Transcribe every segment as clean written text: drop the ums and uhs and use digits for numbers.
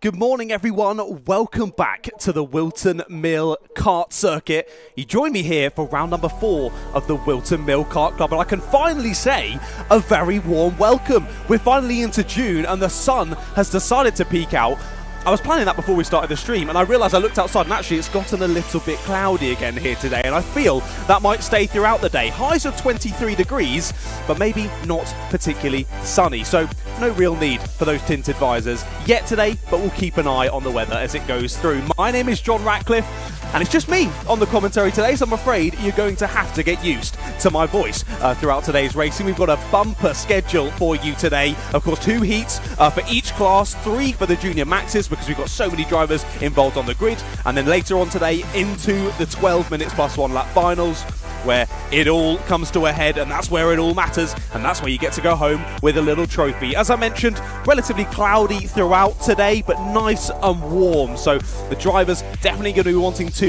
Good morning, everyone. Welcome back to the Whilton Mill Kart Circuit. You join me here for round number 4 of the Whilton Mill Kart Club, and I can finally say a very warm welcome. We're finally into June, and the sun has decided to peek out. I was planning that before we started the stream, and I realised I looked outside and actually it's gotten a little bit cloudy again here today, and I feel that might stay throughout the day. Highs of 23 degrees, but maybe not particularly sunny, so no real need for those tinted visors yet today, but we'll keep an eye on the weather as it goes through. My name is John Ratcliffe, and it's just me on the commentary today, so I'm afraid you're going to have to get used to my voice throughout today's racing. We've got a bumper schedule for you today. Of course, 2 heats for each class, 3 for the junior maxes, because we've got so many drivers involved on the grid, and then later on today into the 12 minutes plus 1 lap finals, where it all comes to a head, and that's where it all matters, and that's where you get to go home with a little trophy. As I mentioned, relatively cloudy throughout today, but nice and warm, so the drivers definitely going to be wanting to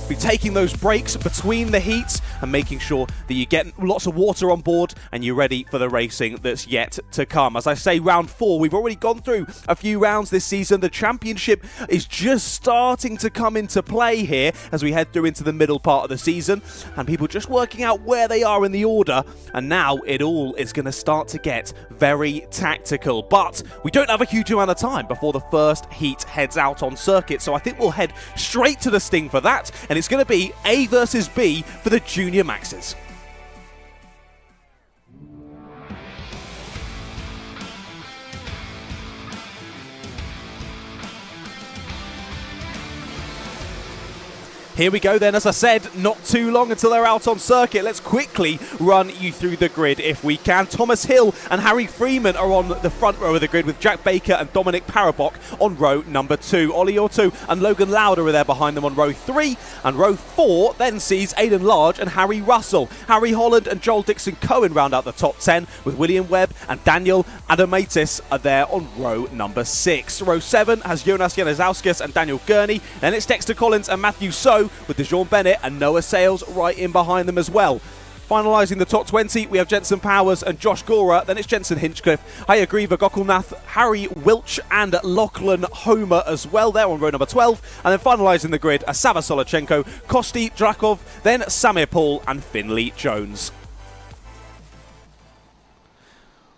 be taking those breaks between the heats and making sure that you get lots of water on board and you're ready for the racing that's yet to come. As I say, round 4, we've already gone through a few rounds this season. The championship is just starting to come into play here as we head through into the middle part of the season, and people just working out where they are in the order, and now it all is going to start to get very tactical. But we don't have a huge amount of time before the first heat heads out on circuit, so I think we'll head straight to the sting for that, and it's going to be A versus B for the junior maxes. Here we go then, as I said, not too long until they're out on circuit. Let's quickly run you through the grid if we can. Thomas Hill and Harry Freeman are on the front row of the grid, with Jack Baker and Dominic Parabok on row number 2. Ollie Ortu and Logan Lauder are there behind them on row 3, and row 4 then sees Aidan Large and Harry Russell. Harry Holland and Joel Dixon-Cohen round out the top 10, with William Webb and Daniel Adamaitis are there on row number 6. Row 7 has Jonas Januszowskis and Daniel Gurney. Then it's Dexter Collins and Matthew So, with DeJean Bennett and Noah Sales right in behind them as well. Finalising the top 20, we have Jensen Powers and Josh Gora. Then it's Jensen Hinchcliffe, Hayagriva Gokulnath, Harry Wilch and Lachlan Homer as well. They're on row number 12. And then finalising the grid are Sava Solochenko, Kosti Drakov, then Samir Paul and Finley Jones.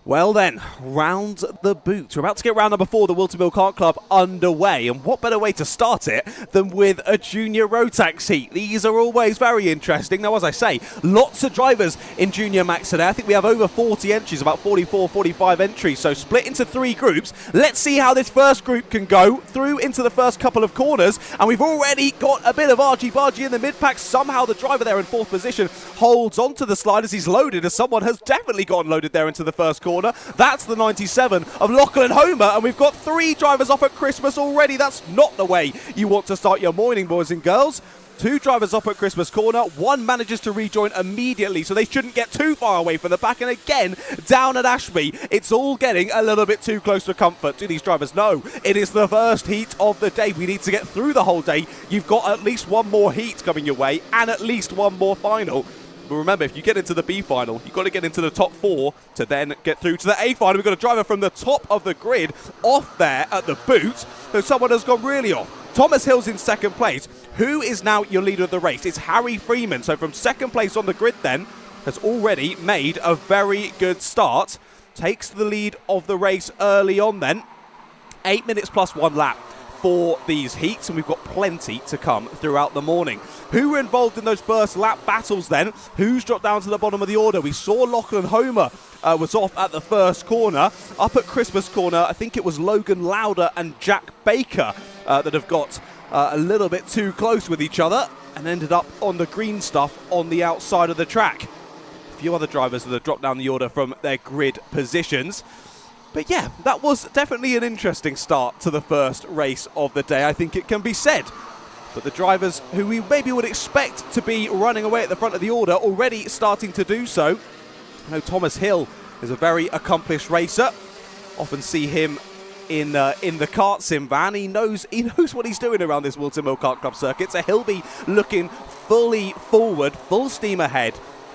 Well then, round the boot. We're about to get round number 4, the Whilton Mill Kart Club, underway. And what better way to start it than with a junior Rotax heat? These are always very interesting. Now, as I say, lots of drivers in junior max today. I think we have over 40 entries, about 44, 45 entries. So split into 3 groups. Let's see how this first group can go through into the first couple of corners. And we've already got a bit of argy-bargy in the mid-pack. Somehow the driver there in 4th position holds onto the slide as he's loaded, as someone has definitely gotten loaded there into the first corner. That's the 97 of Lachlan Homer, and we've got 3 drivers off at Christmas already. That's not the way you want to start your morning, boys and girls. 2 drivers off at Christmas corner. 1 manages to rejoin immediately, so they shouldn't get too far away from the back. And again, down at Ashby, it's all getting a little bit too close for comfort. Do these drivers know it is the first heat of the day? We need to get through the whole day. You've got at least 1 more heat coming your way, and at least 1 more final. But remember, if you get into the B final, you've got to get into the top 4 to then get through to the A final. We've got a driver from the top of the grid off there at the boot, so someone has gone really off. Thomas Hill's in 2nd place. Who is now your leader of the race? It's Harry Freeman. So from 2nd place on the grid then, has already made a very good start. Takes the lead of the race early on then. 8 minutes plus 1 lap for these heats, and we've got plenty to come throughout the morning. Who were involved in those first lap battles then? Who's dropped down to the bottom of the order? We saw Lachlan Homer was off at the first corner. Up at Christmas corner, I think it was Logan Lauder and Jack Baker that have got a little bit too close with each other and ended up on the green stuff on the outside of the track. A few other drivers that have dropped down the order from their grid positions. But yeah, that was definitely an interesting start to the first race of the day, I think it can be said. But the drivers who we maybe would expect to be running away at the front of the order already starting to do so. I know Thomas Hill is a very accomplished racer. Often see him in the kart sim van. He knows what he's doing around this Whilton Mill Kart Club circuit. So he'll be looking fully forward, full steam ahead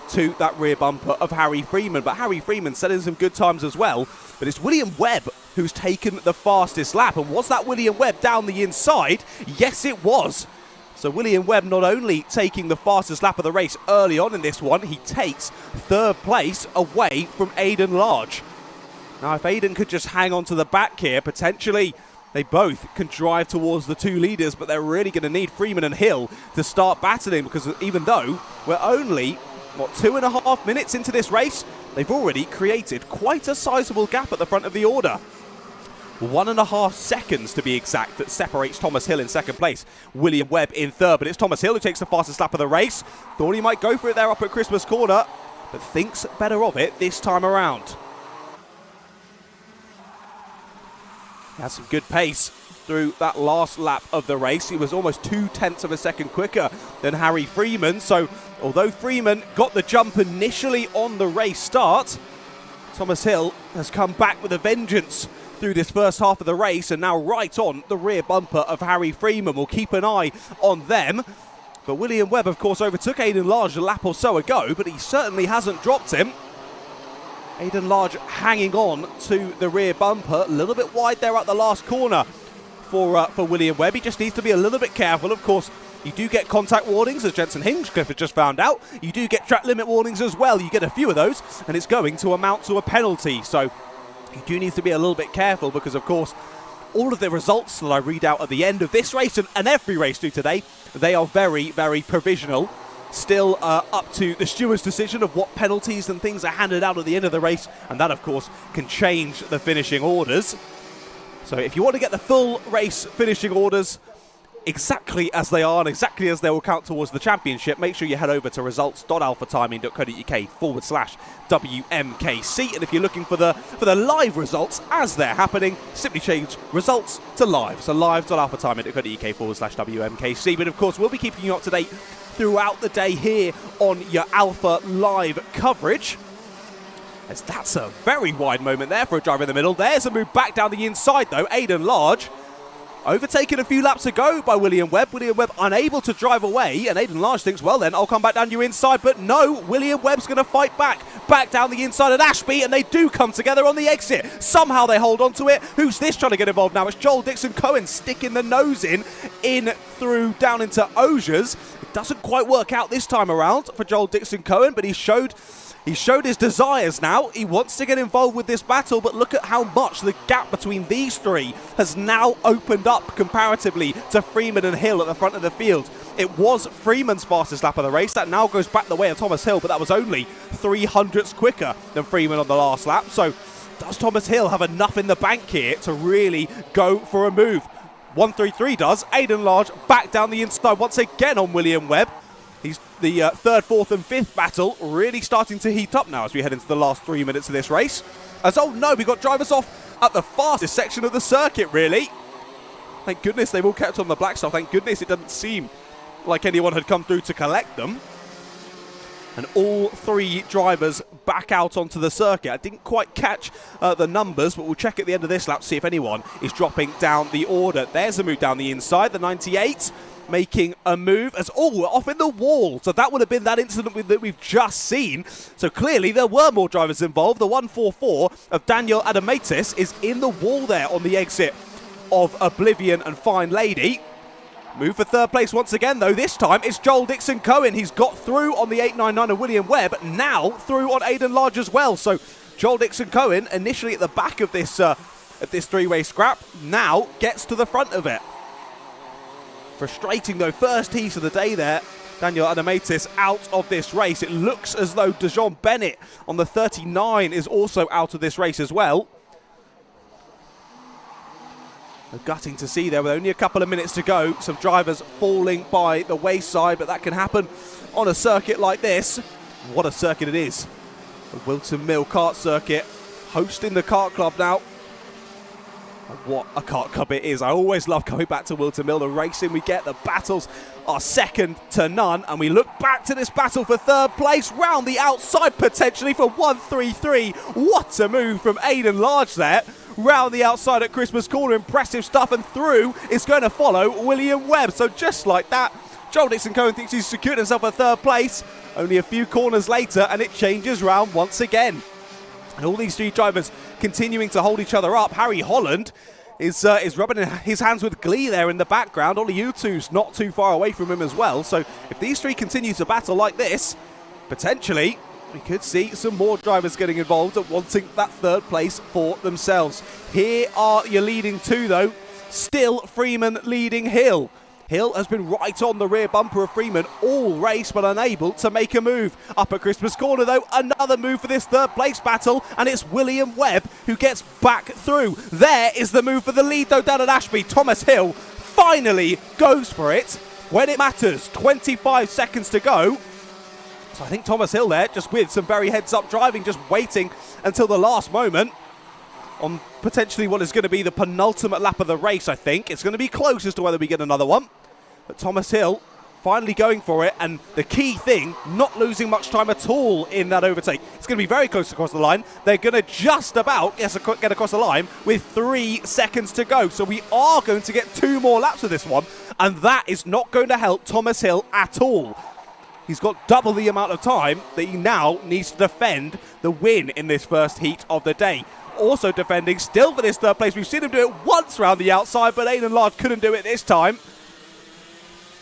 to that rear bumper of Harry Freeman. But Harry Freeman setting some good times as well. But it's William Webb who's taken the fastest lap. And was that William Webb down the inside? Yes, it was. So William Webb not only taking the fastest lap of the race early on in this one, he takes third place away from Aidan Large. Now, if Aidan could just hang on to the back here, potentially they both can drive towards the two leaders, but they're really going to need Freeman and Hill to start battling, because even though we're only, 2.5 minutes into this race, they've already created quite a sizable gap at the front of the order. 1.5 seconds to be exact that separates Thomas Hill in second place, William Webb in third, but it's Thomas Hill who takes the fastest lap of the race. Thought he might go for it there up at Christmas Corner, but thinks better of it this time around. He has some good pace through that last lap of the race. He was almost 0.2 of a second quicker than Harry Freeman, so although Freeman got the jump initially on the race start, Thomas Hill has come back with a vengeance through this first half of the race, and now right on the rear bumper of Harry Freeman. We'll keep an eye on them. But William Webb, of course, overtook Aidan Large a lap or so ago, but he certainly hasn't dropped him. Aidan Large hanging on to the rear bumper, a little bit wide there at the last corner for William Webb. He just needs to be a little bit careful. Of course, you do get contact warnings, as Jensen Hinchcliffe has just found out. You do get track limit warnings as well. You get a few of those, and it's going to amount to a penalty. So you do need to be a little bit careful, because, of course, all of the results that I read out at the end of this race and every race through today, they are very, very provisional. Still up to the steward's decision of what penalties and things are handed out at the end of the race, and that, of course, can change the finishing orders. So if you want to get the full race finishing orders exactly as they are and exactly as they will count towards the championship, make sure you head over to results.alphatiming.co.uk/WMKC. And if you're looking for the live results as they're happening, simply change results to live. So live.alphatiming.co.uk/WMKC. But of course, we'll be keeping you up to date throughout the day here on your Alpha Live coverage. As that's a very wide moment there for a driver in the middle. There's a move back down the inside though. Aidan Large overtaken a few laps ago by William Webb. William Webb unable to drive away, and Aidan Large thinks, well then, I'll come back down you inside. But no, William Webb's going to fight back down the inside at Ashby, and they do come together on the exit. Somehow they hold on to it. Who's this trying to get involved now? It's Joel Dixon-Cohen sticking the nose in through down into Osiers. It doesn't quite work out this time around for Joel Dixon-Cohen, but he showed his desires now. He wants to get involved with this battle, but look at how much the gap between these three has now opened up comparatively to Freeman and Hill at the front of the field. It was Freeman's fastest lap of the race. That now goes back the way of Thomas Hill, but that was only 0.03 quicker than Freeman on the last lap. So does Thomas Hill have enough in the bank here to really go for a move? 133 does. Aidan Large back down the inside once again on William Webb. He's the third, fourth and fifth battle really starting to heat up now as we head into the last 3 minutes of this race. As, oh no, we got drivers off at the fastest section of the circuit, really. Thank goodness they've all kept on the black stuff. Thank goodness it doesn't seem like anyone had come through to collect them. And all three drivers back out onto the circuit. I didn't quite catch the numbers, but we'll check at the end of this lap, see if anyone is dropping down the order. There's a move down the inside, the 98. Making a move as, we're off in the wall. So that would have been that incident that we've just seen. So clearly there were more drivers involved. The 144 of Daniel Adamatis is in the wall there on the exit of Oblivion and Fine Lady. Move for third place once again, though. This time it's Joel Dixon-Cohen. He's got through on the 899 of William Webb, now through on Aidan Large as well. So Joel Dixon-Cohen, initially at the back of this three-way scrap, now gets to the front of it. Frustrating though, first heat of the day there. Daniel Adamatis out of this race. It looks as though Dejon Bennett on the 39 is also out of this race as well. Gutting to see there with only a couple of minutes to go. Some drivers falling by the wayside, but that can happen on a circuit like this. What a circuit it is. The Whilton Mill Kart Circuit hosting the kart club now. What a kart club it is. I always love coming back to Whilton Mill. The racing we get, the battles are second to none. And we look back to this battle for third place. Round the outside potentially for 133. What a move from Aidan Large there. Round the outside at Christmas Corner. Impressive stuff. And through is going to follow William Webb. So just like that, Joel Dixon-Cohen thinks he's secured himself a third place. Only a few corners later, and it changes round once again. And all these three drivers continuing to hold each other up. Harry Holland is rubbing his hands with glee there in the background. Ollie Utu's not too far away from him as well. So if these three continue to battle like this, potentially we could see some more drivers getting involved and wanting that third place for themselves. Here are your leading two, though. Still Freeman leading Hill. Hill has been right on the rear bumper of Freeman all race, but unable to make a move. Up at Christmas Corner, though, another move for this third place battle, and it's William Webb who gets back through. There is the move for the lead, though, down at Ashby. Thomas Hill finally goes for it when it matters. 25 seconds to go. So I think Thomas Hill there, just with some very heads-up driving, just waiting until the last moment on potentially what is going to be the penultimate lap of the race, I think. It's going to be close as to whether we get another one. But Thomas Hill finally going for it, and the key thing, not losing much time at all in that overtake. It's going to be very close across the line. They're going to just about get across the line with 3 seconds to go. So we are going to get 2 more laps of this one, and that is not going to help Thomas Hill at all. He's got double the amount of time that he now needs to defend the win in this first heat of the day. Also defending still for this third place. We've seen him do it once round the outside, but Aidan Large couldn't do it this time.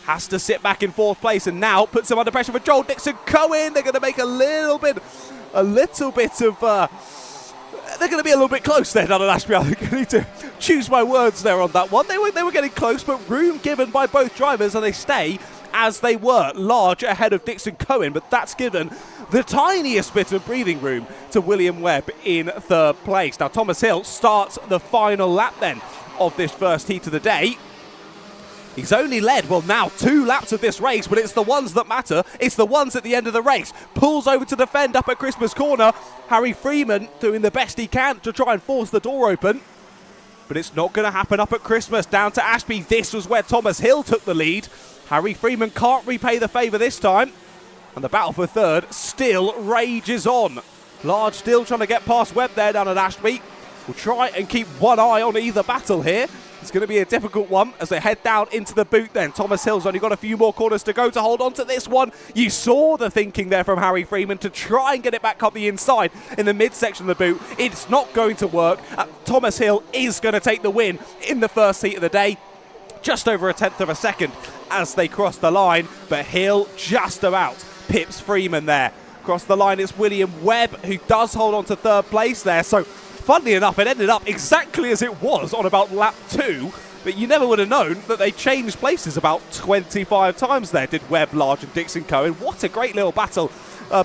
Has to sit back in 4th place and now puts him under pressure for Joel Dixon-Cohen. They're going to make a little bit of... they're going to be a little bit close there down at Ashby. I think I need to choose my words there on that one. They were getting close, but room given by both drivers, and they stay as they were. Large ahead of Dixon-Cohen, but that's given the tiniest bit of breathing room to William Webb in 3rd place. Now Thomas Hill starts the final lap then of this first heat of the day. He's only led, well, now 2 laps of this race, but it's the ones that matter. It's the ones at the end of the race. Pulls over to defend up at Christmas Corner. Harry Freeman doing the best he can to try and force the door open. But it's not going to happen up at Christmas. Down to Ashby. This was where Thomas Hill took the lead. Harry Freeman can't repay the favour this time. And the battle for 3rd still rages on. Large still trying to get past Webb there down at Ashby. We'll try and keep one eye on either battle here. It's going to be a difficult one as they head down into the boot then. Thomas Hill's only got a few more corners to go to hold on to this one. You saw the thinking there from Harry Freeman to try and get it back up the inside in the midsection of the boot. It's not going to work. Thomas Hill is going to take the win in the first heat of the day. Just over 1/10 of a second as they cross the line, but Hill just about pips Freeman there. Across the line, it's William Webb who does hold on to 3rd place there. So funnily enough, it ended up exactly as it was on about lap 2, but you never would have known that they changed places about 25 times there, did Webb, Large and Dixon-Cohen. What a great little battle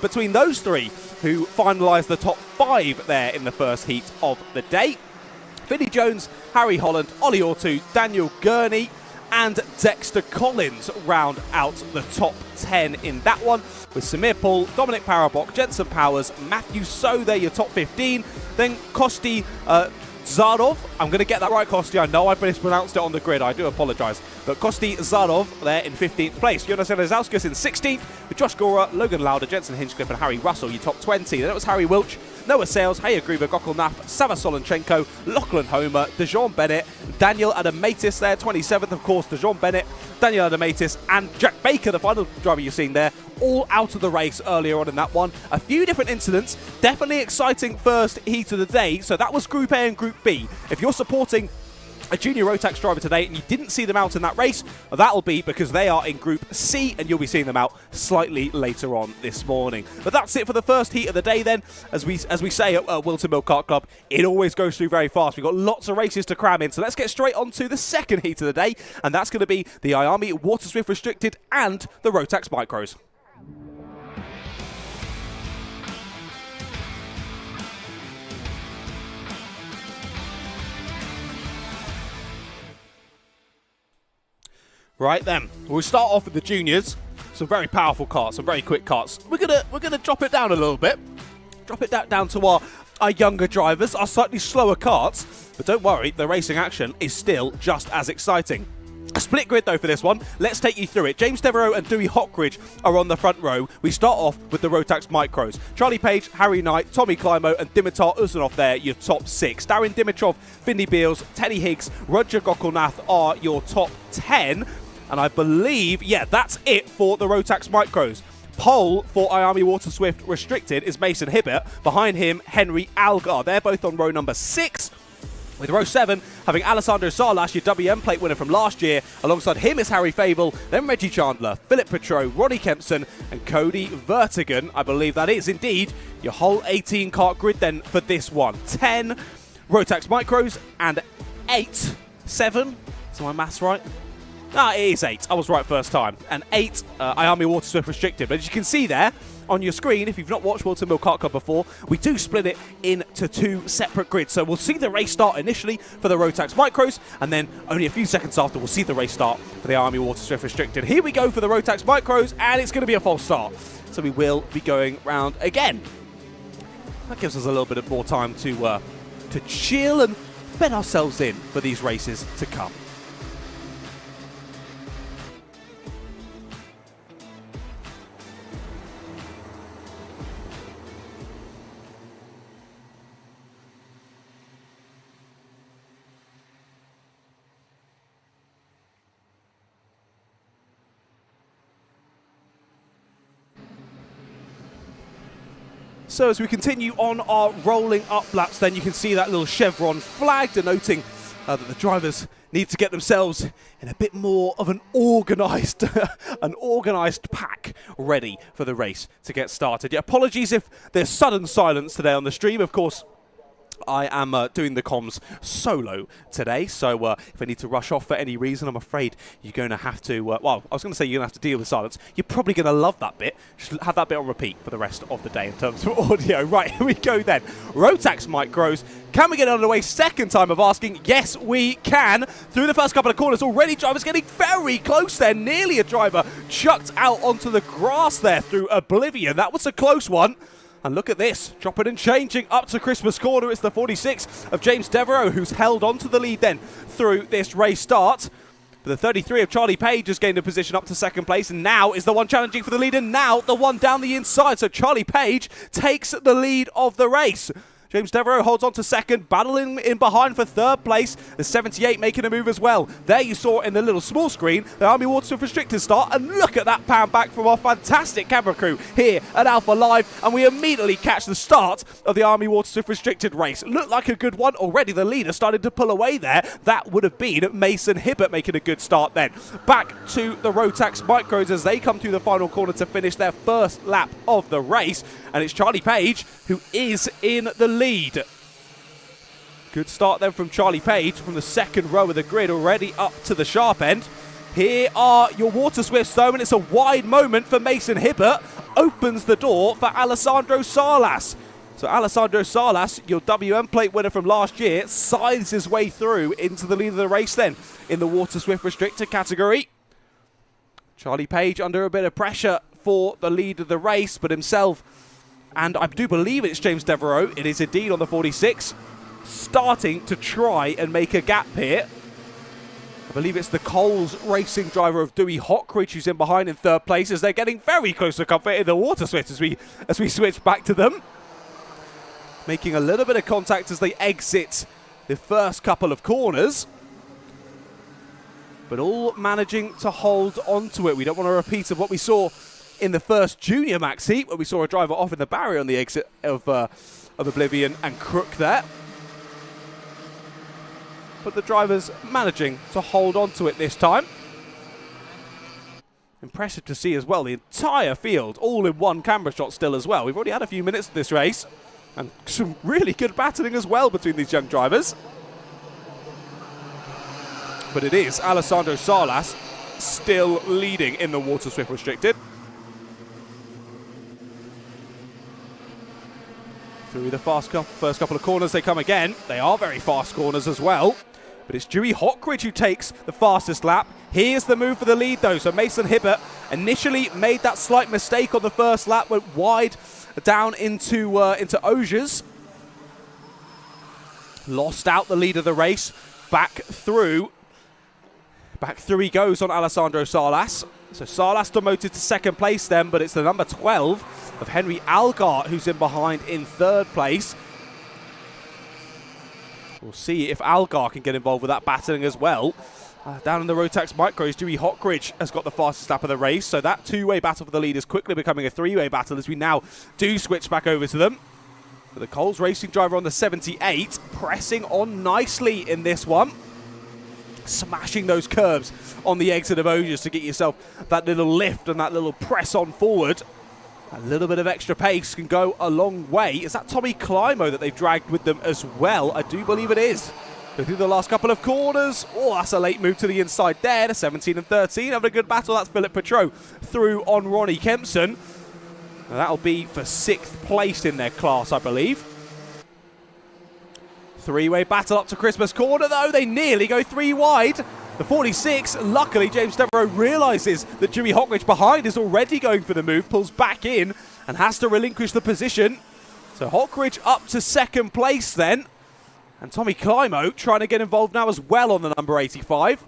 between those three who finalised the top 5 there in the first heat of the day. Vinnie Jones, Harry Holland, Ollie Ortu, Daniel Gurney and Dexter Collins round out the top 10 in that one, with Samir Paul, Dominic Parabok, Jensen Powers, Matthew So there, your top 15. Then Kosti Zadov, I'm going to get that right, Kosti, I know I've mispronounced it on the grid, I do apologise. But Kosti Zadov there in 15th place. Jonas Elizauskas in 16th, with Josh Gora, Logan Lauder, Jensen Hinchcliffe and Harry Russell, your top 20. Then it was Harry Wilch, Noah Sales, Haya Gruber, Gokul Nath, Sava Solonchenko, Lachlan Homer, DeJean Bennett, Daniel Adamatis there, 27th, of course, DeJean Bennett, Daniel Adamatis, and Jack Baker, the final driver you've seen there, all out of the race earlier on in that one. A few different incidents, definitely exciting first heat of the day. So that was Group A and Group B. If you're supporting a junior Rotax driver today and you didn't see them out in that race, that'll be because they are in Group C and you'll be seeing them out slightly later on this morning. But that's it for the first heat of the day then. As we say at Whilton Mill Kart Club, it always goes through very fast. We've got lots of races to cram in, so let's get straight on to the second heat of the day, and that's going to be the IAME Water Swift Restricted and the Rotax Micros. Right then, we'll start off with the juniors. Some very powerful karts, some very quick karts. We're gonna drop it down a little bit. Drop it down to our younger drivers, our slightly slower karts. But don't worry, the racing action is still just as exciting. A split grid though for this one. Let's take you through it. James Devereaux and Dewey Hockridge are on the front row. We start off with the Rotax Micros. Charlie Page, Harry Knight, Tommy Climo and Dimitar Uzanov there, your top 6. Darren Dimitrov, Finley Beals, Teddy Higgs, Roger Gokulnath are your top 10. And I believe, yeah, that's it for the Rotax Micros. Pole for IAME Water Swift Restricted is Mason Hibbert. Behind him, Henry Algar. They're both on row number 6. With row 7 having Alessandro Salas, your WM plate winner from last year. Alongside him is Harry Fable, then Reggie Chandler, Philip Petro, Ronnie Kempson and Cody Vertigan. I believe that is indeed your whole 18 kart grid then for this one. 10 Rotax Micros and 7. Is my maths right? No, it is 8. I was right first time. And 8 IAME Water Swift Restricted. But as you can see there on your screen, if you've not watched Whilton Mill Kart Club before, we do split it into 2 separate grids. So we'll see the race start initially for the Rotax Micros, and then only a few seconds after we'll see the race start for the IAME Water Swift Restricted. Here we go for the Rotax Micros, and it's going to be a false start. So we will be going round again. That gives us a little bit more time to chill and bed ourselves in for these races to come. So as we continue on our rolling up laps, then you can see that little chevron flag denoting that the drivers need to get themselves in a bit more of an organised pack ready for the race to get started. Yeah, apologies if there's sudden silence today on the stream. Of course, I am doing the comms solo today, so if I need to rush off for any reason, I'm afraid you're going to have to, well, I was going to say you're going to have to deal with silence. You're probably going to love that bit. Just have that bit on repeat for the rest of the day in terms of audio. Right, here we go then. Rotax Micros. Can we get underway? Second time of asking. Yes, we can. Through the first couple of corners already, drivers getting very close there. Nearly a driver chucked out onto the grass there through oblivion. That was a close one. And look at this, dropping and changing up to Christmas corner. It's the 46 of James Devereaux who's held on to the lead then through this race start. But the 33 of Charlie Page has gained a position up to second place, and now is the one challenging for the lead, and now the one down the inside. So Charlie Page takes the lead of the race. James Devereaux holds on to second, battling in behind for third place. The 78 making a move as well. There you saw in the little small screen, the IAME Water Swift Restricted start, and look at that pan back from our fantastic camera crew here at Alpha Live, and we immediately catch the start of the IAME Water Swift Restricted race. Looked like a good one. Already the leader started to pull away there. That would have been Mason Hibbert making a good start then. Back to the Rotax Micros as they come through the final corner to finish their first lap of the race, and it's Charlie Page who is in the lead. Good start then from Charlie Page from the second row of the grid, already up to the sharp end. Here are your Water Swifts though, and it's a wide moment for Mason Hibbert. Opens the door for Alessandro Salas. So Alessandro Salas, your WM plate winner from last year, scythes his way through into the lead of the race then in the Water Swift Restricted category. Charlie Page under a bit of pressure for the lead of the race, but himself, and I do believe it's James Devereaux, it is indeed on the 46, starting to try and make a gap here. I believe it's the Coles racing driver of Dewey Hockridge who's in behind in third place, as they're getting very close to comfort in the Water Swift as we switch back to them. Making a little bit of contact as they exit the first couple of corners, but all managing to hold on to it. We don't want a repeat of what we saw in the first junior max heat, where we saw a driver off in the barrier on the exit of Oblivion and Crook there. But the drivers managing to hold on to it this time. Impressive to see as well, the entire field all in one camera shot still as well. We've already had a few minutes of this race, and some really good battling as well between these young drivers. But it is Alessandro Salas still leading in the Water Swift Restricted. Through the first couple of corners they come again. They are very fast corners as well. But it's Dewey Hockridge who takes the fastest lap. Here's the move for the lead though. So Mason Hibbert initially made that slight mistake on the first lap, went wide down into Augiers. Lost out the lead of the race. Back through he goes on Alessandro Salas. So Salas demoted to second place then, but it's the number 12 of Henry Algar who's in behind in third place. We'll see if Algar can get involved with that battling as well. Down in the Rotax Micros, Dewey Hockridge has got the fastest lap of the race, so that two-way battle for the lead is quickly becoming a three-way battle as we now do switch back over to them. But the Coles Racing driver on the 78 pressing on nicely in this one. Smashing those curves on the exit of Osiers to get yourself that little lift and that little press on forward. A little bit of extra pace can go a long way. Is that Tommy Climo that they've dragged with them as well? I do believe it is. Go through the last couple of corners. Oh, that's a late move to the inside there. The 17 and 13 having a good battle. That's Philip Petro through on Ronnie Kempson. Now that'll be for 6th place in their class, I believe. Three-way battle up to Christmas corner, though. They nearly go 3 wide. The 46, luckily, James Devereaux realises that Dewey Hockridge behind is already going for the move, pulls back in and has to relinquish the position. So Hockridge up to 2nd place then. And Tommy Climo trying to get involved now as well on the number 85.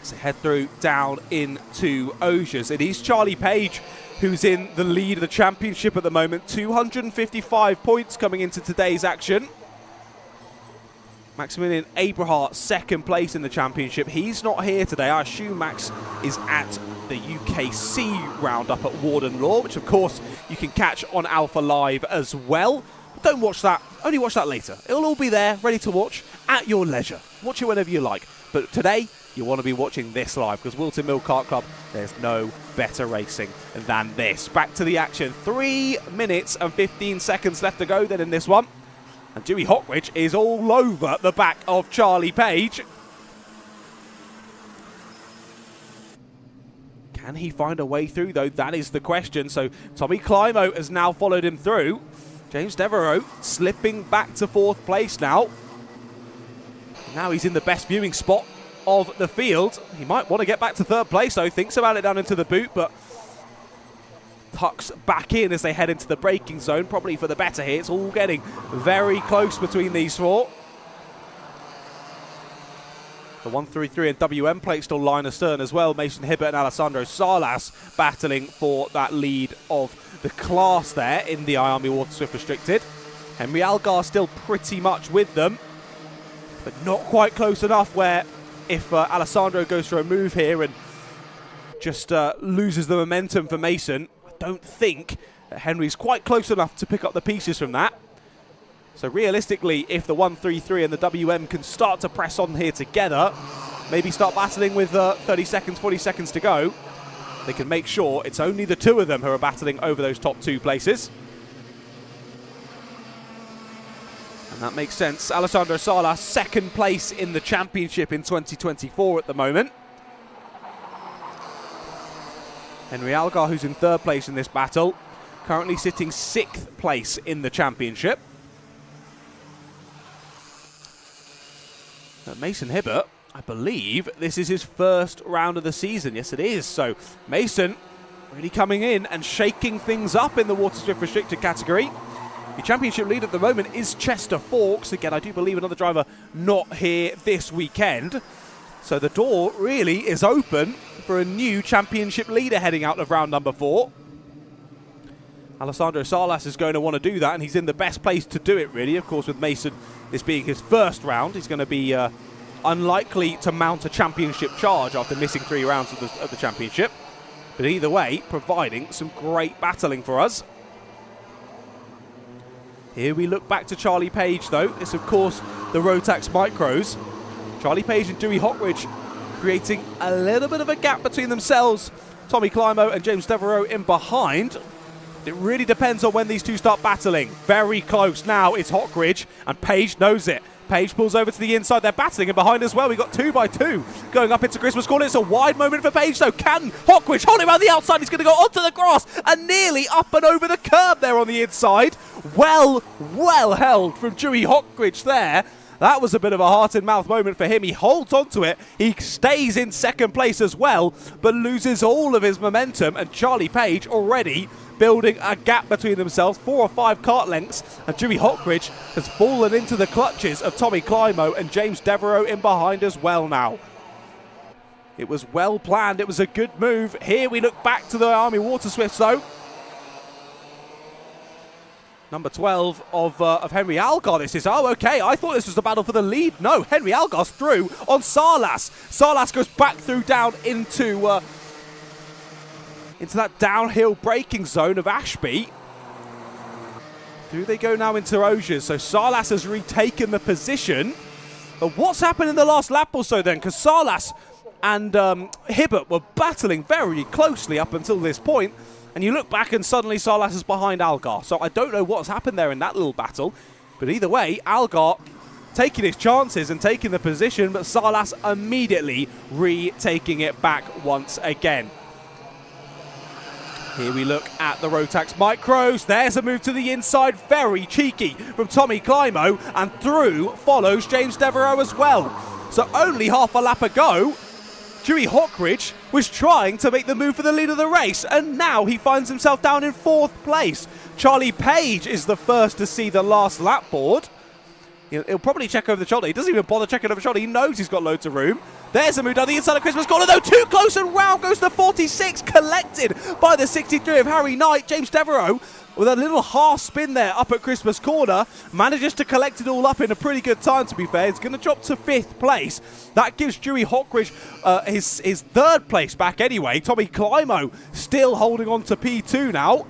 So head through down into Osiers. It is Charlie Page who's in the lead of the championship at the moment. 255 points coming into today's action. Maximilian Abrahart, 2nd place in the championship. He's not here today. I assume Max is at the UKC roundup at Warden Law, which of course you can catch on Alpha Live as well. But don't watch that, only watch that later. It'll all be there, ready to watch at your leisure. Watch it whenever you like. But today, you want to be watching this live because Whilton Mill Kart Club, there's no better racing than this. Back to the action. 3 minutes and 15 seconds left to go then in this one. And Dewey Hockridge is all over the back of Charlie Page. Can he find a way through, though? That is the question. So Tommy Climo has now followed him through. James Devereaux slipping back to 4th place now. Now he's in the best viewing spot of the field. He might want to get back to 3rd place, though. Thinks about it down into the boot, but tucks back in as they head into the braking zone. Probably for the better here. It's all getting very close between these 4. The 133 and WM plate still line astern as well. Mason Hibbert and Alessandro Salas battling for that lead of the class there in the IAME Water Swift Restricted. Henry Algar still pretty much with them, but not quite close enough where if Alessandro goes for a move here and just loses the momentum for Mason, I don't think that Henry's quite close enough to pick up the pieces from that. So realistically, if the 133 and the WM can start to press on here together, maybe start battling with 30 seconds, 40 seconds to go, they can make sure it's only the 2 of them who are battling over those top 2 places. And that makes sense. Alessandro Salas, 2nd place in the championship in 2024 at the moment. Henry Algar, who's in 3rd place in this battle, currently sitting 6th place in the championship. Mason Hibbert, I believe this is his 1st round of the season. Yes, it is. So Mason really coming in and shaking things up in the Water Swift Restricted category. The championship lead at the moment is Chester Fawkes. Again, I do believe another driver not here this weekend. So the door really is open for a new championship leader heading out of round number 4. Alessandro Salas is going to want to do that, and he's in the best place to do it, really. Of course, with Mason, this being his 1st round, he's going to be unlikely to mount a championship charge after missing 3 rounds of the championship. But either way, providing some great battling for us. Here we look back to Charlie Page, though. It's, of course, the Rotax Micros. Charlie Page and Dewey Hockridge creating a little bit of a gap between themselves. Tommy Climo and James Devereaux in behind. It really depends on when these 2 start battling. Very close now. It's Hockridge, and Page knows it. Page pulls over to the inside. They're battling in behind as well. We've got 2 by 2 going up into Christmas corner. It's a wide moment for Page, though. Can Hockridge hold him around the outside? He's going to go onto the grass and nearly up and over the curb there on the inside. Well held from Dewey Hockridge there. That was a bit of a heart-in-mouth moment for him. He holds onto it. He stays in 2nd place as well, but loses all of his momentum. And Charlie Page already building a gap between themselves, 4 or 5 kart lengths. And Dewey Hockridge has fallen into the clutches of Tommy Climo and James Devereaux in behind as well now. It was well planned. It was a good move. Here we look back to the IAME Water Swifts, though. Number 12 of Henry Algar. This is, oh, okay, I thought this was the battle for the lead. No, Henry Algar's through on Sarlas. Sarlas goes back through down into that downhill braking zone of Ashby. Through they go now into Osiers. So Sarlas has retaken the position. But what's happened in the last lap or so then? Because Sarlas and Hibbert were battling very closely up until this point. And you look back and suddenly Sarlas is behind Algar. So I don't know what's happened there in that little battle. But either way, Algar taking his chances and taking the position, but Sarlas immediately retaking it back once again. Here we look at the Rotax Micros. There's a move to the inside, very cheeky from Tommy Climo, and through follows James Devereaux as well. So only half a lap ago, Dewey Hawkridge was trying to make the move for the lead of the race, and now he finds himself down in 4th place. Charlie Page is the first to see the last lap board. He'll probably check over the shoulder. He doesn't even bother checking over the shoulder. He knows he's got loads of room. There's a move down the inside of Christmas corner, though. Too close, and round goes the 46, collected by the 63 of Harry Knight. James Devereaux, with a little half spin there up at Christmas corner, manages to collect it all up in a pretty good time, to be fair. It's going to drop to 5th place. That gives Dewey Hawkridge his 3rd place back anyway. Tommy Climo still holding on to P2 now.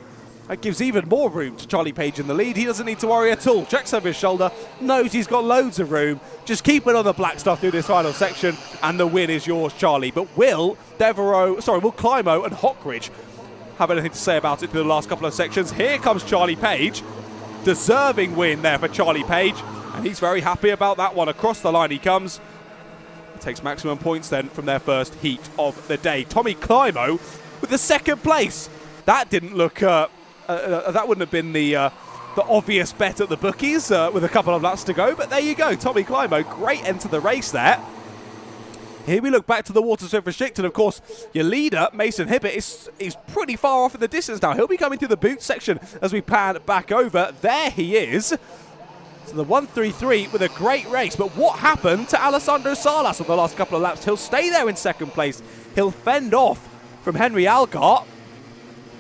That gives even more room to Charlie Page in the lead. He doesn't need to worry at all. Checks over his shoulder, knows he's got loads of room. Just keep it on the black stuff through this final section, and the win is yours, Charlie. But will Climo and Hawkridge have anything to say about it through the last couple of sections? Here comes Charlie Page. Deserving win there for Charlie Page, and he's very happy about that one. Across the line he comes. Takes maximum points then from their first heat of the day. Tommy Climo with the 2nd place. That didn't look... that wouldn't have been the obvious bet at the bookies with a couple of laps to go, but there you go. Tommy Climo, great end to the race there. Here we look back to the Water Swift Restricted. Of course, your leader, Mason Hibbert, is pretty far off in the distance now. He'll be coming through the boot section as we pan back over. There he is. So the 133 with a great race. But what happened to Alessandro Sarlas on the last couple of laps? He'll stay there in 2nd place. He'll fend off from Henry Algar.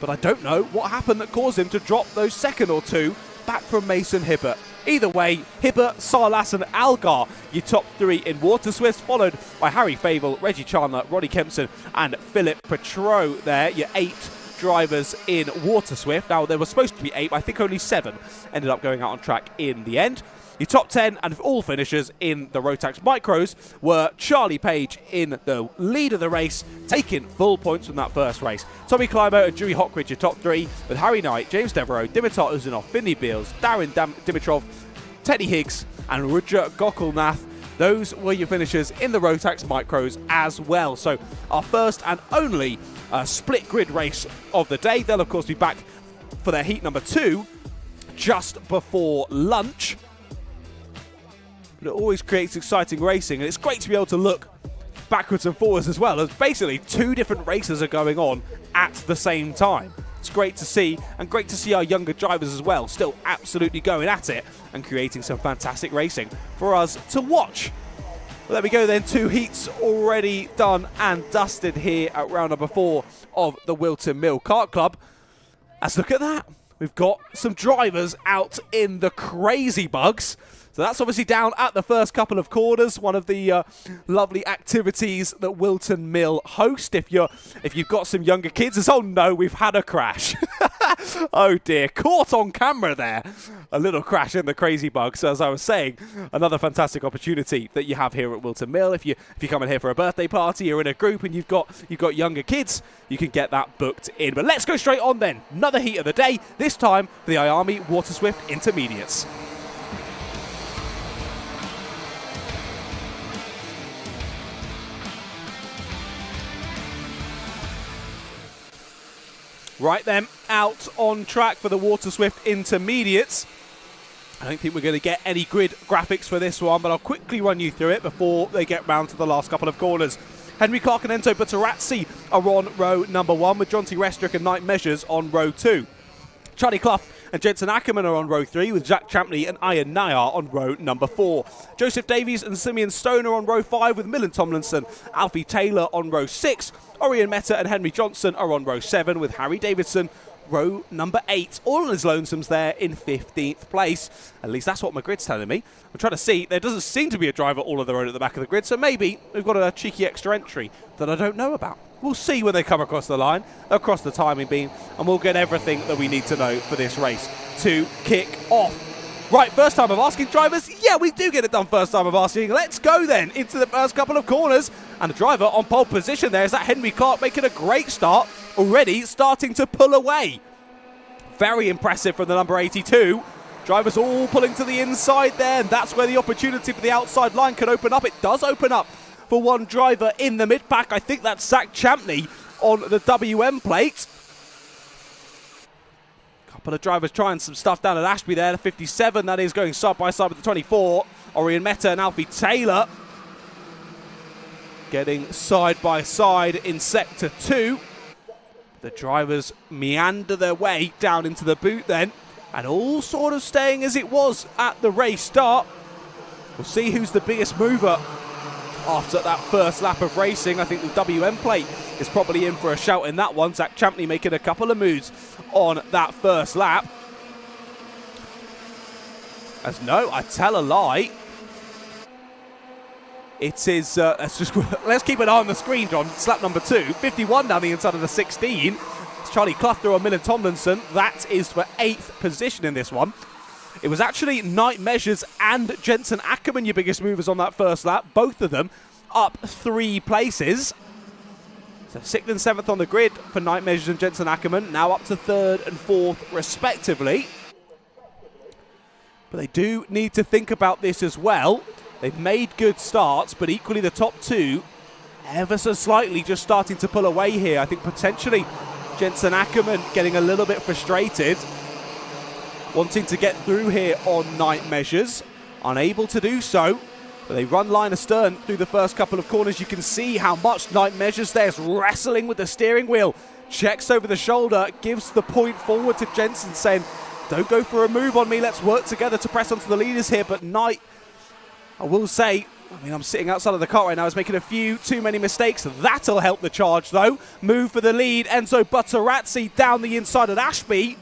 But I don't know what happened that caused him to drop those 2nd or 2 back from Mason Hibbert. Either way, Hibbert, Sarlas and Algar, your top 3 in Water Swifts, followed by Harry Favel, Reggie Chandler, Roddy Kempson and Philip Petro there, your 8 drivers in Water Swift. Now, there was supposed to be 8, but I think only 7 ended up going out on track in the end. Your top 10 and all finishers in the Rotax Micros were Charlie Page in the lead of the race, taking full points from that first race. Tommy Climo and Dewey Hawkridge, your top 3, with Harry Knight, James Devereaux, Dimitar Uzunov, Finley Beals, Darren Dimitrov, Teddy Higgs and Roger Gokulnath. Those were your finishers in the Rotax Micros as well. So our first and only split grid race of the day. They'll of course be back for their heat number 2 just before lunch. But it always creates exciting racing, and it's great to be able to look backwards and forwards as well, as basically 2 different races are going on at the same time. It's great to see, and great to see our younger drivers as well, still absolutely going at it and creating some fantastic racing for us to watch. Well, there we go then, 2 heats already done and dusted here at round number 4 of the Whilton Mill Kart Club. Let's look at that. We've got some drivers out in the crazy bugs. So that's obviously down at the first couple of corners, one of the lovely activities that Whilton Mill host. If you've got some younger kids, it's, oh no, we've had a crash. Oh dear, caught on camera there. A little crash in the crazy bug. So as I was saying, another fantastic opportunity that you have here at Whilton Mill. If you're coming here for a birthday party, you're in a group and you've got younger kids, you can get that booked in. But let's go straight on then. Another heat of the day, this time for the IAME Water Swift Intermediates. Right then, out on track for the Water Swift Intermediates. I don't think we're going to get any grid graphics for this one, but I'll quickly run you through it before they get round to the last couple of corners. Henry Clark and Enzo Butarazzi are on row number 1, with Jonty Restrick and Knight Measures on row 2. Charlie Clough and Jensen Ackerman are on row 3, with Jack Champney and Ian Nayar on row number 4. Joseph Davies and Simeon Stone are on row 5, with Millen Tomlinson, Alfie Taylor on row 6. Orion Meta and Henry Johnson are on row 7, with Harry Davidson, row number 8. All on his lonesomes there in 15th place. At least that's what my grid's telling me. I'm trying to see. There doesn't seem to be a driver all of their own at the back of the grid, so maybe we've got a cheeky extra entry that I don't know about. We'll see when they come across the line, across the timing beam, and we'll get everything that we need to know for this race to kick off. Right, first time of asking drivers. Yeah, we do get it done first time of asking. Let's go then into the first couple of corners. And the driver on pole position there is that Henry Clark, making a great start, already starting to pull away. Very impressive from the number 82. Drivers all pulling to the inside there, and that's where the opportunity for the outside line can open up. It does open up for one driver in the mid-pack. I think that's Zach Champney on the WM plate. Couple of drivers trying some stuff down at Ashby there. The 57, that is, going side by side with the 24. Orion Meta and Alfie Taylor getting side by side in sector 2. The drivers meander their way down into the boot then, and all sort of staying as it was at the race start. We'll see who's the biggest mover after that first lap of racing. I think the WM plate is probably in for a shout in that one. Zach Champney making a couple of moves on that first lap. As no, I tell a lie. It is, let's keep an eye on the screen, John. It's lap number 2, 51 down the inside of the 16. It's Charlie Clutter on Millen Tomlinson. That is for 8th position in this one. It was actually Night Measures and Jensen Ackerman, your biggest movers on that first lap. Both of them up 3 places. So 6th and 7th on the grid for Night Measures and Jensen Ackerman. Now up to 3rd and 4th, respectively. But they do need to think about this as well. They've made good starts, but equally the top 2, ever so slightly, just starting to pull away here. I think potentially Jensen Ackerman getting a little bit frustrated, wanting to get through here on Night Measures, unable to do so. But they run line astern through the first couple of corners. You can see how much Night Measures there's wrestling with the steering wheel. Checks over the shoulder, gives the point forward to Jensen, saying, don't go for a move on me, let's work together to press onto the leaders here. But Night, I will say, I'm sitting outside of the car right now, is making a few too many mistakes. That'll help the charge though. Move for the lead. Enzo Butterazzi down the inside at Ashby.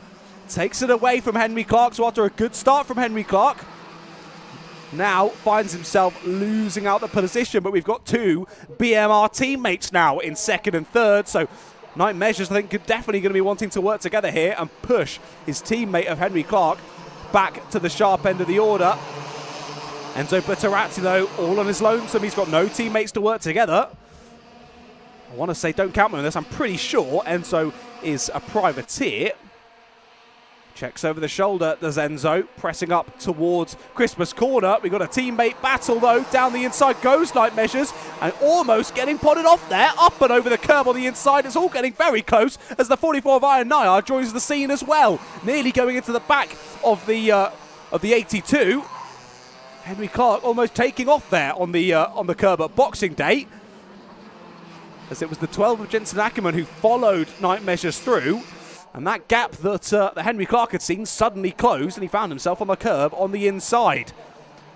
Takes it away from Henry Clark. So after a good start from Henry Clark, now finds himself losing out the position. But we've got 2 BMR teammates now in 2nd and 3rd. So Night Measures, I think, definitely going to be wanting to work together here and push his teammate of Henry Clark back to the sharp end of the order. Enzo Butterazzi, though, all on his lonesome. He's got no teammates to work together. I want to say don't count me on this. I'm pretty sure Enzo is a privateer. Checks over the shoulder, does Enzo, pressing up towards Christmas Corner. We've got a teammate battle, though. Down the inside goes Night Measures, and almost getting potted off there. Up and over the curb on the inside. It's all getting very close as the 44 of Iron Nayar joins the scene as well. Nearly going into the back of the 82. Henry Clark almost taking off there on the curb at Boxing Day, as it was the 12 of Jensen Ackerman who followed Night Measures through, and that gap that Henry Clark had seen suddenly closed, and he found himself on the curb on the inside.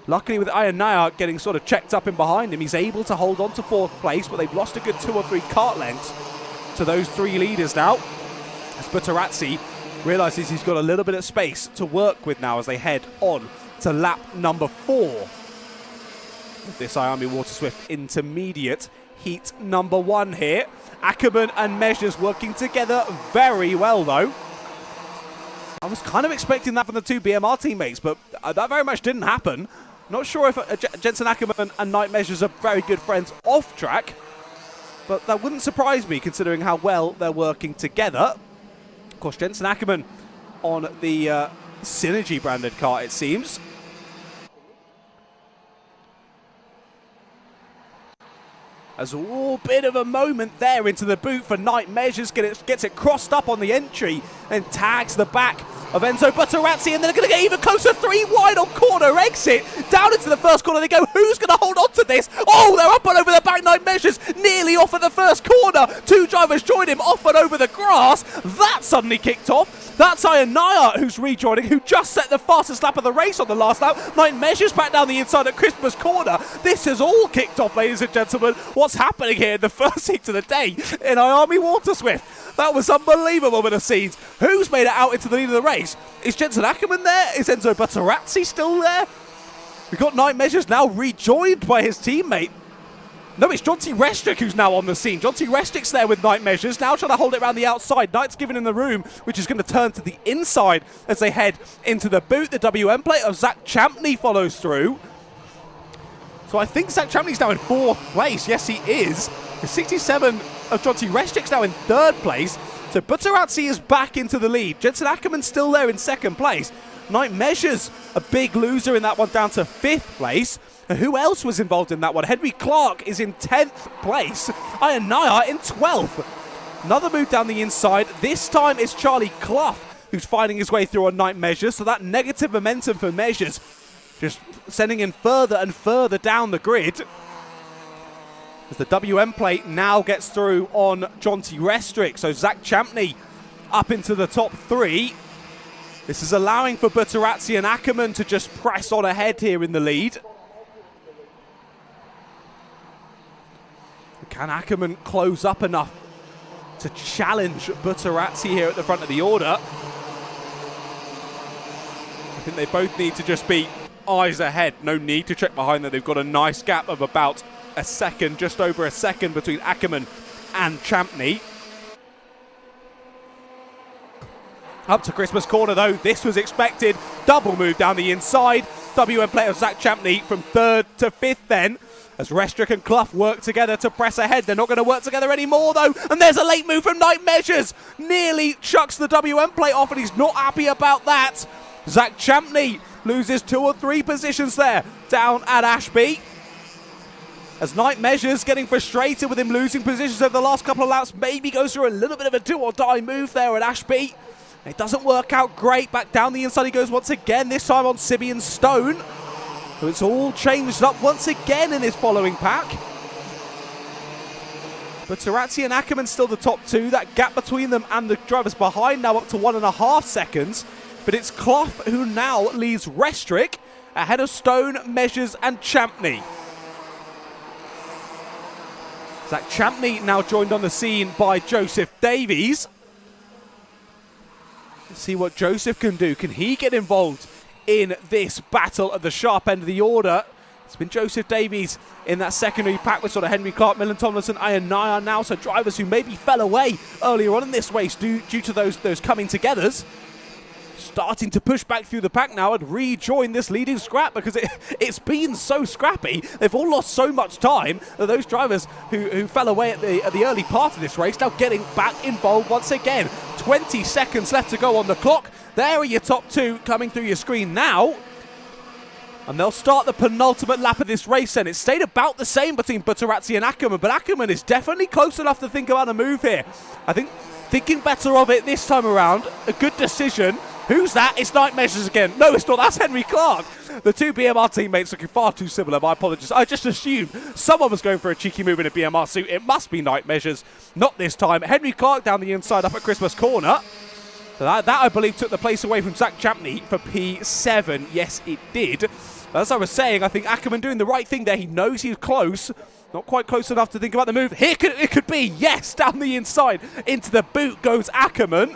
Luckily, with Iron Nayar getting sort of checked up in behind him, he's able to hold on to 4th place, but they've lost a good 2 or 3 kart lengths to those 3 leaders now, as Butterazzi realises he's got a little bit of space to work with now as they head on to lap number 4 of this IAME Water Swift Intermediate Heat number 1 here. Ackerman and Measures working together very well, though. I was kind of expecting that from the 2 BMR teammates, but that very much didn't happen. Not sure if Jensen Ackerman and Night Measures are very good friends off track, but that wouldn't surprise me considering how well they're working together. Of course, Jensen Ackerman on the Synergy branded car, it seems. As a bit of a moment there into the boot for Night Measures, gets it crossed up on the entry and tags the back of Enzo Butterazzi, and they're going to get even closer. 3 wide on corner exit. Down into the first corner they go. Who's going to hold on to this? Oh, they're up and over the back. Night Measures nearly off at the first corner. 2 drivers join him off and over the grass. That suddenly kicked off. That's Iron Nayar who's rejoining, who just set the fastest lap of the race on the last lap. Night Measures back down the inside at Christmas Corner. This has all kicked off, ladies and gentlemen. What's happening here in the first heat of the day in IAME Water Swift? That was unbelievable with the scenes. Who's made it out into the lead of the race? Is Jensen Ackerman there? Is Enzo Butterazzi still there? We've got Night Measures now rejoined by his teammate. No, it's Jonty Restrick who's now on the scene. Jonty Restrick's there with Night Measures, now trying to hold it around the outside. Knight's giving him the room, which is going to turn to the inside as they head into the boot. The WM plate of Zach Champney follows through. So I think Zach Champney's now in 4th place. Yes, he is. The 67 of Jonty Restrick's now in 3rd place. So Butterazzi is back into the lead. Jensen Ackerman's still there in 2nd place. Night Measures, a big loser in that one, down to 5th place. Who else was involved in that one? Henry Clark is in 10th place. Ianaya in 12th. Another move down the inside. This time it's Charlie Clough who's finding his way through on Night Measures. So that negative momentum for Measures just sending him further and further down the grid. As the WM plate now gets through on Jonty Restrick. So Zach Champney up into the top 3. This is allowing for Butterazzi and Ackerman to just press on ahead here in the lead. Can Ackerman close up enough to challenge Butterazzi here at the front of the order? I think they both need to just be eyes ahead. No need to check behind them. They've got a nice gap of about a second, just over a second between Ackerman and Champney. Up to Christmas corner though, this was expected. Double move down the inside. WM play of Zach Champney from 3rd to 5th then. As Restrick and Clough work together to press ahead. They're not going to work together anymore though. And there's a late move from Night Measures. Nearly chucks the WM plate off and he's not happy about that. Zach Champney loses 2 or 3 positions there down at Ashby. As Night Measures getting frustrated with him losing positions over the last couple of laps. Maybe goes through a little bit of a do or die move there at Ashby. It doesn't work out great. Back down the inside he goes once again. This time on Sibian Stone. So it's all changed up once again in his following pack. Butterazzi and Ackerman still the top 2. That gap between them and the drivers behind now up to 1.5 seconds. But it's Clough who now leads Restrick ahead of Stone, Measures and Champney. Zach Champney now joined on the scene by Joseph Davies. Let's see what Joseph can do. Can he get involved in this battle at the sharp end of the order? It's been Joseph Davies in that secondary pack with sort of Henry Clark, Millen Tomlinson, Ianaya now. So drivers who maybe fell away earlier on in this race due to those coming togethers, starting to push back through the pack now and rejoin this leading scrap because it's been so scrappy. They've all lost so much time that those drivers who fell away at the early part of this race now getting back involved once again. 20 seconds left to go on the clock. There are your top 2 coming through your screen now. And they'll start the penultimate lap of this race and it stayed about the same between Butterazzi and Ackerman, but Ackerman is definitely close enough to think about a move here. I think thinking better of it this time around, a good decision. Who's that? It's Night Measures again. No, it's not. That's Henry Clark. The 2 BMR teammates looking far too similar. My apologies. I just assumed someone was going for a cheeky move in a BMR suit. It must be Night Measures. Not this time. Henry Clark down the inside up at Christmas corner. So that I believe took the place away from Zach Champney for P7. Yes, it did. As I was saying, I think Ackerman doing the right thing there. He knows he's close. Not quite close enough to think about the move. Here it could be. Yes, down the inside. Into the boot goes Ackerman.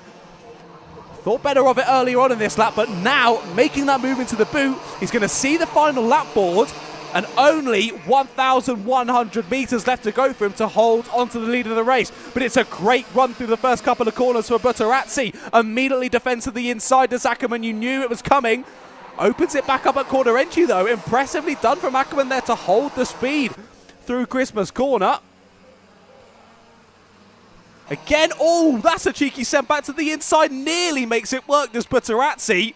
Thought better of it earlier on in this lap, but now making that move into the boot, he's going to see the final lap board and only 1,100 meters left to go for him to hold onto the lead of the race. But it's a great run through the first couple of corners for Butterazzi. Immediately defends to the inside as Ackerman, you knew it was coming. Opens it back up at corner entry though. Impressively done from Ackerman there to hold the speed through Christmas corner. Again, oh, that's a cheeky send back to the inside. Nearly makes it work, does Butterazzi.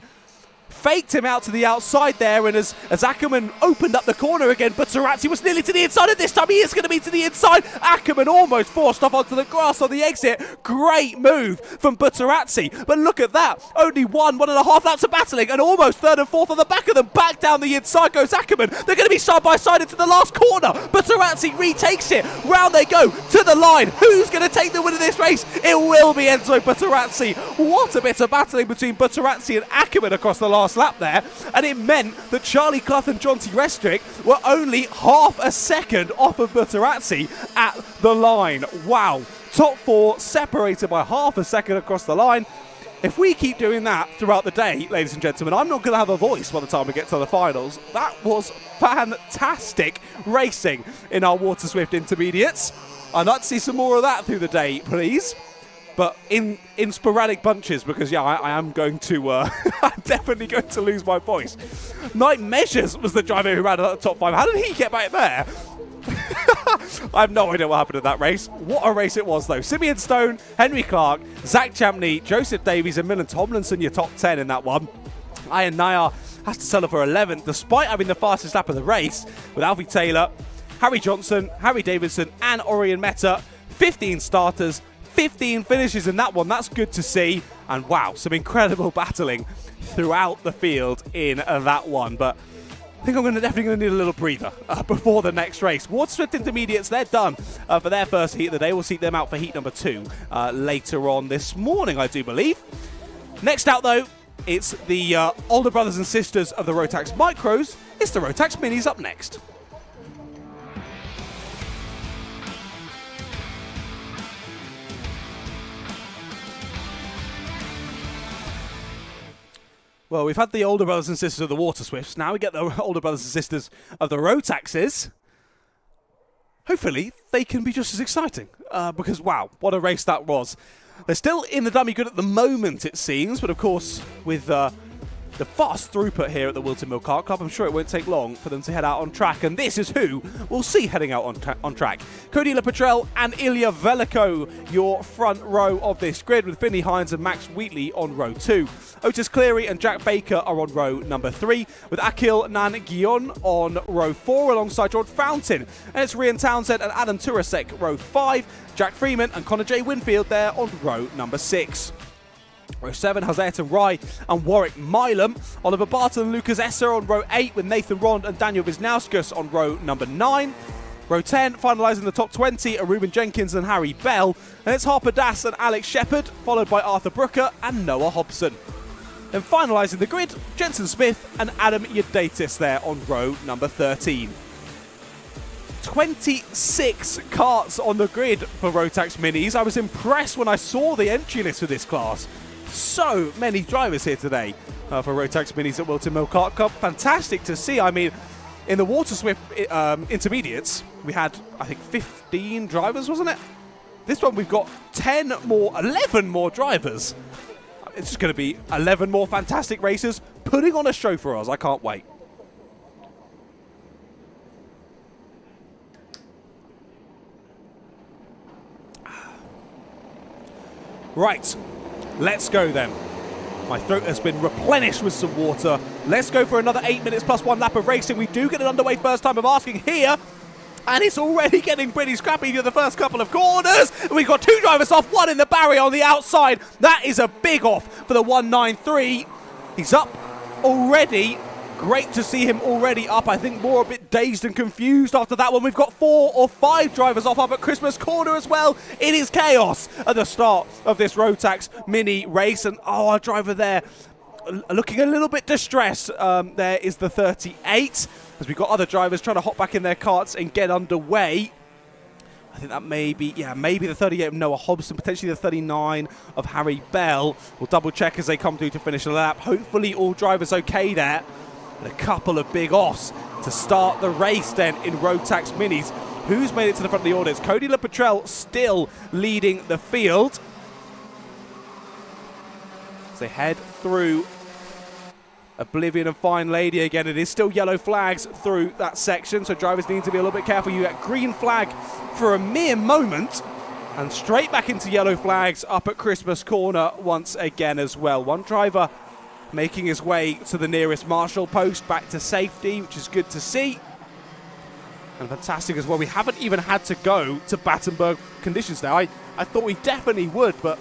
Faked him out to the outside there, and as Ackerman opened up the corner again, Butterazzi was nearly to the inside, and this time he is going to be to the inside. Ackerman almost forced off onto the grass on the exit. Great move from Butterazzi, but look at that. Only 1.5 laps of battling, and almost 3rd and 4th on the back of them. Back down the inside goes Ackerman. They're going to be side by side into the last corner. Butterazzi retakes it. Round they go to to the line. Who's going to take the win of this race? It will be Enzo Butterazzi. What a bit of battling between Butterazzi and Ackerman across the last lap there. And it meant that Charlie Clough and Jonty Restrick were only half a second off of Butterazzi at the line. Wow. Top four separated by half a second across the line. If we keep doing that throughout the day, ladies and gentlemen, I'm not going to have a voice by the time we get to the finals. That was fantastic racing in our Water Swift intermediates. I'd like to see some more of that through the day, please. But in sporadic bunches, because, yeah, I am going to... I'm definitely going to lose my voice. Knight Measures was the driver who ran at the top 5. How did he get back there? I have no idea what happened in that race. What a race it was, though. Simeon Stone, Henry Clark, Zach Champney, Joseph Davies and Millen Tomlinson, your top 10 in that one. Ian Nair has to settle for 11th, despite having the fastest lap of the race, with Alfie Taylor, Harry Johnson, Harry Davidson and Orion Meta. 15 starters, 15 finishes in that one. That's good to see. And wow, some incredible battling throughout the field in that one. But I think I'm definitely going to need a little breather before the next race. Water Swift Intermediates, they're done for their first heat of the day. We'll seek them out for heat number 2 later on this morning, I do believe. Next out, though, it's the older brothers and sisters of the Rotax Micros. It's the Rotax Minis up next. Well, we've had the older brothers and sisters of the Water Swifts. Now we get the older brothers and sisters of the Rotaxes. Hopefully, they can be just as exciting. Because, wow, what a race that was. They're still in the dummy good at the moment, it seems. But, of course, with the fast throughput here at the Whilton Mill Kart Club, I'm sure it won't take long for them to head out on track. And this is who we'll see heading out on track. Cody Lepetrel and Ilya Veliko, your front row of this grid, with Finley Hines and Max Wheatley on row 2. Otis Cleary and Jack Baker are on row number 3, with Akil Nan-Guion on row 4 alongside George Fountain. And it's Rian Townsend and Adam Turasek, row 5. Jack Freeman and Connor J. Winfield there on row number 6. Row 7 has Ayrton Rye and Warwick Milam. Oliver Barton and Lucas Esser on row 8, with Nathan Rond and Daniel Wisnauskas on row number 9. Row 10, finalising the top 20, are Ruben Jenkins and Harry Bell. And it's Harper Das and Alex Shepherd, followed by Arthur Brooker and Noah Hobson. Then finalising the grid, Jensen Smith and Adam Yadatis there on row number 13. 26 karts on the grid for Rotax Minis. I was impressed when I saw the entry list for this class. So many drivers here today for Rotax Minis at Whilton Mill Kart Club. Fantastic to see. I mean, in the Water Swift intermediates, we had, I think, 15 drivers, wasn't it? This one we've got 11 more drivers. It's just going to be 11 more fantastic racers putting on a show for us. I can't wait. Right, let's go then. My throat has been replenished with some water. Let's go for another 8 minutes plus 1 lap of racing. We do get it underway first time of asking here. And it's already getting pretty scrappy in the first couple of corners. We've got 2 drivers off, 1 in the barrier on the outside. That is a big off for the 193. He's up already. Great to see him already up. I think more a bit dazed and confused after that one. We've got 4 or 5 drivers off up at Christmas Corner as well. It is chaos at the start of this Rotax Mini race. And our driver there looking a little bit distressed. There is the 38. As we've got other drivers trying to hop back in their karts and get underway. I think that may be, maybe the 38 of Noah Hobson, potentially the 39 of Harry Bell. We'll double check as they come through to finish the lap. Hopefully all drivers okay there. And a couple of big offs to start the race then in Rotax Minis. Who's made it to the front of the order? It's Cody Lepetrel still leading the field. As they head through Oblivion and Fine Lady again. It is still yellow flags through that section, so drivers need to be a little bit careful. You get green flag for a mere moment, and straight back into yellow flags up at Christmas Corner once again as well. One driver making his way to the nearest marshal post back to safety, which is good to see. And fantastic as well. We haven't even had to go to Battenberg conditions now. I thought we definitely would, but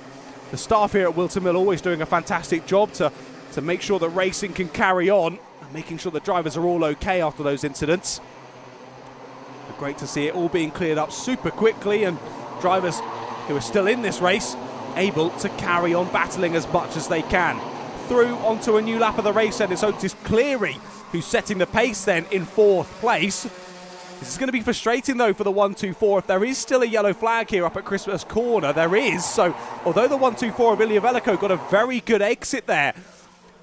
the staff here at Whilton Mill always doing a fantastic job to make sure that racing can carry on and making sure the drivers are all okay after those incidents. But great to see it all being cleared up super quickly, and drivers who are still in this race able to carry on battling as much as they can. Through onto a new lap of the race, and it's Otis Cleary who's setting the pace then in 4th place. This is going to be frustrating though for the 1-2-4. If there is still a yellow flag here up at Christmas Corner, there is. So although the 1-2-4 of Ilya Veliko got a very good exit there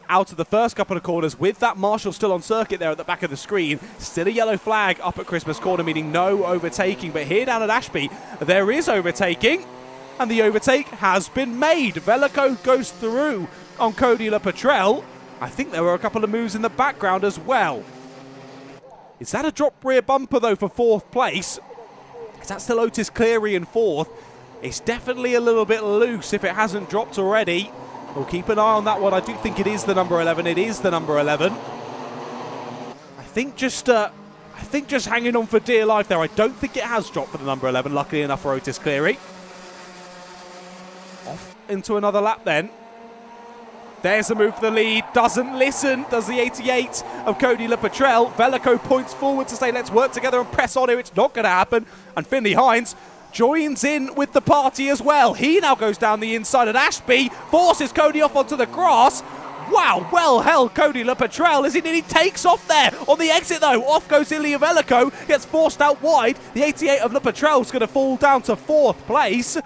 out of the first couple of corners, with that marshal still on circuit there at the back of the screen, still a yellow flag up at Christmas Corner, meaning no overtaking. But here down at Ashby, there is overtaking, and the overtake has been made. Veliko goes through on Cody LePetrel. I think there were a couple of moves in the background as well. Is that a drop rear bumper though for 4th place? Is that still Otis Cleary in 4th? It's definitely a little bit loose if it hasn't dropped already. We'll keep an eye on that one. I do think it is the number 11. It is the number 11. I think just hanging on for dear life there. I don't think it has dropped for the number 11, luckily enough for Otis Cleary. Off into another lap then. There's a move for the lead. Doesn't listen, does the 88 of Cody LePetrel. Veliko points forward to say, let's work together and press on here. It's not going to happen. And Finley Hines joins in with the party as well. He now goes down the inside at Ashby, forces Cody off onto the grass. Wow, well held Cody LePetrel as he nearly takes off there. On the exit though, off goes Ilya Veliko, gets forced out wide. The 88 of LePetrel is going to fall down to 4th place.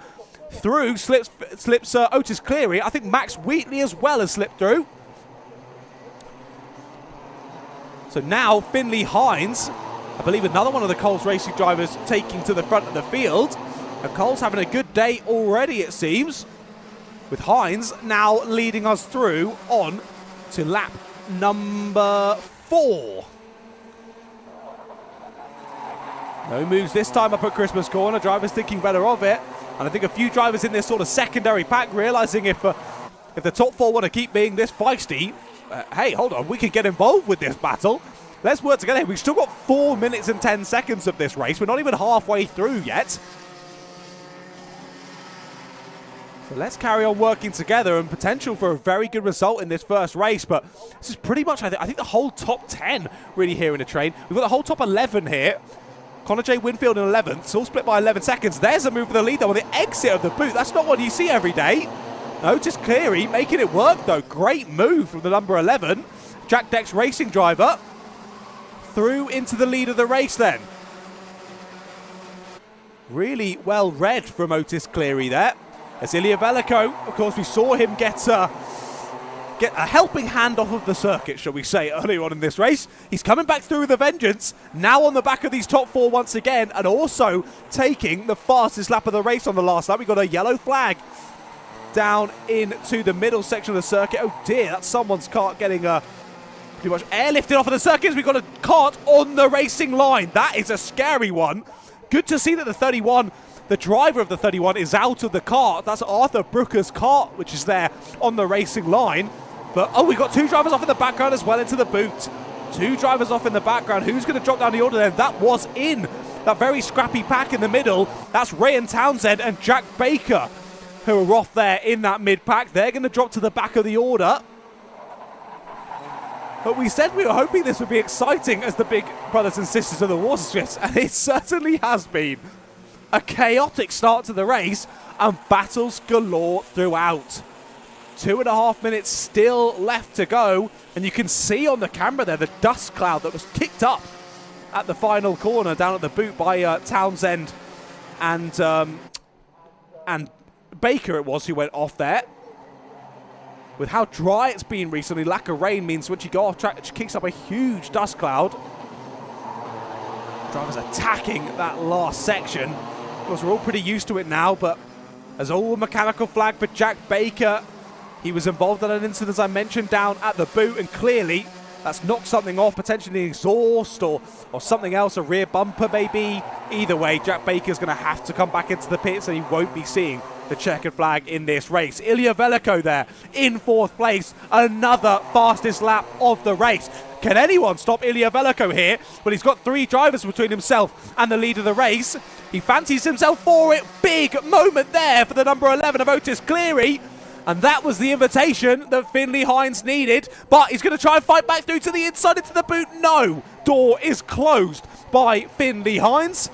Through slips Otis Cleary. I think Max Wheatley as well has slipped through. So now Finley Hines, I believe another one of the Coles Racing drivers, taking to the front of the field. And Coles having a good day already, it seems, with Hines now leading us through on to lap number 4. No moves this time up at Christmas Corner. Drivers thinking better of it. And I think a few drivers in this sort of secondary pack realising if the top 4 want to keep being this feisty, hey, hold on, we can get involved with this battle. Let's work together. We've still got 4 minutes and 10 seconds of this race. We're not even halfway through yet. So let's carry on working together, and potential for a very good result in this first race. But this is pretty much, I think the whole top 10 really here in the train. We've got the whole top 11 here. Connor J. Winfield in 11th. It's all split by 11 seconds. There's a move for the lead, though, on the exit of the boot. That's not what you see every day. Otis Cleary making it work, though. Great move from the number 11. Jack Dex Racing driver through into the lead of the race then. Really well read from Otis Cleary there. As Ilya Veliko, of course, we saw him get a helping hand off of the circuit, shall we say, earlier on in this race. He's coming back through with a vengeance, now on the back of these top 4 once again, and also taking the fastest lap of the race on the last lap. We got a yellow flag down into the middle section of the circuit. Oh dear, that's someone's kart getting pretty much airlifted off of the circuit. We've got a kart on the racing line. That is a scary one. Good to see that the 31, the driver of the 31, is out of the kart. That's Arthur Brooker's kart, which is there on the racing line. But, oh, we've got 2 drivers off in the background as well into the boot. 2 drivers off in the background. Who's going to drop down the order then? That was in that very scrappy pack in the middle. That's Ryan Townsend and Jack Baker, who are off there in that mid-pack. They're going to drop to the back of the order. But we said we were hoping this would be exciting as the big brothers and sisters of the Water Swifts, and it certainly has been. A chaotic start to the race, and battles galore throughout. 2.5 minutes still left to go, and you can see on the camera there the dust cloud that was kicked up at the final corner down at the boot by Townsend and Baker it was who went off there. With how dry it's been recently, lack of rain means once you go off track, it kicks up a huge dust cloud. Drivers attacking that last section. Of course, we're all pretty used to it now, but there's all a mechanical flag for Jack Baker. He was involved in an incident, as I mentioned, down at the boot, and clearly that's knocked something off, potentially an exhaust or something else, a rear bumper maybe. Either way, Jack Baker's going to have to come back into the pits, and he won't be seeing the checkered flag in this race. Ilya Veliko there in 4th place, another fastest lap of the race. Can anyone stop Ilya Veliko here? Well, he's got 3 drivers between himself and the lead of the race. He fancies himself for it. Big moment there for the number 11 of Otis Cleary. And that was the invitation that Finley Hines needed. But he's going to try and fight back through to the inside into the boot. No, door is closed by Finley Hines.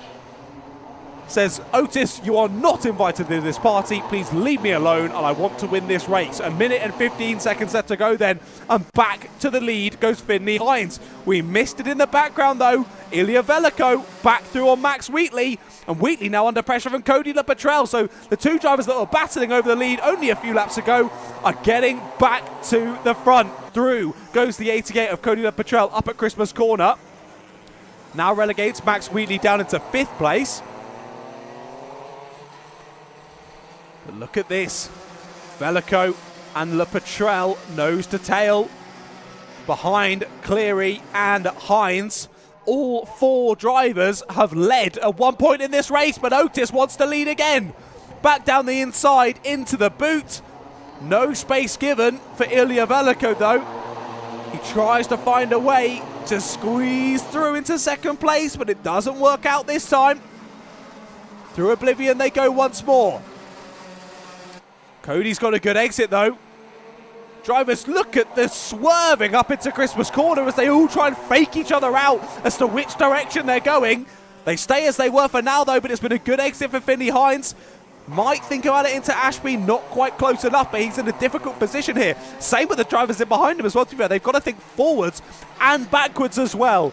says, Otis, you are not invited to this party. Please leave me alone, and I want to win this race. A minute and 15 seconds left to go then, and back to the lead goes Finley Hines. We missed it in the background, though. Ilya Veliko back through on Max Wheatley, and Wheatley now under pressure from Cody LePetrel. So the two drivers that were battling over the lead only a few laps ago are getting back to the front. Through goes the 88 of Cody LePetrel up at Christmas Corner. Now relegates Max Wheatley down into 5th place. But look at this. Veliko and LePetrel nose to tail behind Cleary and Hines. All 4 drivers have led at one point in this race, but Otis wants to lead again. Back down the inside into the boot. No space given for Ilya Veliko though. He tries to find a way to squeeze through into 2nd place, but it doesn't work out this time. Through oblivion they go once more. Cody's got a good exit though. Drivers, look at the swerving up into Christmas Corner as they all try and fake each other out as to which direction they're going. They stay as they were for now though, but it's been a good exit for Finley Hines. Might think about it into Ashby, not quite close enough, but he's in a difficult position here. Same with the drivers in behind him as well, to be fair. They've got to think forwards and backwards as well.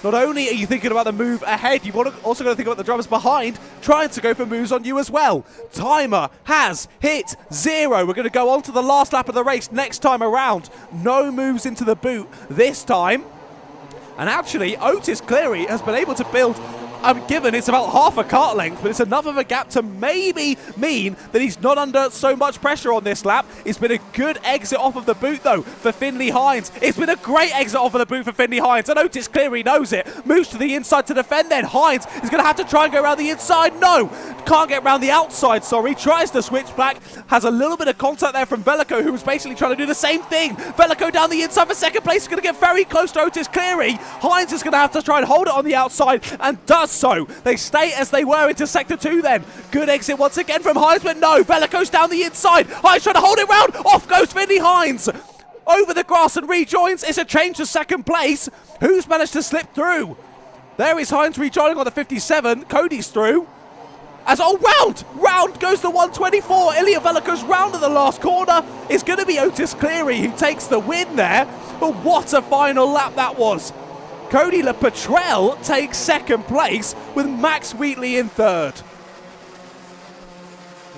Not only are you thinking about the move ahead, you've also got to think about the drivers behind trying to go for moves on you as well. Timer has hit 0. We're going to go on to the last lap of the race next time around. No moves into the boot this time. And actually, Otis Cleary has been able to build, given it's about half a kart length, but it's enough of a gap to maybe mean that he's not under so much pressure on this lap. It's been a good exit off of the boot, though, for Finley Hines. It's been a great exit off of the boot for Finley Hines, and Otis Cleary knows it. Moves to the inside to defend, then Hines is going to have to try and go around the inside. No, can't get around the outside, sorry. Tries to switch back, has a little bit of contact there from Veliko, who was basically trying to do the same thing. Veliko down the inside for 2nd place, is going to get very close to Otis Cleary. Hines is going to have to try and hold it on the outside, and does so. They stay as they were into Sector 2 then. Good exit once again from Hines, but no, Veliko's down the inside. Hines trying to hold it round. Off goes Finley Hines. Over the grass and rejoins. It's a change to 2nd place. Who's managed to slip through? There is Hines rejoining on the 57. Cody's through. As round goes the 124. Ilya Veliko's round at the last corner. It's going to be Otis Cleary who takes the win there. But what a final lap that was. Cody LePetrel takes 2nd place with Max Wheatley in 3rd.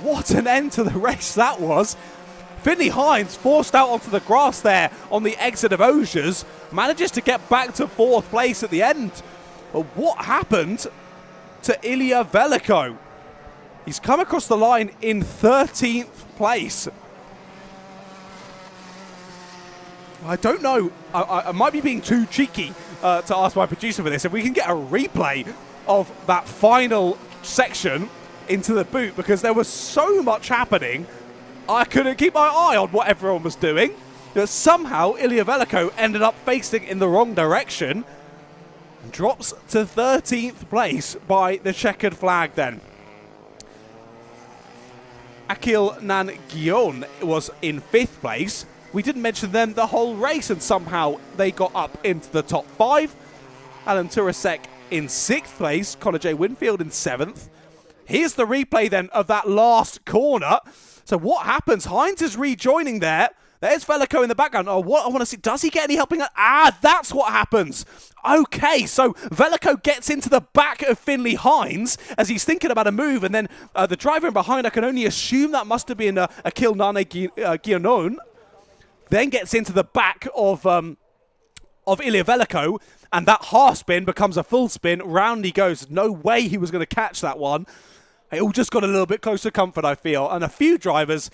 What an end to the race that was. Finley Hines forced out onto the grass there on the exit of Osiers, manages to get back to 4th place at the end. But what happened to Ilya Veliko? He's come across the line in 13th place. I don't know. I might be being too cheeky to ask my producer for this. If we can get a replay of that final section into the boot, because there was so much happening, I couldn't keep my eye on what everyone was doing. Somehow, Ilya Veliko ended up facing in the wrong direction and drops to 13th place by the checkered flag then. Akil Nangion was in 5th place. We didn't mention them the whole race, and somehow they got up into the top 5. Alan Turasek in 6th place. Connor J. Winfield in 7th. Here's the replay then of that last corner. So what happens? Hines is rejoining there. There's Veliko in the background. Oh, what I want to see, does he get any helping? That's what happens. Okay, so Veliko gets into the back of Finley Hines as he's thinking about a move, and then the driver in behind, I can only assume that must have been Akil Nane Guillaunon, then gets into the back of Ilya Veliko, and that half spin becomes a full spin. Round he goes. No way he was going to catch that one. It all just got a little bit closer to comfort, I feel, and a few drivers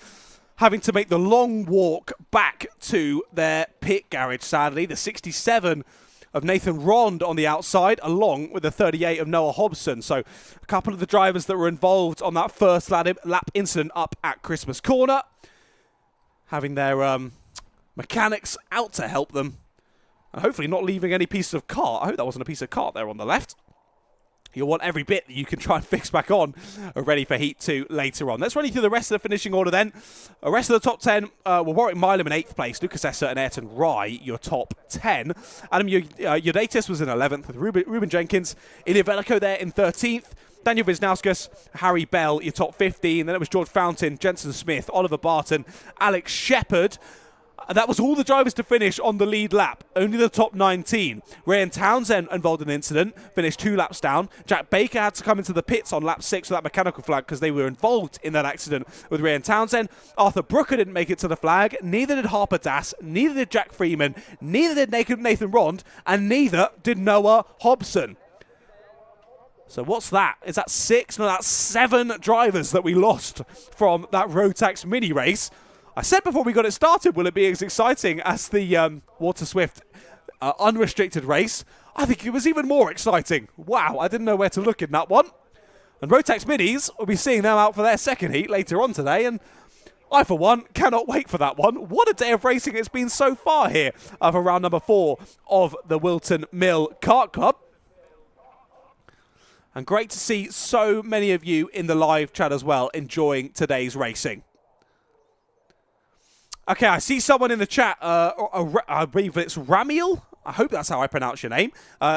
having to make the long walk back to their pit garage, sadly. The 67 of Nathan Rond on the outside, along with the 38 of Noah Hobson. So a couple of the drivers that were involved on that first lap incident up at Christmas Corner, having their mechanics out to help them, and hopefully not leaving any piece of cart. I hope that wasn't a piece of cart there on the left. You'll want every bit that you can try and fix back on ready for Heat 2 later on. Let's run you through the rest of the finishing order then. The rest of the top 10 were Warwick Milam in 8th place, Lucas Esser and Ayrton Rye, your top 10. Adam Yodatis was in 11th with Ruben Jenkins. Ilya Veliko there in 13th. Daniel Wisnauskas, Harry Bell, your top 15. Then it was George Fountain, Jensen Smith, Oliver Barton, Alex Shepard. That was all the drivers to finish on the lead lap. Only the top 19. Ryan Townsend involved in an incident, finished 2 laps down. Jack Baker had to come into the pits on lap 6 with that mechanical flag because they were involved in that accident with Ryan Townsend. Arthur Brooker didn't make it to the flag. Neither did Harper Das. Neither did Jack Freeman. Neither did Nathan Rond. And neither did Noah Hobson. So what's that? Is that 6? No, that's 7 drivers that we lost from that Rotax Mini race. I said before we got it started, will it be as exciting as the Water Swift unrestricted race? I think it was even more exciting. Wow, I didn't know where to look in that one. And Rotax Minis, we'll be seeing them out for their second heat later on today, and I, for one, cannot wait for that one. What a day of racing it's been so far here for round number 4 of the Whilton Mill Kart Club. And great to see so many of you in the live chat as well, enjoying today's racing. Okay, I see someone in the chat, I believe it's Ramiel. I hope that's how I pronounce your name.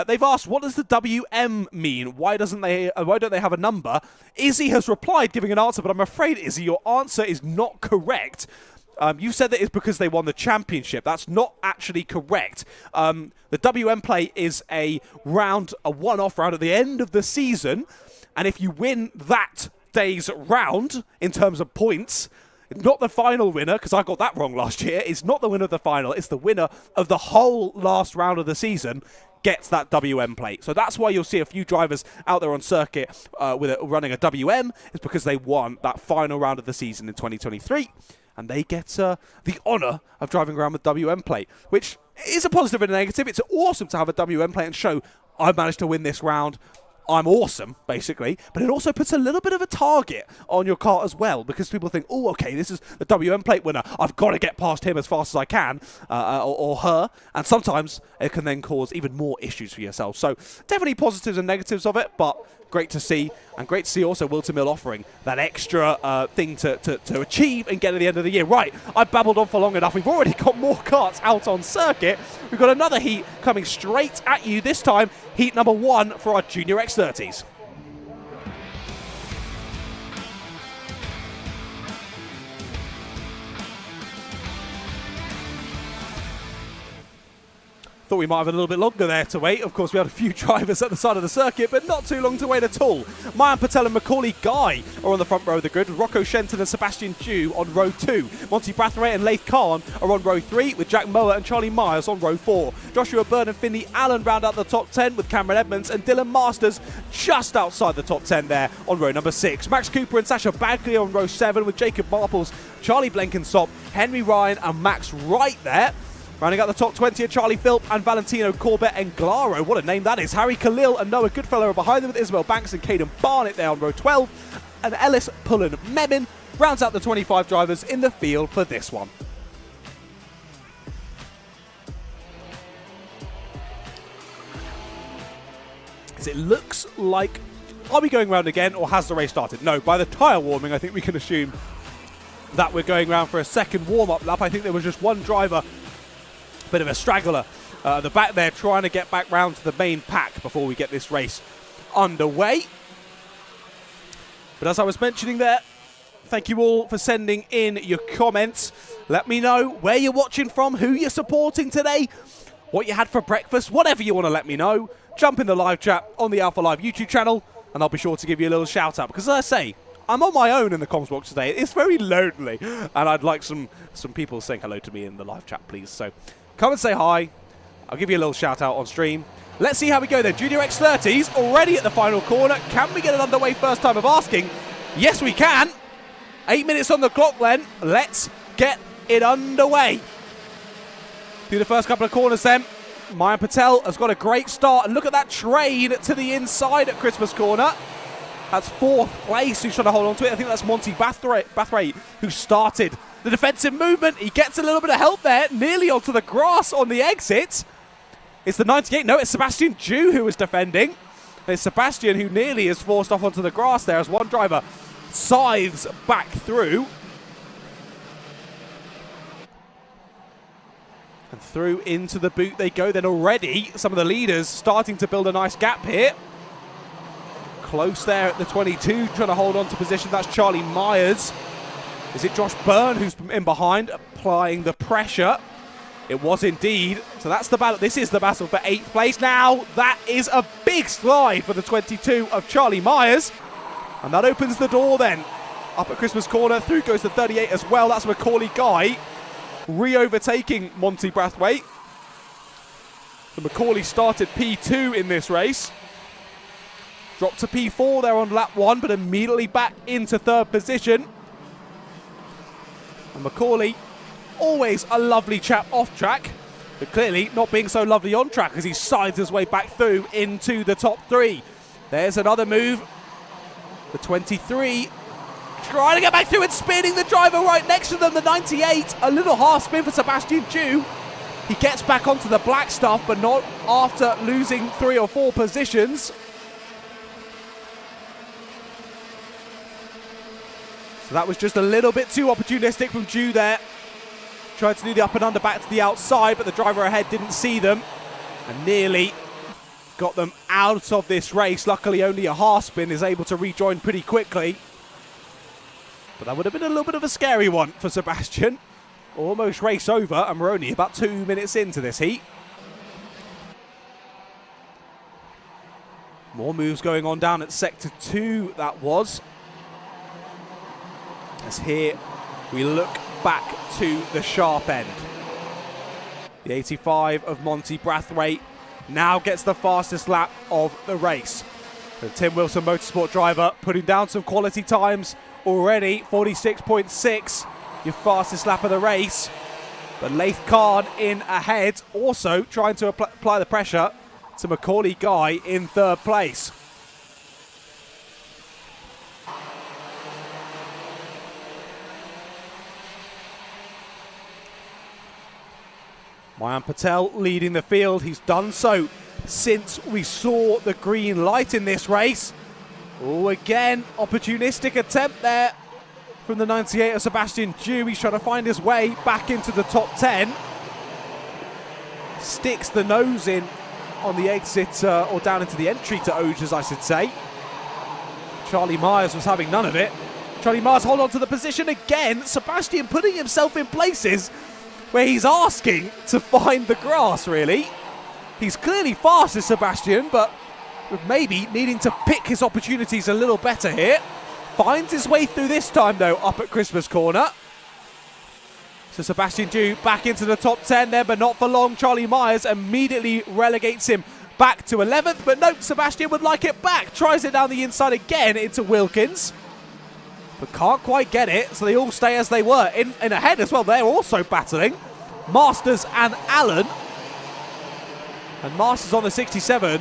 They've asked, what does the WM mean? Why don't they have a number? Izzy has replied, giving an answer, but I'm afraid, Izzy, your answer is not correct. You said that it's because they won the championship. That's not actually correct. The WM play is a one-off round at the end of the season, and if you win that day's round in terms of points, it's not the final winner, because I got that wrong last year. It's not the winner of the final. It's the winner of the whole last round of the season gets that WM plate. So that's why you'll see a few drivers out there on circuit running a WM. It's because they won that final round of the season in 2023. And they get the honour of driving around with WM plate, which is a positive and a negative. It's awesome to have a WM plate and show, I've managed to win this round. I'm awesome, basically, but it also puts a little bit of a target on your car as well, because people think, oh, okay, this is the WM plate winner. I've got to get past him as fast as I can, or her, and sometimes it can then cause even more issues for yourself. So definitely positives and negatives of it, but great to see, and great to see also Whilton Mill offering that extra thing to achieve and get at the end of the year. Right, I've babbled on for long enough. We've already got more karts out on circuit. We've got another heat coming straight at you, this time heat number 1 for our Junior X30s. Thought we might have a little bit longer there to wait. Of course, we had a few drivers at the side of the circuit, but not too long to wait at all. Mayan Patel and Macaulay Guy are on the front row of the grid, with Rocco Shenton and Sebastian Dew on row 2. Monty Brathwaite and Laith Khan are on row 3, with Jack Mower and Charlie Myers on row 4. Joshua Byrne and Finley Allen round out the top 10, with Cameron Edmonds and Dylan Masters just outside the top 10 there on row number 6. Max Cooper and Sasha Bagley on row 7, with Jacob Marples, Charlie Blenkinsop, Henry Ryan and Max Wright there. Rounding out the top 20 are Charlie Philp and Valentino Corbett and Glaro. What a name that is. Harry Khalil and Noah Goodfellow are behind them, with Isabel Banks and Caden Barnett there on row 12. And Ellis Pullen Memin rounds out the 25 drivers in the field for this one. As it looks like, are we going round again, or has the race started? No, by the tyre warming, I think we can assume that we're going round for a second warm-up lap. I think there was just one driver, bit of a straggler at the back there, trying to get back round to the main pack before we get this race underway. But as I was mentioning there, thank you all for sending in your comments. Let me know where you're watching from, who you're supporting today, what you had for breakfast, whatever you want to let me know. Jump in the live chat on the Alpha Live YouTube channel, and I'll be sure to give you a little shout out, because as I say, I'm on my own in the comms box today. It's very lonely, and I'd like some people saying hello to me in the live chat, please. So come and say hi. I'll give you a little shout out on stream. Let's see how we go then. Junior X30s already at the final corner. Can we get it underway? First time of asking. Yes, we can. 8 minutes on the clock then. Let's get it underway. Through the first couple of corners then. Mayan Patel has got a great start. And look at that train to the inside at Christmas Corner. That's 4th place who's trying to hold on to it. I think that's Monty Brathwaite who started the defensive movement. He gets a little bit of help there, nearly onto the grass on the exit. It's the 98. No, it's Sebastian Dew who was defending. There's Sebastian, who nearly is forced off onto the grass there as one driver scythes back through. And through into the boot they go then already. Some of the leaders starting to build a nice gap here. Close there at the 22, trying to hold on to position. That's Charlie Myers. Is it Josh Byrne who's in behind, applying the pressure? It was indeed. So that's the battle. This is the battle for 8th place. Now, that is a big slide for the 22 of Charlie Myers. And that opens the door then. Up at Christmas Corner, through goes the 38 as well. That's Macaulay Guy re-overtaking Monty Brathwaite. So Macaulay started P2 in this race. Dropped to P4 there on lap 1, but immediately back into 3rd position. And Macaulay, always a lovely chap off track, but clearly not being so lovely on track as he sides his way back through into the top 3. There's another move. The 23 trying to get back through and spinning the driver right next to them, the 98. A little half spin for Sebastian Dew. He gets back onto the black stuff, but not after losing 3 or 4 positions. So that was just a little bit too opportunistic from Dew there. Tried to do the up and under back to the outside, but the driver ahead didn't see them and nearly got them out of this race. Luckily, only a half spin is able to rejoin pretty quickly. But that would have been a little bit of a scary one for Sebastian. Almost race over, and we're only about 2 minutes into this heat. More moves going on down at Sector 2, that was. As here we look back to the sharp end. The 85 of Monty Brathwaite now gets the fastest lap of the race. The Tim Wilson Motorsport driver putting down some quality times already. 46.6, your fastest lap of the race. But Laith Khan in ahead, also trying to apply the pressure to Macaulay Guy in 3rd place. Mayan Patel leading the field. He's done so since we saw the green light in this race. Oh, again, opportunistic attempt there from the 98 of Sebastian Dew. He's trying to find his way back into the top 10. Sticks the nose in on the exit, or down into the entry to Oges, I should say. Charlie Myers was having none of it. Charlie Myers hold on to the position again. Sebastian putting himself in places where he's asking to find the grass, really. He's clearly faster, Sebastian, but maybe needing to pick his opportunities a little better here. Finds his way through this time, though, up at Christmas Corner. So Sebastian Dew back into the top 10 there, but not for long. Charlie Myers immediately relegates him back to 11th, but no, Sebastian would like it back. Tries it down the inside again into Wilkins, but can't quite get it, so they all stay as they were. In ahead as well, they're also battling. Masters and Allen. And Masters on the 67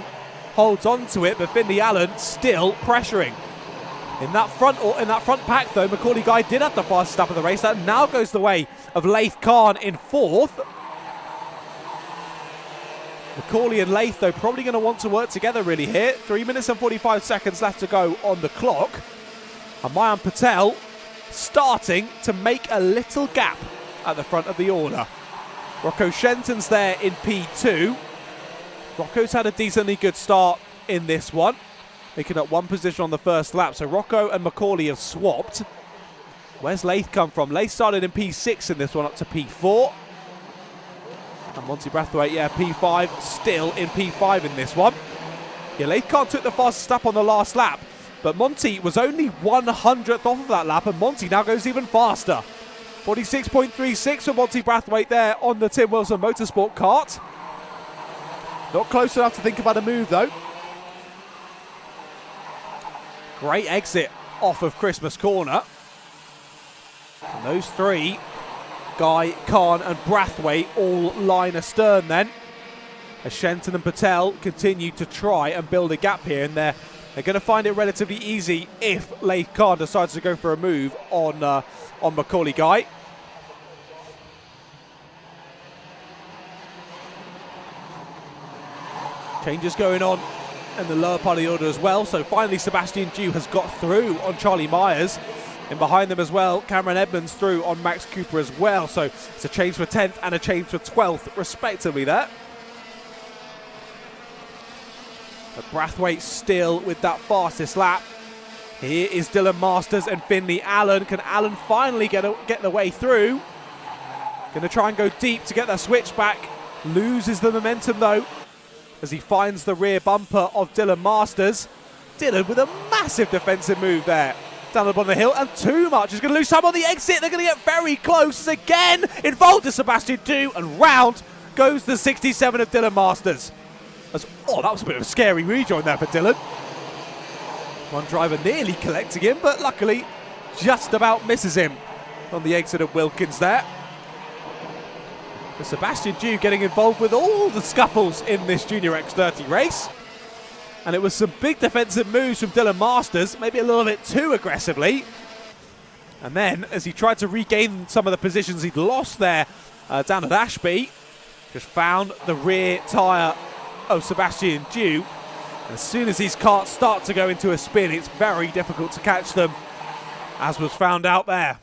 holds on to it, but Finley Allen still pressuring. In that front pack, though, Macaulay Guy did have the fastest lap of the race. That now goes the way of Laith Khan in 4th. Macaulay and Laith, though, probably going to want to work together really here. 3 minutes and 45 seconds left to go on the clock. And Mayan Patel starting to make a little gap at the front of the order. Rocco Shenton's there in P2. Rocco's had a decently good start in this one, making up 1 position on the first lap. So Rocco and Macaulay have swapped. Where's Laith come from? Laith started in P6 in this one, up to P4. And Monty Brathwaite, yeah, P5, still in P5 in this one. Yeah, Laith Khan took the fastest lap on the last lap, but Monty was only 100th off of that lap, and Monty now goes even faster. 46.36 for Monty Brathwaite there on the Tim Wilson Motorsport kart. Not close enough to think about a move, though. Great exit off of Christmas Corner. And those 3, Guy, Khan and Brathwaite, all line astern then, as Shenton and Patel continue to try and build a gap here, and they're going to find it relatively easy if Laith Khan decides to go for a move on Macaulay Guy. Changes going on in the lower part of the order as well. So finally Sebastian Dew has got through on Charlie Myers. And behind them as well, Cameron Edmonds through on Max Cooper as well. So it's a change for 10th and a change for 12th, respectively there. But Brathwaite still with that fastest lap. Here is Dylan Masters and Finley Allen. Can Allen finally get the way through? Going to try and go deep to get that switch back. Loses the momentum though as he finds the rear bumper of Dylan Masters. Dylan with a massive defensive move there. Down the bottom of the hill, and too much. He's going to lose time on the exit. They're going to get very close again. Involved to Sebastian Dew, and round goes the 67 of Dylan Masters. Oh, that was a bit of a scary rejoin there for Dylan. One driver nearly collecting him, but luckily just about misses him on the exit of Wilkins there. But Sebastian Dew getting involved with all the scuffles in this Junior X30 race. And it was some big defensive moves from Dylan Masters, maybe a little bit too aggressively. And then, as he tried to regain some of the positions he'd lost there down at Ashby, just found the rear tyre of Sebastian Dew. And as soon as these karts start to go into a spin, it's very difficult to catch them, as was found out there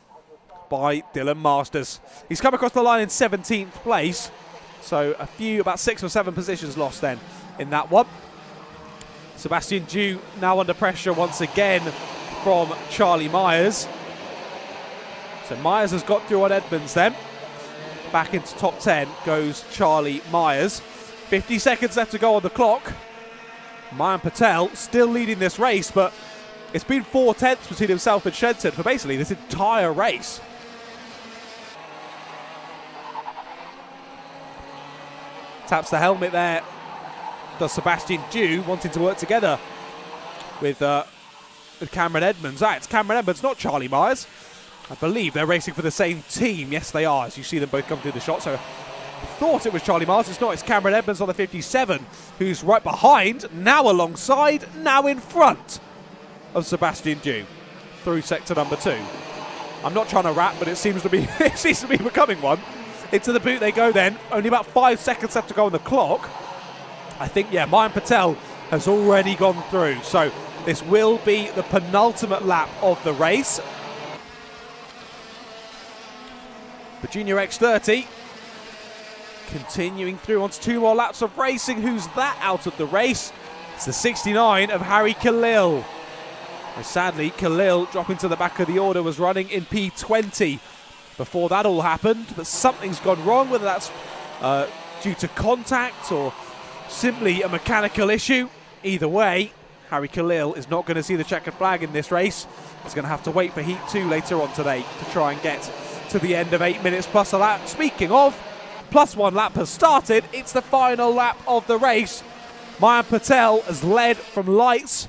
by Dylan Masters. He's come across the line in 17th place, so about 6 or 7 positions lost then in that one. Sebastian Dew now under pressure once again from Charlie Myers. So Myers has got through on Edmonds then. Back into top 10 goes Charlie Myers. 50 seconds left to go on the clock. Mayan Patel still leading this race, but it's been 4/10 between himself and Shenton for basically this entire race. Taps the helmet there. Does Sebastian Dew, wanting to work together with Cameron Edmonds. It's Cameron Edmonds, not Charlie Myers. I believe they're racing for the same team. Yes, they are, as you see them both come through the shot. So I thought it was Charlie Myers. It's not. It's Cameron Edmonds on the 57, who's right behind, now alongside, now in front of Sebastian Dew through sector number 2. I'm not trying to rap, but it seems to be becoming one. Into the boot they go then. Only about 5 seconds left to go on the clock. I think, Mayan Patel has already gone through. So this will be the penultimate lap of the race. The Junior X30 continuing through onto 2 more laps of racing. Who's that out of the race? It's the 69 of Harry Khalil. And sadly, Khalil dropping to the back of the order was running in P20 before that all happened. But something's gone wrong, whether that's due to contact or simply a mechanical issue. Either way, Harry Khalil is not going to see the checkered flag in this race. He's going to have to wait for Heat 2 later on today to try and get to the end of 8 minutes plus a lap. Speaking of, plus 1 lap has started. It's the final lap of the race. Mayan Patel has led from lights.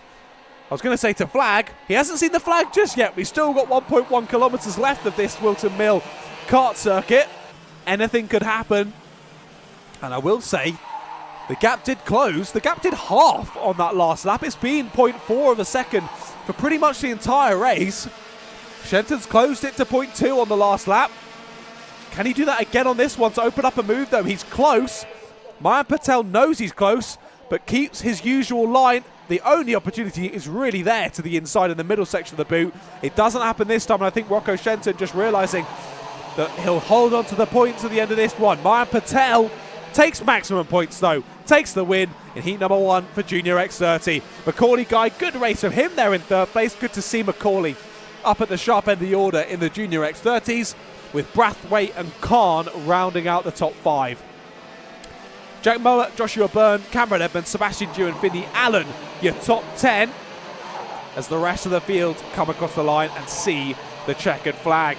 I was going to say to flag. He hasn't seen the flag just yet. We've still got 1.1 kilometres left of this Whilton Mill Kart circuit. Anything could happen. And I will say, the gap did close. The gap did half on that last lap. It's been 0.4 of a second for pretty much the entire race. Shenton's closed it to 0.2 on the last lap. Can he do that again on this one to open up a move though? He's close. Mayan Patel knows he's close, but keeps his usual line. The only opportunity is really there to the inside in the middle section of the boot. It doesn't happen this time, and I think Rocco Shenton just realising that he'll hold on to the points at the end of this one. Mayan Patel takes maximum points though, takes the win in heat number 1 for Junior X30. Macaulay Guy, good race from him there in 3rd place. Good to see Macaulay up at the sharp end of the order in the Junior X30s, with Brathwaite and Khan rounding out the top 5. Jack Muller, Joshua Byrne, Cameron Edmonds, Sebastian Dew and Finley Allen, your top 10, as the rest of the field come across the line and see the checkered flag.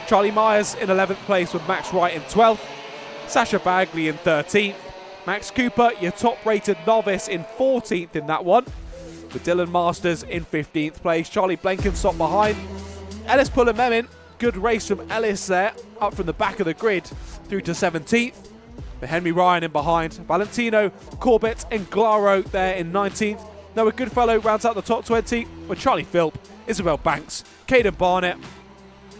Charlie Myers in 11th place with Max Wright in 12th, Sasha Bagley in 13th, Max Cooper, your top-rated novice, in 14th in that one, with Dylan Masters in 15th place. Charlie Blenkinsop behind. Ellis Pullamemin, good race from Ellis there, up from the back of the grid through to 17th. With Henry Ryan in behind. Valentino, Corbett and Glaro there in 19th. Noah Goodfellow rounds out the top 20 with Charlie Philp, Isabel Banks, Caden Barnett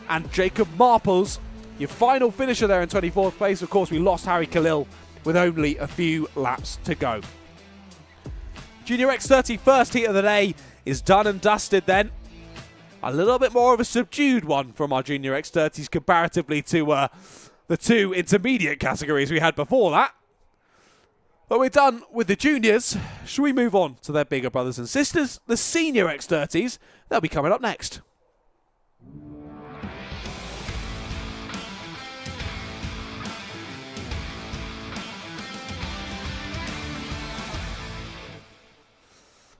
and Jacob Marples. Your final finisher there in 24th place. Of course, we lost Harry Khalil with only a few laps to go. Junior X30 first heat of the day is done and dusted then. A little bit more of a subdued one from our Junior X30s comparatively to the two intermediate categories we had before that. But we're done with the juniors. Should we move on to their bigger brothers and sisters, the Senior X30s? They'll be coming up next.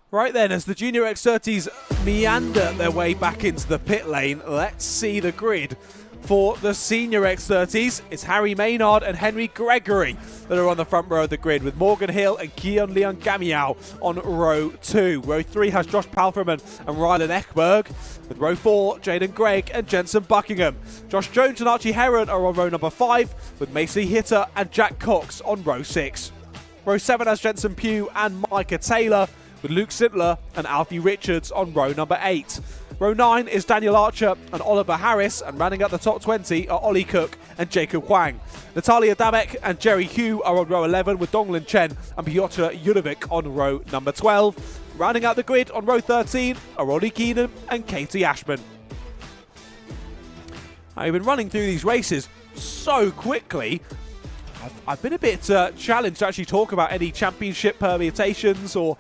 Right then, as the Junior X30s meander their way back into the pit lane, let's see the grid for the Senior X30s. It's Harry Maynard and Henry Gregory that are on the front row of the grid, with Morgan Hill and Keon Leon Gamiao on row 2. Row 3 has Josh Palfreman and Rylan Ekberg, with row 4, Jaden Gregg and Jensen Buckingham. Josh Jones and Archie Heron are on row number 5, with Macy Hitter and Jack Cox on row 6. Row 7 has Jensen Pugh and Micah Taylor, with Luke Sittler and Alfie Richards on row number 8. Row 9 is Daniel Archer and Oliver Harris, and rounding out the top 20 are Ollie Cook and Jacob Huang. Natalia Dabek and Jerry Hugh are on row 11, with Donglin Chen and Piotr Jurovic on row number 12. Rounding out the grid on row 13 are Ollie Keenan and Katie Ashman. I've been running through these races so quickly, I've been a bit challenged to actually talk about any championship permutations or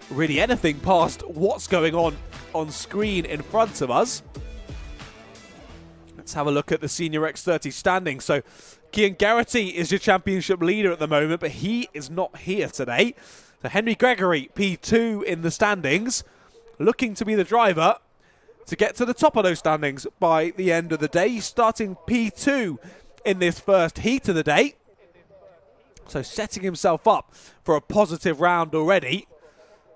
really anything past what's going on screen in front of us. Let's have a look at the Senior X30 standings. So Kian Garrity is your championship leader at the moment, but he is not here today. So Henry Gregory, P2 in the standings, looking to be the driver to get to the top of those standings by the end of the day, starting P2 in this first heat of the day. So setting himself up for a positive round already,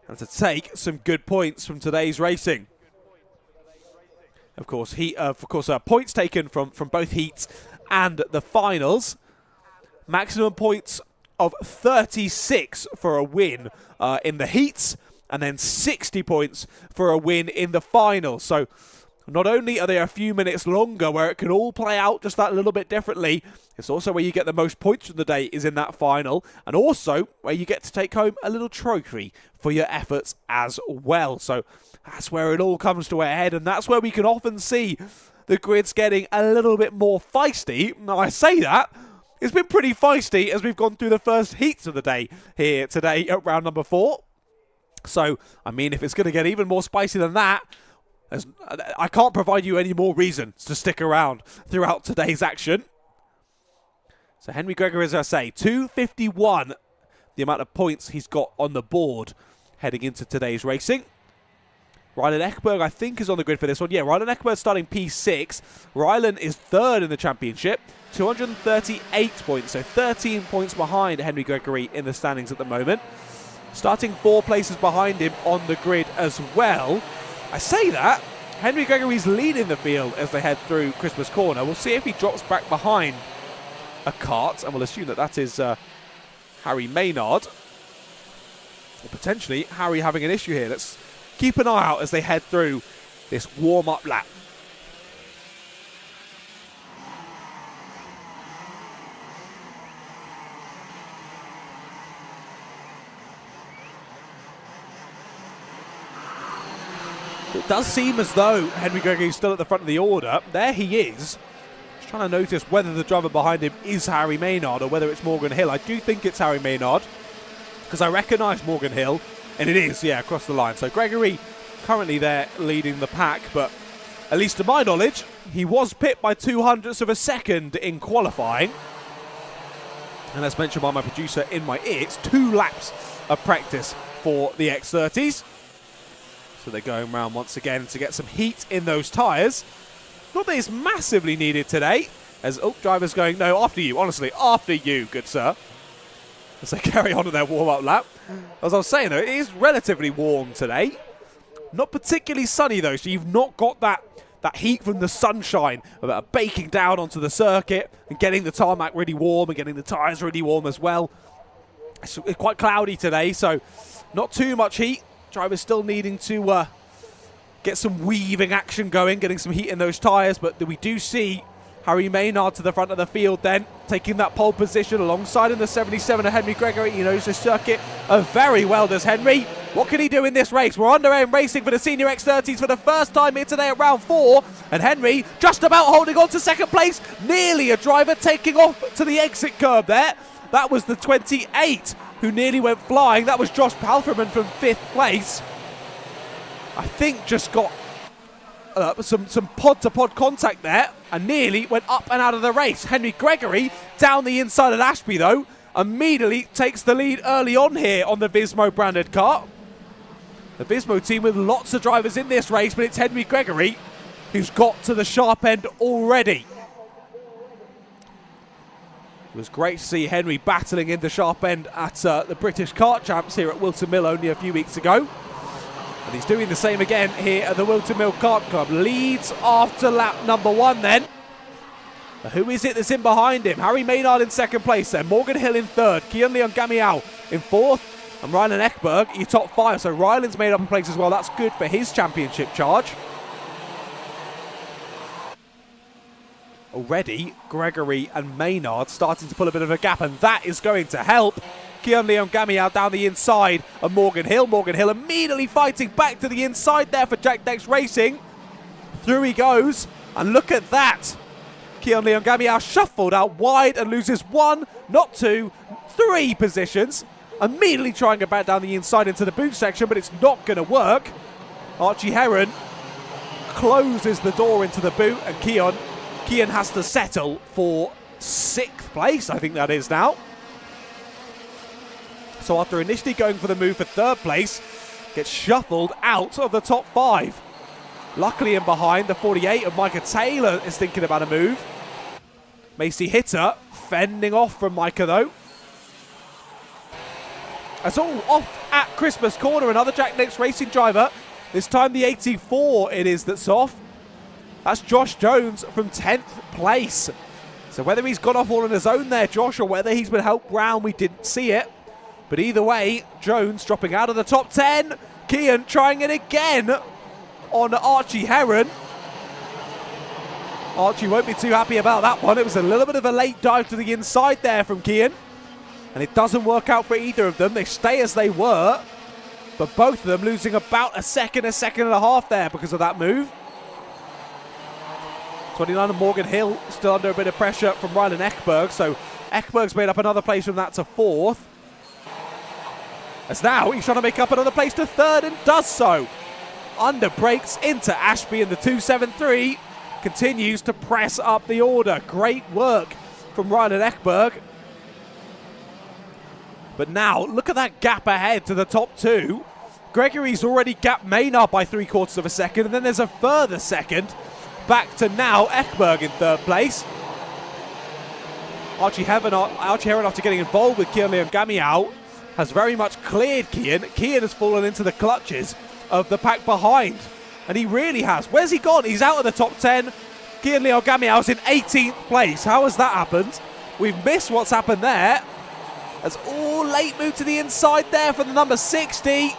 and to take some good points from today's racing. Of course, points taken from both heats and the finals. Maximum points of 36 for a win in the heats, and then 60 points for a win in the finals. So not only are they a few minutes longer where it can all play out just that little bit differently, it's also where you get the most points from the day is in that final, and also where you get to take home a little trophy for your efforts as well. So that's where it all comes to a head, and that's where we can often see the grids getting a little bit more feisty. Now, I say that, it's been pretty feisty as we've gone through the first heats of the day here today at round number 4. So, I mean, if it's going to get even more spicy than that, I can't provide you any more reasons to stick around throughout today's action. So Henry Gregory, as I say, 251, the amount of points he's got on the board heading into today's racing. Rylan Ekberg, I think, is on the grid for this one. Yeah, Rylan Ekberg starting P6. Rylan is third in the championship, 238 points, so 13 points behind Henry Gregory in the standings at the moment. Starting 4 places behind him on the grid as well. I say that, Henry Gregory's leading the field as they head through Christmas Corner. We'll see if he drops back behind a kart, and we'll assume that that is Harry Maynard. Or potentially Harry having an issue here. Let's keep an eye out as they head through this warm-up lap. It does seem as though Henry Gregory is still at the front of the order. There he is. Just trying to notice whether the driver behind him is Harry Maynard or whether it's Morgan Hill. I do think it's Harry Maynard because I recognise Morgan Hill, and it is, yeah, across the line. So Gregory currently there leading the pack, but at least to my knowledge, he was pipped by 0.02 of a second in qualifying. And as mentioned by my producer in my ear, it's 2 laps of practice for the X30s. So they're going around once again to get some heat in those tyres. Not that it's massively needed today, as driver's going, no, after you, honestly, after you, good sir. As they carry on with their warm-up lap. As I was saying, though, it is relatively warm today. Not particularly sunny, though, so you've not got that heat from the sunshine about baking down onto the circuit and getting the tarmac really warm and getting the tyres really warm as well. It's quite cloudy today, so not too much heat. Driver's still needing to get some weaving action going, getting some heat in those tyres, but we do see Harry Maynard to the front of the field then. taking that pole position alongside in the 77 of Henry Gregory. He knows the circuit very well, does Henry. What can he do in this race? We're under aim racing for the Senior X30s for the first time here today at round 4. And Henry just about holding on to second place. Nearly a driver taking off to the exit curb there. That was the 28 who nearly went flying. That was Josh Palfreman from 5th place. I think just got some pod-to-pod contact there and nearly went up and out of the race. Henry Gregory down the inside of Ashby, though, immediately takes the lead early on here on the Vismo branded car. The Vismo team with lots of drivers in this race, but it's Henry Gregory who's got to the sharp end already. It was great to see Henry battling in the sharp end at the British Kart Champs here at Whilton Mill only a few weeks ago. And he's doing the same again here at the Whilton Mill Kart Club. Leads after lap number 1 then. But who is it that's in behind him? Harry Maynard in 2nd place then. Morgan Hill in 3rd. Kian Leon Gamiao in 4th. And Rylan Ekberg, your top 5. So Rylan's made up a place as well. That's good for his championship charge. Already, Gregory and Maynard starting to pull a bit of a gap. And that is going to help. Kian Leon Gamiao down the inside of Morgan Hill. Morgan Hill immediately fighting back to the inside there for Jack Dex Racing. Through he goes. And look at that. Kian Leon Gamiao shuffled out wide and loses 1, not 2, 3 positions. Immediately trying to back down the inside into the boot section, but it's not going to work. Archie Heron closes the door into the boot, and Kian has to settle for 6th place, I think that is now. So after initially going for the move for 3rd place, gets shuffled out of the top 5. Luckily in behind, the 48 of Micah Taylor is thinking about a move. Macy Hitter fending off from Micah though. That's all off at Christmas Corner. Another Jack Dex Racing driver. This time the 84 it is that's off. That's Josh Jones from 10th place. So whether he's gone off all on his own there, Josh, or whether he's been helped round, we didn't see it. But either way, Jones dropping out of the top 10. Kian trying it again on Archie Heron. Archie won't be too happy about that one. It was a little bit of a late dive to the inside there from Kian. And it doesn't work out for either of them. They stay as they were. But both of them losing about a second and a half there because of that move. 29 of Morgan Hill still under a bit of pressure from Rylan Ekberg. So Ekberg's made up another place from that to 4th. As now he's trying to make up another place to 3rd and does so. Under brakes into Ashby, and the 273 continues to press up the order. Great work from Rylan Ekberg. But now, look at that gap ahead to the top 2. Gregory's already gapped Maynard by 3/4 of a second, and then there's a further second back to now Ekberg in 3rd place. Archie Heron, after getting involved with Kian Leon Gamiao, has very much cleared Kian. Kian has fallen into the clutches of the pack behind, and he really has. Where's he gone? He's out of the top 10. Kian Leon Gamiao's in 18th place. How has that happened? We've missed what's happened there. That's all late move to the inside there for the number 60.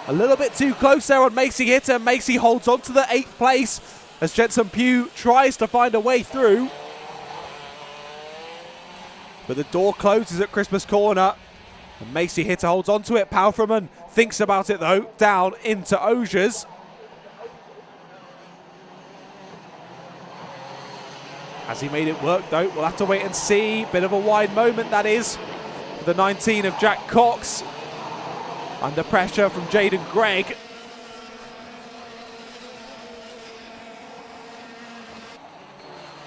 A little bit too close there on Macy Hitter. Macy holds on to the 8th place as Jensen Pugh tries to find a way through. But the door closes at Christmas Corner. And Macy Hitter holds on to it. Palfreman thinks about it though. Down into Osiers. Has he made it work though? We'll have to wait and see. Bit of a wide moment that is. The 19 of Jack Cox. Under pressure from Jaden Gregg.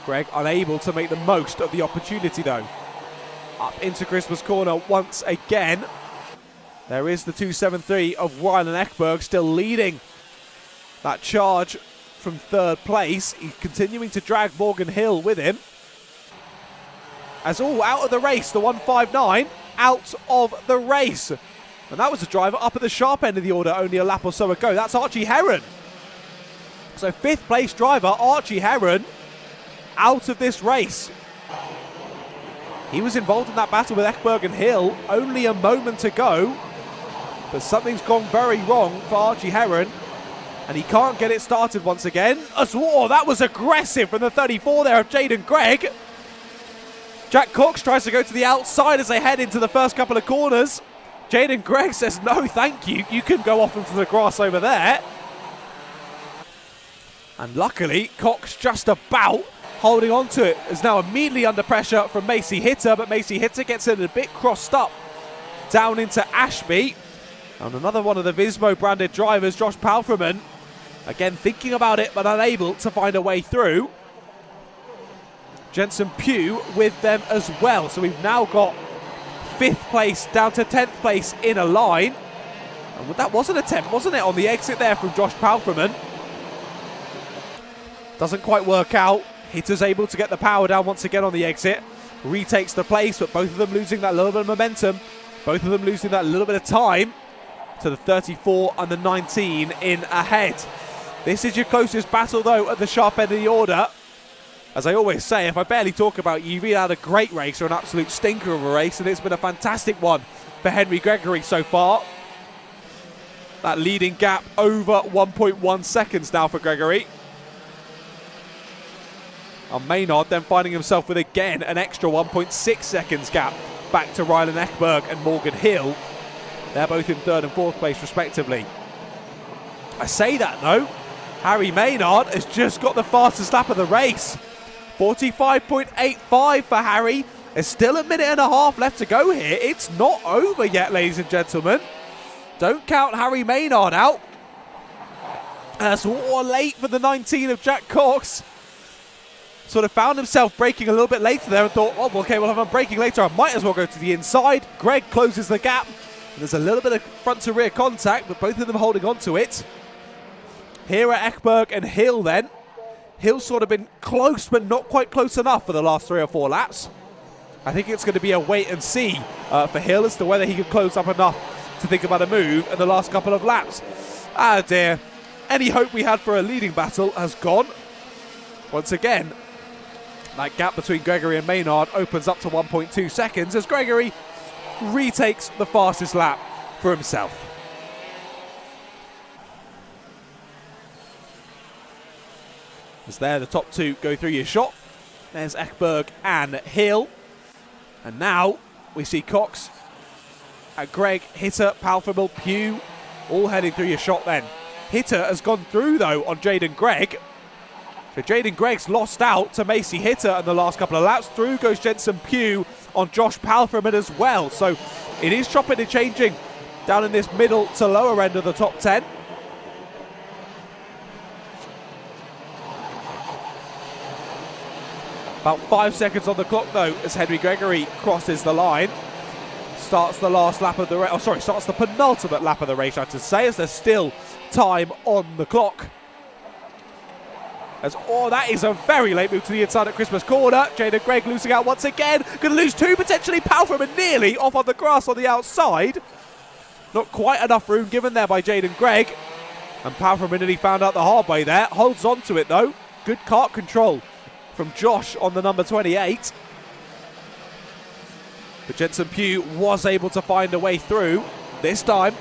Gregg unable to make the most of the opportunity though. Up into Christmas Corner once again. There is the 273 of Rylan Ekberg still leading that charge from 3rd place. He's continuing to drag Morgan Hill with him. As all out of the race, the 159 out of the race. And that was a driver up at the sharp end of the order only a lap or so ago. That's Archie Heron. So 5th place driver Archie Heron out of this race. He was involved in that battle with Ekberg and Hill only a moment ago. But something's gone very wrong for Archie Heron. And he can't get it started once again. Oh, that was aggressive from the 34 there of Jaden Gregg. Jack Cox tries to go to the outside as they head into the first couple of corners. Jaden Gregg says, no, thank you. You can go off into the grass over there. And luckily, Cox just about holding on to it. Is now immediately under pressure from Macy Hitter, but Macy Hitter gets it a bit crossed up down into Ashby. And another one of the Vismo branded drivers, Josh Palfreman, again thinking about it but unable to find a way through. Jensen Pugh with them as well. So we've now got 5th place down to 10th place in a line. And that was an attempt, wasn't it, on the exit there from Josh Palfreman. Doesn't quite work out. Hitter's able to get the power down once again on the exit. Retakes the place, but both of them losing that little bit of momentum. Both of them losing that little bit of time to the 34 and the 19 in ahead. This is your closest battle, though, at the sharp end of the order. As I always say, if I barely talk about you, you've either had a great race or an absolute stinker of a race, and it's been a fantastic one for Henry Gregory so far. That leading gap over 1.1 seconds now for Gregory. And Maynard then finding himself with, again, an extra 1.6 seconds gap back to Rylan Ekberg and Morgan Hill. They're both in 3rd and 4th place, respectively. I say that, though. Harry Maynard has just got the fastest lap of the race. 45.85 for Harry. There's still a minute and a half left to go here. It's not over yet, ladies and gentlemen. Don't count Harry Maynard out. That's all late for the 19 of Jack Cox. Sort of found himself braking a little bit later there and thought, oh, okay, well, if I'm braking later, I might as well go to the inside. Greg closes the gap. There's a little bit of front to rear contact, but both of them holding on to it. Here are Ekberg and Hill then. Hill's sort of been close, but not quite close enough for the last 3 or 4 laps. I think it's going to be a wait and see for Hill as to whether he can close up enough to think about a move in the last couple of laps. Ah dear. Any hope we had for a leading battle has gone. Once again, that gap between Gregory and Maynard opens up to 1.2 seconds as Gregory retakes the fastest lap for himself. As there, the top 2 go through your shot. There's Ekberg and Hill. And now we see Cox, Greg, Hitter, Palfremel, Pugh, all heading through your shot then. Hitter has gone through, though, on Jaden Gregg. So Jaden Gregg's lost out to Macy Hitter in the last couple of laps. Through goes Jensen Pugh on Josh Palfreman as well. So it is chopping and changing down in this middle to lower end of the top 10. About 5 seconds on the clock, though, as Henry Gregory crosses the line. Starts the last lap of the race. Oh, sorry, starts the penultimate lap of the race, I have to say, as there's still time on the clock. That is a very late move to the inside at Christmas corner. Jaden Gregg losing out once again. Going to lose 2, potentially. Palfreman nearly off on the grass on the outside. Not quite enough room given there by Jaden Gregg. And Palfreman nearly found out the hard way there. Holds on to it, though. Good kart control from Josh on the number 28. But Jensen Pugh was able to find a way through this time.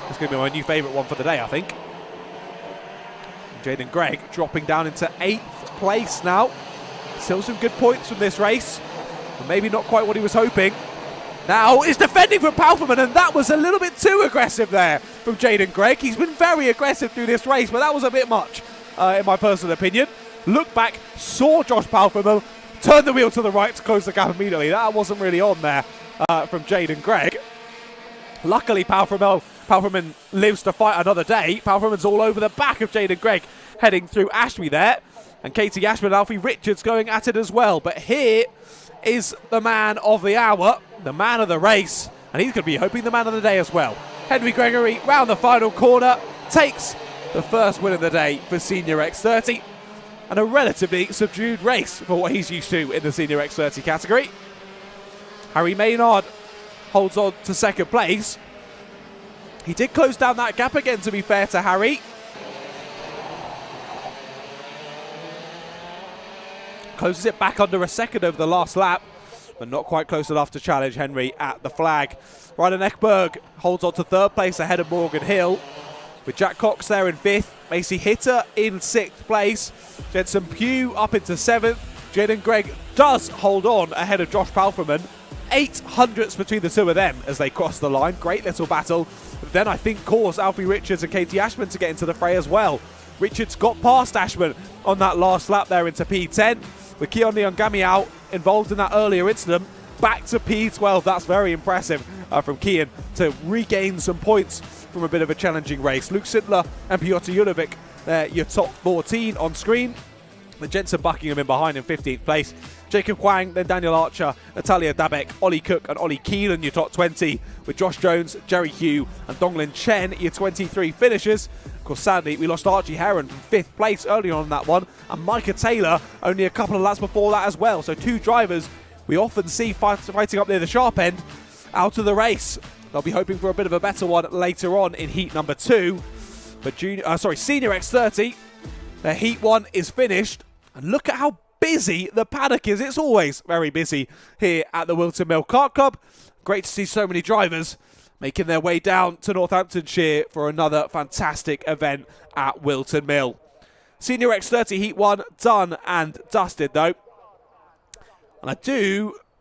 It's going to be my new favourite one for the day, I think. Jaden Gregg dropping down into 8th place now. Still some good points from this race, but maybe not quite what he was hoping. Now is defending from Palfreman, and that was a little bit too aggressive there from Jaden Gregg. He's been very aggressive through this race, but that was a bit much, in my personal opinion. Looked back, saw Josh Palfreman, turned the wheel to the right to close the gap immediately. That wasn't really on there from Jaden Gregg. Luckily, Palfreman lives to fight another day. Palfreman's all over the back of Jaden Gregg, heading through Ashby there. And Katie Ashby and Alfie Richards going at it as well. But here is the man of the hour, the man of the race. And he's going to be hoping the man of the day as well. Henry Gregory, round the final corner, takes the first win of the day for Senior X30. And a relatively subdued race for what he's used to in the Senior X30 category. Harry Maynard holds on to 2nd place. He did close down that gap again, to be fair to Harry. Closes it back under a second over the last lap, but not quite close enough to challenge Henry at the flag. Rylan Ekberg holds on to 3rd place ahead of Morgan Hill, with Jack Cox there in 5th. Macy Hitter in 6th place. Jensen Pugh up into 7th. Jaden Gregg does hold on ahead of Josh Palfreman. 800ths between the two of them as they cross the line. Great little battle. But then I think caused Alfie Richards and Katie Ashman to get into the fray as well. Richards got past Ashman on that last lap there into P10. With Keon Leongami out, involved in that earlier incident. Back to P12. That's very impressive from Keon to regain some points from a bit of a challenging race. Luke Sidler and Piotr Junovic, your top 14 on screen. The Jensen Buckingham in behind in 15th place. Jacob Hwang, then Daniel Archer, Natalia Dabek, Ollie Cook and Ollie Keelan, your top 20, with Josh Jones, Jerry Hugh and Donglin Chen, your 23 finishers. Of course, sadly, we lost Archie Heron from 5th place early on in that one, and Micah Taylor only a couple of laps before that as well. So two drivers we often see fighting up near the sharp end out of the race. They'll be hoping for a bit of a better one later on in heat number 2. But Senior X30, their heat 1 is finished, and look at how busy the paddock is. It's always very busy here at the Whilton Mill Kart Club. Great to see so many drivers making their way down to Northamptonshire for another fantastic event at Whilton Mill. Senior X30 Heat 1 done and dusted though. And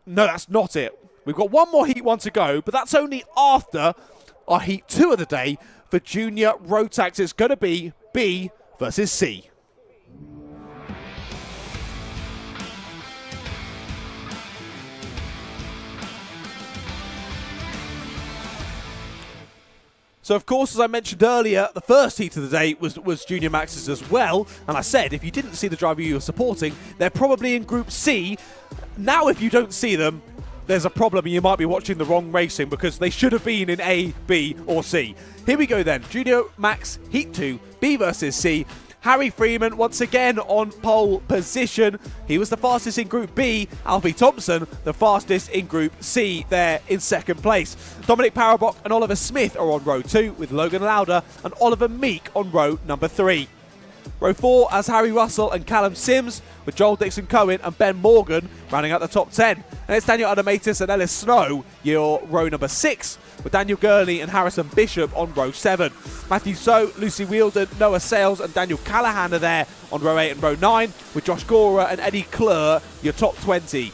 no, that's not it. We've got one more Heat 1 to go, but that's only after our Heat 2 of the day for Junior Rotax. It's going to be B versus C. So, of course, as I mentioned earlier, the first heat of the day was Junior Max's as well. And I said, if you didn't see the driver you were supporting, they're probably in Group C. Now, if you don't see them, there's a problem and you might be watching the wrong racing because they should have been in A, B or C. Here we go then. Junior Max Heat 2, B versus C. Harry Freeman once again on pole position. He was the fastest in Group B. Alfie Thompson, the fastest in Group C, there in second place. Dominic Parabok and Oliver Smith are on row 2, with Logan Lauder and Oliver Meek on row number 3. Row 4 has Harry Russell and Callum Sims, with Joel Dixon-Cohen and Ben Morgan rounding out the top 10. And it's Daniel Adamatis and Ellis Snow, your row number 6, with Daniel Gurney and Harrison Bishop on row 7. Matthew So, Lucy Wielden, Noah Sales and Daniel Callahan are there on row 8 and row 9, with Josh Gora and Eddie Klur, your top 20.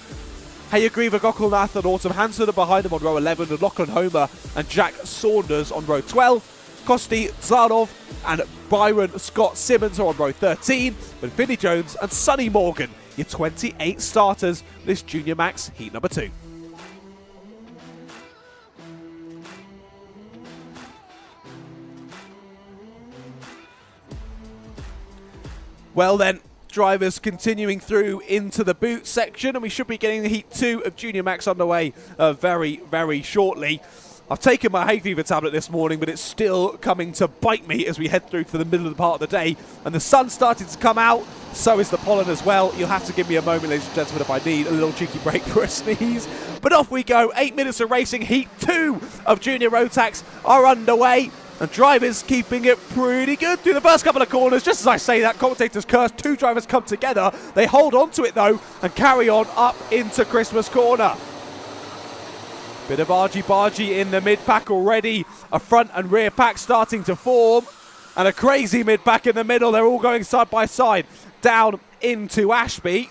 Hayagriva Gokulnath and Autumn Hanson are behind them on row 11, with Lachlan Homer and Jack Saunders on row 12. Kosti Zarnov and Byron Scott Simmons are on row 13, with Vinnie Jones and Sonny Morgan, your 28 starters, this Junior Max Heat number 2. Well then, drivers continuing through into the boot section, and we should be getting the Heat 2 of Junior Max underway very, very shortly. I've taken my hay fever tablet this morning, but it's still coming to bite me as we head through to the middle of the part of the day. And the sun's starting to come out, so is the pollen as well. You'll have to give me a moment, ladies and gentlemen, if I need a little cheeky break for a sneeze. But off we go. 8 minutes of racing. Heat 2 of Junior Rotax are underway. And drivers keeping it pretty good through the first couple of corners. Just as I say that, commentators curse, 2 drivers come together. They hold on to it, though, and carry on up into Christmas Corner. Bit of argy-bargy in the mid-pack already. A front and rear pack starting to form. And a crazy mid-pack in the middle. They're all going side by side down into Ashby.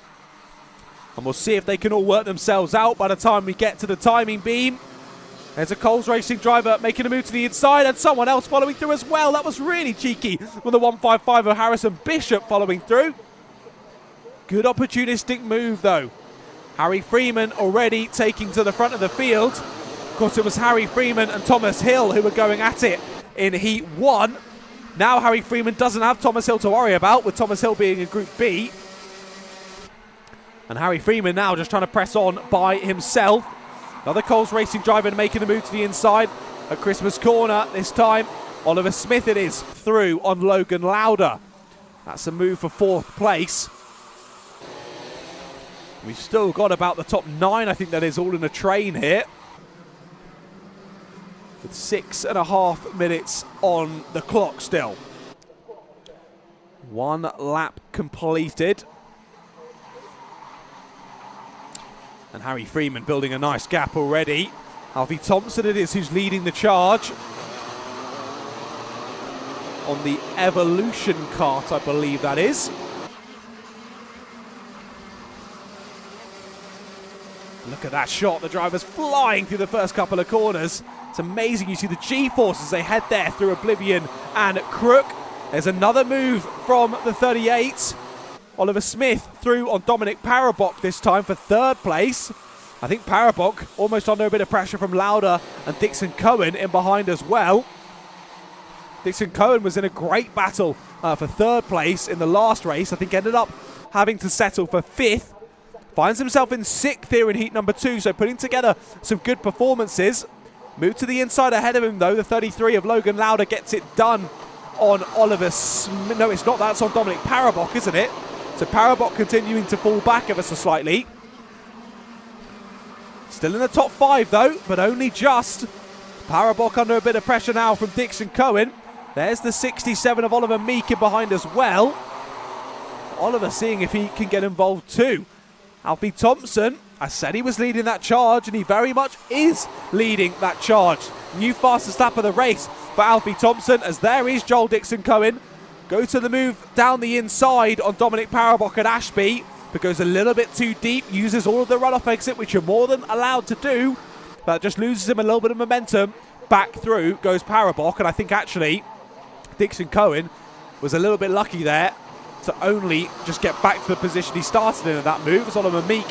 And we'll see if they can all work themselves out by the time we get to the timing beam. There's a Coles Racing driver making a move to the inside and someone else following through as well. That was really cheeky with the 155 of Harrison Bishop following through. Good opportunistic move though. Harry Freeman already taking to the front of the field. Of course, it was Harry Freeman and Thomas Hill who were going at it in Heat 1. Now Harry Freeman doesn't have Thomas Hill to worry about, with Thomas Hill being in Group B. And Harry Freeman now just trying to press on by himself. Another Coles Racing driver making a move to the inside at Christmas Corner. This time, Oliver Smith it is through on Logan Lauder. That's a move for 4th place. We've still got about the top 9, I think that is, all in a train here. With 6.5 minutes on the clock still. 1 lap completed. And Harry Freeman building a nice gap already. Alfie Thompson it is who's leading the charge. On the Evolution kart, I believe that is. Look at that shot. The driver's flying through the first couple of corners. It's amazing. You see the G-force as they head there through Oblivion and Crook. There's another move from the 38. Oliver Smith through on Dominic Parabok this time for third place. I think Parabok almost under a bit of pressure from Lauder and Dixon Cohen in behind as well. Dixon Cohen was in a great battle for third place in the last race. I think ended up having to settle for fifth. Finds himself in sixth here in heat number 2, so putting together some good performances. Moved to the inside ahead of him though. The 33 of Logan Lauder gets it done on Oliver Smith. No, it's not. That's on Dominic Parabok, isn't it? So Parabok continuing to fall back ever so slightly. Still in the top 5 though, but only just. Parabok under a bit of pressure now from Dixon Cohen. There's the 67 of Oliver Meek in behind as well. Oliver seeing if he can get involved too. Alfie Thompson, I said he was leading that charge, and he very much is leading that charge. New fastest lap of the race for Alfie Thompson, as there is Joel Dixon Cohen. Go to the move down the inside on Dominic Parabok at Ashby, but goes a little bit too deep, uses all of the runoff exit, which you're more than allowed to do, but just loses him a little bit of momentum. Back through goes Parabok, and I think actually Dixon Cohen was a little bit lucky there to only just get back to the position he started in that move, as Oliver Meek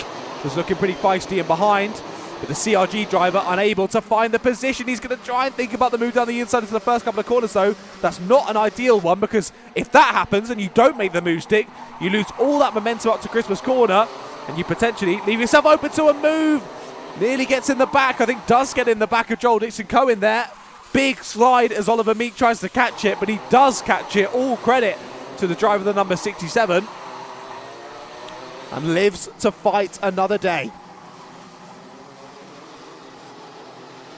was looking pretty feisty in behind. But the CRG driver unable to find the position. He's going to try and think about the move down the inside into the first couple of corners though. That's not an ideal one, because if that happens and you don't make the move stick, you lose all that momentum up to Christmas corner, and you potentially leave yourself open to a move. Nearly gets in the back, I think does get in the back of Joel Dixon Cohen there. Big slide as Oliver Meek tries to catch it, but he does catch it. All credit to the driver, the number 67, and lives to fight another day.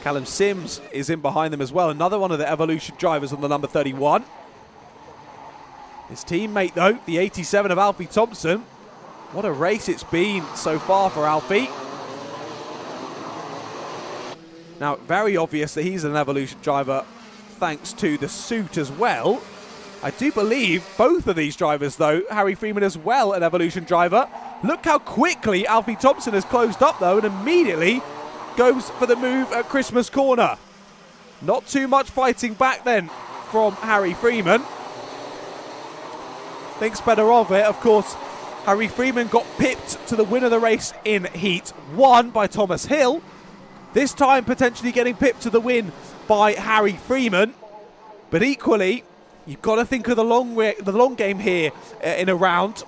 Callum Sims is in behind them as well, another one of the Evolution drivers on the number 31. His teammate though, the 87 of Alfie Thompson. What a race it's been so far for Alfie. Now, very obvious that he's an Evolution driver thanks to the suit as well. I do believe both of these drivers though, Harry Freeman as well, an Evolution driver. Look how quickly Alfie Thompson has closed up though, and immediately goes for the move at Christmas corner. Not too much fighting back then from Harry Freeman. Thinks better of it, of course. Harry Freeman got pipped to the win of the race in Heat 1 by Thomas Hill. This time potentially getting pipped to the win by Harry Freeman. But equally, you've got to think of the long game here in a round.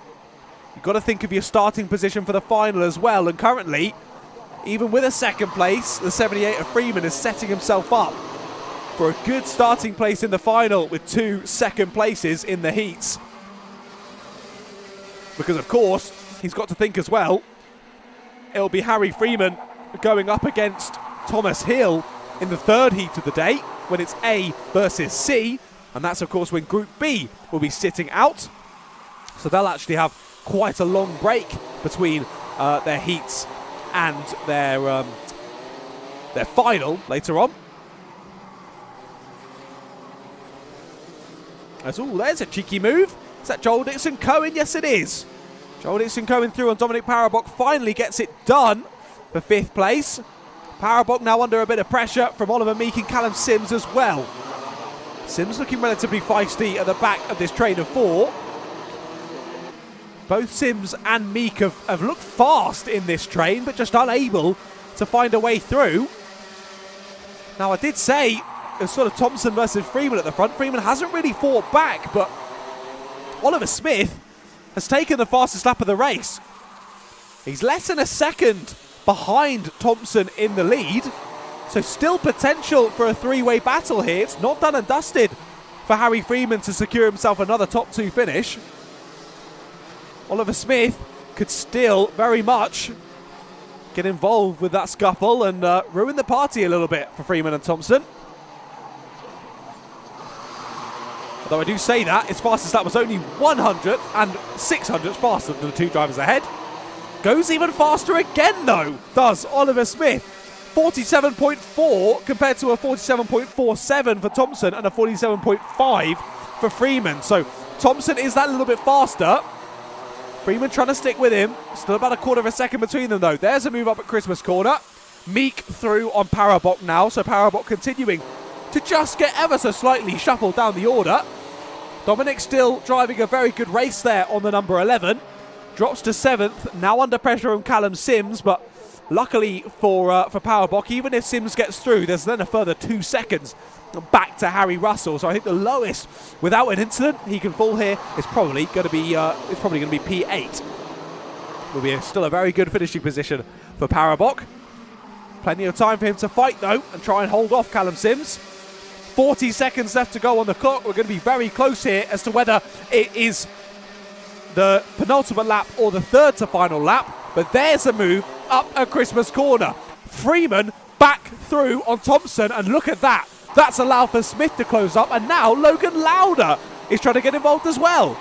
You've got to think of your starting position for the final as well. And currently, even with a second place, the 78 of Freeman is setting himself up for a good starting place in the final with 2 second places in the heats. Because of course, he's got to think as well, it'll be Harry Freeman going up against Thomas Hill in the third heat of the day, when it's A versus C, and that's of course when Group B will be sitting out. So they'll actually have quite a long break between their heats and their final later on. There's a cheeky move. Is that Joel Dixon Cohen? Yes, it is. Joel Dixon Cohen through on Dominic Parabok, finally gets it done for 5th place. Parabok now under a bit of pressure from Oliver Meek and Callum Sims as well. Sims looking relatively feisty at the back of this train of 4. Both Sims and Meek have looked fast in this train, but just unable to find a way through. Now, I did say it's sort of Thompson versus Freeman at the front. Freeman hasn't really fought back, but Oliver Smith has taken the fastest lap of the race. He's less than a second behind Thompson in the lead, so still potential for a 3-way battle here. It's not done and dusted for Harry Freeman to secure himself another top 2 finish. Oliver Smith could still very much get involved with that scuffle and ruin the party a little bit for Freeman and Thompson. Although I do say that, his fastest lap was only 100 and 600 faster than the 2 drivers ahead. Goes even faster again though, does Oliver Smith. 47.4 compared to a 47.47 for Thompson and a 47.5 for Freeman. So Thompson is that little bit faster, Freeman trying to stick with him. Still about a quarter of a second between them, though. There's a move up at Christmas corner. Meek through on Parabok now, so Parabok continuing to just get ever so slightly shuffled down the order. Dominic still driving a very good race there on the number 11. Drops to 7th, now under pressure from Callum Sims, but luckily for Parabok, even if Sims gets through, there's then a further 2 seconds back to Harry Russell. So I think the lowest without an incident he can fall here is probably going to be P8. Will be still a very good finishing position for Parabok. Plenty of time for him to fight though and try and hold off Callum Sims. 40 seconds left to go on the clock. We're going to be very close here as to whether it is the penultimate lap or the third to final lap. But there's a move up at Christmas corner. Freeman back through on Thompson, and look at that. That's allowed for Smith to close up, and now Logan Lauder is trying to get involved as well.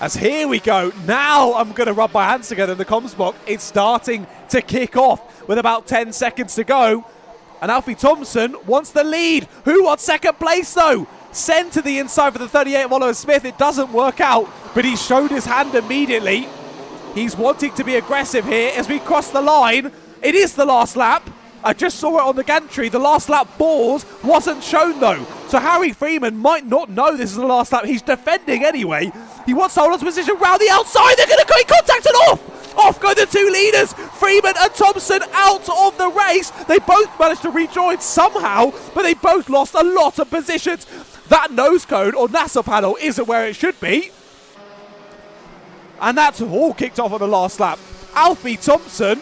As here we go. Now I'm going to rub my hands together in the comms box. It's starting to kick off with about 10 seconds to go. And Alfie Thompson wants the lead. Who wants second place though? Send to the inside for the 38 of Oliver Smith. It doesn't work out, but he showed his hand immediately. He's wanting to be aggressive here as we cross the line. It is the last lap. I just saw it on the gantry. The last lap balls wasn't shown though. So Harry Freeman might not know this is the last lap. He's defending anyway. He wants to hold on to position round the outside. They're going to create contact and off. Off go the two leaders. Freeman and Thompson out of the race. They both managed to rejoin somehow, but they both lost a lot of positions. That nose cone or NASA panel isn't where it should be. And that's all kicked off on the last lap. Alfie Thompson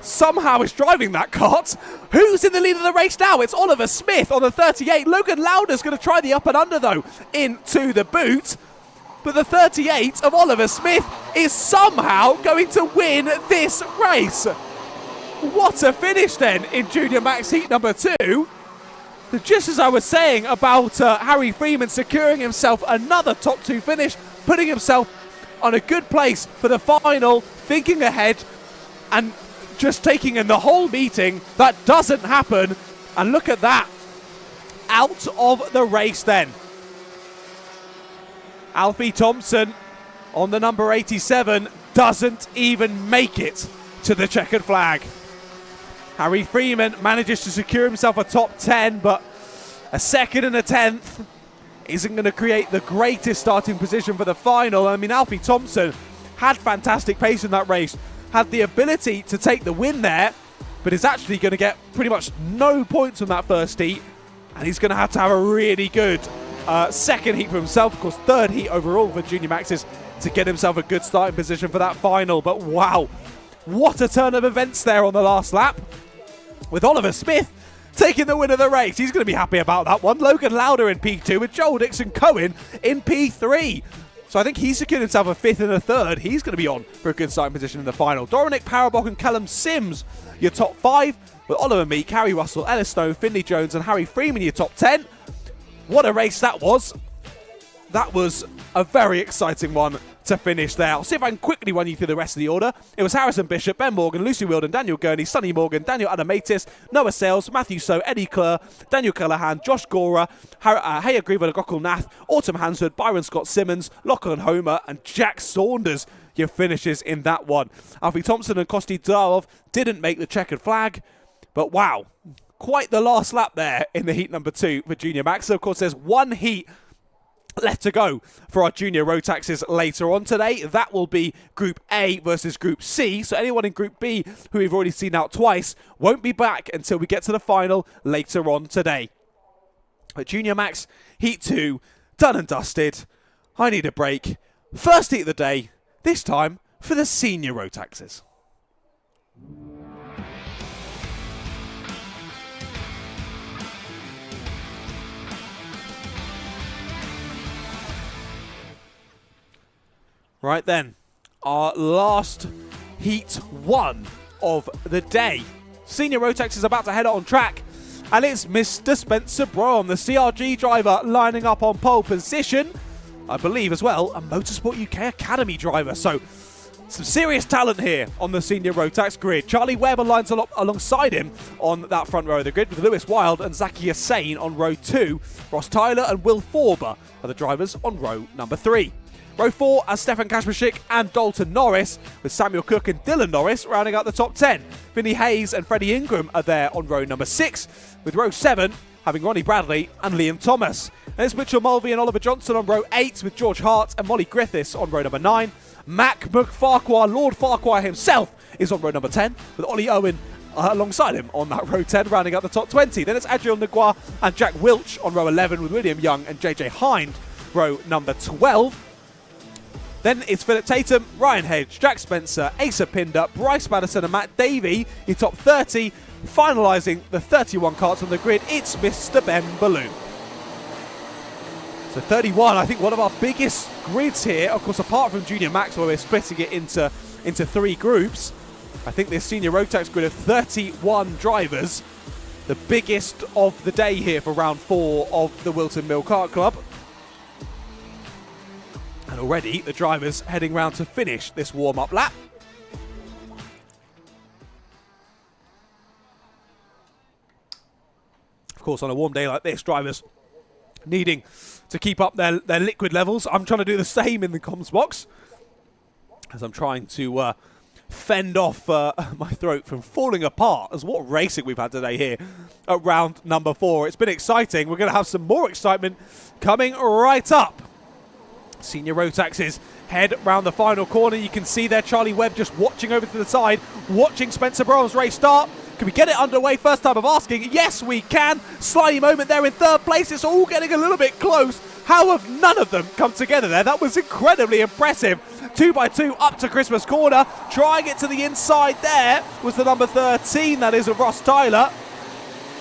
somehow is driving that kart. Who's in the lead of the race now? It's Oliver Smith on the 38. Logan Lauder's going to try the up and under though into the boot. But the 38 of Oliver Smith is somehow going to win this race. What a finish then in Junior Max Heat number 2. Just as I was saying about Harry Freeman securing himself another top 2 finish, putting himself on a good place for the final, thinking ahead and just taking in the whole meeting. That doesn't happen. And look at that. Out of the race then. Alfie Thompson on the number 87 doesn't even make it to the checkered flag. Harry Freeman manages to secure himself a top 10, but a second and a 10th isn't going to create the greatest starting position for the final. I mean, Alfie Thompson had fantastic pace in that race, had the ability to take the win there, but is actually going to get pretty much no points on that first heat, and he's going to have a really good second heat for himself, of course third heat overall for Junior Maxes to get himself a good starting position for that final. But wow, what a turn of events there on the last lap, with Oliver Smith taking the win of the race. He's going to be happy about that one. Logan Lauder in P2 with Joel Dixon Cohen in P3. So I think he's secured himself a 5th and a 3rd. He's going to be on for a good starting position in the final. Dominic Parabok and Callum Sims, your top 5, with Oliver Meek, Harry Russell, Ellis Stone, Finley Jones and Harry Freeman, your top 10. What a race that was. That was a very exciting one to finish there. I'll see if I can quickly run you through the rest of the order. It was Harrison Bishop, Ben Morgan, Lucy Wilden, Daniel Gurney, Sonny Morgan, Daniel Adamatis, Noah Sales, Matthew So, Eddie Clur, Daniel Callahan, Josh Gora, Haya Griever, Gokul Nath, Autumn Hansford, Byron Scott Simmons, Lachlan Homer, and Jack Saunders, your finishes in that one. Alfie Thompson and Kosti Darov didn't make the checkered flag, but wow, quite the last lap there in the heat number 2 for Junior Max. So of course there's one heat left to go for our junior Rotaxes later on today. That will be Group A versus Group C. So anyone in Group B who we've already seen out twice won't be back until we get to the final later on today. But Junior Max Heat 2, done and dusted. I need a break. First heat of the day, this time for the senior Rotaxes. Right then, our last Heat 1 of the day. Senior Rotax is about to head on track, and it's Mr. Spencer Brougham, the CRG driver, lining up on pole position. I believe as well, a Motorsport UK Academy driver. So Some serious talent here on the senior Rotax grid. Charlie Webb aligns alongside him on that front row of the grid with Lewis Wild and Zaki Hussain on row 2. Ross Tyler and Will Forber are the drivers on row number 3. Row 4 has Stefan Kasperschik and Dalton Norris, with Samuel Cook and Dylan Norris rounding out the top 10. Vinny Hayes and Freddie Ingram are there on row number 6, with row 7 having Ronnie Bradley and Liam Thomas. And there's Mitchell Mulvey and Oliver Johnson on row 8, with George Hart and Molly Griffiths on row number 9. Mac McFarquhar, Lord Farquhar himself, is on row number 10, with Ollie Owen alongside him on that row 10, rounding out the top 20. Then it's Adriel Nagua and Jack Wilch on row 11, with William Young and JJ Hind, row number 12. Then it's Philip Tatum, Ryan Hedge, Jack Spencer, Asa Pinder, Bryce Madison and Matt Davey in top 30. Finalising the 31 karts on the grid, it's Mr. Ben Balloon. So 31, I think one of our biggest grids here, of course, apart from Junior Max, where we're splitting it into 3 groups. I think this senior Rotax grid of 31 drivers, the biggest of the day here for round 4 of the Whilton Mill Kart Club. And already the drivers heading round to finish this warm-up lap. Of course, on a warm day like this, drivers needing to keep up their liquid levels. I'm trying to do the same in the comms box as I'm trying to fend off my throat from falling apart. As what racing we've had today here at round number 4. It's been exciting. We're going to have some more excitement coming right up. Senior Rotaxes head round the final corner. You can see there Charlie Webb just watching over to the side, watching Spencer Brown's race start. Can we get it underway? First time of asking. Yes, we can. Slimy moment there in 3rd place. It's all getting a little bit close. How have none of them come together there? That was incredibly impressive. 2x2 up to Christmas corner. Trying it to the inside there was the number 13. That is of Ross Tyler.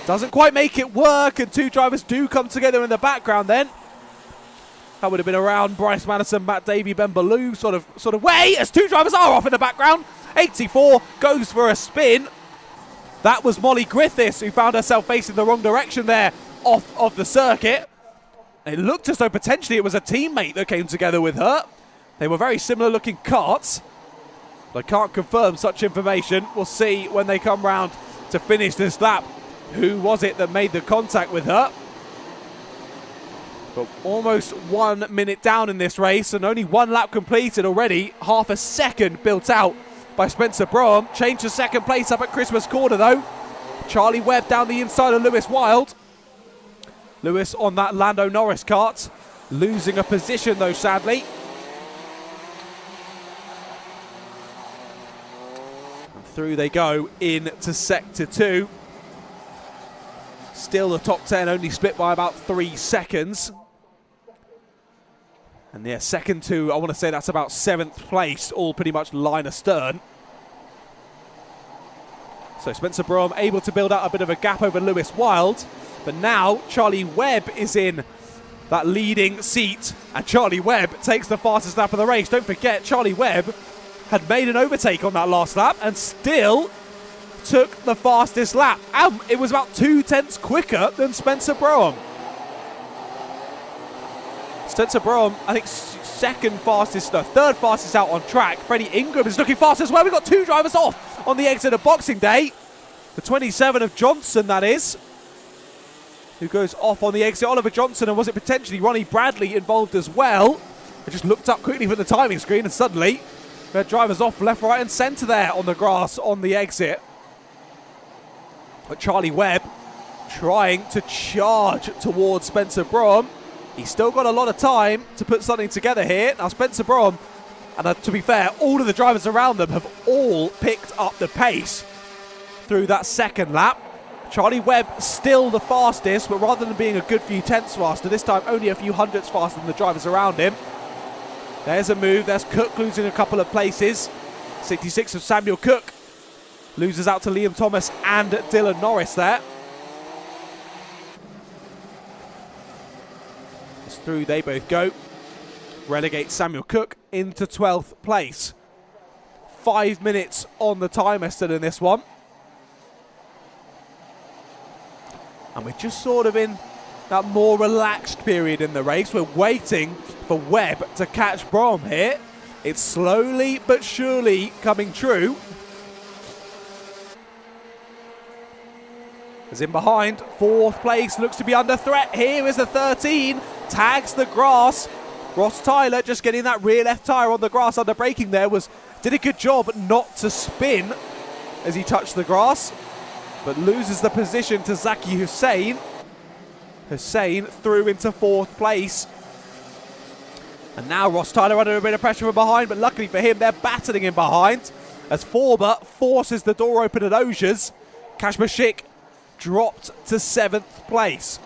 Doesn't quite make it work, and 2 drivers do come together in the background then. That would have been around Bryce Madison, Matt Davey, Ben Ballou sort of way, as 2 drivers are off in the background. 84 goes for a spin. That was Molly Griffiths, who found herself facing the wrong direction there off of the circuit. It looked as though potentially it was a teammate that came together with her. They were very similar looking karts. But I can't confirm such information. We'll see when they come round to finish this lap who was it that made the contact with her. But almost 1 minute down in this race and only 1 lap completed already. Half a second built out by Spencer Brougham. Changed to 2nd place up at Christmas corner though. Charlie Webb down the inside of Lewis Wild. Lewis on that Lando Norris kart. Losing a position though, sadly. And through they go into sector 2. Still the top 10 only split by about 3 seconds. And yeah, second to, I want to say that's about 7th place, all pretty much line astern. So Spencer Brougham able to build out a bit of a gap over Lewis Wild. But now Charlie Webb is in that leading seat. And Charlie Webb takes the fastest lap of the race. Don't forget, Charlie Webb had made an overtake on that last lap and still took the fastest lap. And it was about 2/10 quicker than Spencer Brougham. Spencer Brougham, I think, 2nd fastest, no, 3rd fastest out on track. Freddie Ingram is looking fast as well. We've got 2 drivers off on the exit of Boxing Day. The 27 of Johnson, that is, who goes off on the exit. Oliver Johnson, and was it potentially Ronnie Bradley involved as well? I just looked up quickly from the timing screen and suddenly we had drivers off left, right and centre there on the grass on the exit. But Charlie Webb trying to charge towards Spencer Brougham. He's still got a lot of time to put something together here. Now Spencer Brougham, and to be fair, all of the drivers around them have all picked up the pace through that 2nd lap. Charlie Webb still the fastest, but rather than being a good few tenths faster, this time only a few hundredths faster than the drivers around him. There's a move. There's Cook losing a couple of places. 66 of Samuel Cook loses out to Liam Thomas and Dylan Norris there. As through they both go. Relegate Samuel Cook into 12th place. 5 minutes on the timer still in this one. And we're just sort of in that more relaxed period in the race. We're waiting for Webb to catch Brougham here. It's slowly but surely coming true. As in behind, 4th place looks to be under threat. Here is the 13, tags the grass. Ross Tyler just getting that rear left tyre on the grass under braking there did a good job not to spin as he touched the grass, but loses the position to Zaki Hussein. Hussein through into 4th place. And now Ross Tyler under a bit of pressure from behind, but luckily for him, they're battling him behind as Forber forces the door open at Osiers. Kashmashik dropped to 7th place.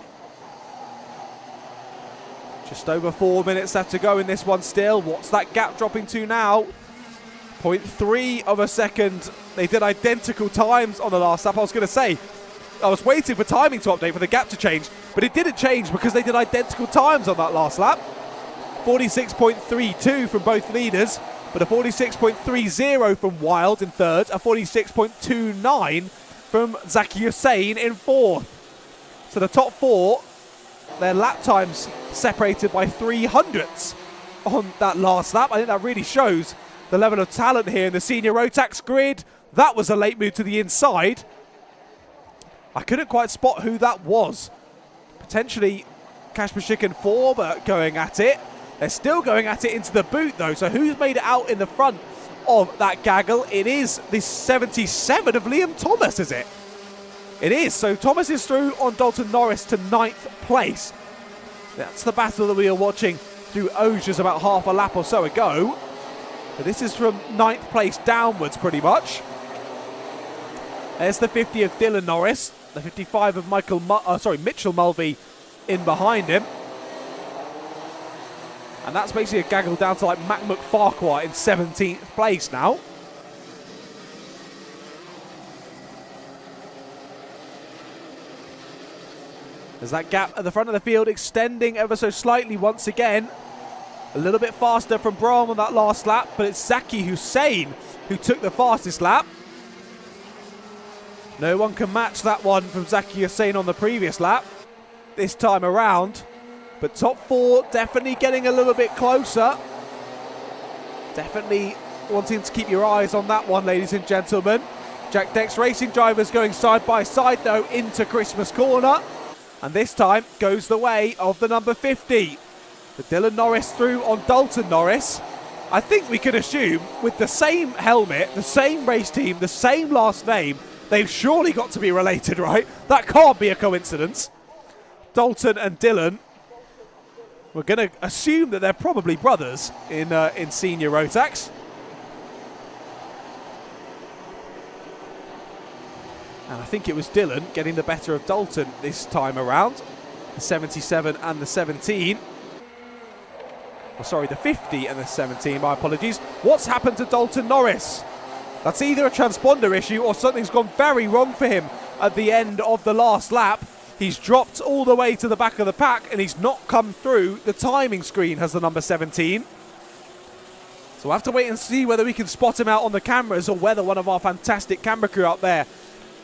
Just over 4 minutes left to go in this one still. What's that gap dropping to now? 0.3 of a second. They did identical times on the last lap. I was going to say, I was waiting for timing to update for the gap to change, but it didn't change because they did identical times on that last lap. 46.32 from both leaders, but a 46.30 from Wild in 3rd, a 46.29 from Zaki Hussein in 4th. So the top 4, their lap times separated by 300ths on that last lap. I think that really shows the level of talent here in the senior Rotax grid. That was a late move to the inside. I couldn't quite spot who that was. Potentially Kashmashik and Forber going at it. They're still going at it into the boot though, so who's made it out in the front of that gaggle? It is the 77 of Liam Thomas, is it? It is, so Thomas is through on Dalton Norris to 9th place. That's the battle that we are watching through Osiers about half a lap or so ago. But this is from 9th place downwards pretty much. There's the 50 of Dylan Norris, the 55 of Mitchell Mulvey in behind him. And that's basically a gaggle down to like Macmuc Farquhar in 17th place now. There's that gap at the front of the field extending ever so slightly once again. A little bit faster from Brahm on that last lap, but it's Zaki Hussein who took the fastest lap. No one can match that one from Zaki Hussein on the previous lap this time around. But top 4 definitely getting a little bit closer. Definitely wanting to keep your eyes on that one, ladies and gentlemen. Jack Dex Racing drivers going side by side though into Christmas Corner. And this time goes the way of the number 50. The Dylan Norris through on Dalton Norris. I think we can assume with the same helmet, the same race team, the same last name, they've surely got to be related, right? That can't be a coincidence. Dalton and Dylan. We're going to assume that they're probably brothers in senior Rotax. And I think it was Dylan getting the better of Dalton this time around. The 77 and the 17. Oh, sorry, the 50 and the 17, my apologies. What's happened to Dalton Norris? That's either a transponder issue or something's gone very wrong for him at the end of the last lap. He's dropped all the way to the back of the pack and he's not come through the timing screen, has the number 17. So we'll have to wait and see whether we can spot him out on the cameras or whether one of our fantastic camera crew out there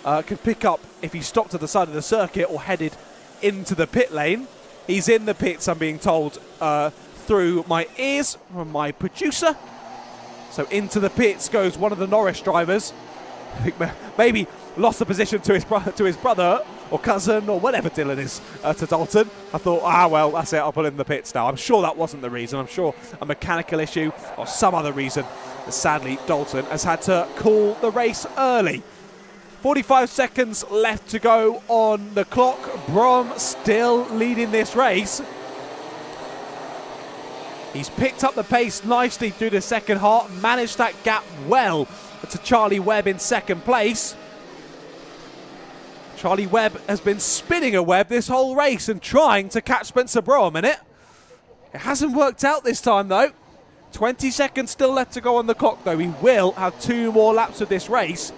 can pick up if he stopped at the side of the circuit or headed into the pit lane. He's in the pits, I'm being told, through my ears from my producer. So into the pits goes one of the Norris drivers. I think maybe lost the position to his brother or cousin or whatever Dylan is to Dalton. I thought, well, that's it, I'll put him in the pits now. I'm sure that wasn't the reason. I'm sure a mechanical issue or some other reason. Sadly, Dalton has had to call the race early. 45 seconds left to go on the clock. Brom still leading this race. He's picked up the pace nicely through the second half, managed that gap well to Charlie Webb in second place. Charlie Webb has been spinning a web this whole race and trying to catch Spencer Brom in it. It hasn't worked out this time though. 20 seconds still left to go on the clock though. He will have 2 more laps of this race.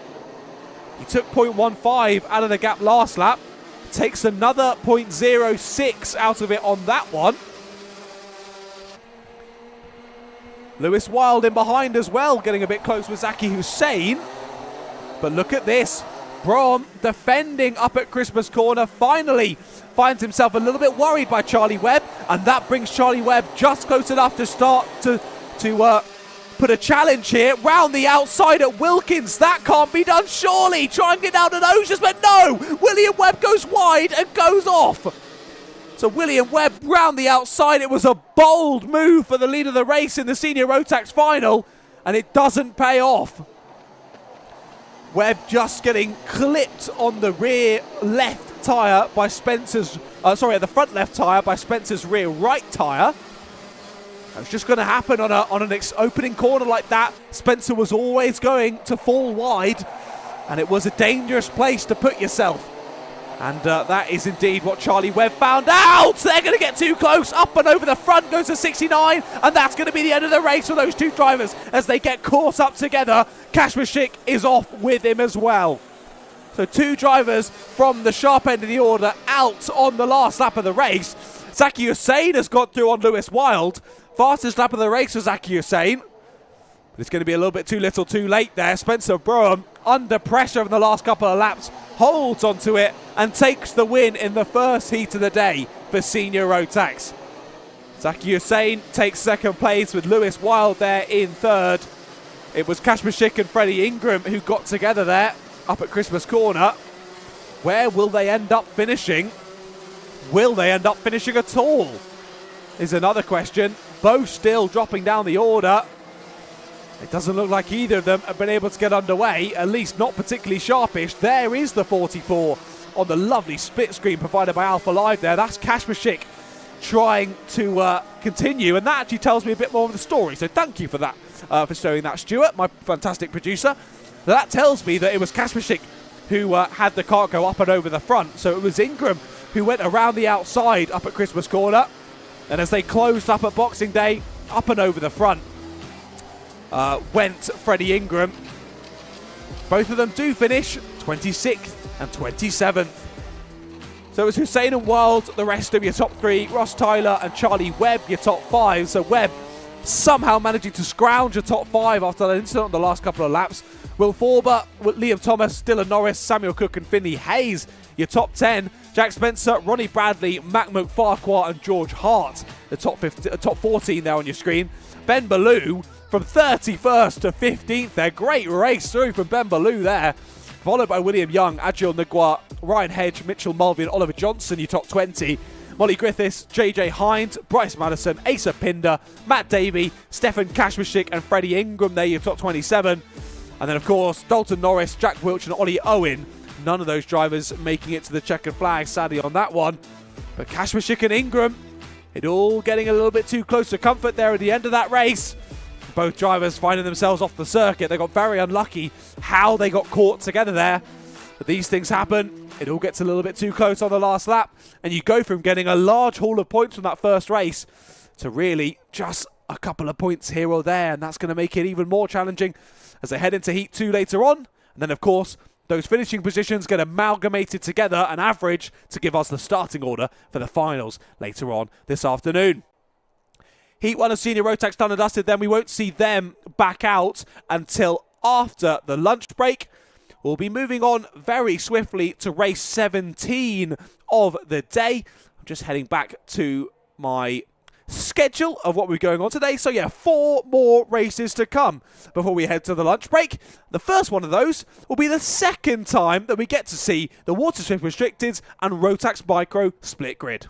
He took 0.15 out of the gap last lap. Takes another 0.06 out of it on that one. Lewis Wild in behind as well, getting a bit close with Zaki Hussein. But look at this. Brom defending up at Christmas Corner. Finally finds himself a little bit worried by Charlie Webb. And that brings Charlie Webb just close enough to start to put a challenge here round the outside at Wilkins. That can't be done, surely. Try and get down to Oceans, but no! William Webb goes wide and goes off. So William Webb round the outside. It was a bold move for the lead of the race in the Senior Rotax final, and it doesn't pay off. Webb just getting clipped on the rear left tyre by Spencer's, the front left tyre by Spencer's rear right tyre. It's just going to happen on an opening corner like that. Spencer was always going to fall wide, and it was a dangerous place to put yourself. And that is indeed what Charlie Webb found out. They're going to get too close. Up and over the front goes to 69, and that's going to be the end of the race for those two drivers as they get caught up together. Kashmashik is off with him as well. So two drivers from the sharp end of the order out on the last lap of the race. Zaki Hussain has got through on Lewis Wild. Fastest lap of the race for Zaki Hussain. But it's going to be a little bit too little too late there. Spencer Brougham, under pressure in the last couple of laps, holds onto it and takes the win in the first heat of the day for Senior Rotax. Zaki Hussain takes second place with Lewis Wild there in third. It was Kashmashik and Freddie Ingram who got together there up at Christmas Corner. Where will they end up finishing? Will they end up finishing at all? Is another question. Both still dropping down the order. It doesn't look like either of them have been able to get underway, at least not particularly sharpish. There is the 44 on the lovely split screen provided by Alpha Live there. That's Kashmashik trying to continue, and that actually tells me a bit more of the story. So thank you for that, for showing that, Stuart, my fantastic producer. That tells me that it was Kashmashik who had the kart go up and over the front. So it was Ingram who went around the outside up at Christmas Corner. And as they closed up at Boxing Day, up and over the front went Freddie Ingram. Both of them do finish 26th and 27th. So it was Hussain and Wild, the rest of your top three. Ross Tyler and Charlie Webb, your top five. So Webb somehow managing to scrounge a top five after that incident on the last couple of laps. Will Forber, Liam Thomas, Dylan Norris, Samuel Cook and Finley Hayes, your top 10. Jack Spencer, Ronnie Bradley, Mahmoud Farquhar and George Hart, the top 14 there on your screen. Ben Ballou from 31st to 15th there. Great race through from Ben Ballou there. Followed by William Young, Adjil Nagua, Ryan Hedge, Mitchell Mulvey and Oliver Johnson, your top 20. Molly Griffiths, JJ Hind, Bryce Madison, Asa Pinder, Matt Davey, Stefan Kashmashik and Freddie Ingram there, your top 27. And then, of course, Dalton Norris, Jack Wilch and Ollie Owen. None of those drivers making it to the checkered flag, sadly, on that one. But Kashmashik and Ingram, it all getting a little bit too close to comfort there at the end of that race. Both drivers finding themselves off the circuit. They got very unlucky how they got caught together there. But these things happen. It all gets a little bit too close on the last lap. And you go from getting a large haul of points from that first race to really just a couple of points here or there. And that's going to make it even more challenging as they head into Heat 2 later on. And then, of course, those finishing positions get amalgamated together and average to give us the starting order for the finals later on this afternoon. Heat 1 of Senior Rotax done and dusted, then we won't see them back out until after the lunch break. We'll be moving on very swiftly to race 17 of the day. I'm just heading back to my schedule of what we're going on today. So yeah, 4 more races to come before we head to the lunch break. The first one of those will be the second time that we get to see the Water Swift Restricted and Rotax Micro split grid.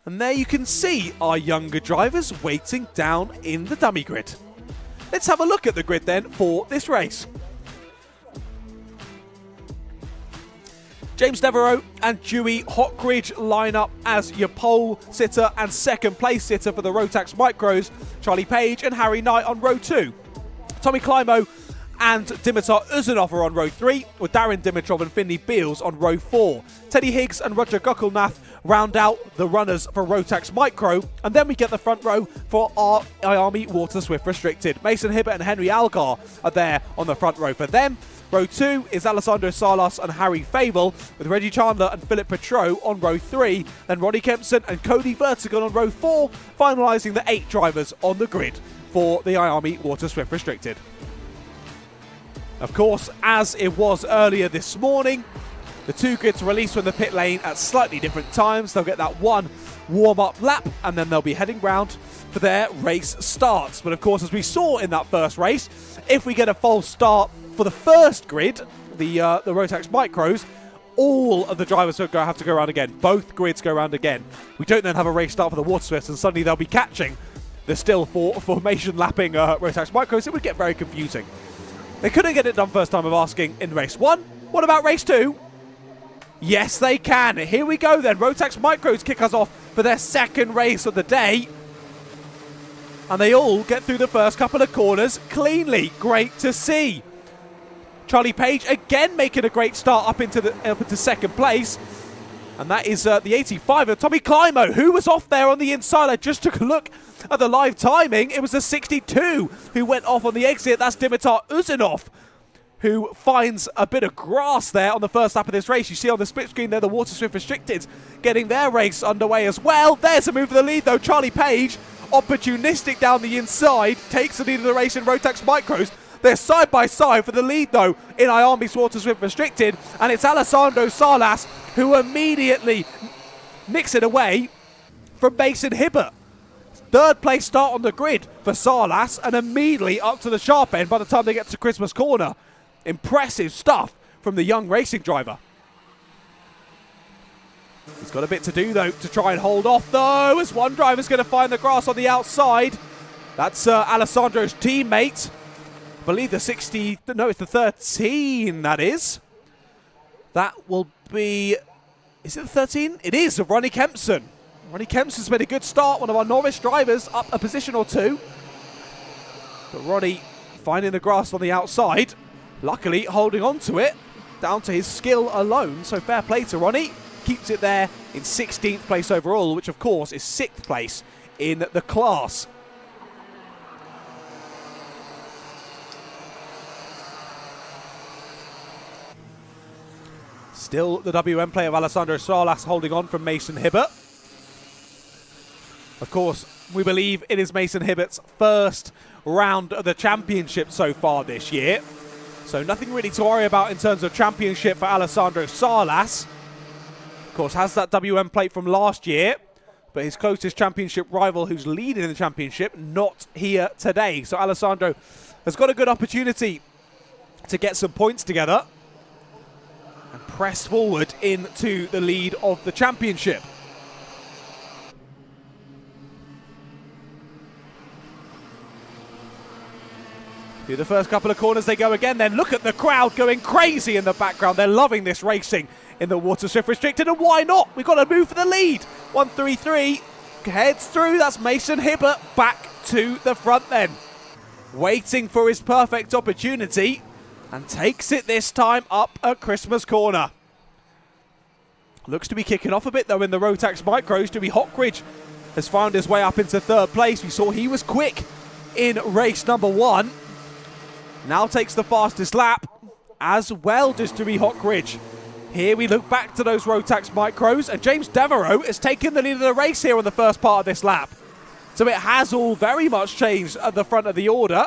And there you can see our younger drivers waiting down in the dummy grid. Let's have a look at the grid then for this race. James Devereaux and Dewey Hockridge line up as your pole sitter and second place sitter for the Rotax Micros. Charlie Page and Harry Knight on row 2. Tommy Climo and Dimitar Uzunov are on row 3, with Darren Dimitrov and Finley Beals on row 4. Teddy Higgs and Roger Gokulnath round out the runners for Rotax Micro, and then we get the front row for our IAME Water Swift Restricted. Mason Hibbert and Henry Algar are there on the front row for them. Row 2 is Alessandro Salas and Harry Fable, with Reggie Chandler and Philip Petro on row 3, then Ronnie Kempson and Cody Vertigan on row 4, finalising the 8 drivers on the grid for the IAME Water Swift Restricted. Of course, as it was earlier this morning, the two grids released from the pit lane at slightly different times. They'll get that one warm-up lap, and then they'll be heading round for their race starts. But of course, as we saw in that first race, if we get a false start for the first grid, the Rotax Micros, all of the drivers will have to go around again. Both grids go around again. We don't then have a race start for the Water Swifts, and suddenly they'll be catching the still formation lapping Rotax Micros. It would get very confusing. They couldn't get it done first time of asking in race 1. What about race 2? Yes, they can. Here we go then. Rotax Micros kick us off for their second race of the day. And they all get through the first couple of corners cleanly. Great to see. Charlie Page again making a great start up into second place. And that is the 85 of Tommy Climo, who was off there on the inside. I just took a look at the live timing. It was the 62 who went off on the exit. That's Dimitar Uzunov, who finds a bit of grass there on the first lap of this race. You see on the split screen there, the Water Swift Restricted getting their race underway as well. There's a move for the lead, though. Charlie Page, opportunistic down the inside, takes the lead of the race in Rotax Micros. They're side by side for the lead, though, in IAME Water Swift Restricted. And it's Alessandro Salas who immediately nicks it away from Mason Hibbert. Third place start on the grid for Salas, and immediately up to the sharp end by the time they get to Christmas Corner. Impressive stuff from the young racing driver. He's got a bit to do, though, to try and hold off, though, as one driver's going to find the grass on the outside. That's Alessandro's teammate. I believe the 60... No, it's the 13, that is. That will be... Is it the 13? It is, of Ronnie Kempson. Ronnie Kempson's made a good start, one of our novice drivers, up a position or two. But Ronnie finding the grass on the outside. Luckily, holding on to it, down to his skill alone. So fair play to Ronnie. Keeps it there in 16th place overall, which of course is 6th place in the class. Still the WM play of Alessandro Salas holding on from Mason Hibbert. Of course, we believe it is Mason Hibbert's first round of the championship so far this year. So nothing really to worry about in terms of championship for Alessandro Salas. Of course, has that WM plate from last year, but his closest championship rival who's leading in the championship, not here today. So Alessandro has got a good opportunity to get some points together and press forward into the lead of the championship. Through the first couple of corners they go again. Then look at the crowd going crazy in the background. They're loving this racing in the Water Swift Restricted, and why not? We've got to move for the lead. 133 heads through. That's Mason Hibbert back to the front then. Waiting for his perfect opportunity, and takes it this time up at Christmas Corner. Looks to be kicking off a bit, though, in the Rotax Micros. Jimmy Hockridge has found his way up into third place. We saw he was quick in race number 1. Now takes the fastest lap, as well does Jimmy Hockridge. Here we look back to those Rotax Micros, and James Devereaux has taken the lead of the race here on the first part of this lap. So it has all very much changed at the front of the order.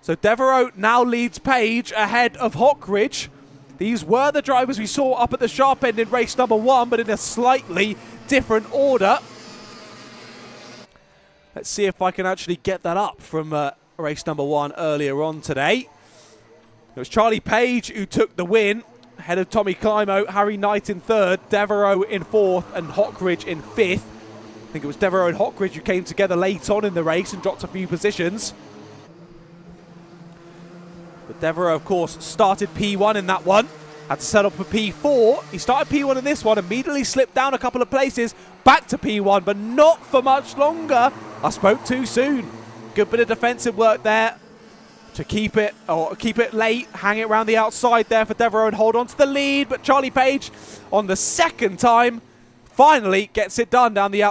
So Devereaux now leads Page ahead of Hockridge. These were the drivers we saw up at the sharp end in race number 1, but in a slightly different order. Let's see if I can actually get that up from race number 1 earlier on today. It was Charlie Page who took the win, ahead of Tommy Climo, Harry Knight in 3rd, Devereaux in 4th, and Hockridge in 5th. I think it was Devereaux and Hockridge who came together late on in the race and dropped a few positions. But Devereaux, of course, started P1 in that one. Had to set up for P4. He started P1 in this one, immediately slipped down a couple of places, back to P1, but not for much longer. I spoke too soon. Good bit of defensive work there to keep it late, hang it around the outside there for Devereaux and hold on to the lead. But Charlie Page, on the second time, finally gets it done down the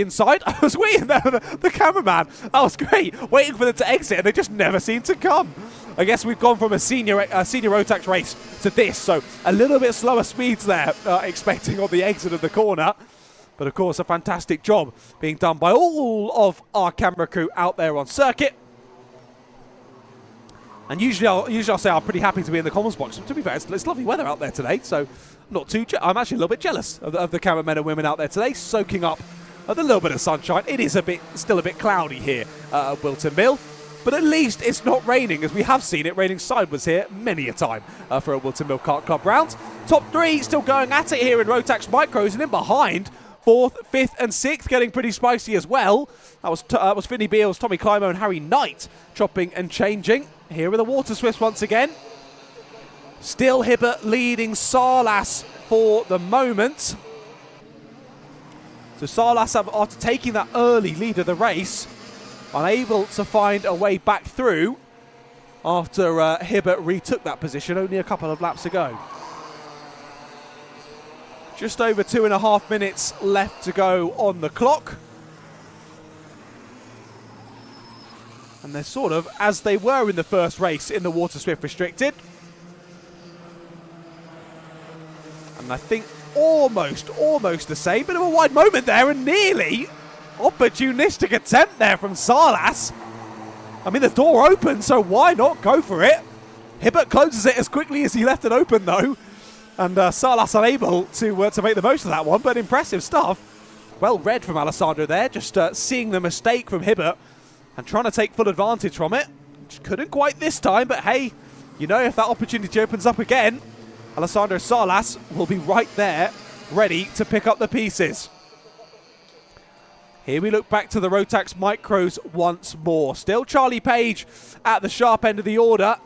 inside. I was waiting there for the cameraman. That was great, waiting for them to exit, and they just never seem to come. I guess we've gone from a senior Rotax race to this, so a little bit slower speeds there, expecting on the exit of the corner. But of course, a fantastic job being done by all of our camera crew out there on circuit. And usually I'll say I'm pretty happy to be in the comms box. To be fair, it's lovely weather out there today, so I'm actually a little bit jealous of the cameramen and women out there today, soaking up the little bit of sunshine. It is still a bit cloudy here at Whilton Mill, but at least it's not raining, as we have seen it raining sideways here many a time for a Whilton Mill Kart Club round. Top 3 still going at it here in Rotax Micros, and in behind, 4th, 5th and 6th getting pretty spicy as well. That was Finney Beals, Tommy Climo and Harry Knight chopping and changing. Here are the Water Swifts once again. Still Hibbert leading Sarlas for the moment. So Sarlas, after taking that early lead of the race, unable to find a way back through after Hibbert retook that position only a couple of laps ago. Just over 2.5 minutes left to go on the clock. And they're sort of as they were in the first race in the Water Swift Restricted. And I think almost the same. Bit of a wide moment there, and nearly opportunistic attempt there from Sarlas. I mean, the door opened, so why not go for it? Hibbert closes it as quickly as he left it open, though. And Sarlas unable to make the most of that one, but impressive stuff. Well read from Alessandro there, just seeing the mistake from Hibbert and trying to take full advantage from it. Just couldn't quite this time, but hey, you know, if that opportunity opens up again, Alessandro Sarlas will be right there, ready to pick up the pieces. Here we look back to the Rotax Micros once more. Still Charlie Page at the sharp end of the order.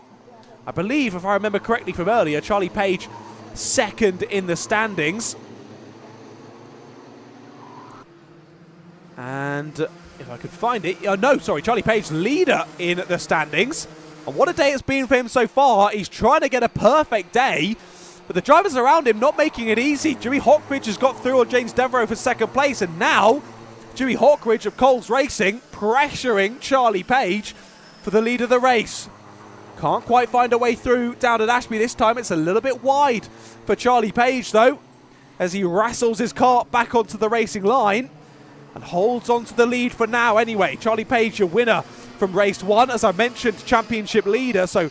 I believe, if I remember correctly from earlier, Charlie Page second in the standings. And if I could find it, Charlie Page leader in the standings. And what a day it's been for him so far. He's trying to get a perfect day, but the drivers around him not making it easy. Dewey Hawkridge has got through on James Devereaux for second place, and now Dewey Hawkridge of Coles Racing pressuring Charlie Page for the lead of the race. Can't quite find a way through down at Ashby this time. It's a little bit wide for Charlie Page, though, as he wrestles his kart back onto the racing line and holds on to the lead for now anyway. Charlie Page, your winner from race 1, as I mentioned, championship leader, so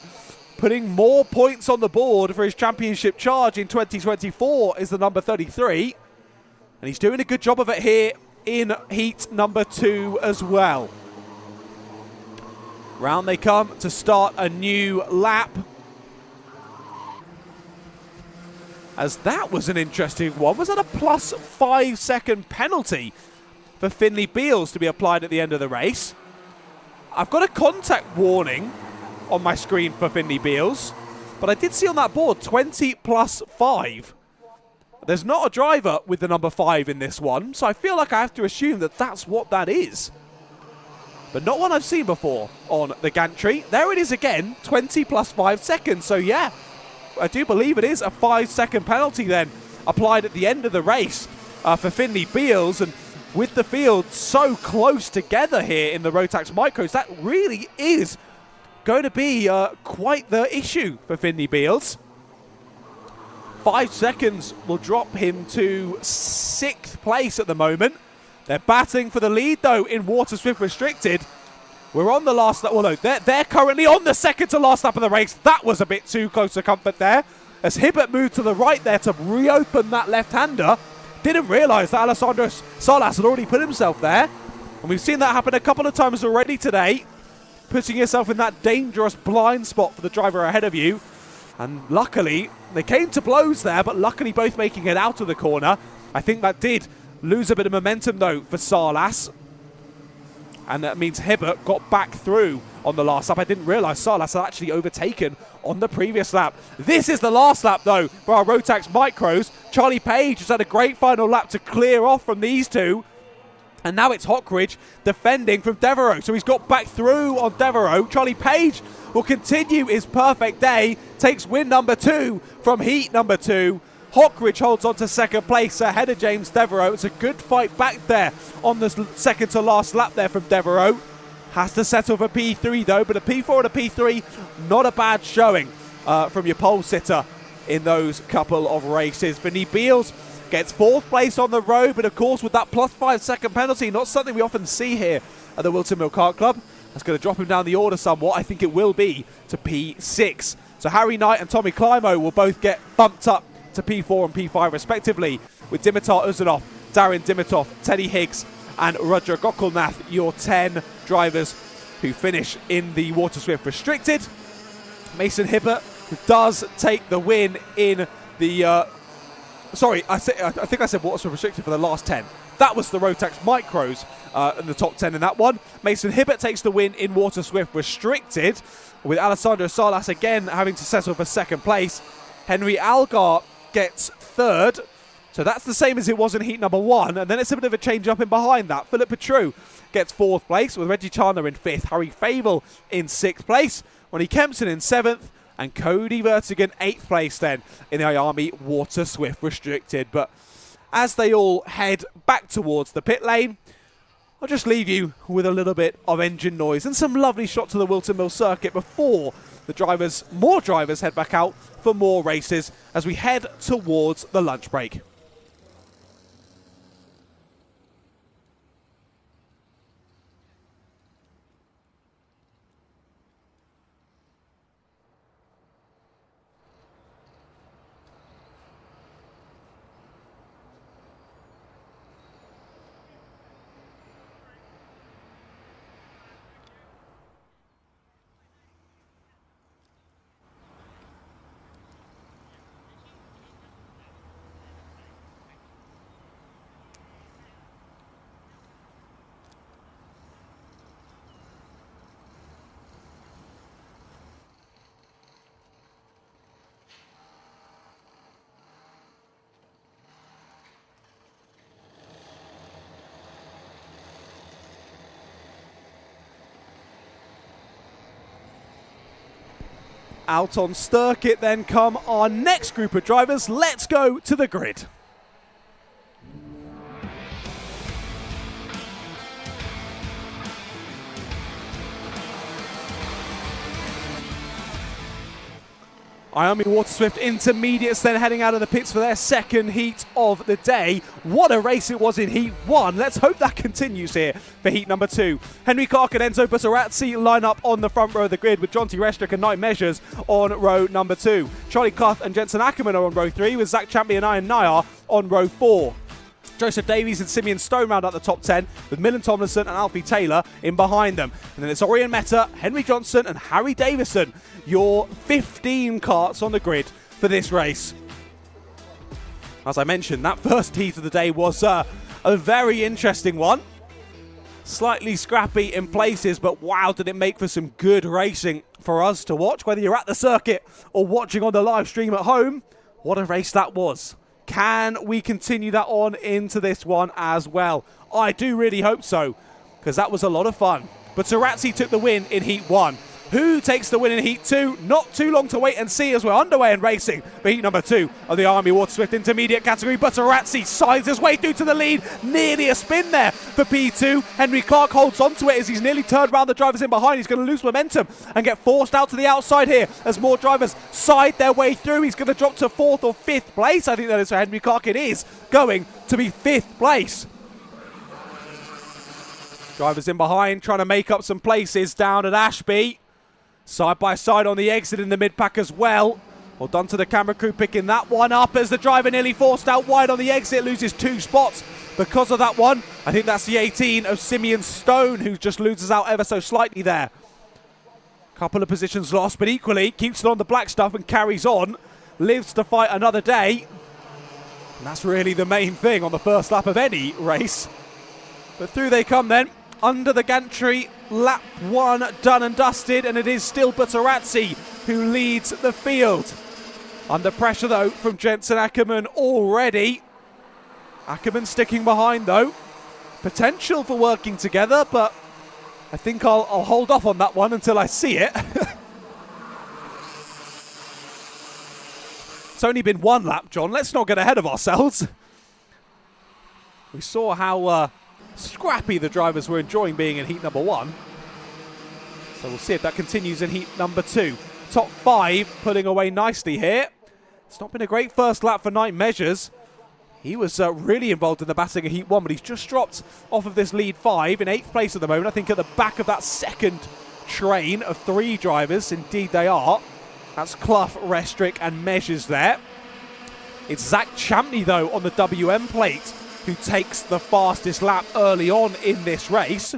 putting more points on the board for his championship charge in 2024 is the number 33. And he's doing a good job of it here in heat number 2 as well. Round they come to start a new lap. As that was an interesting one. Was that a plus 5 second penalty for Finley Beals to be applied at the end of the race? I've got a contact warning on my screen for Finley Beals, but I did see on that board 20 plus 5. There's not a driver with the number 5 in this one, so I feel like I have to assume that that's what that is. But not one I've seen before on the gantry. There it is again, 20 plus 5 seconds. So yeah, I do believe it is a 5 second penalty then applied at the end of the race for Finley Beals. And with the field so close together here in the Rotax Micros, that really is going to be quite the issue for Finley Beals. 5 seconds will drop him to 6th place at the moment. They're battling for the lead, though, in Water Swift Restricted. We're on the last lap. Well, no, they're currently on the second to last lap of the race. That was a bit too close to comfort there, as Hibbert moved to the right there to reopen that left-hander. Didn't realise that Alessandro Sarlas had already put himself there. And we've seen that happen a couple of times already today, putting yourself in that dangerous blind spot for the driver ahead of you. And luckily, they came to blows there, but luckily both making it out of the corner. I think that did lose a bit of momentum, though, for Sarlas. And that means Hibbert got back through on the last lap. I didn't realise Sarlas had actually overtaken on the previous lap. This is the last lap, though, for our Rotax Micros. Charlie Page has had a great final lap to clear off from these two. And now it's Hawkridge defending from Devereaux. So he's got back through on Devereaux. Charlie Page will continue his perfect day. Takes win number 2 from heat number 2. Hawkridge holds on to second place ahead of James Devereaux. It's a good fight back there on the second to last lap there from Devereaux. Has to settle for P3 though, but a P4 and a P3, not a bad showing from your pole sitter in those couple of races. Vinny Beals gets 4th place on the road, but of course with that plus 5 second penalty, not something we often see here at the Whilton Mill Kart Club. That's going to drop him down the order somewhat. I think it will be to P6. So Harry Knight and Tommy Climo will both get bumped up to P4 and P5 respectively, with Dimitar Uzunov, Darren Dimitov, Teddy Higgs and Roger Gokulnath, your 10 drivers who finish in the Water Swift Restricted. Mason Hibbert, who does take the win in the... I think I said Water Swift Restricted for the last 10. That was the Rotax Micros in the top 10 in that one. Mason Hibbert takes the win in Water Swift Restricted, with Alessandro Salas again having to settle for second place. Henry Algar gets third. So that's the same as it was in heat number 1. And then it's a bit of a change up in behind that. Philip Petru gets 4th place, with Reggie Chandler in 5th. Harry Favel in 6th place. Ronnie Kempson in 7th. And Cody Vertigan 8th place then in the IAME Water Swift Restricted. But as they all head back towards the pit lane, I'll just leave you with a little bit of engine noise and some lovely shots of the Whilton Mill circuit before more drivers head back out for more races as we head towards the lunch break. Out on circuit then come our next group of drivers. Let's go to the grid. IAME Water Swift Intermediates then heading out of the pits for their second heat of the day. What a race it was in heat 1. Let's hope that continues here for heat number 2. Henry Clark and Enzo Butterazzi line up on the front row of the grid, with Jonty Restrick and Knight Measures on row number 2. Charlie Cuth and Jensen Ackerman are on row 3, with Zach Champion and Ian Nayar on row 4. Joseph Davies and Simeon Stone round out the top 10, with Millen Tomlinson and Alfie Taylor in behind them. And then it's Orion Meta, Henry Johnson and Harry Davison, your 15 karts on the grid for this race. As I mentioned, that first heat of the day was a very interesting one. Slightly scrappy in places, but wow, did it make for some good racing for us to watch. Whether you're at the circuit or watching on the live stream at home, what a race that was. Can we continue that on into this one as well? I do really hope so, because that was a lot of fun. But Tarazzi took the win in Heat 1. Who takes the win in Heat 2? Not too long to wait and see as we're underway and racing for Heat number 2 of the IAME Water Swift Intermediate category. But Tarazzi sides his way through to the lead. Nearly a spin there for P2. Henry Clark holds on to it as he's nearly turned around the drivers in behind. He's going to lose momentum and get forced out to the outside here as more drivers side their way through. He's going to drop to 4th or 5th place. I think that is for Henry Clark. It is going to be 5th place. Drivers in behind trying to make up some places down at Ashby. Side by side on the exit in the mid-pack as well. Well done to the camera crew picking that one up as the driver nearly forced out wide on the exit, loses 2 spots because of that one. I think that's the 18 of Simeon Stone who just loses out ever so slightly there. Couple of positions lost, but equally keeps it on the black stuff and carries on. Lives to fight another day. And that's really the main thing on the first lap of any race. But through they come then. Under the gantry, lap 1 done and dusted, and it is still Butterazzi who leads the field. Under pressure though from Jensen Ackerman already. Ackerman sticking behind though. Potential for working together, but I think I'll hold off on that one until I see it. It's only been 1 lap, John. Let's not get ahead of ourselves. We saw how scrappy the drivers were enjoying being in heat number 1. So we'll see if that continues in heat number 2. Top 5 pulling away nicely here. It's not been a great first lap for Knight Measures. He was really involved in the battling of Heat 1, but he's just dropped off of this lead 5 in 8th place at the moment. I think at the back of that second train of 3 drivers. Indeed they are. That's Clough, Restrick and Measures there. It's Zach Champney, though, on the WM plate, who takes the fastest lap early on in this race.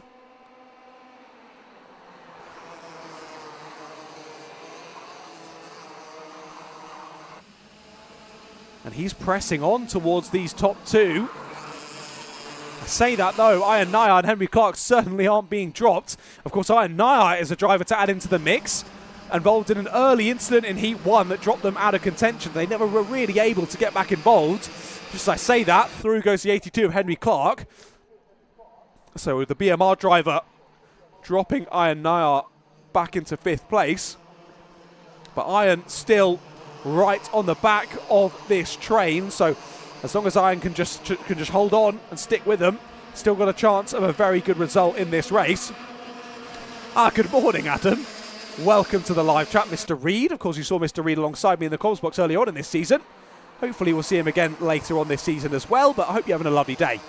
And he's pressing on towards these top 2. I say that though, Iron Naya and Henry Clark certainly aren't being dropped. Of course, Iron Naya is a driver to add into the mix, involved in an early incident in Heat 1 that dropped them out of contention. They never were really able to get back involved. Just as I say that, through goes the 82 of Henry Clark. So the BMR driver dropping Iron Naya back into 5th place. But Iron still right on the back of this train, so as long as Iron can just hold on and stick with them, still got a chance of a very good result in this race. Good morning, Adam. Welcome to the live chat, Mr. Reed. Of course, you saw Mr. Reed alongside me in the comms box early on in this season. Hopefully we'll see him again later on this season as well, but I hope you're having a lovely day,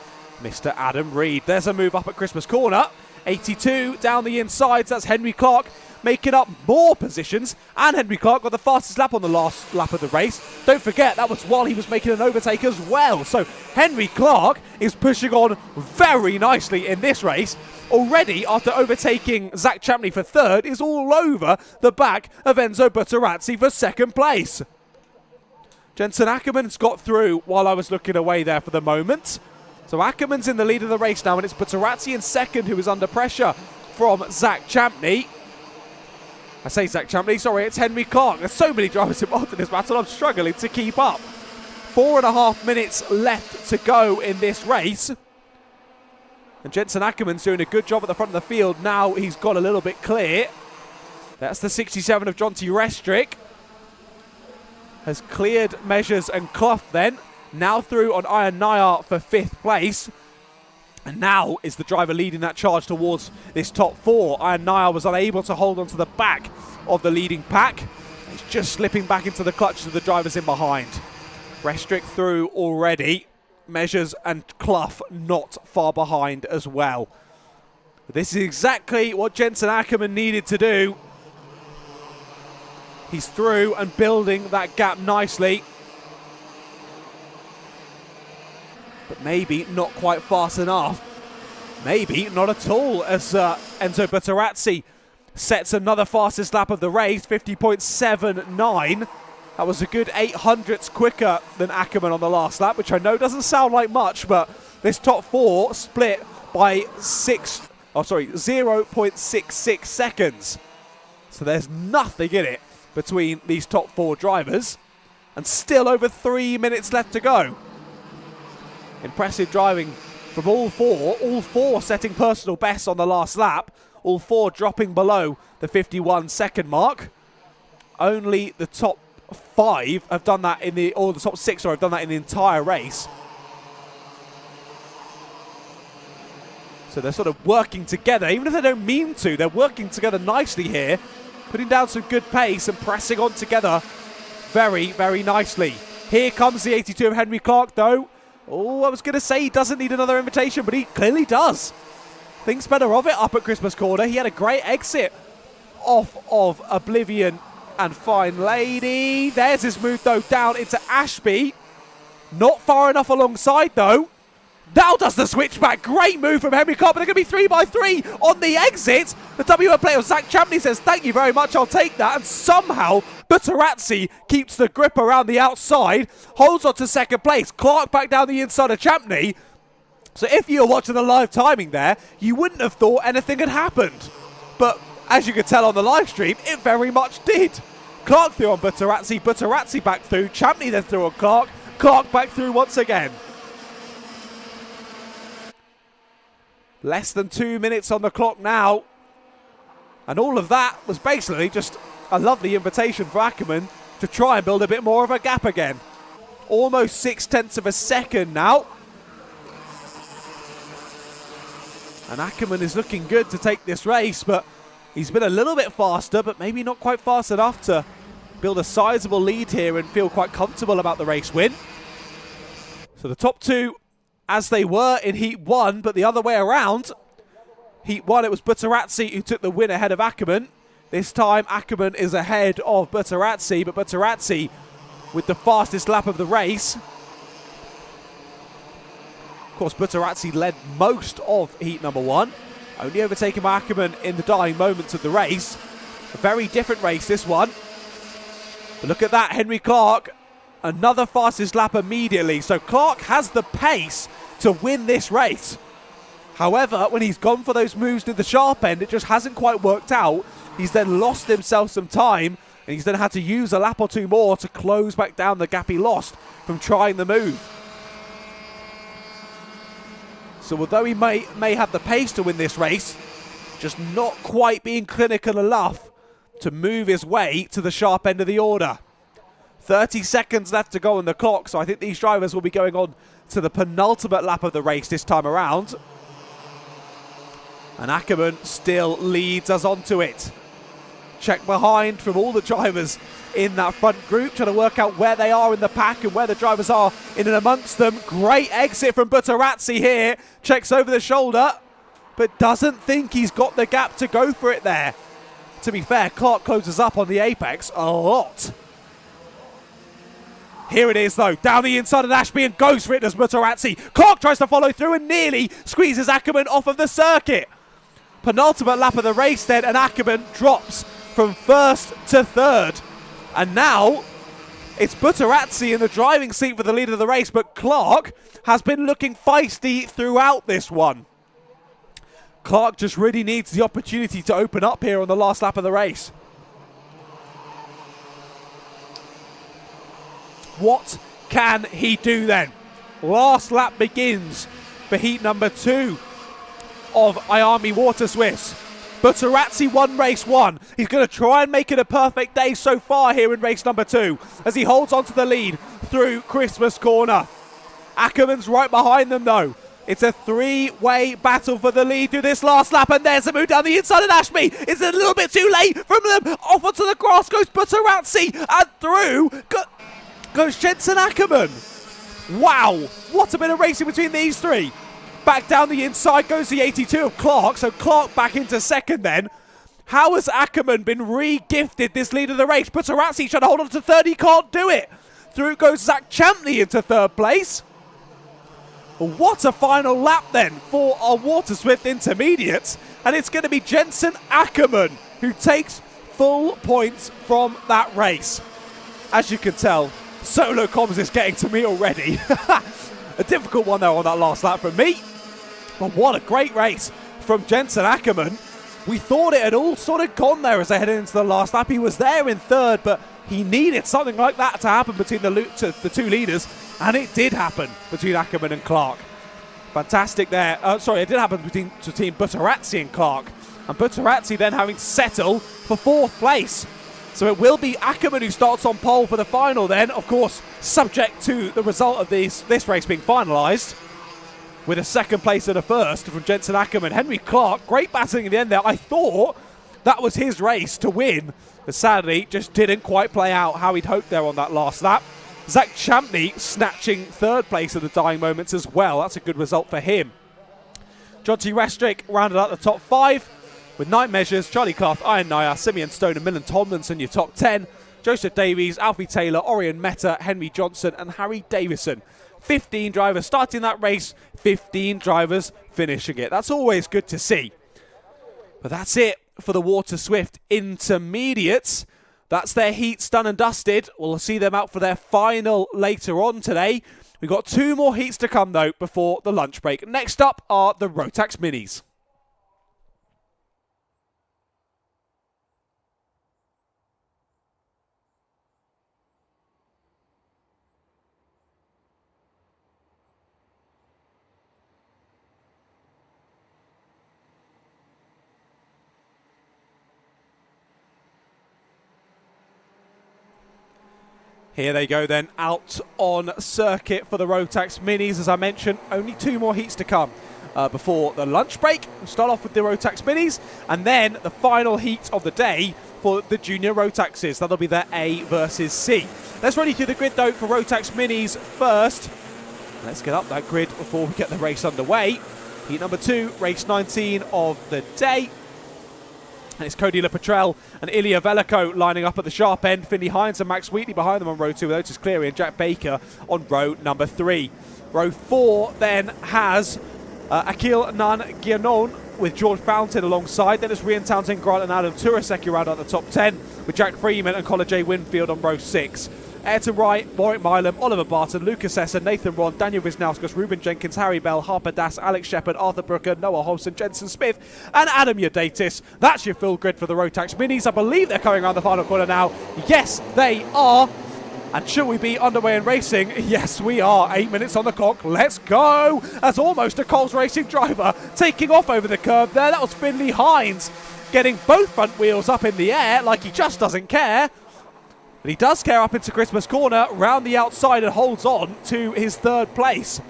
Mr. Adam Reed. There's a move up at Christmas Corner. 82 down the insides, that's Henry Clark making up more positions, and Henry Clark got the fastest lap on the last lap of the race. Don't forget, that was while he was making an overtake as well. So Henry Clark is pushing on very nicely in this race. Already, after overtaking Zach Champney for 3rd, is all over the back of Enzo Butterazzi for 2nd place. Jensen Ackerman's got through while I was looking away there for the moment. So Ackerman's in the lead of the race now, and it's Butterazzi in 2nd, who is under pressure from Zach Champney. I say Zach Champney, sorry, it's Henry Clark. There's so many drivers involved in this battle, I'm struggling to keep up. 4.5 minutes left to go in this race. And Jensen Ackerman's doing a good job at the front of the field. Now he's got a little bit clear. That's the 67 of Jonty Restrick. Has cleared Measures and Clough then. Now through on Iron Naya for 5th place. And now is the driver leading that charge towards this top 4. Iron Naya was unable to hold on to the back of the leading pack. He's just slipping back into the clutches of the drivers in behind. Restrick through already. Measures and Clough not far behind as well. This is exactly what Jensen Ackerman needed to do. He's through and building that gap nicely. But maybe not quite fast enough. Maybe not at all, as Enzo Butterazzi sets another fastest lap of the race, 50.79. That was a good 0.08 quicker than Ackerman on the last lap, which I know doesn't sound like much, but this top 4 split by 0.66 seconds. So there's nothing in it between these top 4 drivers, and still over 3 minutes left to go. Impressive driving from all 4 setting personal bests on the last lap, all 4 dropping below the 51-second mark. Only the top 5 have done that or the top 6 have done that in the entire race. So they're sort of working together, even if they don't mean to, they're working together nicely here, putting down some good pace and pressing on together very, very nicely. Here comes the 82 of Henry Clark, though. Oh, I was going to say he doesn't need another invitation, but he clearly does. Thinks better of it up at Christmas Corner. He had a great exit off of Oblivion and Fine Lady. There's his move, though, down into Ashby. Not far enough alongside, though. Now does the switchback. Great move from Henry Clark, but they're going to be 3x3 on the exit. The WM player, Zach Champney, says, thank you very much, I'll take that. And somehow, Butterazzi keeps the grip around the outside, holds on to 2nd place. Clark back down the inside of Champney. So if you were watching the live timing there, you wouldn't have thought anything had happened. But as you could tell on the live stream, it very much did. Clark through on Butterazzi, Butterazzi back through, Champney then through on Clark, Clark back through once again. Less than 2 minutes on the clock now. And all of that was basically just a lovely invitation for Ackerman to try and build a bit more of a gap again. Almost 0.6 of a second now. And Ackerman is looking good to take this race, but he's been a little bit faster, but maybe not quite fast enough to build a sizable lead here and feel quite comfortable about the race win. So the top two as they were in Heat 1, but the other way around. Heat 1, it was Butterazzi who took the win ahead of Ackerman. This time, Ackerman is ahead of Butterazzi, but Butterazzi with the fastest lap of the race. Of course, Butterazzi led most of Heat number 1, only overtaken by Ackerman in the dying moments of the race. A very different race, this one. But look at that, Henry Clark, another fastest lap immediately. So Clark has the pace to win this race. However, when he's gone for those moves to the sharp end, it just hasn't quite worked out. He's then lost himself some time, and he's then had to use a lap or two more to close back down the gap he lost from trying the move. So although he may have the pace to win this race, just not quite being clinical enough to move his way to the sharp end of the order. 30 seconds left to go on the clock, so I think these drivers will be going on to the penultimate lap of the race this time around. And Ackerman still leads us onto it. Check behind from all the drivers in that front group, trying to work out where they are in the pack and where the drivers are in and amongst them. Great exit from Butterazzi here. Checks over the shoulder, but doesn't think he's got the gap to go for it there. To be fair, Clark closes up on the apex a lot. Here it is, though, down the inside of Ashby and goes for it as Butterazzi. Clark tries to follow through and nearly squeezes Ackerman off of the circuit. Penultimate lap of the race then, and Ackerman drops from first to third. And now it's Butterazzi in the driving seat for the lead of the race, but Clark has been looking feisty throughout this one. Clark just really needs the opportunity to open up here on the last lap of the race. What can he do then? Last lap begins for heat number 2 of IAME Water Swift. Butterazzi won race 1. He's going to try and make it a perfect day so far here in race number 2 as he holds on to the lead through Christmas Corner. Ackerman's right behind them though. It's a 3-way battle for the lead through this last lap, and there's a move down the inside of Ashby. It's a little bit too late from them. Off onto the grass goes Butterazzi, and through goes Jensen Ackerman. Wow, what a bit of racing between these three. Back down the inside goes the 82 of Clark, so Clark back into second then. How has Ackerman been re-gifted this lead of the race? Butterazzi trying to hold on to third, he can't do it. Through goes Zach Champney into third place. What a final lap then for our Water Swift intermediates, and it's going to be Jensen Ackerman who takes full points from that race. As you can tell, solo comms is getting to me already. A difficult one though on that last lap from me. But what a great race from Jensen Ackerman. We thought it had all sort of gone there as they headed into the last lap. He was there in third, but he needed something like that to happen between the two leaders, and it did happen between Ackerman and Clark. Fantastic there. Sorry, it did happen between Butterazzi and Clark. And Butterazzi then having to settle for fourth place. So it will be Ackerman who starts on pole for the final then, of course, subject to the result of this race being finalised. With a second place and a first from Jensen Ackerman. Henry Clark, great battling in the end there. I thought that was his race to win, but sadly just didn't quite play out how he'd hoped there on that last lap. Zach Champney snatching third place at the dying moments as well. That's a good result for him. Jonty Restrick rounded out the top 5 with 9 measures. Charlie Clough, Ian Nair, Simeon Stone and Millen Tomlinson your top 10. Joseph Davies, Alfie Taylor, Orion Meta, Henry Johnson and Harry Davison. 15 drivers starting that race, 15 drivers finishing it. That's always good to see. But that's it for the Water Swift intermediates. That's their heats done and dusted. We'll see them out for their final later on today. We've got 2 more heats to come though before the lunch break. Next up are the Rotax Minis. Here they go then, out on circuit for the Rotax Minis. As I mentioned, only 2 more heats to come before the lunch break. We'll start off with the Rotax Minis, and then the final heat of the day for the Junior Rotaxes. That'll be their A versus C. Let's run you through the grid though for Rotax Minis first. Let's get up that grid before we get the race underway. Heat number 2, race 19 of the day. And it's Cody LaPetrel and Ilya Veliko lining up at the sharp end. Finley Hines and Max Wheatley behind them on row 2 with Otis Cleary and Jack Baker on row number 3. Row 4 then has Akil Nan-Gianon with George Fountain alongside. Then it's Rian Townsend, Grant and Adam Turaseki round out the top 10 with Jack Freeman and Colin J. Winfield on row 6. Ayrton Wright, Warwick Milam, Oliver Barton, Lucas Esser, Nathan Ron, Daniel Wisnauskas, Ruben Jenkins, Harry Bell, Harper Das, Alex Shepard, Arthur Brooker, Noah Holson, Jensen Smith and Adam Yadatis. That's your full grid for the Rotax Minis. I believe they're coming around the final corner now. Yes, they are. And should we be underway and racing? Yes, we are. 8 minutes on the clock. Let's go. As almost a Coles Racing driver taking off over the curb there. That was Finley Hines getting both front wheels up in the air like he just doesn't care. But he does care up into Christmas corner, round the outside and holds on to his 3rd place.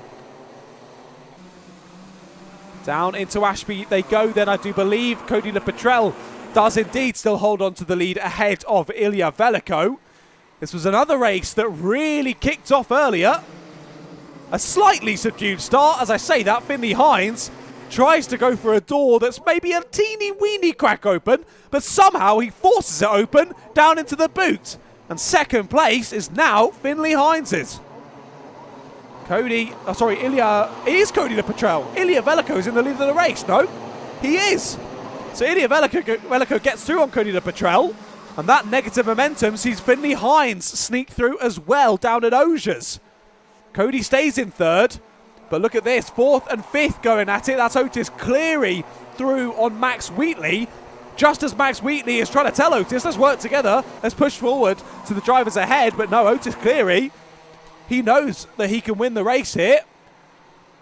Down into Ashby they go then. I do believe Cody LaPetrel does indeed still hold on to the lead ahead of Ilya Veliko. This was another race that really kicked off earlier. A slightly subdued start. As I say that, Finley Hines tries to go for a door that's maybe a teeny weeny crack open, but somehow he forces it open down into the boot. And 2nd place is now Finley Hines's. Ilya, it is Cody LaPetrel. Ilya Veliko is in the lead of the race, no? He is. So Ilya Veliko gets through on Cody LaPetrel, and that negative momentum sees Finley Hines sneak through as well down at Osiers. Cody stays in 3rd, but look at this, 4th and 5th going at it. That's Otis Cleary through on Max Wheatley. Just as Max Wheatley is trying to tell Otis, let's work together, let's push forward to the drivers ahead. But no, Otis Cleary, he knows that he can win the race here.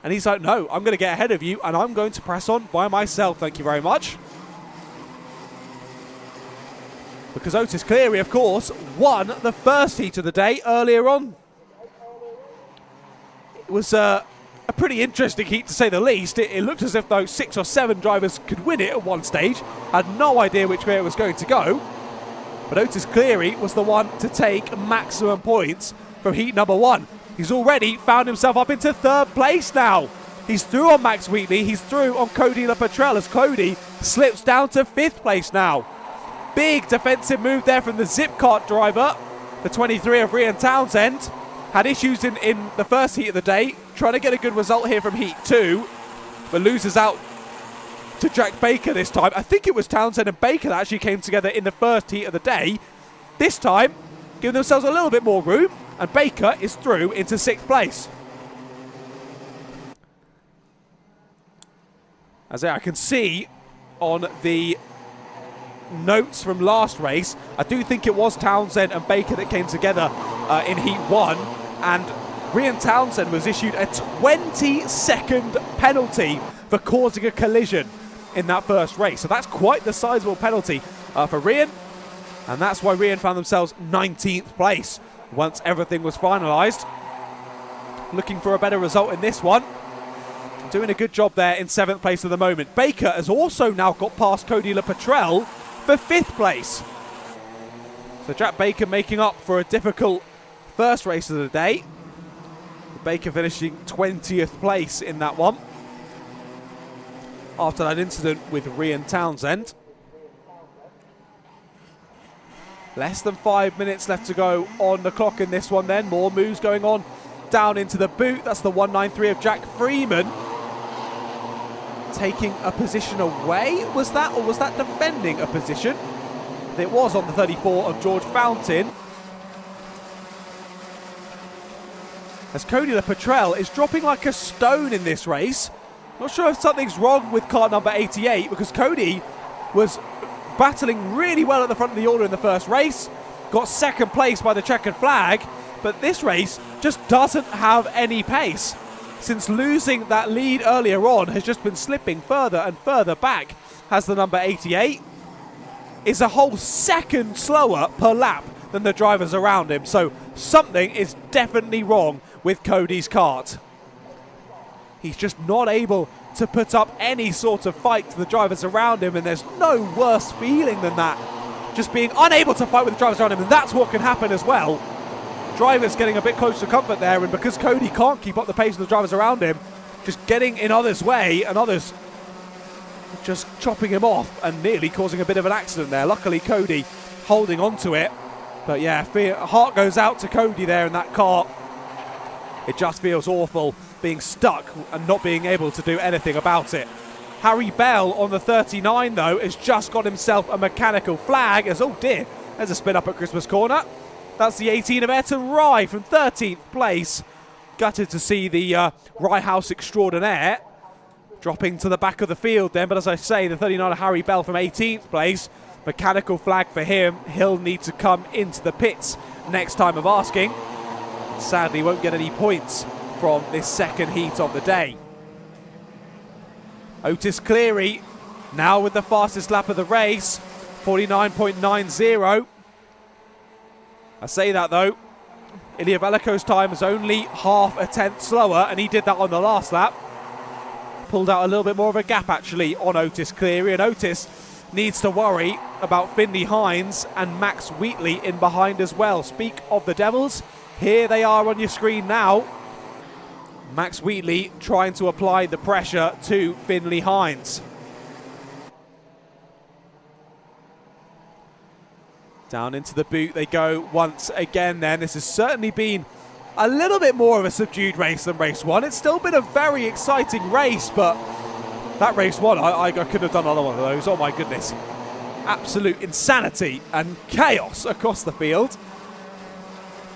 And he's like, no, I'm going to get ahead of you and I'm going to press on by myself. Thank you very much. Because Otis Cleary, of course, won the first heat of the day earlier on. It was a pretty interesting heat to say the least. It looked as if those 6 or 7 drivers could win it at one stage. Had no idea which way it was going to go. But Otis Cleary was the one to take maximum points from heat number 1. He's already found himself up into 3rd place now. He's through on Max Wheatley. He's through on Cody LaPetrel as Cody slips down to 5th place now. Big defensive move there from the Zipcart driver. The 23 of Rian Townsend had issues in the first heat of the day, trying to get a good result here from heat 2, but loses out to Jack Baker this time. I think it was Townsend and Baker that actually came together in the first heat of the day. This time, giving themselves a little bit more room, and Baker is through into 6th place. As I can see on the notes from last race, I do think it was Townsend and Baker that came together in heat 1, and Rian Townsend was issued a 20-second penalty for causing a collision in that first race. So that's quite the sizable penalty for Rian, and that's why Rian found themselves 19th place once everything was finalised. Looking for a better result in this one. Doing a good job there in 7th place at the moment. Baker has also now got past Cody LaPetrel for 5th place. So Jack Baker making up for a difficult first race of the day. Baker finishing 20th place in that one after that incident with Rian Townsend. Less than 5 minutes left to go on the clock in this one then. More moves going on down into the boot. That's the 193 of Jack Freeman. Taking a position away, was that, or was that defending a position? It was on the 34 of George Fountain. As Cody LaPetrel is dropping like a stone in this race. Not sure if something's wrong with car number 88, because Cody was battling really well at the front of the order in the first race. Got 2nd place by the checkered flag, but this race just doesn't have any pace. Since losing that lead earlier on, has just been slipping further and further back, has the number 88. Is a whole second slower per lap than the drivers around him. So something is definitely wrong with Cody's kart. He's just not able to put up any sort of fight to the drivers around him, and there's no worse feeling than that. Just being unable to fight with the drivers around him, and that's what can happen as well. drivers getting a bit close to comfort there, and because Cody can't keep up the pace of the drivers around him, just getting in others' way, and others just chopping him off and nearly causing a bit of an accident there. Luckily, Cody holding on to it. But yeah, heart goes out to Cody there in that car. It just feels awful being stuck and not being able to do anything about it. Harry Bell on the 39, though, has just got himself a mechanical flag as, oh dear, there's a spin up at Christmas Corner. That's the 18 of Ayrton Rye from 13th place. Gutted to see the Rye House extraordinaire dropping to the back of the field then, but as I say, the 39 of Harry Bell from 18th place. Mechanical flag for him. He'll need to come into the pits next time of asking. Sadly, won't get any points from this second heat of the day. Otis Cleary now with the fastest lap of the race, 49.90. I say that though, Ilya Veliko's time is only half a tenth slower, and he did that on the last lap. Pulled out a little bit more of a gap actually on Otis Cleary, and Otis needs to worry about Finley Hines and Max Wheatley in behind as well. Speak of the Devils, here they are on your screen now. Max Wheatley trying to apply the pressure to Finley Hines. Down into the boot they go once again then. This has certainly been a little bit more of a subdued race than race one. It's still been a very exciting race, but that race one, I could have done another one of those. Oh my goodness. Absolute insanity and chaos across the field.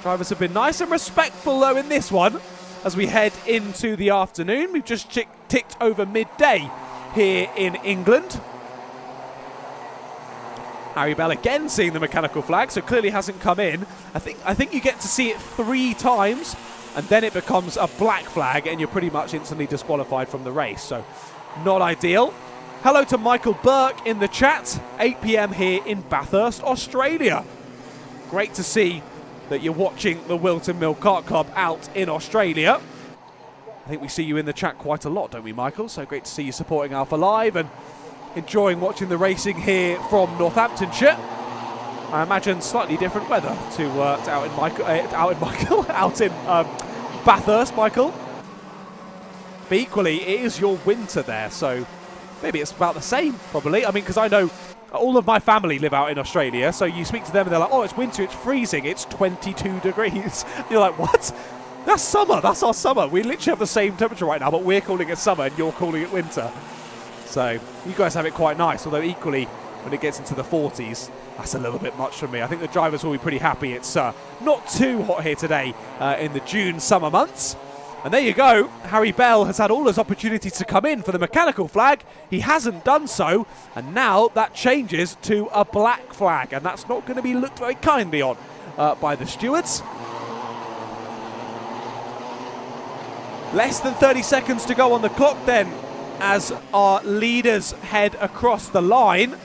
Drivers have been nice and respectful though in this one as we head into the afternoon. We've just ticked over midday here in England. Harry Bell again seeing the mechanical flag, so clearly hasn't come in. I think you get to see it 3 times and then it becomes a black flag and you're pretty much instantly disqualified from the race, so not ideal. Hello to Michael Burke in the chat, 8 p.m. here in Bathurst, Australia. Great to see that you're watching the Whilton Mill Kart Club out in Australia. I think we see you in the chat quite a lot, don't we, Michael? So great to see you supporting Alpha Live and enjoying watching the racing here from Northamptonshire. I imagine slightly different weather to out in Bathurst, Michael. But equally, it is your winter there, so maybe it's about the same, probably. I mean, because I know all of my family live out in Australia, so you speak to them and they're like, oh, it's winter, it's freezing, it's 22 degrees. You're like, what? That's summer, that's our summer. We literally have the same temperature right now, but we're calling it summer and you're calling it winter. So you guys have it quite nice, although equally when it gets into the 40s, that's a little bit much for me. I think the drivers will be pretty happy it's not too hot here today in the June summer months. And there you go, Harry Bell has had all his opportunities to come in for the mechanical flag. He hasn't done so, and now that changes to a black flag, and that's not going to be looked very kindly on by the stewards. Less than 30 seconds to go on the clock then, as our leaders head across the line.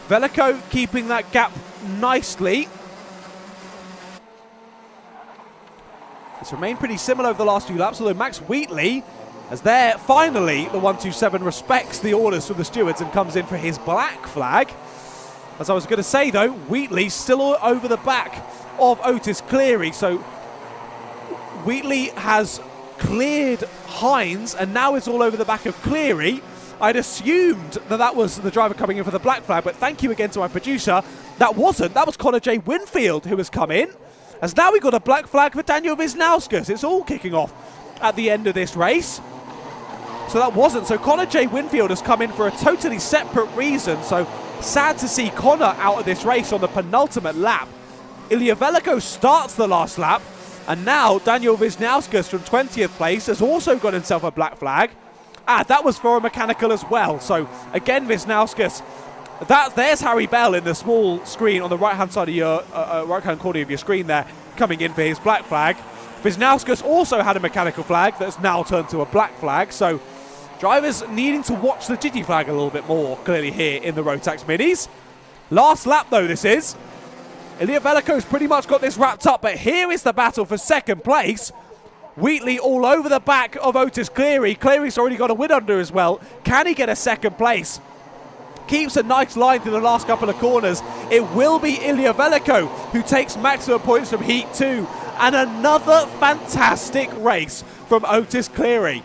Veliko keeping that gap nicely. It's remained pretty similar over the last few laps, although Max Wheatley, as there finally the 127 respects the orders from the stewards and comes in for his black flag. As I was going to say though, Wheatley still over the back of Otis Cleary, so Wheatley has cleared Hines and now it's all over the back of Cleary. I'd assumed that was the driver coming in for the black flag, but thank you again to my producer. That was Connor J. Winfield who has come in. As now we've got a black flag for Daniel Wisnauskas. It's all kicking off at the end of this race. So that wasn't. So Connor J. Winfield has come in for a totally separate reason. So sad to see Connor out of this race on the penultimate lap. Ilya Veliko starts the last lap. And now Daniel Wisnauskas from 20th place has also got himself a black flag. That was for a mechanical as well. So again, Wisnauskas. There's Harry Bell in the small screen on the right-hand side of your right-hand corner of your screen there, coming in for his black flag. Wisnauskas also had a mechanical flag that's now turned to a black flag. So drivers needing to watch the Digi flag a little bit more clearly here in the Rotax Minis. Last lap though this is. Ilya Veliko's pretty much got this wrapped up, but here is the battle for second place. Wheatley all over the back of Otis Cleary. Cleary's already got a win under as well. Can he get a second place? Keeps a nice line through the last couple of corners. It will be Ilya Veliko who takes maximum points from Heat 2 And another fantastic race from Otis Cleary.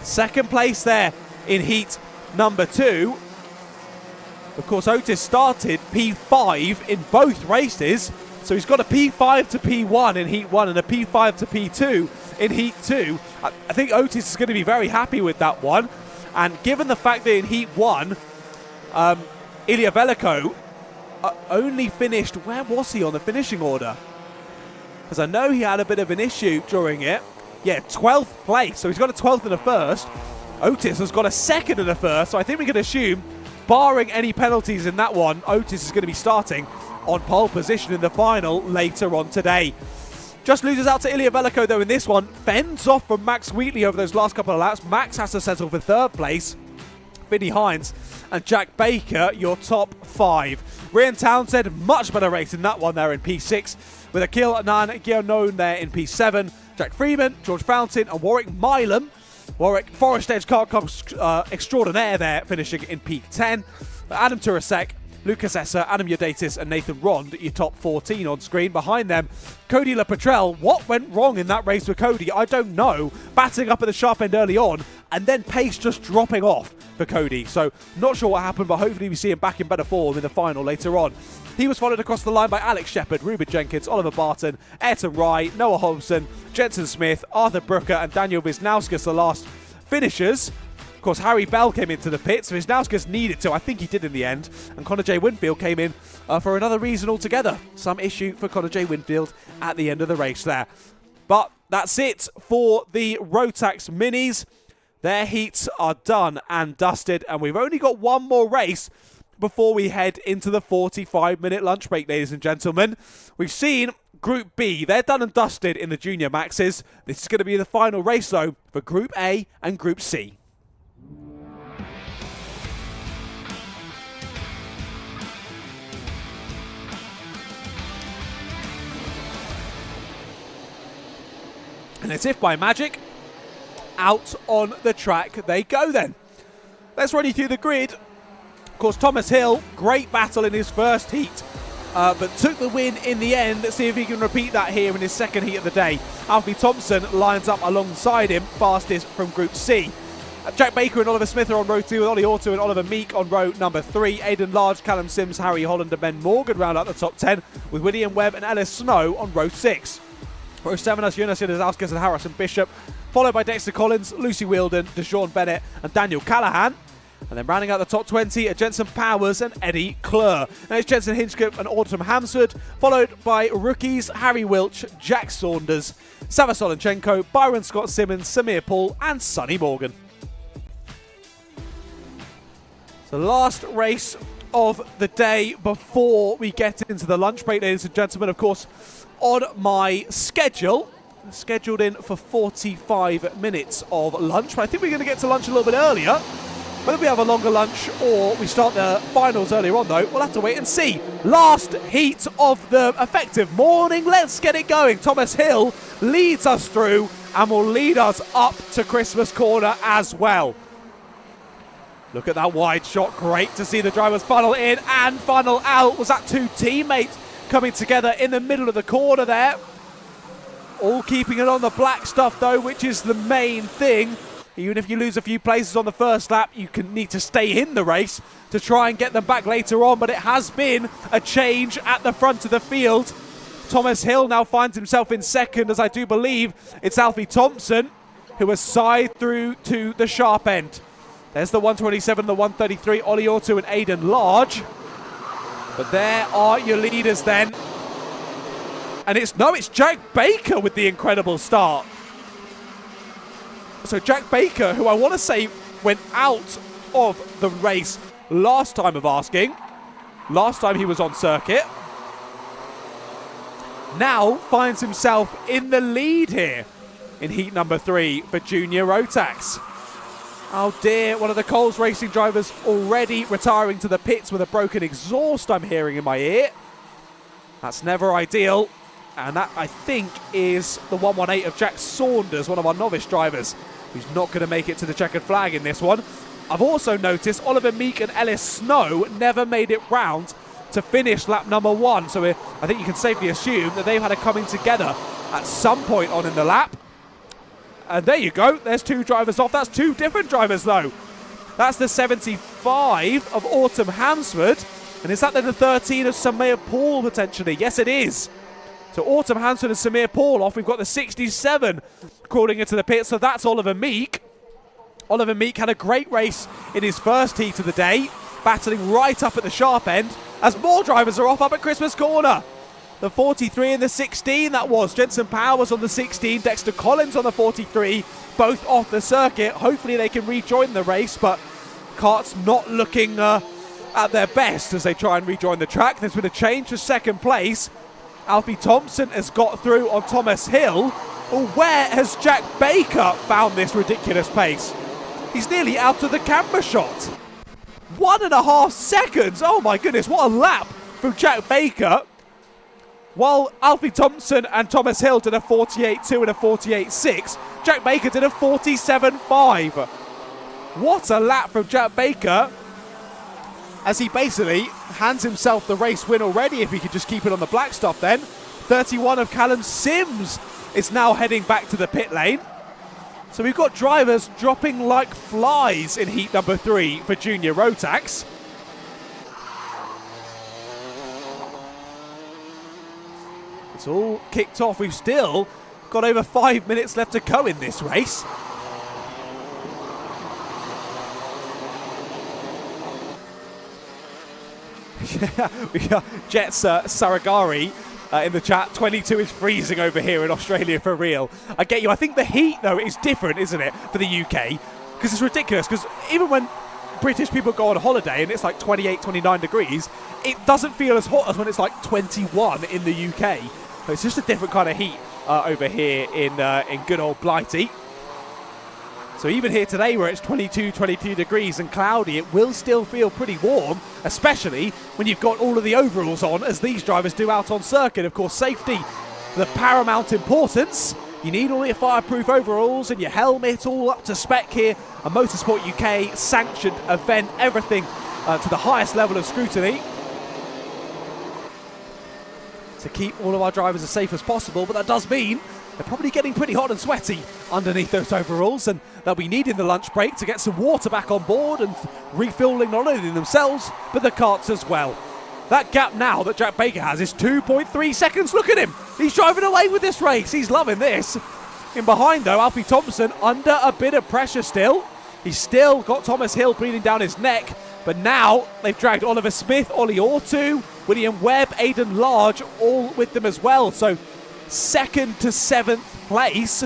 Second place there in heat number 2. Of course, Otis started P5 in both races, so he's got a P5 to P1 in heat 1 and a P5 to P2 in heat 2. I think Otis is going to be very happy with that one. And given the fact that in heat 1, Ilya Veliko only finished, where was he on the finishing order? Because I know he had a bit of an issue during it. Yeah, 12th place, so he's got a 12th and a first. Otis has got a second and a first, so I think we can assume, barring any penalties in that one, Otis is going to be starting on pole position in the final later on today. Just loses out to Ilya Veliko though in this one. Fends off from Max Wheatley over those last couple of laps. Max has to settle for 3rd place. Vinny Hines and Jack Baker, your top 5. Ryan Townsend, much better race in that one there in P6, with Akil Nan Guillaume there in P7. Jack Freeman, George Fountain and Warwick Milam. Warwick Forest Edge Kart Club extraordinaire there, finishing in P10. Adam Turasek, Lucas Esser, Adam Yodatis and Nathan Rond, your top 14 on screen. Behind them, Cody LaPetrel. What went wrong in that race with Cody? I don't know. Batting up at the sharp end early on, and then pace just dropping off for Cody. So, not sure what happened, but hopefully we see him back in better form in the final later on. He was followed across the line by Alex Shepard, Ruben Jenkins, Oliver Barton, Ayrton Rye, Noah Hobson, Jensen Smith, Arthur Brooker and Daniel Wisnauskas, the last finishers. Of course, Harry Bell came into the pits, so Wisnauskas needed to. I think he did in the end. And Connor J. Winfield came in for another reason altogether. Some issue for Connor J. Winfield at the end of the race there. But that's it for the Rotax Minis. Their heats are done and dusted, and we've only got one more race before we head into the 45-minute lunch break, ladies and gentlemen. We've seen Group B. They're done and dusted in the Junior Maxes. This is going to be the final race, though, for Group A and Group C. And as if by magic, out on the track they go then. Let's run you through the grid. Of course, Thomas Hill, great battle in his first heat, but took the win in the end. Let's see if he can repeat that here in his second heat of the day. Alfie Thompson lines up alongside him, fastest from Group C. Jack Baker and Oliver Smith are on row 2, with Ollie Auto and Oliver Meek on row number 3. Aidan Large, Callum Sims, Harry Holland and Ben Morgan round out the top 10, with William Webb and Ellis Snow on row 6. Row 7 has Jonas Yadazauskas and Harrison Bishop, followed by Dexter Collins, Lucy Wheeldon, DeShaun Bennett and Daniel Callahan. And then rounding out the top 20 are Jensen Powers and Eddie Klur. Now it's Jensen Hinchcliffe and Autumn Hamsford, followed by rookies Harry Wilch, Jack Saunders, Sava Solenchenko, Byron Scott Simmons, Samir Paul and Sonny Morgan. So last race of the day before we get into the lunch break, ladies and gentlemen. Of course, on my scheduled in for 45 minutes of lunch, but I think we're going to get to lunch a little bit earlier. Whether we have a longer lunch or we start the finals earlier on, though, we'll have to wait and see. Last heat of the effective morning. Let's get it going. Thomas Hill leads us through and will lead us up to Christmas Corner as well. Look at that wide shot. Great to see the drivers funnel in and funnel out. Was that two teammates coming together in the middle of the corner there? All keeping it on the black stuff, though, which is the main thing. Even if you lose a few places on the first lap, you can need to stay in the race to try and get them back later on. But it has been a change at the front of the field. Thomas Hill now finds himself in second, as I do believe it's Alfie Thompson who has side through to the sharp end. There's the 127, the 133, Ollie Auto and Aidan Large. But there are your leaders then. And it's Jack Baker with the incredible start. So Jack Baker, who I want to say went out of the race last time of asking. Last time he was on circuit. Now finds himself in the lead here in heat number 3 for Junior Rotax. Oh dear, one of the Coles Racing drivers already retiring to the pits with a broken exhaust, I'm hearing in my ear. That's never ideal. And that, I think, is the 118 of Jack Saunders, one of our novice drivers, who's not going to make it to the checkered flag in this one. I've also noticed Oliver Meek and Ellis Snow never made it round to finish lap number 1. So I think you can safely assume that they've had a coming together at some point on in the lap. And there you go. There's 2 drivers off. That's 2 different drivers, though. That's the 75 of Autumn Hansford. And is that then the 13 of Samir Paul, potentially? Yes, it is. So Autumn Hansford and Samir Paul off. We've got the 67 crawling into the pit. So that's Oliver Meek. Oliver Meek had a great race in his first heat of the day, battling right up at the sharp end, as more drivers are off up at Christmas Corner. The 43 and the 16, that was. Jensen Powers on the 16, Dexter Collins on the 43, both off the circuit. Hopefully they can rejoin the race, but kart's not looking at their best as they try and rejoin the track. There's been a change to second place. Alfie Thompson has got through on Thomas Hill. Well, where has Jack Baker found this ridiculous pace? He's nearly out of the camera shot. 1.5 seconds. Oh my goodness, what a lap from Jack Baker. While Alfie Thompson and Thomas Hill did a 48.2 and a 48.6, Jack Baker did a 47.5. What a lap from Jack Baker, as he basically hands himself the race win already if he could just keep it on the black stuff then. 31 of Callum Sims is now heading back to the pit lane. So we've got drivers dropping like flies in heat number 3 for Junior Rotax. It's all kicked off. We've still got over 5 minutes left to go in this race. We got Jets Saragari in the chat. 22 is freezing over here in Australia for real. I get you. I think the heat, though, is different, isn't it, for the UK? Because it's ridiculous. Because even when British people go on holiday and it's like 28, 29 degrees, it doesn't feel as hot as when it's like 21 in the UK. So it's just a different kind of heat over here in good old Blighty. So even here today where it's 22 degrees and cloudy, it will still feel pretty warm, especially when you've got all of the overalls on, as these drivers do out on circuit. Of course, safety, the paramount importance. You need all your fireproof overalls and your helmet all up to spec here. A Motorsport UK sanctioned event, everything to the highest level of scrutiny to keep all of our drivers as safe as possible. But that does mean they're probably getting pretty hot and sweaty underneath those overalls, and they'll be needing the lunch break to get some water back on board and refilling not only themselves but the karts as well. That gap now that Jack Baker has is 2.3 seconds. Look at him. He's driving away with this race. He's loving this. In behind, though, Alfie Thompson under a bit of pressure still. He's still got Thomas Hill breathing down his neck. But now they've dragged Oliver Smith, Ollie Ortu, William Webb, Aidan Large, all with them as well. So 2nd to 7th place,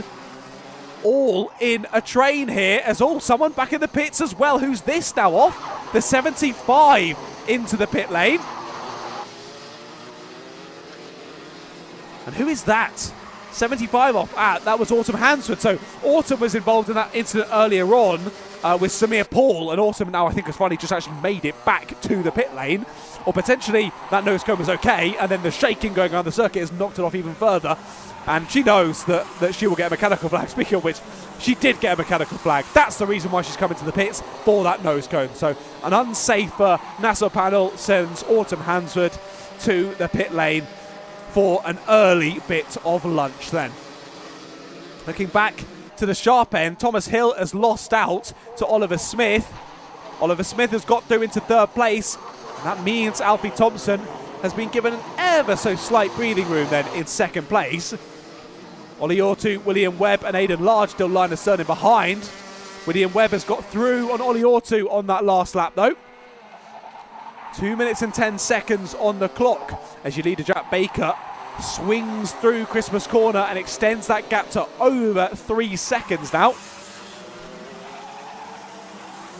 all in a train here. As someone back in the pits as well. Who's this now off? The 75 into the pit lane. And who is that? 75 off. That was Autumn Hansford. So Autumn was involved in that incident earlier on with Samir Paul, and Autumn now I think has finally just actually made it back to the pit lane. Or potentially that nose cone was okay, and then the shaking going around the circuit has knocked it off even further. And she knows that she will get a mechanical flag. Speaking of which, she did get a mechanical flag. That's the reason why she's coming to the pits, for that nose cone. So an unsafe Nassau panel sends Autumn Hansford to the pit lane for an early bit of lunch then. Looking back to the sharp end, Thomas Hill has lost out to Oliver Smith. Oliver Smith has got through into 3rd place. That means Alfie Thompson has been given an ever so slight breathing room then in 2nd place. Ollie Ortu, William Webb and Aidan Large still line of Cernan behind. William Webb has got through on Ollie Ortu on that last lap though. 2 minutes and 10 seconds on the clock as your leader Jack Baker swings through Christmas Corner and extends that gap to over 3 seconds now.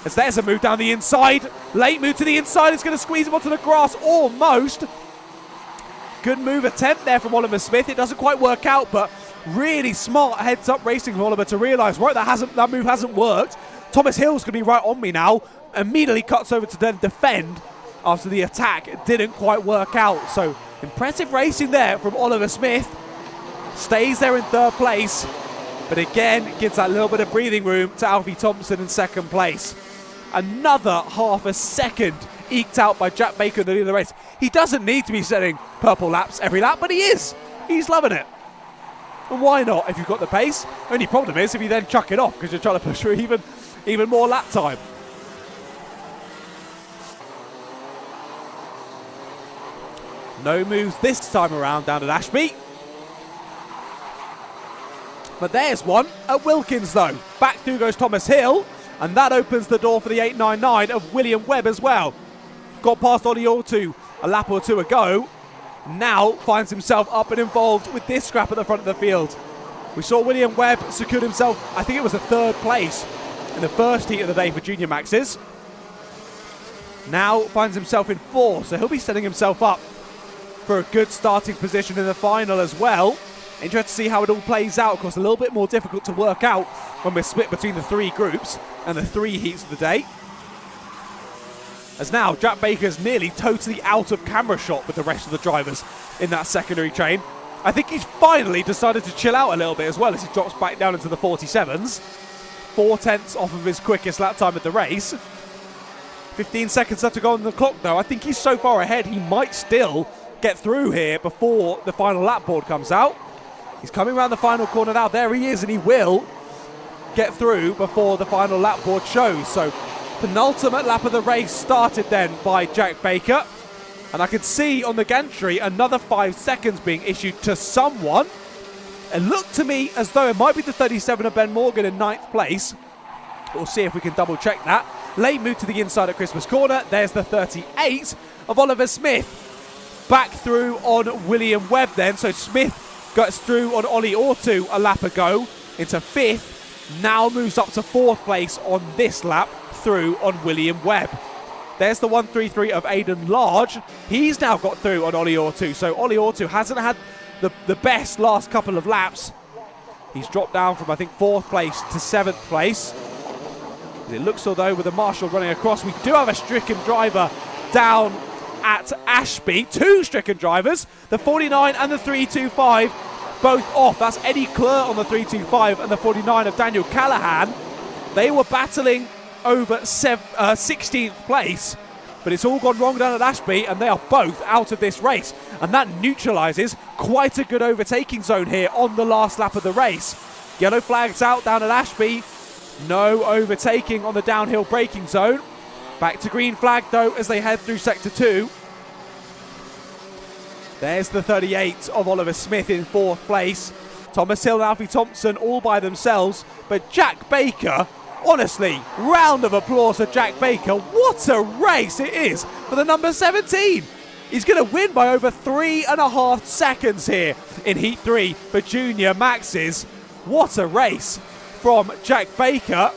As there's a move down the inside. Late move to the inside. It's going to squeeze him onto the grass almost. Good move attempt there from Oliver Smith. It doesn't quite work out, but really smart heads-up racing from Oliver to realise, right, that move hasn't worked. Thomas Hill's going to be right on me now. Immediately cuts over to then defend after the attack. It didn't quite work out. So impressive racing there from Oliver Smith. Stays there in 3rd place, but again gives that little bit of breathing room to Alfie Thompson in 2nd place. Another half a second eked out by Jack Baker in the lead of the race. He doesn't need to be setting purple laps every lap, but he is. He's loving it. And why not if you've got the pace? Only problem is if you then chuck it off because you're trying to push through even more lap time. No moves this time around down at Ashby. But there's one at Wilkins though. Back through goes Thomas Hill, and that opens the door for the 899 of William Webb as well. Got past Ollie Ortu a lap or two ago. Now finds himself up and involved with this scrap at the front of the field. We saw William Webb secured himself, I think it was a third place in the first heat of the day for Junior Maxes. Now finds himself in fourth, so he'll be setting himself up for a good starting position in the final as well. Interested to see how it all plays out. Of course, a little bit more difficult to work out when we're split between the three groups and the three heats of the day. As now, Jack Baker's nearly totally out of camera shot with the rest of the drivers in that secondary chain. I think he's finally decided to chill out a little bit as well as he drops back down into the 47s. 4/10 off of his quickest lap time at the race. 15 seconds left to go on the clock though. I think he's so far ahead he might still get through here before the final lap board comes out. He's coming around the final corner now. There he is, and he will get through before the final lap board shows. So penultimate lap of the race started then by Jack Baker. And I can see on the gantry another 5 seconds being issued to someone. It looked to me as though it might be the 37 of Ben Morgan in 9th place. We'll see if we can double check that. Late move to the inside at Christmas Corner. There's the 38 of Oliver Smith. Back through on William Webb then. So Smith gets through on Ollie Ortu a lap ago into 5th. Now moves up to 4th place on this lap through on William Webb. There's the 133 of Aidan Large. He's now got through on Ollie Ortu. So Ollie Ortu hasn't had the best last couple of laps. He's dropped down from I think 4th place to 7th place. It looks as though with the marshal running across, we do have a stricken driver down at Ashby. 2 stricken drivers, the 49 and the 325, both off. That's Eddie Clure on the 325 and the 49 of Daniel Callahan. They were battling over 16th place, but it's all gone wrong down at Ashby, and they are both out of this race. And that neutralises quite a good overtaking zone here on the last lap of the race. Yellow flags out down at Ashby. No overtaking on the downhill braking zone. Back to green flag though as they head through sector 2. There's the 38 of Oliver Smith in 4th place. Thomas Hill and Alfie Thompson all by themselves. But Jack Baker, honestly, round of applause for Jack Baker. What a race it is for the number 17. He's going to win by over 3.5 seconds here in Heat 3 for Junior Maxes. What a race from Jack Baker.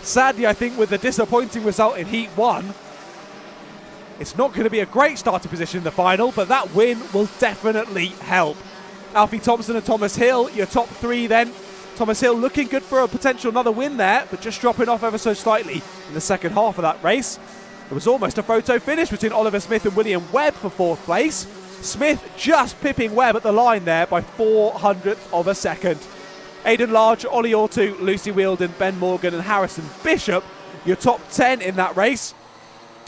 Sadly, I think with the disappointing result in Heat 1, it's not going to be a great starting position in the final, but that win will definitely help. Alfie Thompson and Thomas Hill, your top 3 then. Thomas Hill looking good for a potential another win there, but just dropping off ever so slightly in the second half of that race. It was almost a photo finish between Oliver Smith and William Webb for 4th place. Smith just pipping Webb at the line there by 400th of a second. Aidan Large, Ollie Ortu, Lucy Wheeldon, Ben Morgan and Harrison Bishop, your top 10 in that race,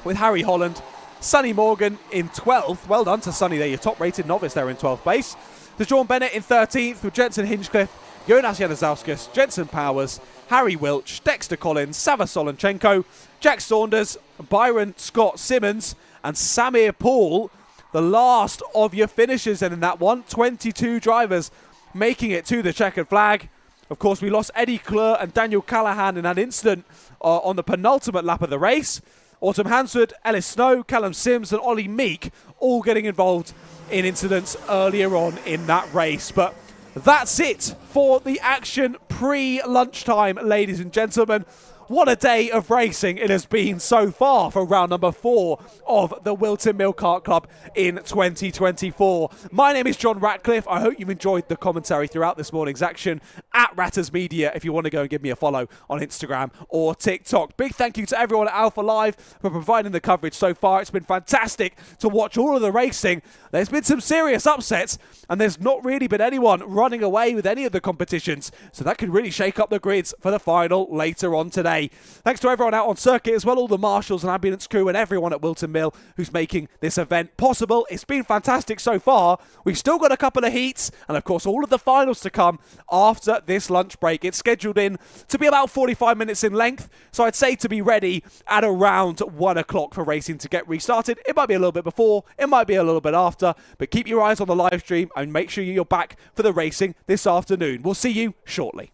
with Harry Holland, Sonny Morgan in 12th. Well done to Sonny there, your top rated novice there in 12th place. DeJohn Bennett in 13th with Jensen Hinchcliffe, Jonas Januszowskis, Jensen Powers, Harry Wilch, Dexter Collins, Sava Solonchenko, Jack Saunders, Byron Scott Simmons and Samir Paul, the last of your finishers in that one. 22 drivers making it to the checkered flag. Of course, we lost Eddie Clure and Daniel Callahan in that incident on the penultimate lap of the race. Autumn Hansford, Ellis Snow, Callum Sims and Ollie Meek all getting involved in incidents earlier on in that race. But that's it for the action pre-lunchtime, ladies and gentlemen. What a day of racing it has been so far for round number 4 of the Whilton Mill Kart Club in 2024. My name is John Ratcliffe. I hope you've enjoyed the commentary throughout this morning's action. At Ratters Media, if you want to go and give me a follow on Instagram or TikTok. Big thank you to everyone at Alpha Live for providing the coverage so far. It's been fantastic to watch all of the racing. There's been some serious upsets, and there's not really been anyone running away with any of the competitions. So that could really shake up the grids for the final later on today. day. Thanks to everyone out on circuit as well, all the marshals and ambulance crew and everyone at Whilton Mill who's making this event possible. It's been fantastic so far. We've still got a couple of heats and, of course, all of the finals to come after this lunch break. It's scheduled in to be about 45 minutes in length, so I'd say to be ready at around 1 o'clock for racing to get restarted. It might be a little bit before, it might be a little bit after, but keep your eyes on the live stream and make sure you're back for the racing this afternoon. We'll see you shortly.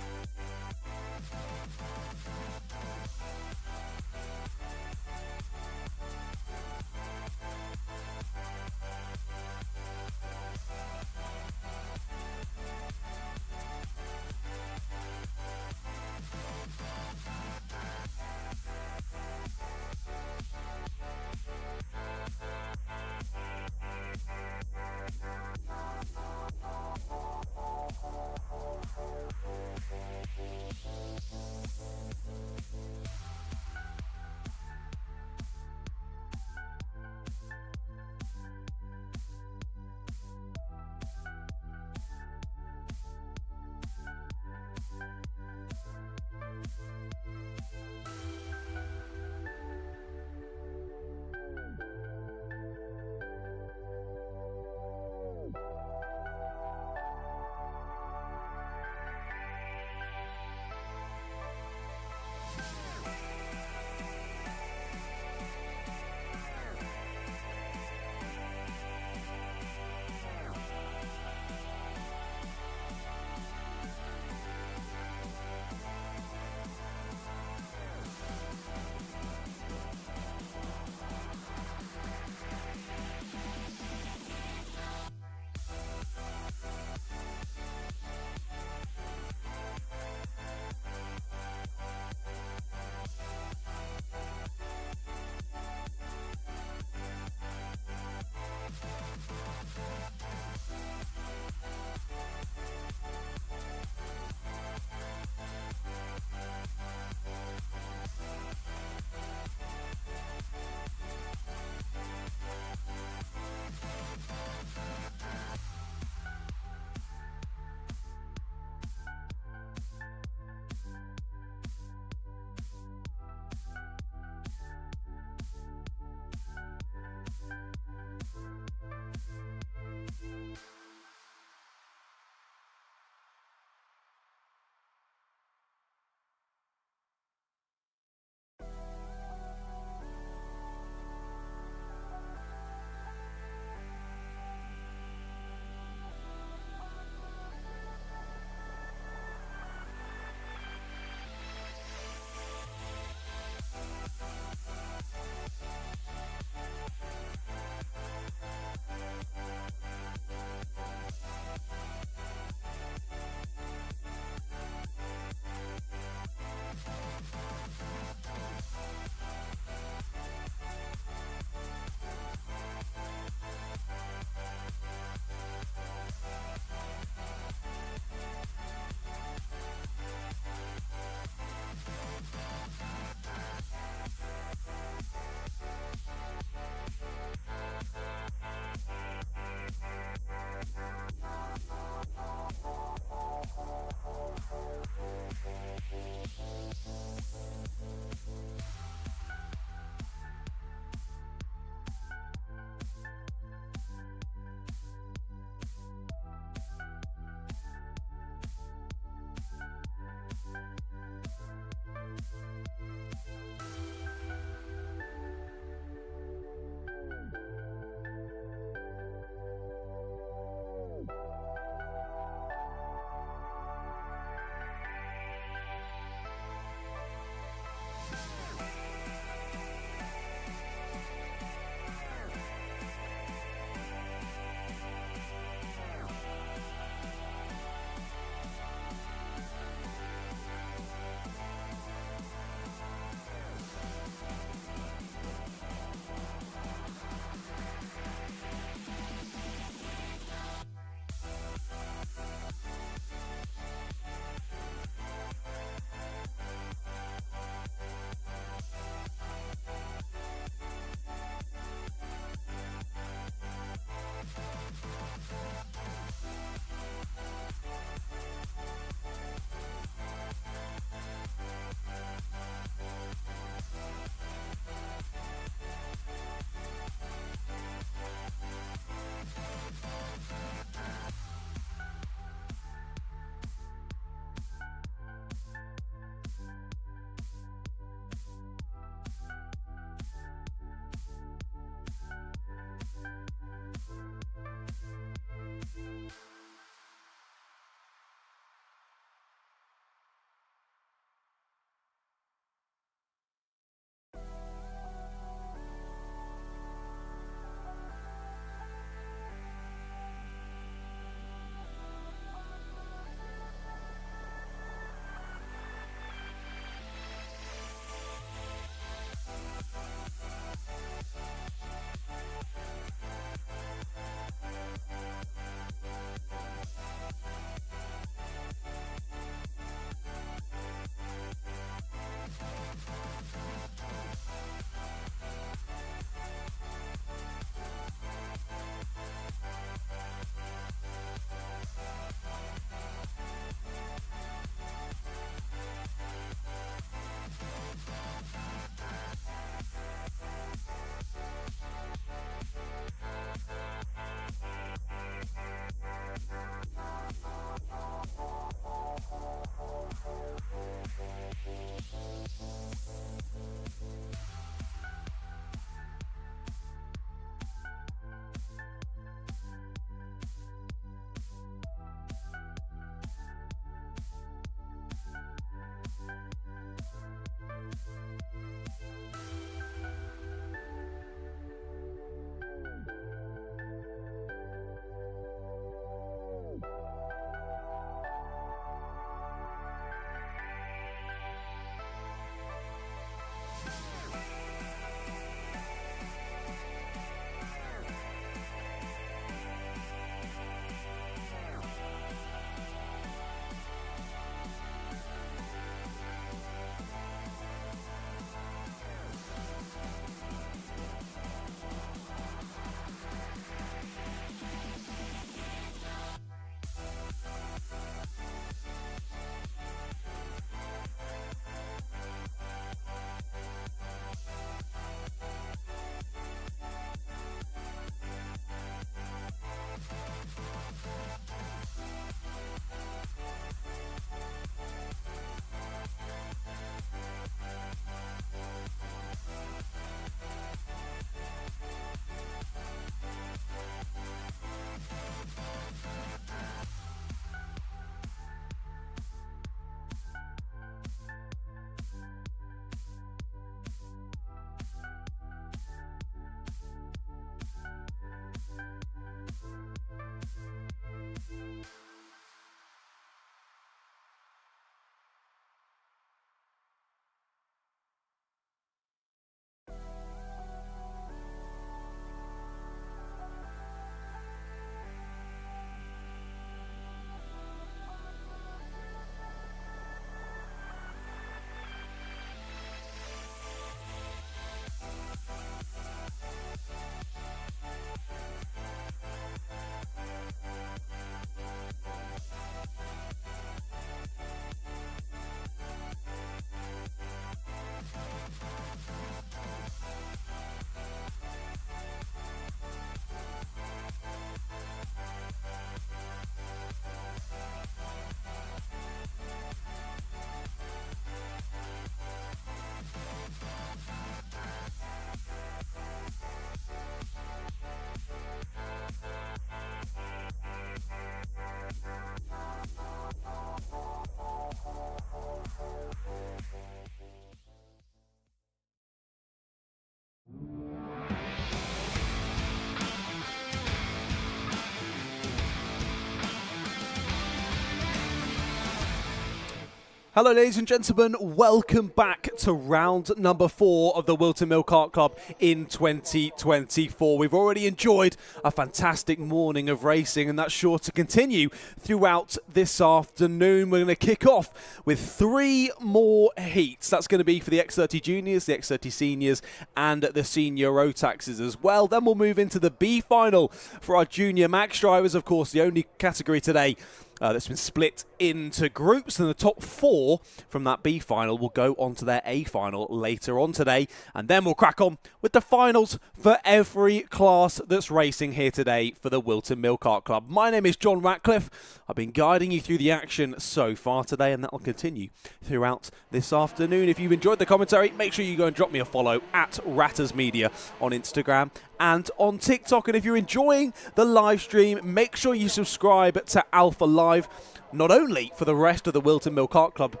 Hello ladies and gentlemen, welcome back to round number 4 of the Whilton Mill Kart Club in 2024. We've already enjoyed a fantastic morning of racing and that's sure to continue throughout this afternoon. We're going to kick off with 3 more heats. That's going to be for the X30 Juniors, the X30 Seniors and the Senior Rotaxes as well. Then we'll move into the B final for our Junior Max drivers, of course the only category today that's been split into groups, and the top 4 from that B final will go on to their A final later on today, and then we'll crack on with the finals for every class that's racing here today for the Whilton Mill Kart Club. My name is John Ratcliffe. I've been guiding you through the action so far today, and that will continue throughout this afternoon. If you've enjoyed the commentary, make sure you go and drop me a follow at Ratters Media on Instagram and on TikTok. And if you're enjoying the live stream, make sure you subscribe to Alpha Live, not only for the rest of the Whilton Mill Kart Club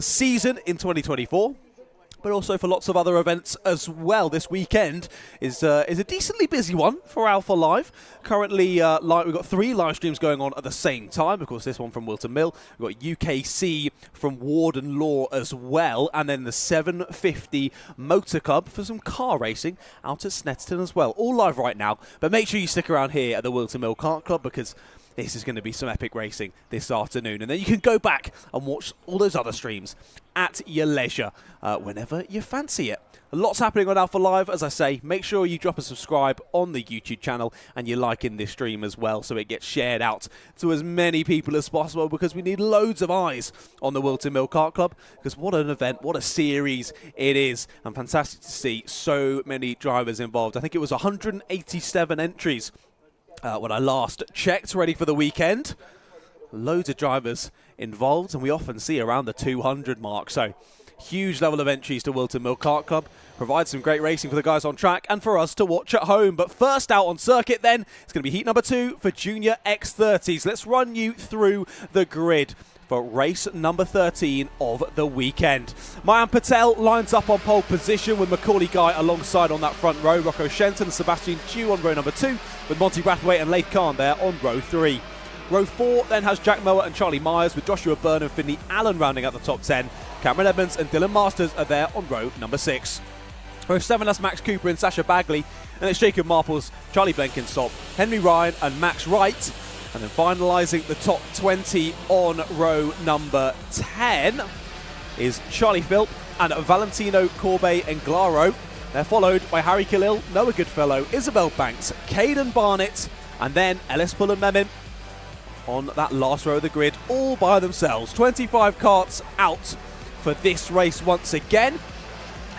season in 2024, but also for lots of other events as well. This weekend is a decently busy one for Alpha Live. Currently, we've got 3 live streams going on at the same time. Of course, this one from Whilton Mill. We've got UKC from Warden Law as well. And then the 750 Motor Club for some car racing out at Snetterton as well. All live right now. But make sure you stick around here at the Whilton Mill Kart Club because this is going to be some epic racing this afternoon. And then you can go back and watch all those other streams at your leisure whenever you fancy it. Lots happening on Alpha Live, as I say. Make sure you drop a subscribe on the YouTube channel and you like in this stream as well so it gets shared out to as many people as possible, because we need loads of eyes on the Whilton Mill Kart Club, because what an event, what a series it is, and fantastic to see so many drivers involved. I think it was 187 entries when I last checked, ready for the weekend. Loads of drivers involved, and we often see around the 200 mark. So, huge level of entries to Whilton Mill Kart Club. Provides some great racing for the guys on track and for us to watch at home. But first out on circuit then, it's going to be heat number 2 for Junior X30s. Let's run you through the grid for race number 13 of the weekend. Mayan Patel lines up on pole position with Macaulay Guy alongside on that front row. Rocco Shenton and Sebastian Chew on row number 2, with Monty Brathwaite and Leith Khan there on row 3. Row 4 then has Jack Mower and Charlie Myers, with Joshua Byrne and Finley Allen rounding out the top 10. Cameron Edmonds and Dylan Masters are there on row number 6. Row 7 has Max Cooper and Sasha Bagley, and it's Jacob Marples, Charlie Blenkinsop, Henry Ryan and Max Wright. And then finalising the top 20 on row number 10 is Charlie Philp and Valentino Corbet and Glaro. They're followed by Harry Khalil, Noah Goodfellow, Isabel Banks, Caden Barnett, and then Ellis Pullen Memin on that last row of the grid, all by themselves. 25 karts out for this race once again.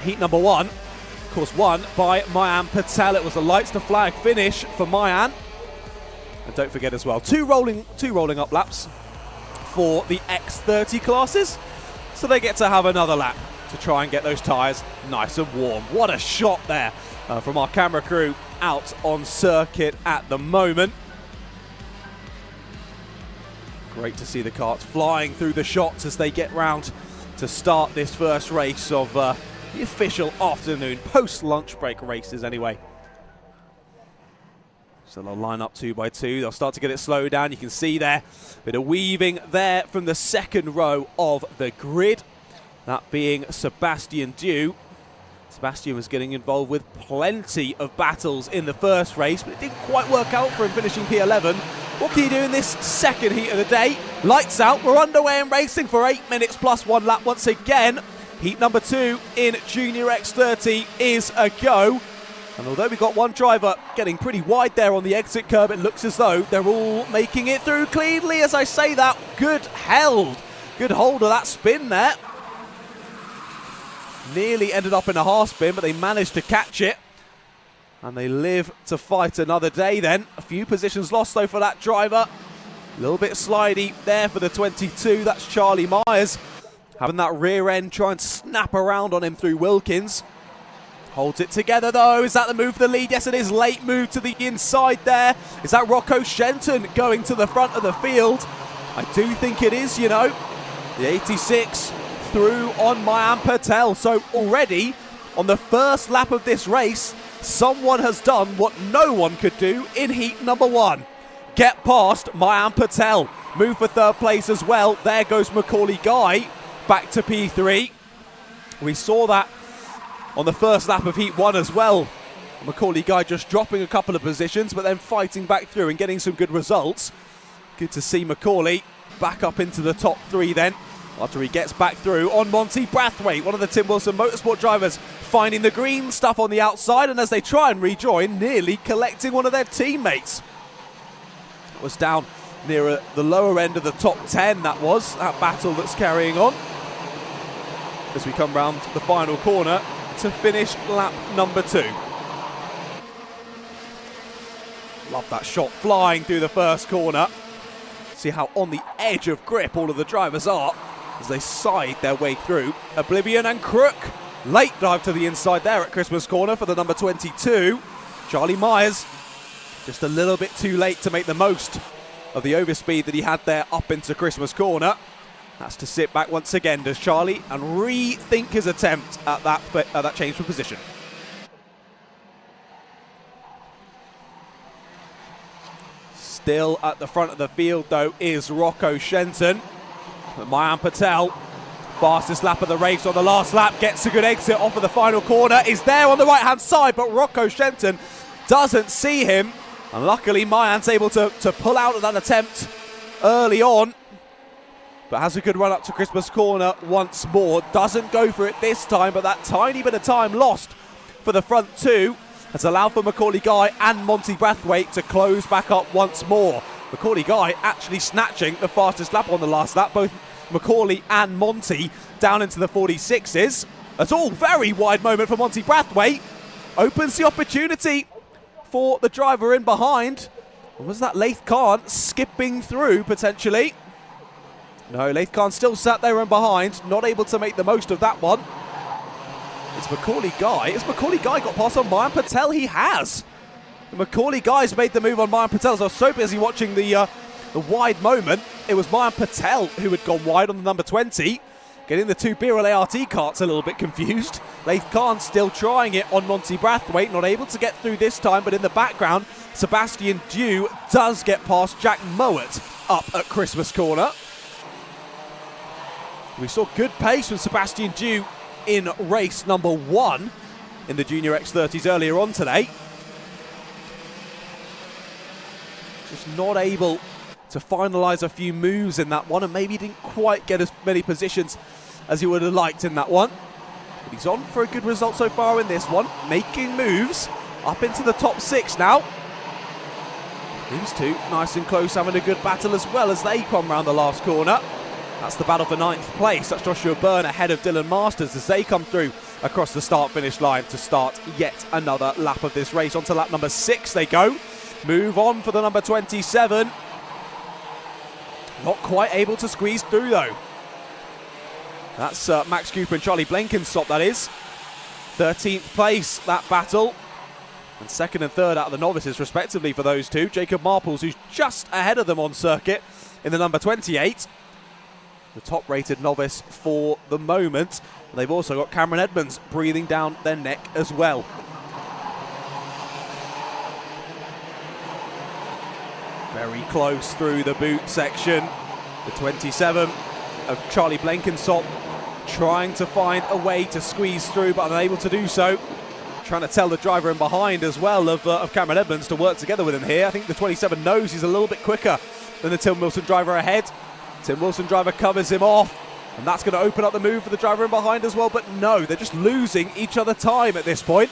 Heat number 1, of course, won by Mayan Patel. It was a lights to flag finish for Mayan. And don't forget as well, two rolling up laps for the X30 classes. So they get to have another lap to try and get those tyres nice and warm. What a shot there from our camera crew out on circuit at the moment. Great to see the karts flying through the shots as they get round to start this first race of the official afternoon post-lunch break races anyway. So they'll line up 2 by 2. They'll start to get it slowed down. You can see there, a bit of weaving there from the second row of the grid. That being Sebastian Dew. Sebastian was getting involved with plenty of battles in the first race, but it didn't quite work out for him, finishing P11. What can you do in this second heat of the day? Lights out. We're underway and racing for 8 minutes plus 1 lap once again. Heat number 2 in Junior X30 is a go. And although we got one driver getting pretty wide there on the exit curb, it looks as though they're all making it through cleanly. As I say that, good hold of that spin there. Nearly ended up in a half spin, but they managed to catch it. And they live to fight another day then. A few positions lost though for that driver. A little bit slidey there for the 22. That's Charlie Myers. Having that rear end try and snap around on him through Wilkins. Holds it together though. Is that the move for the lead? Yes, it is. Late move to the inside there. Is that Rocco Shenton going to the front of the field? I do think it is, you know. The 86 through on Mayan Patel. So already on the first lap of this race, someone has done what no one could do in heat number 1. Get past Mayan Patel. Move for third place as well. There goes Macaulay Guy. back to P3. We saw that on the first lap of Heat 1 as well. Macaulay Guy just dropping a couple of positions, but then fighting back through and getting some good results. Good to see Macaulay back up into the top 3 then, after he gets back through on Monty Brathwaite, one of the Tim Wilson Motorsport drivers, finding the green stuff on the outside, and as they try and rejoin, nearly collecting one of their teammates. It was down near the lower end of the top 10, that battle that's carrying on. As we come round the final corner to finish lap number 2. Love that shot flying through the first corner. See how on the edge of grip all of the drivers are as they side their way through. Oblivion and Crook. Late dive to the inside there at Christmas corner for the number 22. Charlie Myers just a little bit too late to make the most of the overspeed that he had there up into Christmas corner. That's to sit back once again, does Charlie, and rethink his attempt at that change of position. Still at the front of the field, though, is Rocco Shenton. Mayan Patel, fastest lap of the race on the last lap, gets a good exit off of the final corner, is there on the right-hand side, but Rocco Shenton doesn't see him. And luckily, Mayan's able to pull out of that attempt early on, but has a good run up to Christmas corner once more. Doesn't go for it this time, but that tiny bit of time lost for the front 2 has allowed for Macaulay Guy and Monty Brathwaite to close back up once more. Macaulay Guy actually snatching the fastest lap on the last lap, both Macaulay and Monty down into the 46s. That's all very wide moment for Monty Brathwaite. Opens the opportunity for the driver in behind. Or was that Laith Khan skipping through potentially? No, Laith Khan still sat there and behind, not able to make the most of that one. It's Macaulay Guy. Has Macaulay Guy got past on Mayan Patel? He has. Macaulay Guy's made the move on Mayan Patel. So I was so busy watching the wide moment. It was Mayan Patel who had gone wide on the number 20. Getting the 2 Birol ART carts a little bit confused. Laith Khan still trying it on Monty Brathwaite. Not able to get through this time, but in the background, Sebastian Dew does get past Jack Mowat up at Christmas corner. We saw good pace from Sebastian Dew in race number 1 in the Junior X30s earlier on today. Just not able to finalise a few moves in that one, and maybe didn't quite get as many positions as he would have liked in that one. But he's on for a good result so far in this one, making moves up into the top 6 now. These two nice and close, having a good battle as well as they come round the last corner. That's the battle for 9th place. That's Joshua Byrne ahead of Dylan Masters as they come through across the start-finish line to start yet another lap of this race. On to lap number 6 they go. Move on for the number 27. Not quite able to squeeze through though. That's Max Cooper and Charlie Blenkinsop, that is. 13th place, that battle. And 2nd and 3rd out of the novices respectively for those two. Jacob Marples, who's just ahead of them on circuit in the number 28. The top-rated novice for the moment. And they've also got Cameron Edmonds breathing down their neck as well. Very close through the boot section. The 27 of Charlie Blenkinsop trying to find a way to squeeze through, but unable to do so. Trying to tell the driver in behind as well of Cameron Edmonds to work together with him here. I think the 27 knows he's a little bit quicker than the Tim Wilson driver ahead. Tim Wilson driver covers him off, and that's going to open up the move for the driver in behind as well, but no, they're just losing each other time at this point.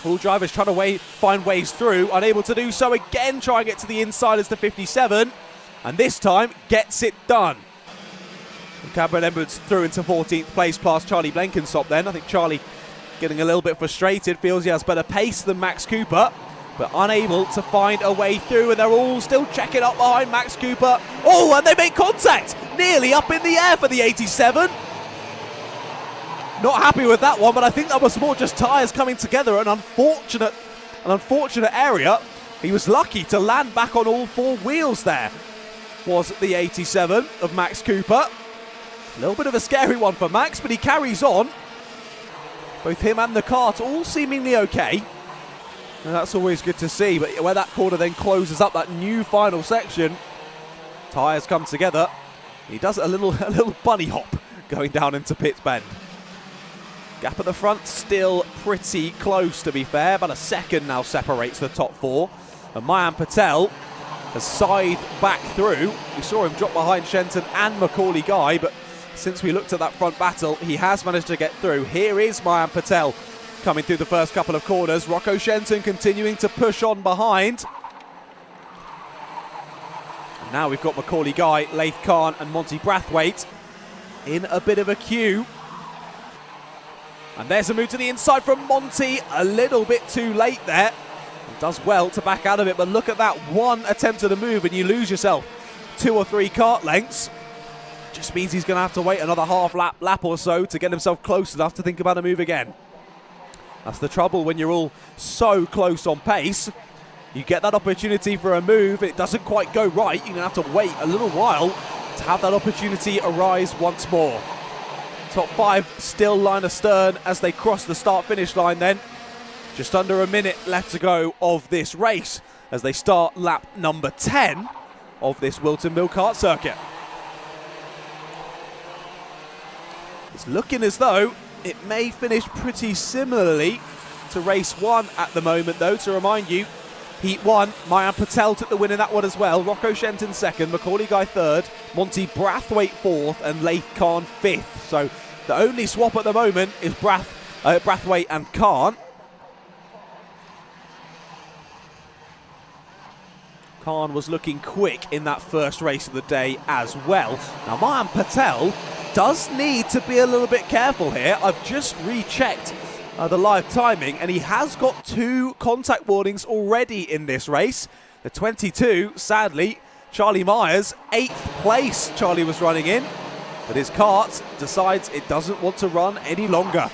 All drivers trying to find ways through, unable to do so again, trying to get to the inside as the 57, and this time gets it done. And Cameron Edmonds through into 14th place past Charlie Blenkinsop then. I think Charlie getting a little bit frustrated, feels he has better pace than Max Cooper, but unable to find a way through, and they're all still checking up behind Max Cooper. Oh, and they make contact! Nearly up in the air for the 87. Not happy with that one, but I think that was more just tyres coming together. An unfortunate area. He was lucky to land back on all 4 wheels there, was the 87 of Max Cooper. A little bit of a scary one for Max, but he carries on. Both him and the kart all seemingly okay. And that's always good to see, but where that corner then closes up, that new final section, tyres come together. He does a little bunny hop going down into Pitts Bend. Gap at the front still pretty close, to be fair, but a second now separates the top four. And Mayan Patel has side back through. We saw him drop behind Shenton and Macaulay Guy, but since we looked at that front battle, he has managed to get through. Here is Mayan Patel coming through the first couple of corners. Rocco Shenton continuing to push on behind. And now we've got Macaulay Guy, Laith Khan and Monty Brathwaite in a bit of a queue. And there's a move to the inside from Monty, a little bit too late there. He does well to back out of it, but look at that one attempt at a move and you lose yourself 2 or 3 kart lengths. Just means he's going to have to wait another half lap or so to get himself close enough to think about a move again. That's the trouble when you're all so close on pace. You get that opportunity for a move, it doesn't quite go right. You're going to have to wait a little while to have that opportunity arise once more. Top 5 still line astern as they cross the start-finish line then. Just under a minute left to go of this race as they start lap number 10 of this Whilton Mill Kart circuit. It's looking as though it may finish pretty similarly to race 1 at the moment, though. To remind you, Heat 1, Mayan Patel took the win in that one as well. Rocco Shenton 2nd, Macaulay Guy 3rd, Monty Brathwaite 4th and Laith Khan 5th. So the only swap at the moment is Brathwaite and Khan. Khan was looking quick in that first race of the day as well. Now Mayan Patel does need to be a little bit careful here. I've just rechecked the live timing and he has got 2 contact warnings already in this race. The 22, sadly, Charlie Myers, 8th place Charlie was running in, but his kart decides it doesn't want to run any longer.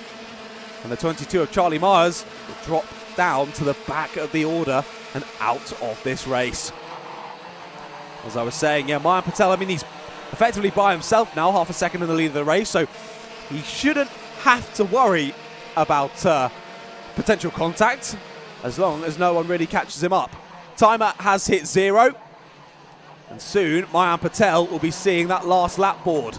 And the 22 of Charlie Myers will drop down to the back of the order and out of this race. As I was saying, yeah, Mayan Patel, I mean, he's effectively by himself now, half a second in the lead of the race, so he shouldn't have to worry about potential contact as long as no one really catches him up. Timer has hit 0, and soon Mayan Patel will be seeing that last lap board.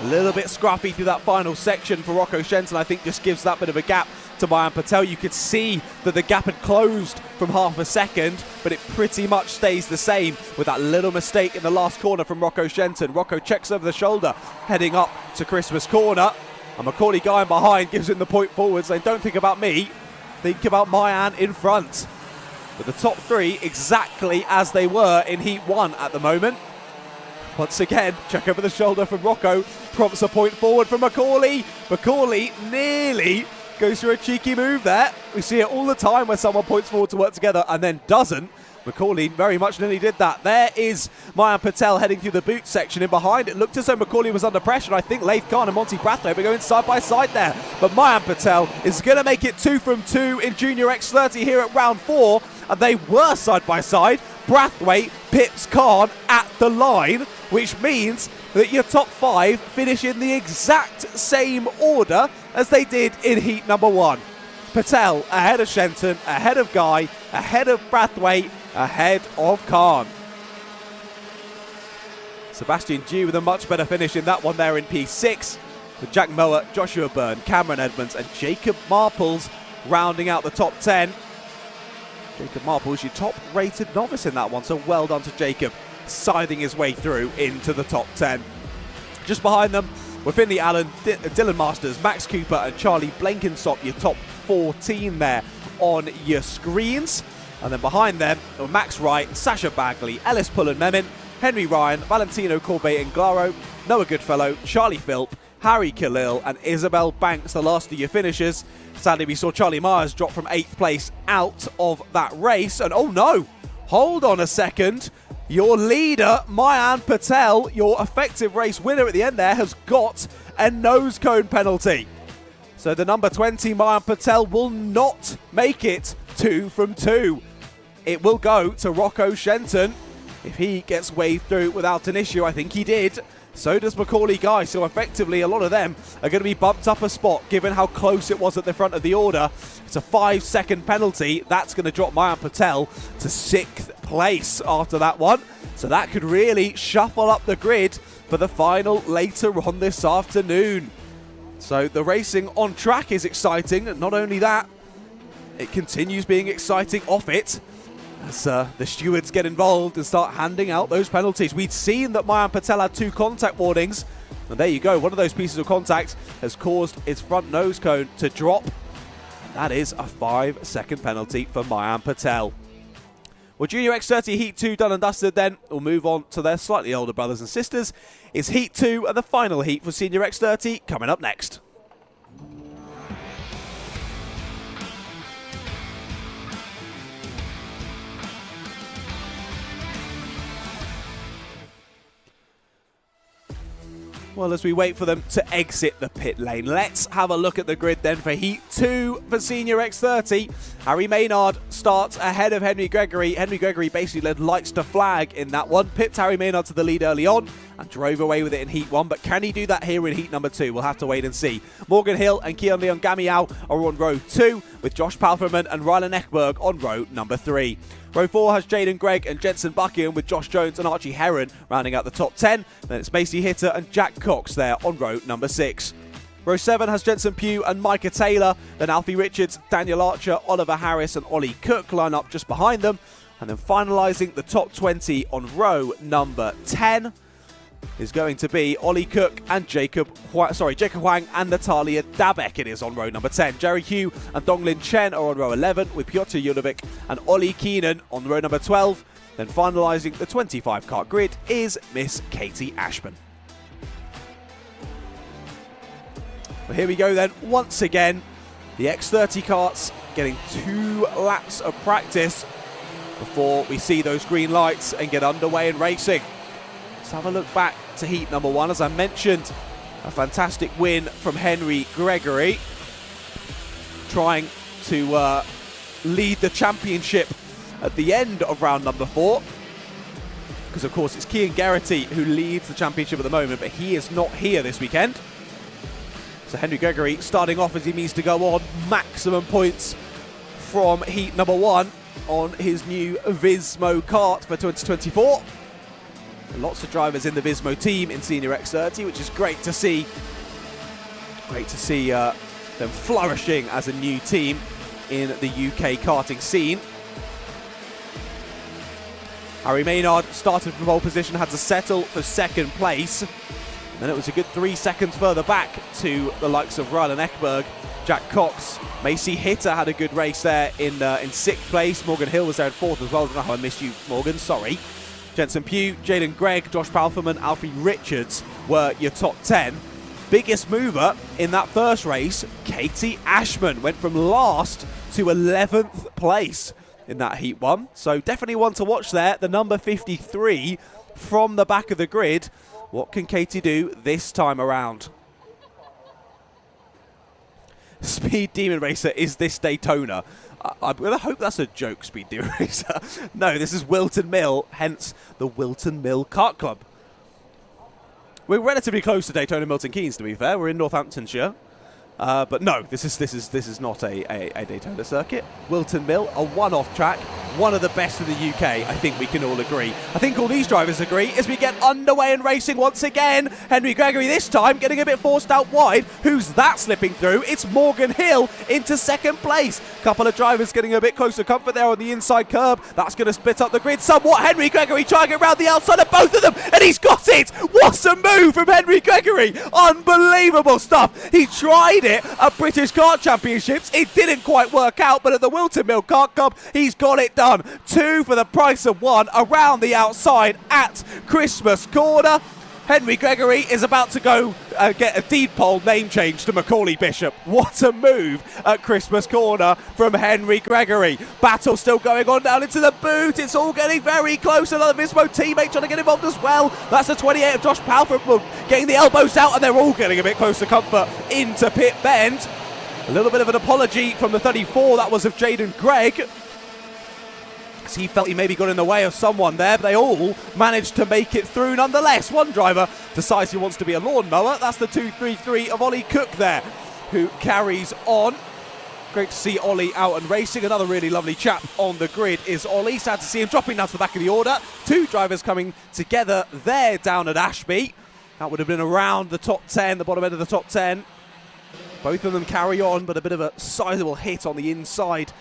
A little bit scruffy through that final section for Rocco Shenton, I think just gives that bit of a gap to Mayan Patel. You could see that the gap had closed from half a second, but it pretty much stays the same with that little mistake in the last corner from Rocco Shenton. Rocco checks over the shoulder, heading up to Christmas corner, and Macaulay Guy in behind gives him the point forward, saying, don't think about me, think about Mayan in front. But the top 3 exactly as they were in Heat 1 at the moment. Once again, check over the shoulder from Rocco, prompts a point forward from Macaulay. Macaulay nearly goes through a cheeky move there. We see it all the time where someone points forward to work together and then doesn't. Macaulay very much nearly did that. There is Mayan Patel heading through the boot section in behind. It looked as though Macaulay was under pressure. I think Laith Khan and Monty Brathwaite were going side by side there. But Mayan Patel is going to make it 2 from 2 in Junior X30 here at round 4. And they were side by side. Brathwaite, Pitts, Khan at the line, which means that your top 5 finish in the exact same order as they did in heat number 1. Patel ahead of Shenton, ahead of Guy, ahead of Brathwaite, ahead of Khan. Sebastian Dew with a much better finish in that one there in P6, with Jack Mower, Joshua Byrne, Cameron Edmonds and Jacob Marples rounding out the top 10. Jacob Marples, your top rated novice in that one, so well done to Jacob, scything his way through into the top 10. Just behind them were Finley Allen, Dylan Masters, Max Cooper and Charlie Blenkinsop, your top 14 there on your screens. And then behind them were Max Wright, Sasha Bagley, Ellis Pullen Memin, Henry Ryan, Valentino Corbet Inglaro, Noah Goodfellow, Charlie Philp, Harry Khalil and Isabel Banks, the last of your finishers. Sadly, we saw Charlie Myers drop from 8th place out of that race. And oh no, hold on a second. Your leader, Mayan Patel, your effective race winner at the end there, has got a nose cone penalty. So the number 20, Mayan Patel, will not make it 2 from 2. It will go to Rocco Shenton if he gets waved through without an issue. I think he did. So does Macaulay Guy. So effectively, a lot of them are going to be bumped up a spot given how close it was at the front of the order. It's a 5-second penalty. That's going to drop Mayan Patel to 6th place after that one. So that could really shuffle up the grid for the final later on this afternoon. So the racing on track is exciting. Not only that, it continues being exciting off it as the stewards get involved and start handing out those penalties. We'd seen that Mayan Patel had 2 contact warnings, and there you go. One of those pieces of contact has caused his front nose cone to drop. That is a 5-second penalty for Mayan Patel. Well, Junior X30 Heat 2 done and dusted then. We'll move on to their slightly older brothers and sisters. It's Heat 2 and the final heat for Senior X30 coming up next. Well, as we wait for them to exit the pit lane, let's have a look at the grid then for Heat 2 for Senior X30. Harry Maynard starts ahead of Henry Gregory. Henry Gregory basically led lights to flag in that one, pipped Harry Maynard to the lead early on and drove away with it in Heat 1. But can he do that here in Heat number 2? We'll have to wait and see. Morgan Hill and Keon Leon Gamiao are on row 2, with Josh Palferman and Rylan Eckberg on row number 3. Row 4 has Jaden Gregg and Jensen Buckingham, with Josh Jones and Archie Heron rounding out the top 10. Then it's Macy Hitter and Jack Cox there on row number 6. Row 7 has Jensen Pugh and Micah Taylor. Then Alfie Richards, Daniel Archer, Oliver Harris and Ollie Cook line up just behind them. And then finalising the top 20 on row number 10 is going to be Ollie Cook and Jacob Huang and Natalia Dabek. It is on row number 10. Jerry Hugh and Donglin Chen are on row 11, with Piotr Junovic and Ollie Keenan on row number 12. Then finalising the 25 kart grid is Miss Katie Ashman. Well, here we go then, once again, the X30 karts getting 2 laps of practice before we see those green lights and get underway in racing. Let's have a look back to heat number 1. As I mentioned, a fantastic win from Henry Gregory, trying to lead the championship at the end of round number 4. Because, of course, it's Kian Geraghty who leads the championship at the moment, but he is not here this weekend. So Henry Gregory starting off as he means to go on maximum points from heat number 1 on his new Vismo kart for 2024. Lots of drivers in the Vismo team in Senior X30, which is great to see. Great to see them flourishing as a new team in the UK karting scene. Harry Maynard started from pole position, had to settle for 2nd place. Then it was a good 3 seconds further back to the likes of Rylan Eckberg, Jack Cox. Macy Hitter had a good race there in 6th place. Morgan Hill was there in 4th as well. I don't know how I missed you, Morgan, sorry. Jensen Pugh, Jaden Gregg, Josh Palferman, Alfie Richards were your top 10. Biggest mover in that first race, Katie Ashman, went from last to 11th place in that Heat 1. So definitely one to watch there. The number 53 from the back of the grid. What can Katie do this time around? Speed Demon Racer, is this Daytona? I'm going to hope that's a joke, Speed Demon Racer. No, this is Whilton Mill, hence the Whilton Mill Kart Club. We're relatively close to Daytona Milton Keynes, to be fair. We're in Northamptonshire. But no, this is not a Daytona circuit. Whilton Mill, a one-off track, one of the best in the UK. I think we can all agree. I think all these drivers agree as we get underway and racing once again. Henry Gregory this time getting a bit forced out wide. Who's that slipping through? It's Morgan Hill into 2nd place. Couple of drivers getting a bit close to comfort there on the inside curb. That's going to split up the grid somewhat. Henry Gregory trying to get around the outside of both of them, and he's got it. What a move from Henry Gregory. Unbelievable stuff. He tried it at British Kart Championships. It didn't quite work out, but at the Whilton Mill Kart Club, he's got it done. 2 for the price of 1 around the outside at Christmas Corner. Henry Gregory is about to go get a deed poll name change to Macaulay Bishop. What a move at Christmas Corner from Henry Gregory. Battle still going on down into the boot. It's all getting very close. Another Vismo teammate trying to get involved as well. That's the 28 of Josh Palford getting the elbows out, and they're all getting a bit close to comfort into pit bend. A little bit of an apology from the 34. That was of Jaden Gregg. He felt he maybe got in the way of someone there, but they all managed to make it through nonetheless. One driver decides he wants to be a lawnmower. That's the 233 of Ollie Cook there, who carries on. Great to see Ollie out and racing. Another really lovely chap on the grid is Ollie. Sad to see him dropping down to the back of the order. 2 drivers coming together there down at Ashby. That would have been around the top 10, the bottom end of the top 10. Both of them carry on, but a bit of a sizable hit on the inside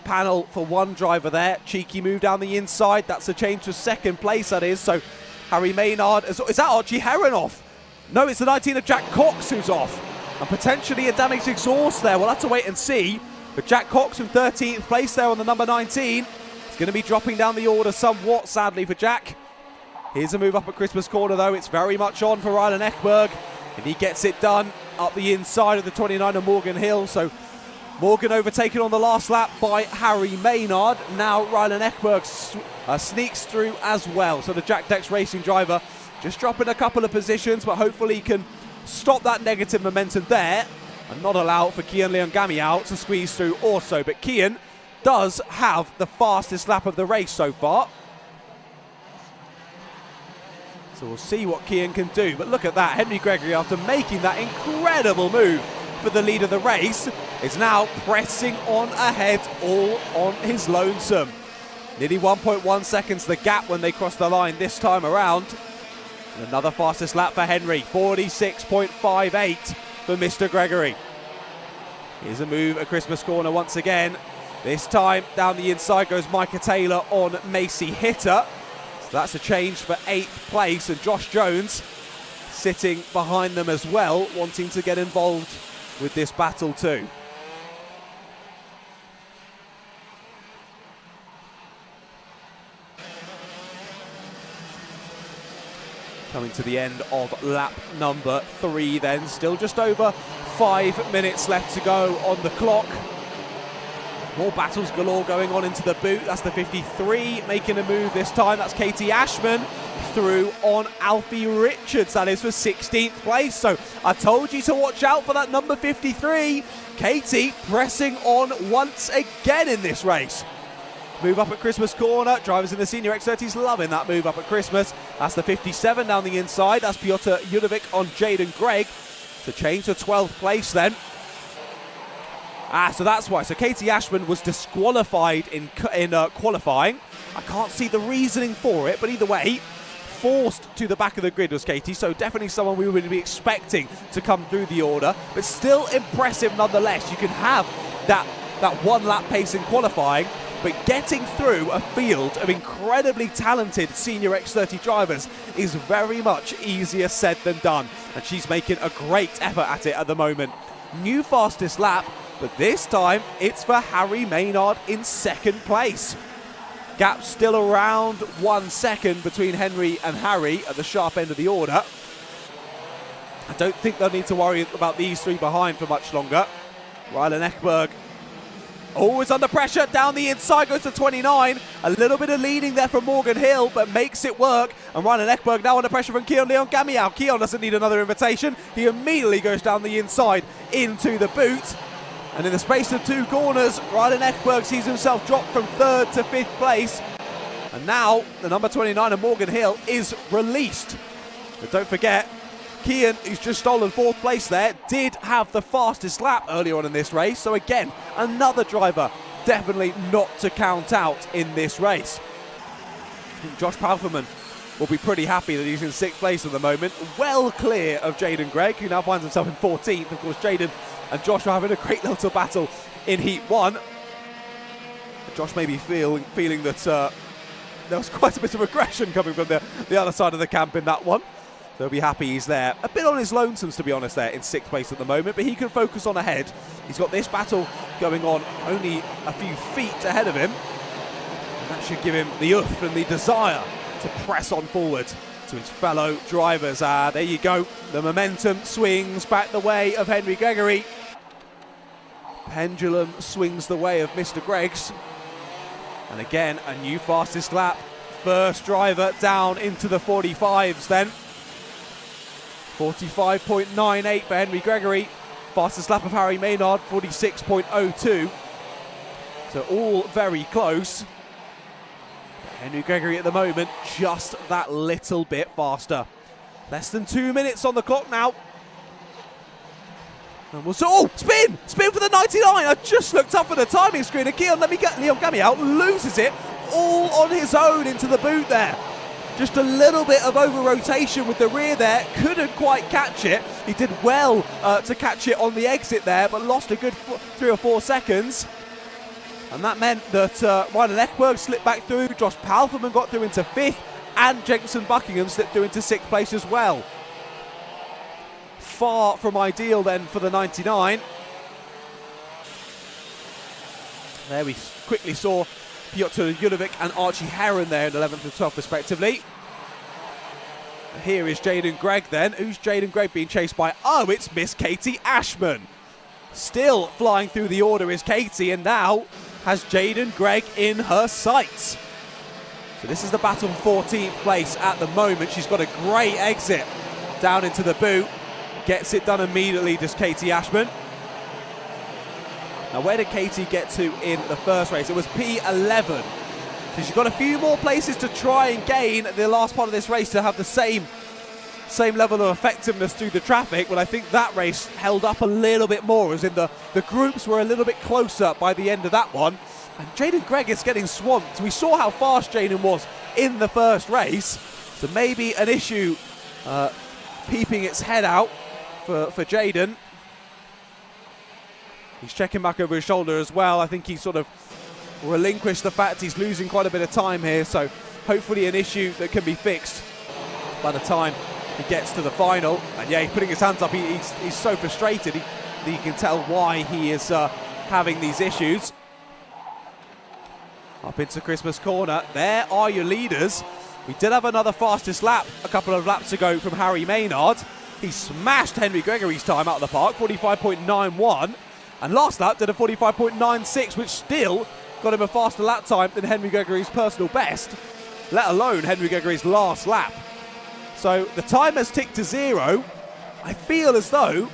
panel for one driver there. Cheeky move down the inside. That's a change to second place, that is. So Harry Maynard, is that Archie Heron off? No, it's the 19 of Jack Cox who's off. And potentially a damaged exhaust there. We'll have to wait and see. But Jack Cox in 13th place there on the number 19. It's going to be dropping down the order somewhat, sadly, for Jack. Here's a move up at Christmas Corner, though. It's very much on for Rylan Ekberg. And he gets it done up the inside of the 29 of Morgan Hill. So Morgan overtaken on the last lap by Harry Maynard. Now Rylan Ekberg sneaks through as well. So the Jack Dex Racing driver just dropping a couple of positions, but hopefully he can stop that negative momentum there and not allow for Kian Leongami out to squeeze through also. But Kian does have the fastest lap of the race so far. So we'll see what Kian can do. But look at that. Henry Gregory, after making that incredible move for the lead of the race, is now pressing on ahead all on his lonesome. Nearly 1.1 seconds the gap when they cross the line this time around. And another fastest lap for Henry, 46.58 for Mr. Gregory. Here's a move at Christmas Corner once again. This time down the inside goes Micah Taylor on Macy Hitter. So that's a change for 8th place, and Josh Jones sitting behind them as well, wanting to get involved with this battle too. Coming to the end of lap number 3 then. Still just over 5 minutes left to go on the clock. More battles galore going on into the boot. That's the 53 making a move this time. That's Katie Ashman through on Alfie Richards. That is for 16th place. So I told you to watch out for that number 53. Katie pressing on once again in this race. Move up at Christmas Corner. Drivers in the senior X30s loving that move up at Christmas. That's the 57 down the inside. That's Piotr Judovic on Jaden Gregg to change to 12th place then. So that's why. So Katie Ashman was disqualified in qualifying. I can't see the reasoning for it, but either way, forced to the back of the grid was Katie, so definitely someone we would be expecting to come through the order, but still impressive nonetheless. You can have that one lap pace in qualifying, but getting through a field of incredibly talented senior X30 drivers is very much easier said than done, and she's making a great effort at it at the moment. New fastest lap, but this time it's for Harry Maynard in 2nd place. Gap still around 1 second between Henry and Harry at the sharp end of the order. I don't think they'll need to worry about these 3 behind for much longer. Rylan Ekberg always under pressure, down the inside goes to 29. A little bit of leading there from Morgan Hill, but makes it work. And Rylan Ekberg now under pressure from Keon Leon Gamiao. Keon doesn't need another invitation. He immediately goes down the inside into the boot. And in the space of 2 corners, Rylan Ekberg sees himself drop from 3rd to 5th place. And now the number 29 of Morgan Hill is released. But don't forget, Kian, who's just stolen 4th place there, did have the fastest lap earlier on in this race. So again, another driver definitely not to count out in this race. I think Josh Palferman will be pretty happy that he's in 6th place at the moment. Well clear of Jaden Gregg, who now finds himself in 14th. Of course, Jaden and Josh are having a great little battle in Heat 1. Josh may be feeling that there was quite a bit of aggression coming from the other side of the camp in that one. So he'll be happy he's there. A bit on his lonesomes, to be honest, there in 6th place at the moment, but he can focus on ahead. He's got this battle going on only a few feet ahead of him. And that should give him the oomph and the desire to press on forward to his fellow drivers. There you go. The momentum swings back the way of Henry Gregory. Pendulum swings the way of Mr. Greggs. And again, a new fastest lap. First driver down into the 45s then. 45.98 for Henry Gregory. Fastest lap of Harry Maynard, 46.02. So all very close. Henry Gregory at the moment, just that little bit faster. Less than 2 minutes on the clock now. And we'll spin for the 99. I just looked up at the timing screen and Keon Leon Gamiao loses it all on his own into the boot there. Just a little bit of over-rotation with the rear there. Couldn't quite catch it. He did well to catch it on the exit there, but lost a good 3 or 4 seconds. And that meant that Ryan Eckberg slipped back through. Josh Palferman got through into 5th. And Jenson Buckingham slipped through into 6th place as well. Far from ideal then for the 99. There we quickly saw Piotr Judovic and Archie Heron there in 11th and 12th respectively. Here is Jaden Gregg then. Who's Jaden Gregg being chased by? Oh, it's Miss Katie Ashman. Still flying through the order is Katie, and now has Jaden Gregg in her sights. So this is the battle for 14th place at the moment. She's got a great exit down into the boot. Gets it done immediately, does Katie Ashman. Now, where did Katie get to in the first race? It was P11. So she's got a few more places to try and gain the last part of this race to have the same level of effectiveness through the traffic. But I think that race held up a little bit more, as in the groups were a little bit closer by the end of that one. And Jaden Gregg is getting swamped. We saw how fast Jaden was in the first race. So maybe an issue peeping its head out for Jaden. He's checking back over his shoulder as well. I think he sort of relinquished the fact he's losing quite a bit of time here. So hopefully an issue that can be fixed by the time he gets to the final. And yeah, he's putting his hands up. He's so frustrated. You can tell why he is having these issues. Up into Christmas corner. There are your leaders. We did have another fastest lap a couple of laps ago from Harry Maynard. He smashed Henry Gregory's time out of the park, 45.91. And last lap did a 45.96, which still got him a faster lap time than Henry Gregory's personal best, let alone Henry Gregory's last lap. So the time has ticked to 0. I feel as though,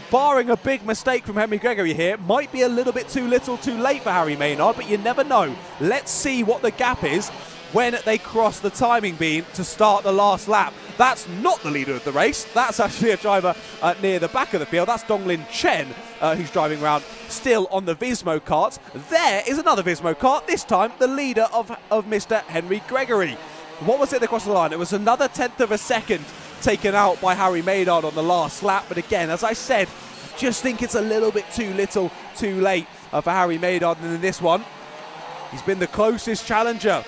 barring a big mistake from Henry Gregory here, might be a little bit too little too late for Harry Maynard, but you never know. Let's see what the gap is when they cross the timing beam to start the last lap. That's not the leader of the race. That's actually a driver near the back of the field. That's Donglin Chen, who's driving around still on the Vismo kart. There is another Vismo kart, this time the leader of Mr. Henry Gregory. What was it across the line? It was another 1/10 of a second taken out by Harry Maynard on the last lap. But again, as I said, just think it's a little bit too little too late for Harry Maynard in this one. He's been the closest challenger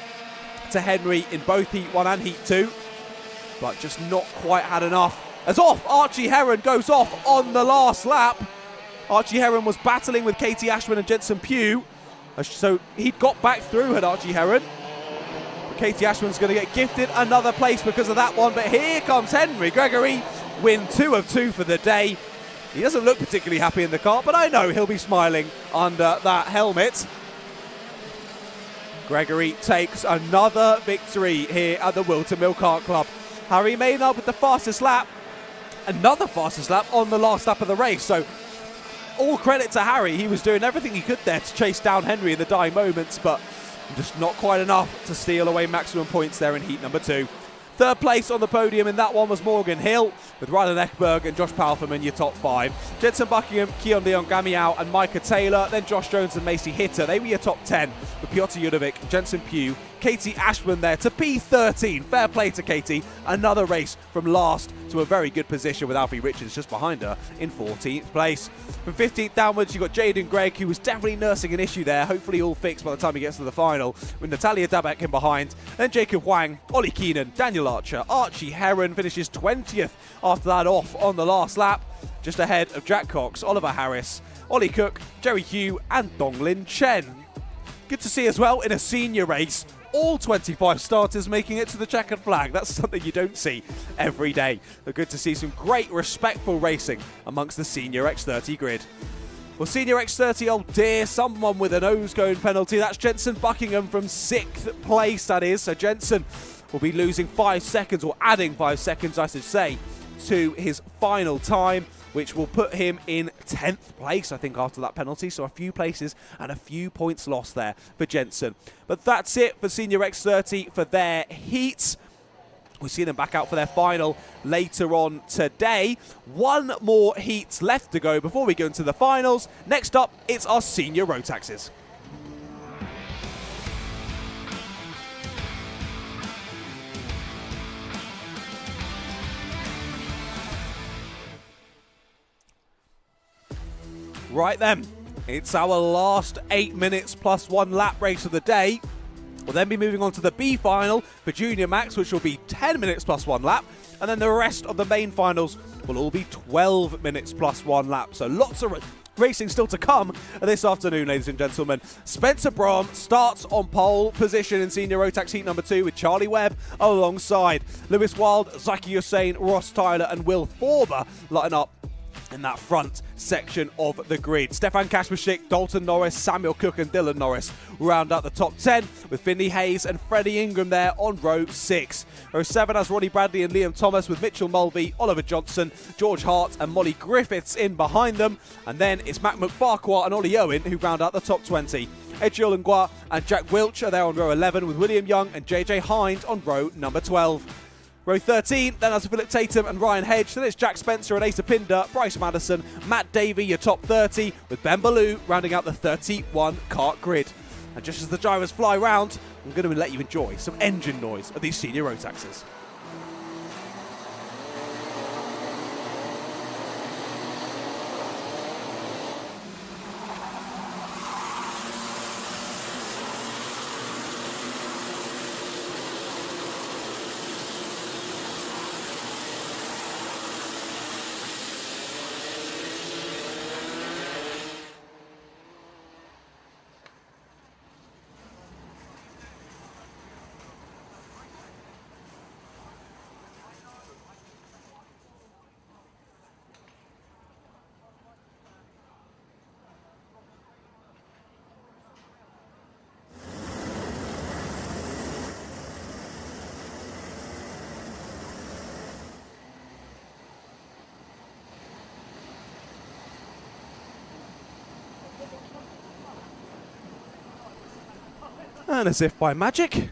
to Henry in both Heat 1 and Heat 2, but just not quite had enough. As Archie Heron goes off on the last lap. Archie Heron was battling with Katie Ashman and Jensen Pugh, so he'd got back through, had Archie Heron. But Katie Ashman's going to get gifted another place because of that one, but here comes Henry Gregory, win 2 of 2 for the day. He doesn't look particularly happy in the car, but I know he'll be smiling under that helmet. Gregory takes another victory here at the Whilton Mill Kart Club. Harry Maynard with the fastest lap. Another fastest lap on the last lap of the race. So all credit to Harry. He was doing everything he could there to chase down Henry in the dying moments, but just not quite enough to steal away maximum points there in heat number 2. Third place on the podium in that one was Morgan Hill, with Rylan Eckberg and Josh Palferman your top 5. Jensen Buckingham, Keon Leon Gamiao and Micah Taylor, then Josh Jones and Macy Hitter. They were your top 10, with Piotr Judovic, Jensen Pugh, Katie Ashman there to P13. Fair play to Katie. Another race from last to a very good position with Alfie Richards just behind her in 14th place. From 15th downwards, you've got Jaden Gregg, who was definitely nursing an issue there, hopefully all fixed by the time he gets to the final, with Natalia Dabek in behind. Then Jacob Wang, Ollie Keenan, Daniel Archer, Archie Heron finishes 20th after that off on the last lap, just ahead of Jack Cox, Oliver Harris, Ollie Cook, Jerry Hugh and Donglin Chen. Good to see as well in a senior race, all 25 starters making it to the checkered flag. That's something you don't see every day. But good to see some great respectful racing amongst the senior X30 grid. Well, senior X30, oh dear, someone with a nose-going penalty. That's Jensen Buckingham from 6th place, that is. So Jensen will be losing 5 seconds, or adding 5 seconds, I should say, to his final time, which will put him in 10th place, I think, after that penalty. So a few places and a few points lost there for Jensen. But that's it for Senior X30 for their heats. We'll see them back out for their final later on today. One more heat left to go before we go into the finals. Next up, it's our Senior Rotaxes. Right then, it's our last 8 minutes plus 1 lap race of the day. We'll then be moving on to the B final for Junior Max, which will be 10 minutes plus 1 lap. And then the rest of the main finals will all be 12 minutes plus 1 lap. So lots of racing still to come this afternoon, ladies and gentlemen. Spencer Brahm starts on pole position in Senior Rotax Heat number 2 with Charlie Webb alongside Lewis Wild, Zaki Hussain, Ross Tyler and Will Forber lighting up in that front section of the grid. Stefan Kashmashik, Dalton Norris, Samuel Cook and Dylan Norris round out the top 10 with Finley Hayes and Freddie Ingram there on row 6. Row 7 has Ronnie Bradley and Liam Thomas with Mitchell Mulvey, Oliver Johnson, George Hart and Molly Griffiths in behind them. And then it's Matt McFarquhar and Ollie Owen who round out the top 20. Edghill Ngwa and Jack Wilch are there on row 11 with William Young and JJ Hind on row number 12. Row 13, then has Philip Tatum and Ryan Hedge. Then it's Jack Spencer and Asa Pinder, Bryce Madison, Matt Davey, your top 30, with Ben Ballou rounding out the 31 kart grid. And just as the drivers fly round, I'm going to let you enjoy some engine noise of these Senior Rotaxes. And as if by magic,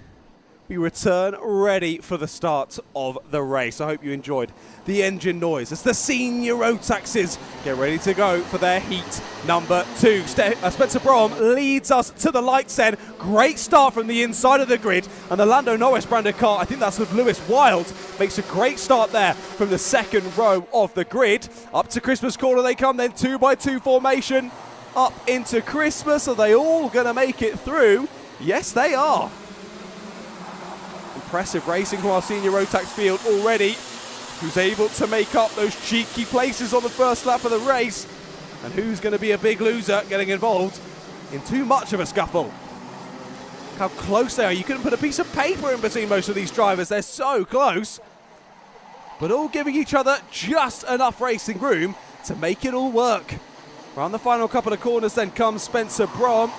we return ready for the start of the race. I hope you enjoyed the engine noise as the Senior Rotaxes get ready to go for their heat number 2. Spencer Brahm leads us to the lights end. Great start from the inside of the grid. And the Lando Norris branded car, I think that's with Lewis Wild, makes a great start there from the second row of the grid. Up to Christmas corner they come, then 2x2 formation up into Christmas. Are they all going to make it through? Yes, they are. Impressive racing from our Senior Rotax field already. Who's able to make up those cheeky places on the first lap of the race? And who's going to be a big loser getting involved in too much of a scuffle? Look how close they are. You couldn't put a piece of paper in between most of these drivers. They're so close. But all giving each other just enough racing room to make it all work. Around the final couple of corners then comes Spencer Brahm.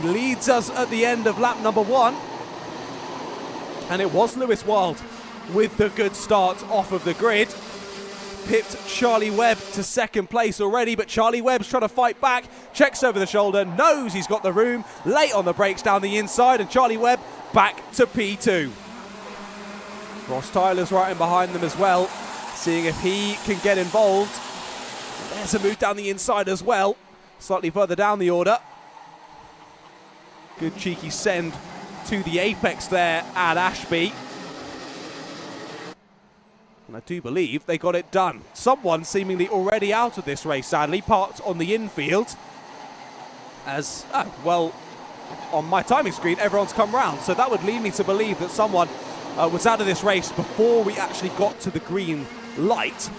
He leads us at the end of lap number 1. And it was Lewis Wild with the good start off of the grid. Pipped Charlie Webb to second place already, but Charlie Webb's trying to fight back. Checks over the shoulder, knows he's got the room. Late on the brakes down the inside, and Charlie Webb back to P2. Ross Tyler's right in behind them as well, seeing if he can get involved. There's a move down the inside as well, slightly further down the order. Good cheeky send to the apex there at Ashby. And I do believe they got it done. Someone seemingly already out of this race, sadly, parked on the infield. As, well, on my timing screen, everyone's come round. So that would lead me to believe that someone was out of this race before we actually got to the green light.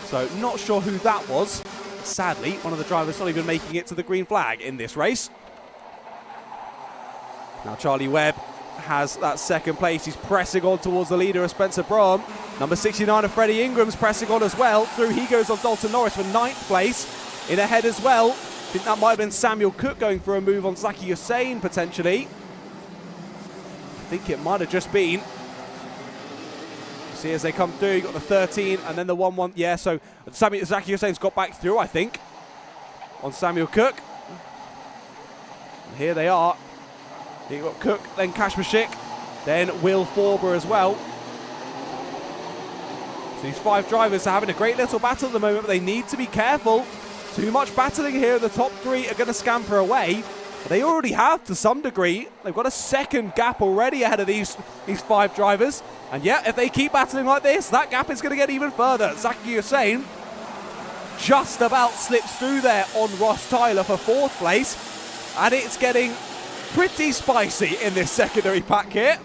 So not sure who that was. Sadly, one of the drivers not even making it to the green flag in this race. Now Charlie Webb has that second place. He's pressing on towards the leader of Spencer Brahm. Number 69 of Freddie Ingram's pressing on as well. Through he goes on Dalton Norris for 9th place. In ahead as well. I think that might have been Samuel Cook going for a move on Zaki Hussain potentially. I think it might have just been. See as they come through, you got the 13 and then the 1-1. Yeah, so Zaki Hussain's got back through, I think, on Samuel Cook. And here they are. You've got Cook, then Kashmashik, then Will Forber as well. So these 5 drivers are having a great little battle at the moment, but they need to be careful. Too much battling here. The top 3 are going to scamper away. But they already have to some degree. They've got a second gap already ahead of these 5 drivers. And yeah, if they keep battling like this, that gap is going to get even further. Zaki Hussain just about slips through there on Ross Tyler for 4th place. And it's getting pretty spicy in this secondary pack here.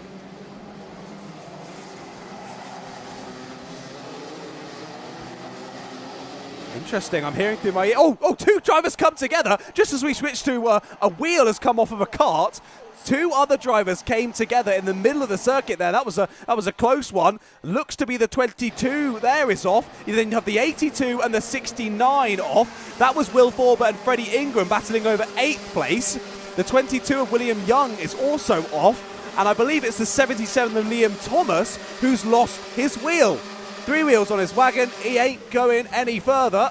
Interesting, I'm hearing through my ear. Oh, 2 drivers come together just as we switch to a wheel has come off of a kart. 2 other drivers came together in the middle of the circuit there. That was a close one. Looks to be the 22 there is off. You then have the 82 and the 69 off. That was Will Forber and Freddie Ingram battling over 8th place. The 22 of William Young is also off. And I believe it's the 77 of Liam Thomas who's lost his wheel. 3 wheels on his wagon. He ain't going any further.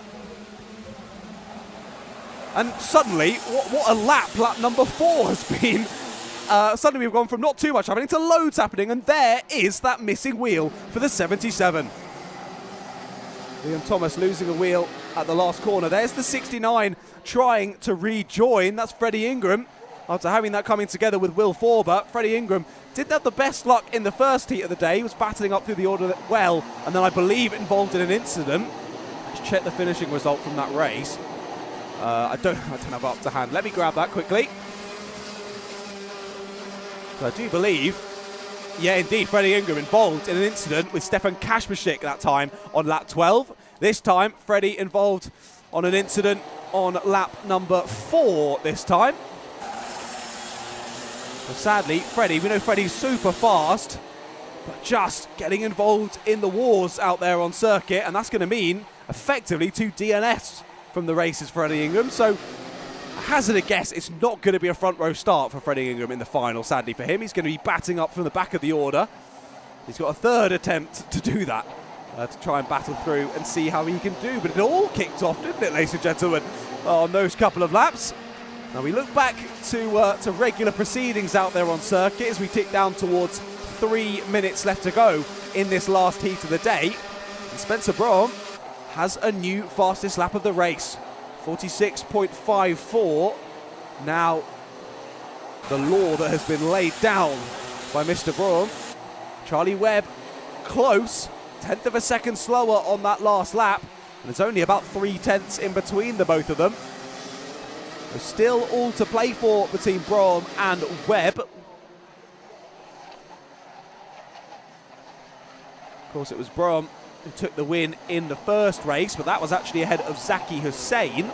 And suddenly, what a lap number 4 has been. Suddenly we've gone from not too much happening to loads happening, and there is that missing wheel for the 77. Liam Thomas losing a wheel at the last corner. There's the 69 trying to rejoin. That's Freddie Ingram. After having that coming together with Will Forber, Freddie Ingram didn't have the best luck in the first heat of the day. He was battling up through the order well, and then I believe involved in an incident. Let's check the finishing result from that race. I don't have it up to hand. Let me grab that quickly. So I do believe, yeah, indeed, Freddie Ingram involved in an incident with Stefan Kashmashik that time on lap 12. This time, Freddie involved on an incident on lap number 4 this time. So sadly, Freddie, we know Freddie's super fast, but just getting involved in the wars out there on circuit, and that's going to mean effectively 2 DNS from the races for Freddie Ingram. So I hazard a guess it's not going to be a front row start for Freddie Ingram in the final, sadly for him. He's going to be batting up from the back of the order. He's got a 3rd attempt to do that, to try and battle through and see how he can do. But it all kicked off, didn't it, ladies and gentlemen, on those couple of laps. Now we look back to regular proceedings out there on circuit as we tick down towards 3 minutes left to go in this last heat of the day. And Spencer Brom has a new fastest lap of the race. 46.54. Now, the law that has been laid down by Mr. Braun. Charlie Webb close, 1/10 of a second slower on that last lap, and there's only about 3/10 in between the both of them. There's still all to play for between Braun and Webb. Of course, it was Braun who took the win in the first race, but that was actually ahead of Zaki Hussain.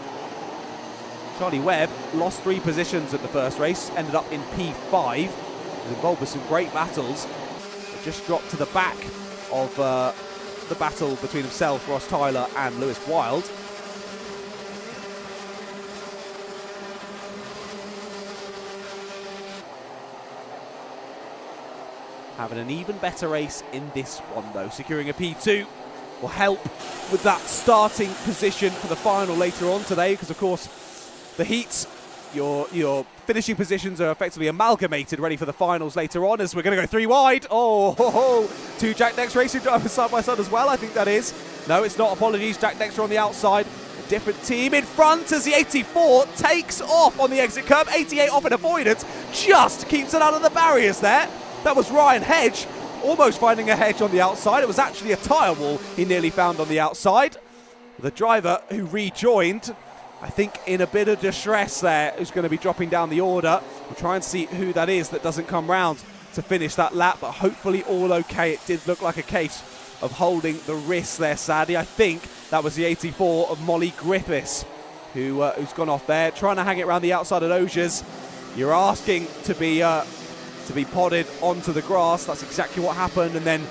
Charlie Webb lost 3 positions at the first race, ended up in P5. Was involved with some great battles, but just dropped to the back of the battle between himself, Ross Tyler, and Lewis Wild. Having an even better race in this one, though. Securing a P2 will help with that starting position for the final later on today, because, of course, the heats, your finishing positions are effectively amalgamated, ready for the finals later on, as we're going to go 3 wide. Oh, 2 Jack Next racing drivers side by side as well, I think that is. No, it's not. Apologies. Jack Dexter on the outside. A different team in front as the 84 takes off on the exit curb. 88 off in avoidance. Just keeps it out of the barriers there. That was Ryan Hedge, almost finding a hedge on the outside. It was actually a tyre wall he nearly found on the outside. The driver who rejoined, I think in a bit of distress there, who's going to be dropping down the order. We'll try and see who that is that doesn't come round to finish that lap, but hopefully all okay. It did look like a case of holding the wrist there, sadly. I think that was the 84 of Molly Griffiths, who's gone off there, trying to hang it around the outside of Osiers. You're asking to be podded onto the grass. That's exactly what happened. And then,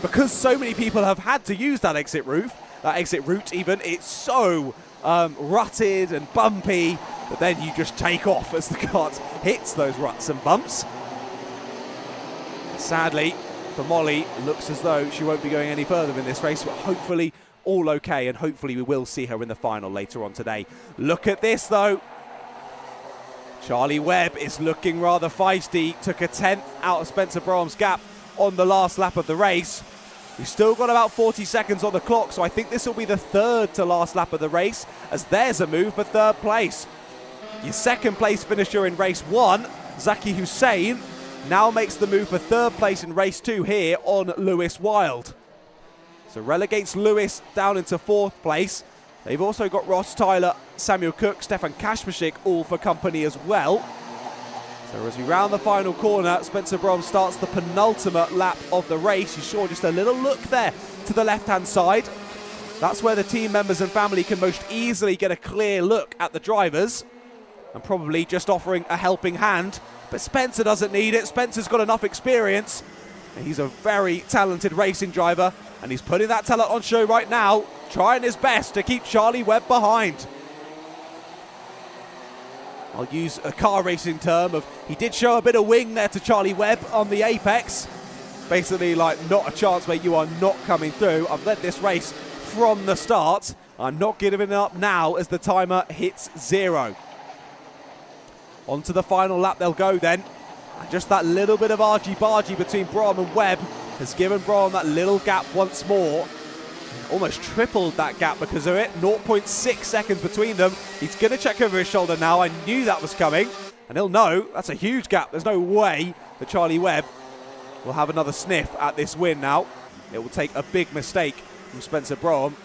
because so many people have had to use that exit route even, it's so rutted and bumpy that then you just take off as the kart hits those ruts and bumps. Sadly for Molly, it looks as though she won't be going any further in this race, but hopefully all okay, and hopefully we will see her in the final later on today. Look at this though. Charlie Webb is looking rather feisty. Took a 10th out of Spencer Brahm's gap on the last lap of the race. We've still got about 40 seconds on the clock, so I think this will be the 3rd to last lap of the race, as there's a move for 3rd place. Your 2nd place finisher in race 1, Zaki Hussain, now makes the move for 3rd place in race 2 here on Lewis Wild. So relegates Lewis down into 4th place. They've also got Ross Tyler, Samuel Cook, Stefan Kashmashik all for company as well. So as we round the final corner, Spencer Brom starts the penultimate lap of the race. You saw just a little look there to the left-hand side. That's where the team members and family can most easily get a clear look at the drivers and probably just offering a helping hand. But Spencer doesn't need it. Spencer's got enough experience. He's a very talented racing driver, and he's putting that talent on show right now, trying his best to keep Charlie Webb behind. I'll use a car racing term of he did show a bit of wing there to Charlie Webb on the apex. Basically like, not a chance, mate, you are not coming through. I've led this race from the start. I'm not giving up now as the timer hits 0. On to the final lap they'll go then. And just that little bit of argy-bargy between Brom and Webb has given Brom that little gap once more. Almost tripled that gap because of it. 0.6 seconds between them. He's going to check over his shoulder now. I knew that was coming. And he'll know that's a huge gap. There's no way that Charlie Webb will have another sniff at this win now. It will take a big mistake from Spencer Brom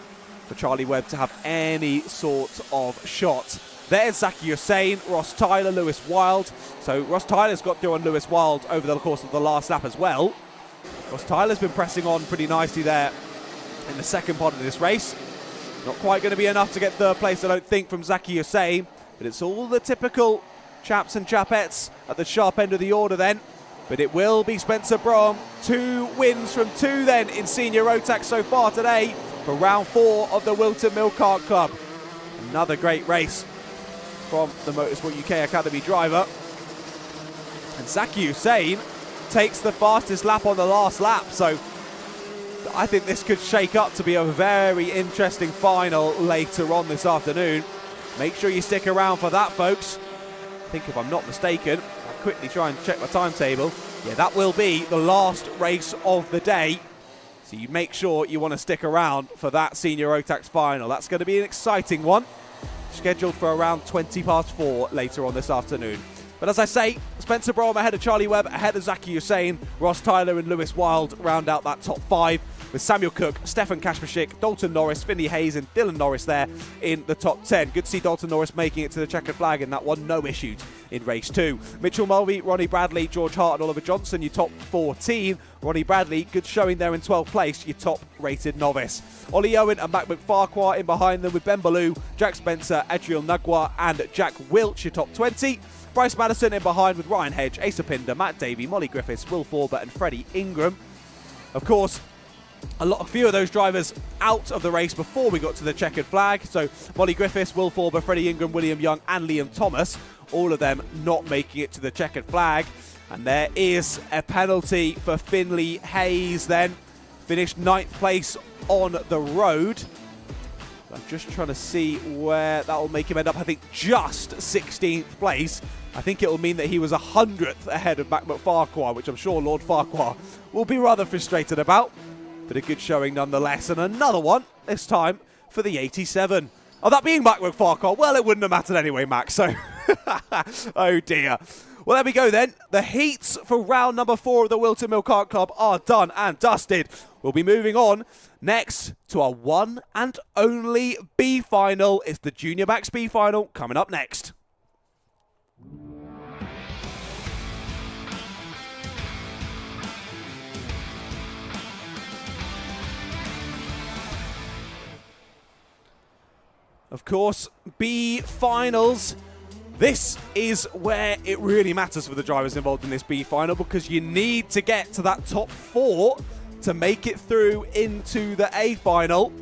for Charlie Webb to have any sort of shot. There's Zaki Hussain, Ross Tyler, Lewis Wild. So Ross Tyler's got through on Lewis Wild over the course of the last lap as well. Ross Tyler's been pressing on pretty nicely there in the second part of this race. Not quite going to be enough to get third place, I don't think, from Zaki Hussain. But it's all the typical chaps and chapettes at the sharp end of the order then. But it will be Spencer Brom. 2 wins from 2 then in senior Rotax so far today for round 4 of the Whilton Mill Kart Club. Another great race from the Motorsport UK Academy driver. And Zaki Hussain takes the fastest lap on the last lap. So I think this could shake up to be a very interesting final later on this afternoon. Make sure you stick around for that, folks. I think if I'm not mistaken, I'll quickly try and check my timetable. Yeah, that will be the last race of the day. So you make sure you want to stick around for that senior Rotax final. That's going to be an exciting one. Scheduled for around 4:20 later on this afternoon. But as I say, Spencer Brom ahead of Charlie Webb, ahead of Zaki Hussain, Ross Tyler and Lewis Wild round out that top 5, with Samuel Cook, Stefan Kashmashik, Dalton Norris, Finley Hayes and Dylan Norris there in the top 10. Good to see Dalton Norris making it to the checkered flag in that one, no issues in race 2. Mitchell Mulvey, Ronnie Bradley, George Hart and Oliver Johnson, your top 14. Ronnie Bradley, good showing there in 12th place, your top rated novice. Ollie Owen and Mac McFarquhar in behind them with Ben Ballou, Jack Spencer, Adriel Nagwa and Jack Wiltsh, your top 20. Bryce Madison in behind with Ryan Hedge, Asa Pinder, Matt Davey, Molly Griffiths, Will Forbert and Freddie Ingram. Of course, a few of those drivers out of the race before we got to the checkered flag. So Molly Griffiths, Will Forbert, Freddie Ingram, William Young and Liam Thomas, all of them not making it to the checkered flag. And there is a penalty for Finley Hayes then. Finished 9th place on the road. I'm just trying to see where that will make him end up. I think just 16th place. I think it will mean that he was 100th ahead of Mac McFarquhar, which I'm sure Lord Farquhar will be rather frustrated about. But a good showing nonetheless. And another one, this time for the 87. Oh, that being Mac McFarquhar, well, it wouldn't have mattered anyway, Mac. So, oh dear. Well, there we go then. The heats for round number 4 of the Whilton Mill Kart Club are done and dusted. We'll be moving on next to our one and only B final. It's the Junior Max B final coming up next. Of course, B finals. This is where it really matters for the drivers involved in this B final, because you need to get to that top 4 to make it through into the A final.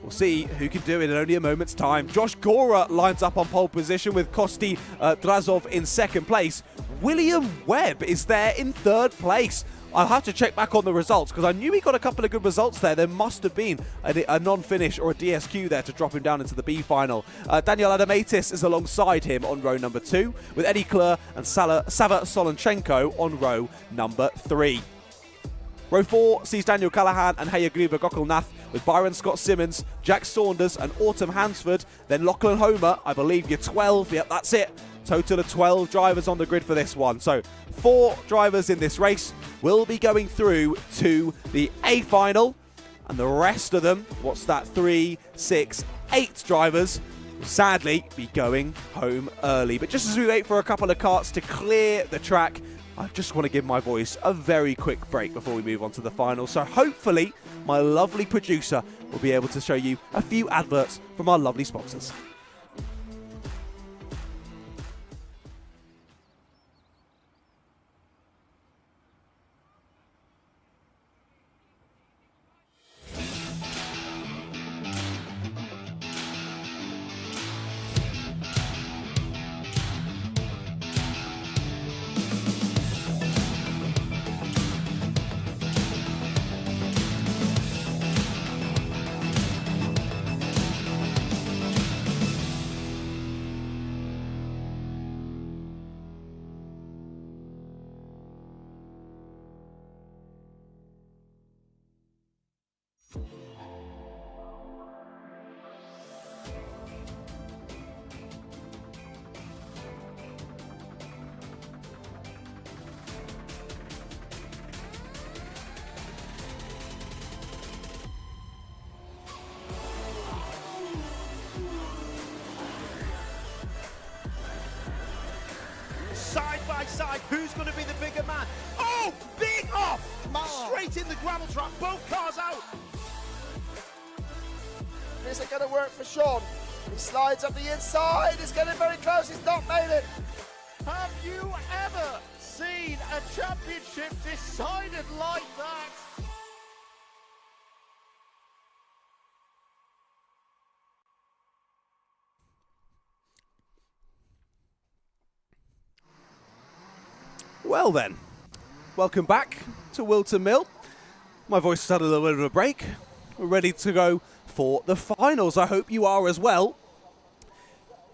We'll see who can do it in only a moment's time. Josh Gora lines up on pole position with Kosti Drazov in 2nd place. William Webb is there in 3rd place. I'll have to check back on the results because I knew he got a couple of good results there. There must have been a non-finish or a DSQ there to drop him down into the B final. Daniel Adamatis is alongside him on row number 2, with Eddie Klur and Sava Solonchenko on row number 3. Row 4 sees Daniel Callahan and Hayagriva Gokulnath with Byron Scott Simmons, Jack Saunders and Autumn Hansford. Then Lachlan Homer, I believe you're 12. Yep, that's it. Total of 12 drivers on the grid for this one. So 4 drivers in this race will be going through to the A final. And the rest of them, what's that, 3, 6, 8 drivers will sadly be going home early. But just as we wait for a couple of karts to clear the track, I just want to give my voice a very quick break before we move on to the final. So hopefully my lovely producer will be able to show you a few adverts from our lovely sponsors. Side by side, who's going to be the bigger man? Oh, big off! Straight in the gravel trap, both cars out. Is it going to work for Sean? He slides up the inside, it's getting very close, he's not made it. Have you ever seen a championship decided like that? Well then, welcome back to Whilton Mill. My voice has had a little bit of a break. We're ready to go for the finals. I hope you are as well.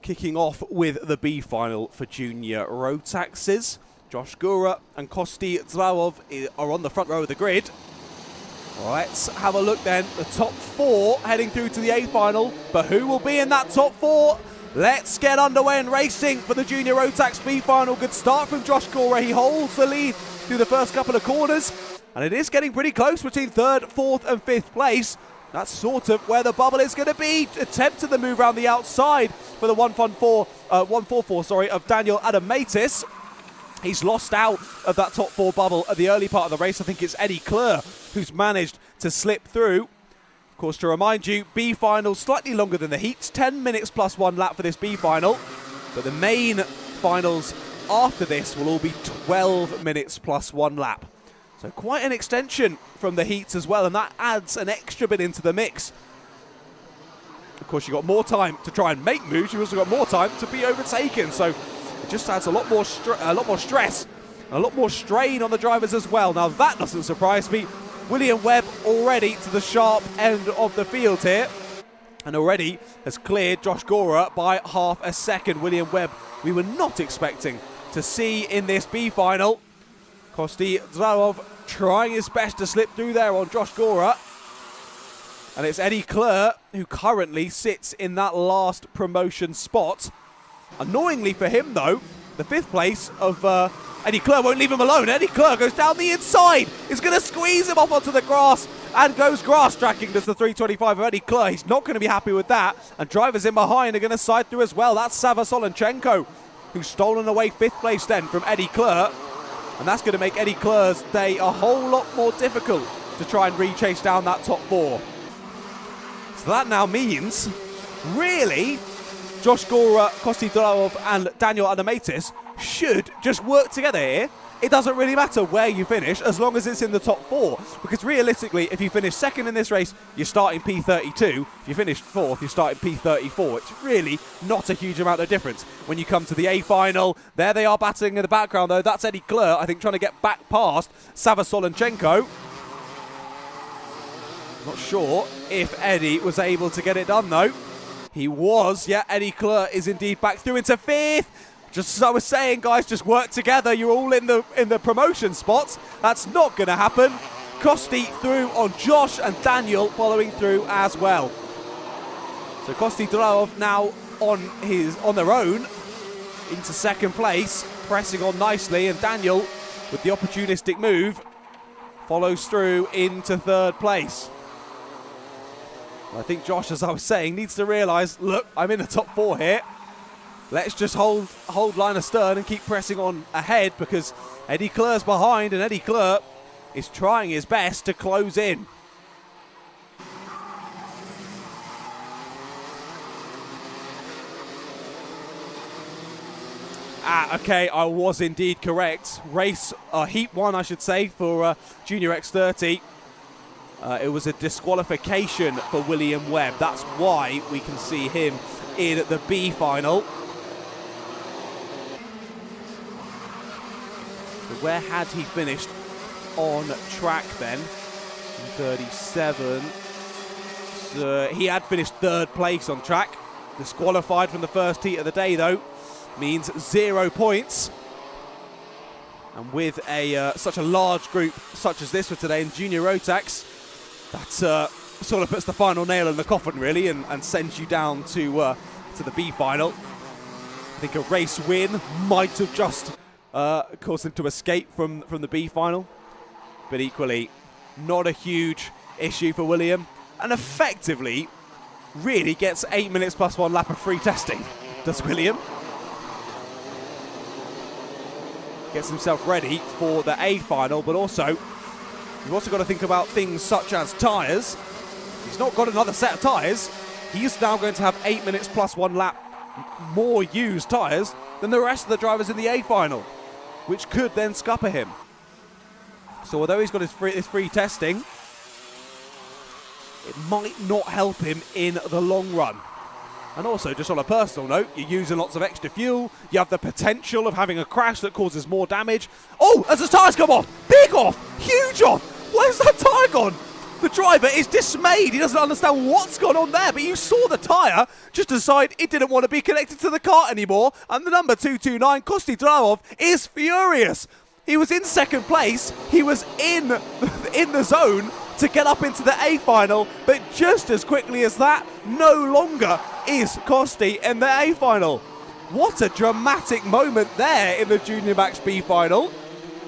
Kicking off with the B final for junior Rotaxes. Josh Gura and Kosti Zlawov are on the front row of the grid. Let's have a look then. The top 4 heading through to the A final. But who will be in that top 4? Let's get underway and racing for the Junior Rotax B final. Good start from Josh Gora. He holds the lead through the first couple of corners. And it is getting pretty close between 3rd, 4th and 5th place. That's sort of where the bubble is going to be. Attempted the move around the outside for the 144 of Daniel Adamatis. He's lost out of that top 4 bubble at the early part of the race. I think it's Eddie Kleur who's managed to slip through. Of course, to remind you, B final slightly longer than the heats, 10 minutes plus 1 lap for this B final. But the main finals after this will all be 12 minutes plus 1 lap. So quite an extension from the heats as well, and that adds an extra bit into the mix. Of course, you've got more time to try and make moves. You've also got more time to be overtaken. So it just adds a lot more stress, and a lot more strain on the drivers as well. Now that doesn't surprise me. William Webb already to the sharp end of the field here, and already has cleared Josh Gora by half a second. William Webb we were not expecting to see in this B final. Kosti Zlawov trying his best to slip through there on Josh Gora. And it's Eddie Kleur who currently sits in that last promotion spot. Annoyingly for him though, the 5th place of Eddie Kleur won't leave him alone. Eddie Kleur goes down the inside. He's going to squeeze him off onto the grass and goes grass tracking. Does the 325 of Eddie Kleur. He's not going to be happy with that. And drivers in behind are going to side through as well. That's Sava Solenchenko who's stolen away 5th place then from Eddie Kleur. And that's going to make Eddie Kleur's day a whole lot more difficult to try and re-chase down that top 4. So that now means, really, Josh Gora, Kosti Zlawov and Daniel Adamatis should just work together here. It doesn't really matter where you finish as long as it's in the top 4. Because realistically, if you finish 2nd in this race, you're starting P32. If you finish 4th, you're starting P34. It's really not a huge amount of difference. When you come to the A final, there they are battling in the background though. That's Eddie Kleur, I think, trying to get back past Sava Solenchenko. Not sure if Eddie was able to get it done though. He was, yeah, Eddie Kleur is indeed back through into 5th. Just as I was saying, guys, just work together. You're all in the promotion spots. That's not going to happen. Kosti through on Josh and Daniel following through as well. So Kosti Zlawov now on their own into 2nd place, pressing on nicely, and Daniel with the opportunistic move follows through into 3rd place. I think Josh, as I was saying, needs to realise, look, I'm in the top 4 here. Let's just hold line astern and keep pressing on ahead, because Eddie Kleur's behind, and Eddie Kleur is trying his best to close in. Okay, I was indeed correct. Race, heat 1, I should say, for Junior X30. It was a disqualification for William Webb. That's why we can see him in the B final. So where had he finished on track then? 37. So he had finished 3rd place on track. Disqualified from the first heat of the day, though. Means 0 points. And with such a large group such as this for today in Junior Rotax, that sort of puts the final nail in the coffin, really, and sends you down to the B final. I think a race win might have just caused him to escape from the B final, but equally not a huge issue for William, and effectively really gets 8 minutes plus 1 lap of free testing, does William. Gets himself ready for the A final, but also you've also got to think about things such as tyres. He's not got another set of tyres. He's now going to have 8 minutes plus 1 lap more used tyres than the rest of the drivers in the A final, which could then scupper him. So although he's got his free testing, it might not help him in the long run. And also, just on a personal note, you're using lots of extra fuel. You have the potential of having a crash that causes more damage. Oh, as the tyres come off! Big off! Huge off! Where's that tyre gone? The driver is dismayed. He doesn't understand what's gone on there, but you saw the tyre just decide it didn't want to be connected to the kart anymore. And the number 229, Kosti Dravov, is furious. He was in 2nd place. He was in the zone to get up into the A final, but just as quickly as that, no longer is Kosti in the A final. What a dramatic moment there in the Junior Max B final.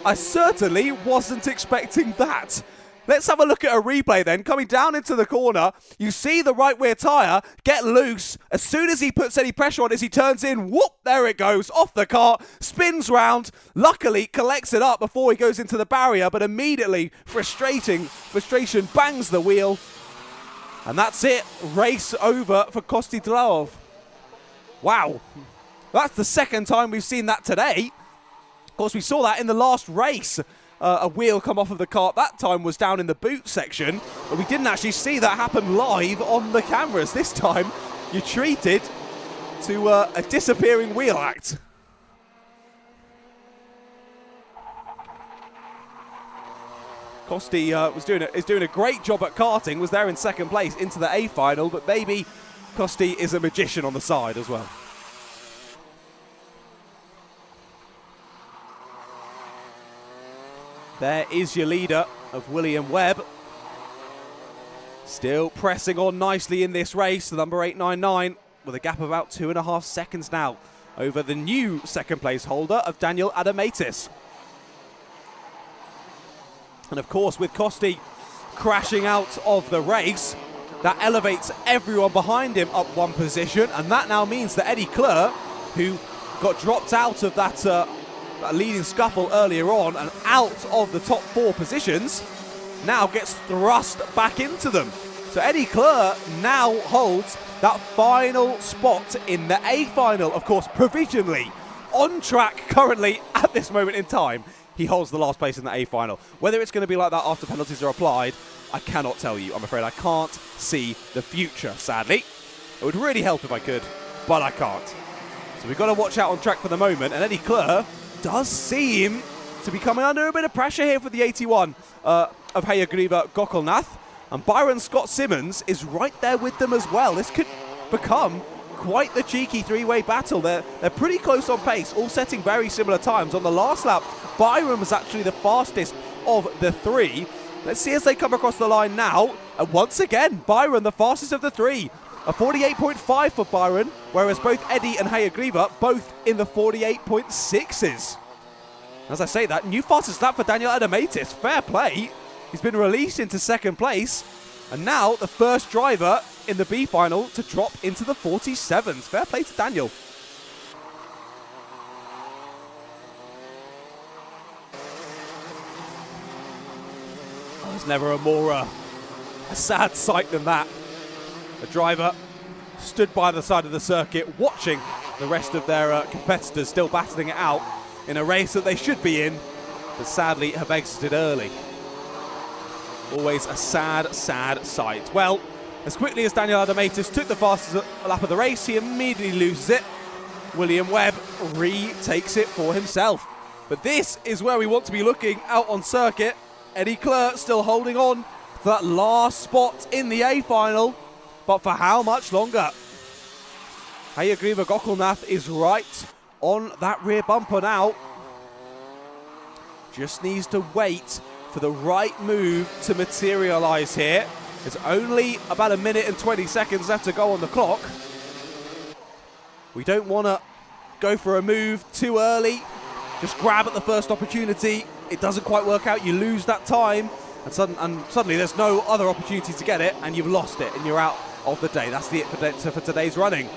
I certainly wasn't expecting that. Let's have a look at a replay then. Coming down into the corner, you see the right rear tyre get loose. As soon as he puts any pressure on it, as he turns in, whoop, there it goes, off the kart, spins round, luckily collects it up before he goes into the barrier, but immediately, frustration bangs the wheel. And that's it, race over for Kosti Dravov. Wow, that's the 2nd time we've seen that today. Of course, we saw that in the last race. A wheel come off of the kart. That time was down in the boot section, but we didn't actually see that happen live on the cameras. This time, you're treated to a disappearing wheel act. Kosti is doing a great job at karting, was there in 2nd place into the A final, but maybe Kosti is a magician on the side as well. There is your leader of William Webb. Still pressing on nicely in this race, the number 899, with a gap of about 2.5 seconds now over the new 2nd place holder of Daniel Adamaitis. And of course, with Kosti crashing out of the race, that elevates everyone behind him up 1 position, and that now means that Eddie Kleur, who got dropped out of that leading scuffle earlier on and out of the top 4 positions, now gets thrust back into them. So Eddie Kleur now holds that final spot in the A final, of course, provisionally on track currently at this moment in time. He holds the last place in the A final. Whether it's going to be like that after penalties are applied, I cannot tell you. I'm afraid I can't see the future, sadly. It would really help if I could, but I can't. So we've got to watch out on track for the moment, and Eddie Kleur does seem to be coming under a bit of pressure here for the 81 of Hayagriva Gokulnath. And Byron Scott Simmons is right there with them as well. This could become quite the cheeky 3-way battle. They're pretty close on pace, all setting very similar times. On the last lap, Byron was actually the fastest of the 3. Let's see as they come across the line now. And once again, Byron the fastest of the 3. A 48.5 for Byron, whereas both Eddie and Hayagriva both in the 48.6s. As I say that, new fastest lap for Daniel Adamaitis. Fair play. He's been released into 2nd place. And now the first driver in the B final to drop into the 47s. Fair play to Daniel. Oh, there's never a more a sad sight than that. A driver stood by the side of the circuit watching the rest of their competitors still battling it out in a race that they should be in, but sadly have exited early. Always a sad, sad sight. Well, as quickly as Daniel Adamatis took the fastest lap of the race, he immediately loses it. William Webb retakes it for himself. But this is where we want to be looking out on circuit. Eddie Kleur still holding on for that last spot in the A final, but for how much longer? Hayagriva Gokulnath is right on that rear bumper now. Just needs to wait for the right move to materialise here. There's only about 1 minute and 20 seconds left to go on the clock. We don't want to go for a move too early. Just grab at the first opportunity. It doesn't quite work out. You lose that time. And suddenly there's no other opportunity to get it. And you've lost it. And you're out of the day. That's it for today's running.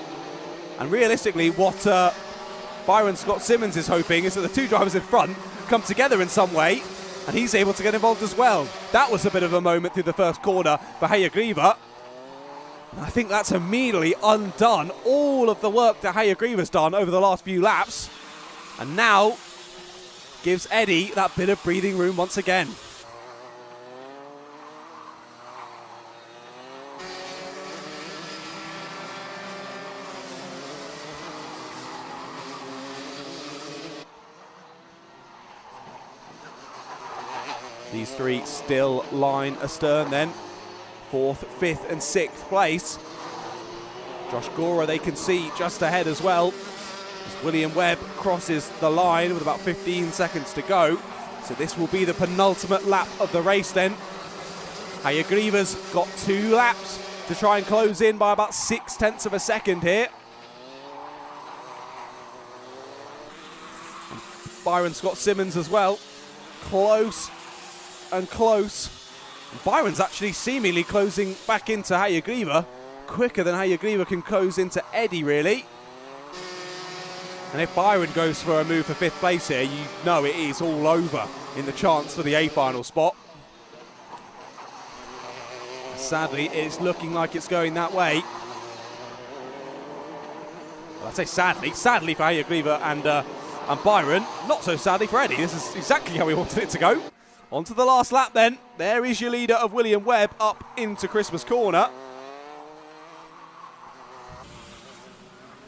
And realistically, what Byron Scott Simmons is hoping is that the two drivers in front come together in some way. And he's able to get involved as well. That was a bit of a moment through the first corner for Hayagriva. I think that's immediately undone all of the work that Hayagriva's done over the last few laps. And now gives Eddie that bit of breathing room once again. These three still line astern then. 4th, 5th and 6th place. Josh Gora they can see just ahead as well. As William Webb crosses the line with about 15 seconds to go. So this will be the penultimate lap of the race then. Hayagriva's got 2 laps to try and close in by about 0.6 of a second here. And Byron Scott Simmons as well. Close and close. And Byron's actually seemingly closing back into Hayagriva quicker than Hayagriva can close into Eddie, really. And if Byron goes for a move for 5th place here, you know it is all over in the chance for the A final spot. Sadly, it's looking like it's going that way. Well, I say sadly for Hayagriva and Byron, not so sadly for Eddie. This is exactly how we wanted it to go. On to the last lap then. There is your leader of William Webb up into Christmas corner.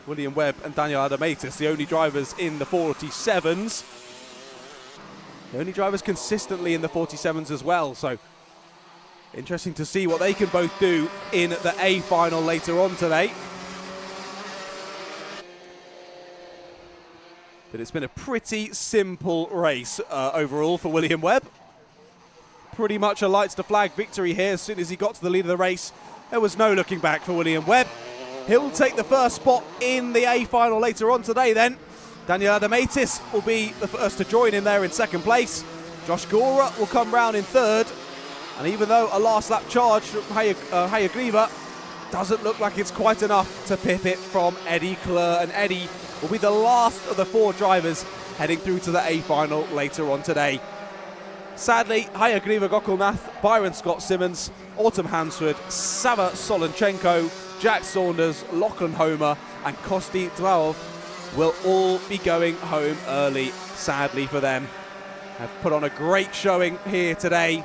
William Webb and Daniel Adamatis, the only drivers in the 47s. The only drivers consistently in the 47s as well. So interesting to see what they can both do in the A final later on today. But it's been a pretty simple race overall for William Webb. Pretty much a lights to flag victory here. As soon as he got to the lead of the race, there was no looking back for William Webb. He'll take the first spot in the A final later on today then. Daniel Adamatis will be the first to join in there in 2nd place. Josh Gora will come round in 3rd. And even though a last lap charge from Hayagriva doesn't look like it's quite enough to pip it from Eddie Kleur. And Eddie will be the last of the 4 drivers heading through to the A final later on today. Sadly, Hayagriva Gokulnath, Byron Scott Simmons, Autumn Hansford, Sava Solonchenko, Jack Saunders, Lachlan Homer and Kosti Dvalov will all be going home early, sadly for them. Have put on a great showing here today,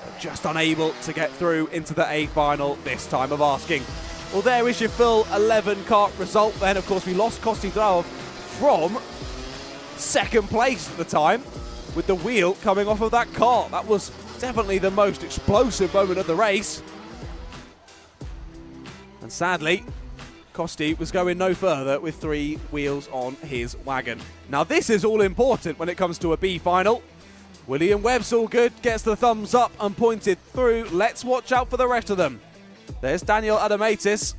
but just unable to get through into the A final this time of asking. Well, there is your full 11 kart result then. Of course, we lost Kosti Dvalov from 2nd place at the time, with the wheel coming off of that kart. That was definitely the most explosive moment of the race. And sadly, Kosti was going no further with 3 wheels on his wagon. Now this is all important when it comes to a B final. William Webb's all good, gets the thumbs up and pointed through. Let's watch out for the rest of them. There's Daniel Adamatis.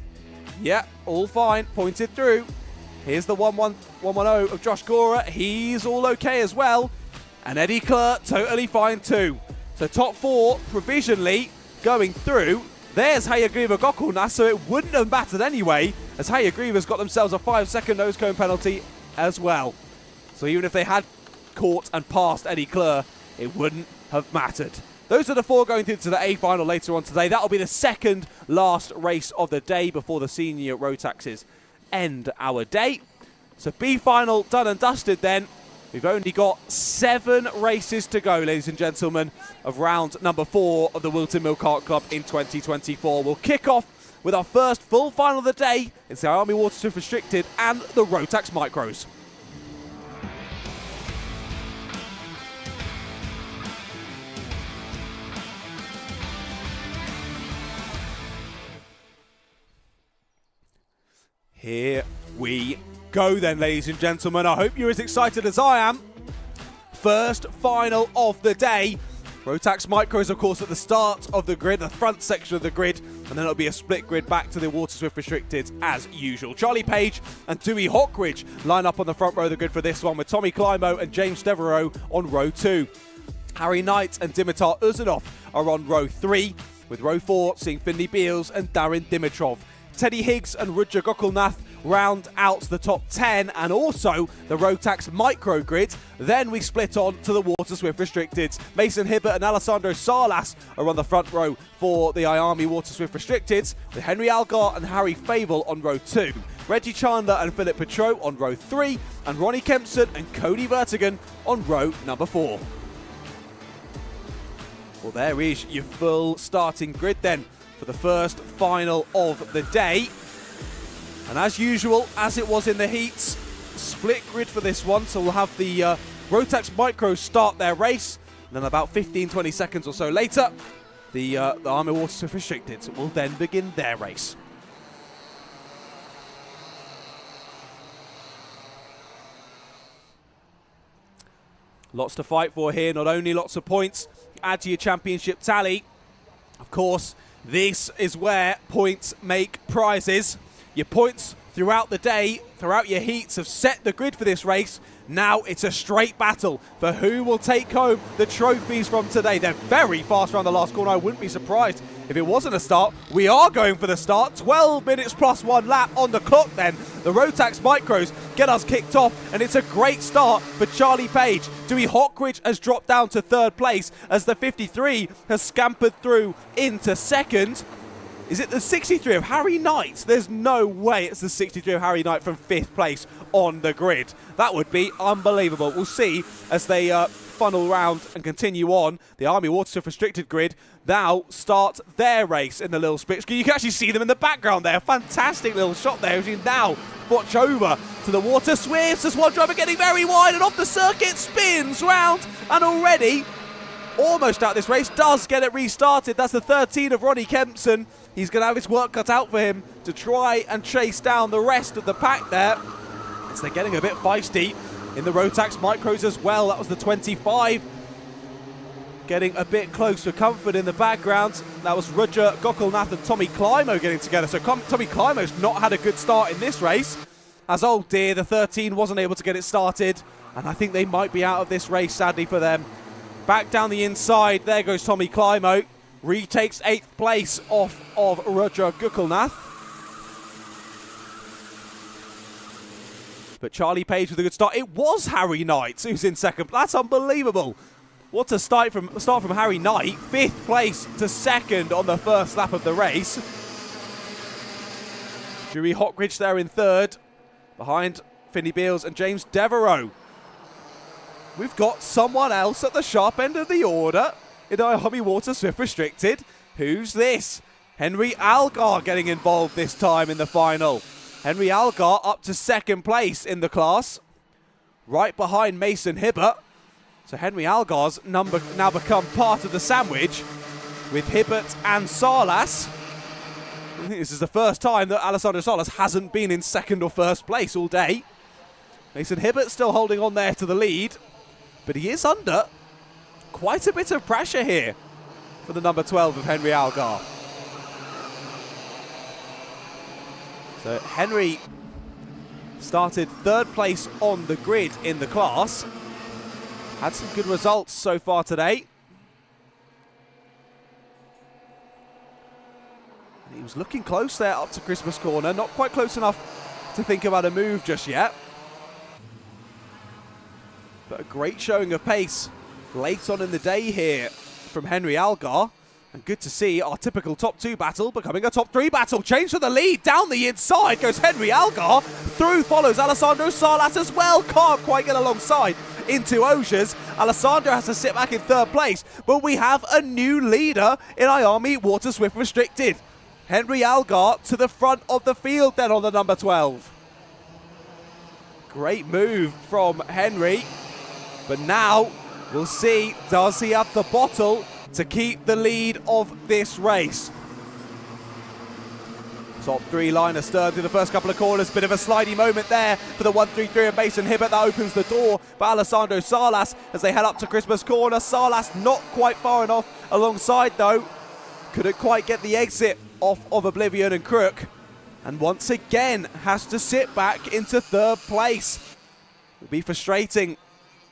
Yeah, all fine, pointed through. Here's the 110 of Josh Gora. He's all okay as well. And Eddie Kleur, totally fine too. So top 4 provisionally going through. There's Hayagriva Gokulnas, so it wouldn't have mattered anyway, as Hayagriva's got themselves a 5-second nose cone penalty as well. So even if they had caught and passed Eddie Klur, it wouldn't have mattered. Those are the 4 going through to the A final later on today. That'll be the second last race of the day before the senior Rotaxes end our day. So B final done and dusted then. We've only got 7 races to go, ladies and gentlemen, of round number 4 of the Whilton Mill Kart Club in 2024. We'll kick off with our first full final of the day. It's the IAME Water Swift Restricted and the Rotax Micros. Here we go then, ladies and gentlemen. I hope you're as excited as I am. First final of the day. Rotax Micros, of course, at the start of the grid, the front section of the grid, and then it'll be a split grid back to the Water Swift Restricted as usual. Charlie Page and Dewey Hawkridge line up on the front row of the grid for this one, with Tommy Climo and James Devereaux on row 2. Harry Knight and Dimitar Uzanov are on row 3, with row 4 seeing Finley Beals and Darren Dimitrov. Teddy Higgs and Rudja Gokulnath round out the top 10 and also the Rotax Micro Grid. Then we split on to the Water Swift Restricted. Mason Hibbert and Alessandro Salas are on the front row for the IAME Water Swift Restricted, with Henry Algar and Harry Favel on row 2. Reggie Chandler and Philip Petro on row 3, and Ronnie Kempson and Cody Vertigan on row number 4. Well, there is your full starting grid then for the first final of the day. And as usual, as it was in the heats, split grid for this one. So we'll have the Rotax Micros start their race. And then about 15-20 seconds or so later, the IAME Water Swift Restricted will then begin their race. Lots to fight for here. Not only lots of points, add to your championship tally. Of course, this is where points make prizes. Your points throughout the day, throughout your heats, have set the grid for this race. Now it's a straight battle for who will take home the trophies from today. They're very fast around the last corner. I wouldn't be surprised if it wasn't a start. We are going for the start. 12 minutes plus 1 lap on the clock then. The Rotax Micros get us kicked off, and it's a great start for Charlie Page. Dewey Hawkridge has dropped down to 3rd place as the 53 has scampered through into 2nd. Is it the 63 of Harry Knight? There's no way it's the 63 of Harry Knight from 5th place on the grid. That would be unbelievable. We'll see as they funnel round and continue on. The IAME Water Swift Restricted grid now start their race in the little split. You can actually see them in the background there. Fantastic little shot there as you now watch over to the Water Swifts. There's one driver getting very wide and off the circuit, spins round, and already almost out this race, does get it restarted. That's the 13 of Ronnie Kempson. He's going to have his work cut out for him to try and chase down the rest of the pack there. As they're getting a bit feisty in the Rotax Micros as well. That was the 25. Getting a bit close to comfort in the background. That was Rudja Gokulnath and Tommy Climo getting together. So Tommy Climo's not had a good start in this race. As oh dear, the 13 wasn't able to get it started. And I think they might be out of this race, sadly for them. Back down the inside, there goes Tommy Climo. Retakes 8th place off of Rudja Gokulnath. But Charlie Page with a good start. It was Harry Knight who's in 2nd. That's unbelievable. What a start from Harry Knight. 5th place to 2nd on the first lap of the race. Dewey Hawkridge there in 3rd. Behind Finny Beals and James Devereaux. We've got someone else at the sharp end of the order in IAME Water Swift Restricted. Who's this? Henry Algar getting involved this time in the final. Henry Algar up to 2nd place in the class, right behind Mason Hibbert. So Henry Algar's number now become part of the sandwich with Hibbert and Salas. I think this is the first time that Alessandro Salas hasn't been in 2nd or 1st place all day. Mason Hibbert still holding on there to the lead, but he is under quite a bit of pressure here for the number 12 of Henry Algar. So Henry started 3rd place on the grid in the class. Had some good results so far today. He was looking close there up to Christmas corner, not quite close enough to think about a move just yet. But a great showing of pace late on in the day here from Henry Algar. And good to see our typical top 2 battle becoming a top 3 battle. Change to the lead, down the inside goes Henry Algar. Through follows Alessandro Salas as well. Can't quite get alongside into Osiers. Alessandro has to sit back in 3rd place. But we have a new leader in IAME Water Swift Restricted. Henry Algar to the front of the field then on the number 12. Great move from Henry. But now we'll see, does he have the bottle to keep the lead of this race? Top 3 line astern through the first couple of corners. Bit of a slidey moment there for the 1-3-3 of Mason Hibbert. That opens the door for Alessandro Salas as they head up to Christmas corner. Salas not quite far enough alongside though. Couldn't quite get the exit off of Oblivion and Crook. And once again has to sit back into 3rd place. It'll be frustrating,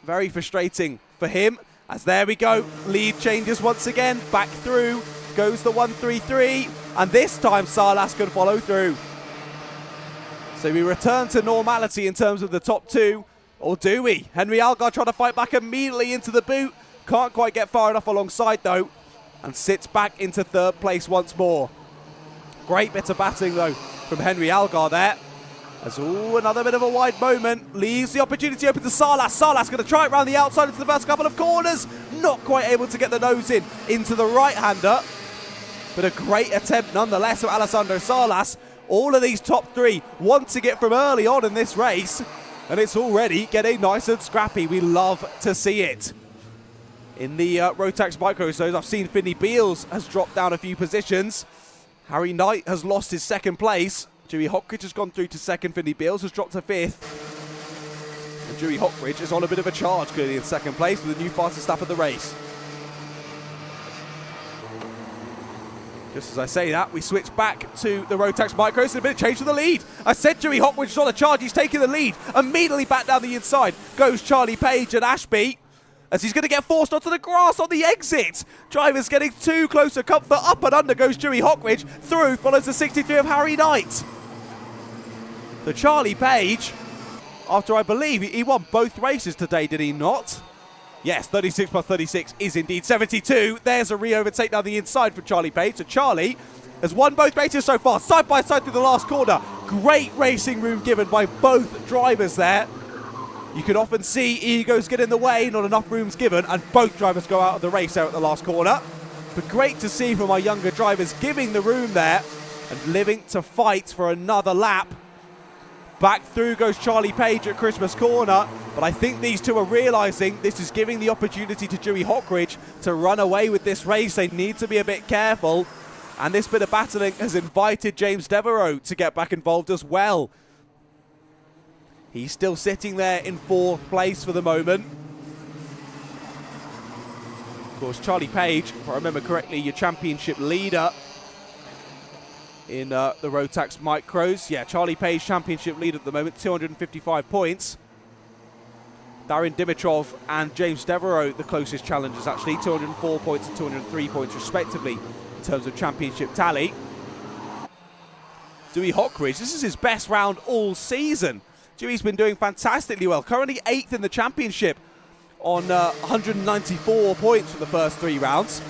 very frustrating for him. As there we go, lead changes once again, back through, goes the 1-3-3, and this time Salas can follow through. So we return to normality in terms of the top 2, or do we? Henry Algar trying to fight back immediately into the boot, can't quite get far enough alongside though, and sits back into 3rd place once more. Great bit of batting though from Henry Algar there. As another bit of a wide moment, leaves the opportunity open to Salas. Salas going to try it around the outside into the first couple of corners. Not quite able to get the nose in into the right-hander. But a great attempt nonetheless from Alessandro Salas. All of these top 3 wanting it from early on in this race. And it's already getting nice and scrappy. We love to see it. In the Rotax Micros, I've seen Finley Beals has dropped down a few positions. Harry Knight has lost his 2nd place. Dewey Hockridge has gone through to 2nd, Finley Beals has dropped to 5th. And Dewey Hockridge is on a bit of a charge, clearly in 2nd place with the new fastest lap of the race. Just as I say that, we switch back to the Rotax Micros and a bit of change to the lead. I said Dewey Hockridge is on a charge, he's taking the lead. Immediately back down the inside goes Charlie Page and Ashby, as he's going to get forced onto the grass on the exit. Driver's getting too close to comfort. Up and under goes Dewey Hockridge. Through follows the 63 of Harry Knight. So Charlie Page, after I believe he won both races today, did he not? Yes, 36 plus 36 is indeed 72. There's a re-overtake down the inside for Charlie Page. So Charlie has won both races so far, side by side through the last corner. Great racing room given by both drivers there. You can often see egos get in the way, not enough room's given, and both drivers go out of the race there at the last corner. But great to see from our younger drivers giving the room there and living to fight for another lap. Back through goes Charlie Page at Christmas corner, but I think these two are realising this is giving the opportunity to Dewey Hockridge to run away with this race. They need to be a bit careful, and this bit of battling has invited James Devereaux to get back involved as well. He's still sitting there in 4th place for the moment. Of course, Charlie Page, if I remember correctly, your championship leader in the Rotax Micros. Yeah, Charlie Page, championship leader at the moment, 255 points. Darin Dimitrov and James Devereaux, the closest challengers actually, 204 points and 203 points respectively in terms of championship tally. Dewey Hockridge, this is his best round all season. Dewey's been doing fantastically well, currently 8th in the championship on 194 points for the first 3 rounds.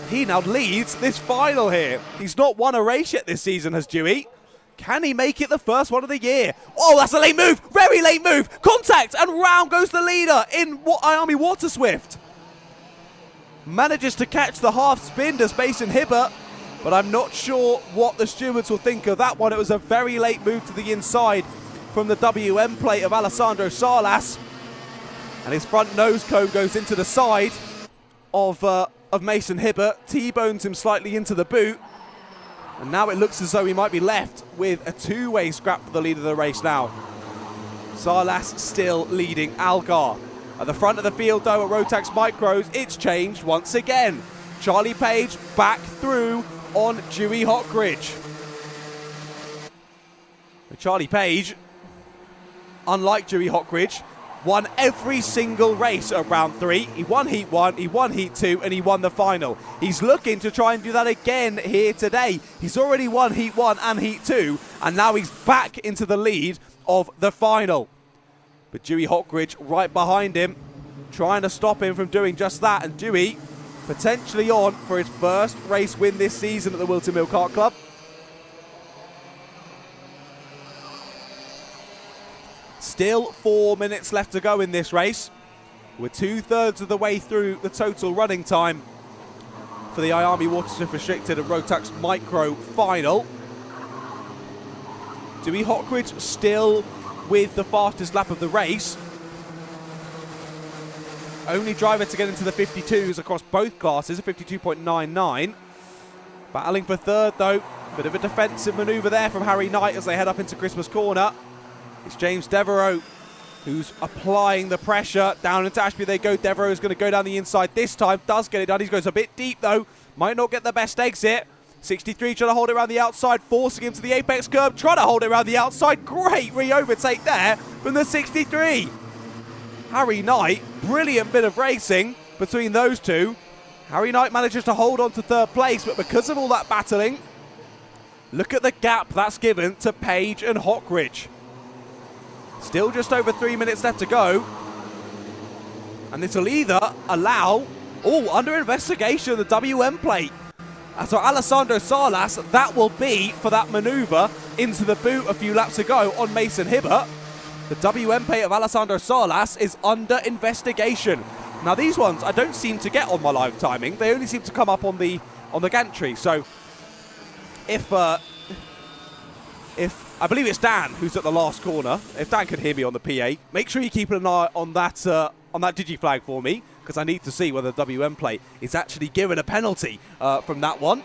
He now leads this final here. He's not won a race yet this season, has Dewey. Can he make it the first one of the year? Oh, that's a late move. Very late move. Contact, and round goes the leader in IAME Water Swift. Manages to catch the half spin, does Mason Hibbert, but I'm not sure what the stewards will think of that one. It was a very late move to the inside from the WM plate of Alessandro Salas. And his front nose cone goes into the side of Mason Hibbert, T-bones him slightly into the boot, and now it looks as though he might be left with a 2-way scrap for the lead of the race now. Salas still leading Algar. At the front of the field though at Rotax Micros, it's changed once again. Charlie Page back through on Dewey Hockridge. Charlie Page, unlike Dewey Hockridge, won every single race of round 3. He won Heat 1, he won Heat 2, and he won the final. He's looking to try and do that again here today. He's already won Heat 1 and Heat 2, and now he's back into the lead of the final. But Dewey Hockridge right behind him, trying to stop him from doing just that, and Dewey potentially on for his first race win this season at the Whilton Mill Kart Club. Still 4 minutes left to go in this race. We're 2/3 of the way through the total running time for the IAME Water Swift Restricted and Rotax Micro final. Dewey Hockridge still with the fastest lap of the race. Only driver to get into the 52s across both classes, a 52.99. Battling for third though. Bit of a defensive manoeuvre there from Harry Knight as they head up into Christmas Corner. It's James Devereaux who's applying the pressure. Down into Ashby they go. Devereaux is going to go down the inside this time. Does get it done. He goes a bit deep though. Might not get the best exit. 63 trying to hold it around the outside, forcing him to the apex curb. Trying to hold it around the outside. Great re-overtake there from the 63. Harry Knight, brilliant bit of racing between those two. Harry Knight manages to hold on to third place, but because of all that battling, look at the gap that's given to Page and Hockridge. Still just over 3 minutes left to go. And this will either allow, under investigation, the WM plate. So Alessandro Salas, that will be for that manoeuvre into the boot a few laps ago on Mason Hibbert. The WM plate of Alessandro Salas is under investigation. Now these ones I don't seem to get on my live timing. They only seem to come up on the gantry. So if I believe it's Dan who's at the last corner. If Dan can hear me on the PA, make sure you keep an eye on that digiflag for me, because I need to see whether the WM plate is actually given a penalty from that one.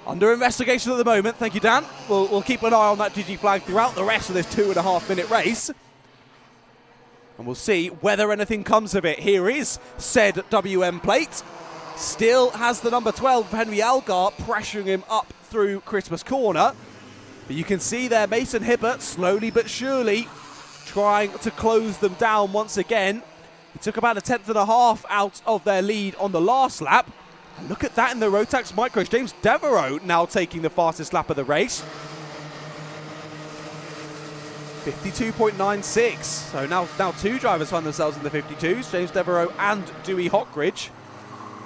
Under investigation at the moment. Thank you, Dan. We'll keep an eye on that digiflag throughout the rest of this 2.5 minute race. And we'll see whether anything comes of it. Here is said WM plate. Still has the number 12 Henry Algar pressuring him up through Christmas Corner. But you can see there Mason Hibbert slowly but surely trying to close them down once again. He took about 1/10.5 out of their lead on the last lap. And look at that in the Rotax Micros. James Devereaux now taking the fastest lap of the race. 52.96. So now two drivers find themselves in the 52s, James Devereaux and Dewey Hockridge.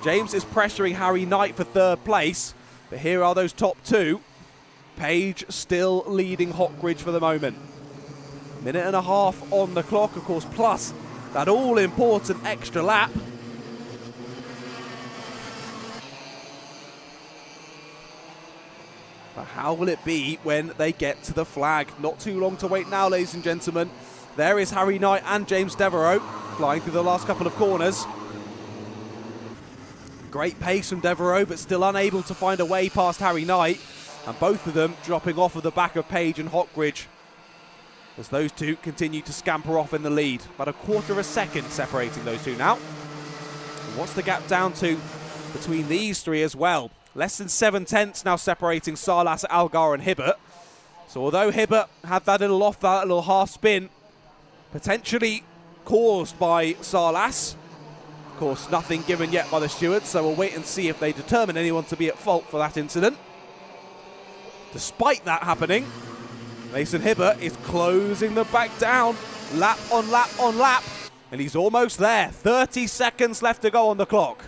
James is pressuring Harry Knight for third place, but here are those top two. Page still leading Hockridge for the moment. 1.5 minutes on the clock, of course, plus that all-important extra lap. But how will it be when they get to the flag? Not too long to wait now, ladies and gentlemen. There is Harry Knight and James Devereaux flying through the last couple of corners. Great pace from Devereaux, but still unable to find a way past Harry Knight. And both of them dropping off of the back of Page and Hockridge as those two continue to scamper off in the lead. About 1/4 second separating those two now. And what's the gap down to between these three as well? Less than 7/10 now separating Salas, Algar and Hibbert. So although Hibbert had that little half spin, potentially caused by Salas, of course nothing given yet by the stewards, so we'll wait and see if they determine anyone to be at fault for that incident. Despite that happening, Mason Hibbert is closing them back down, lap on lap on lap, and he's almost there. 30 seconds left to go on the clock.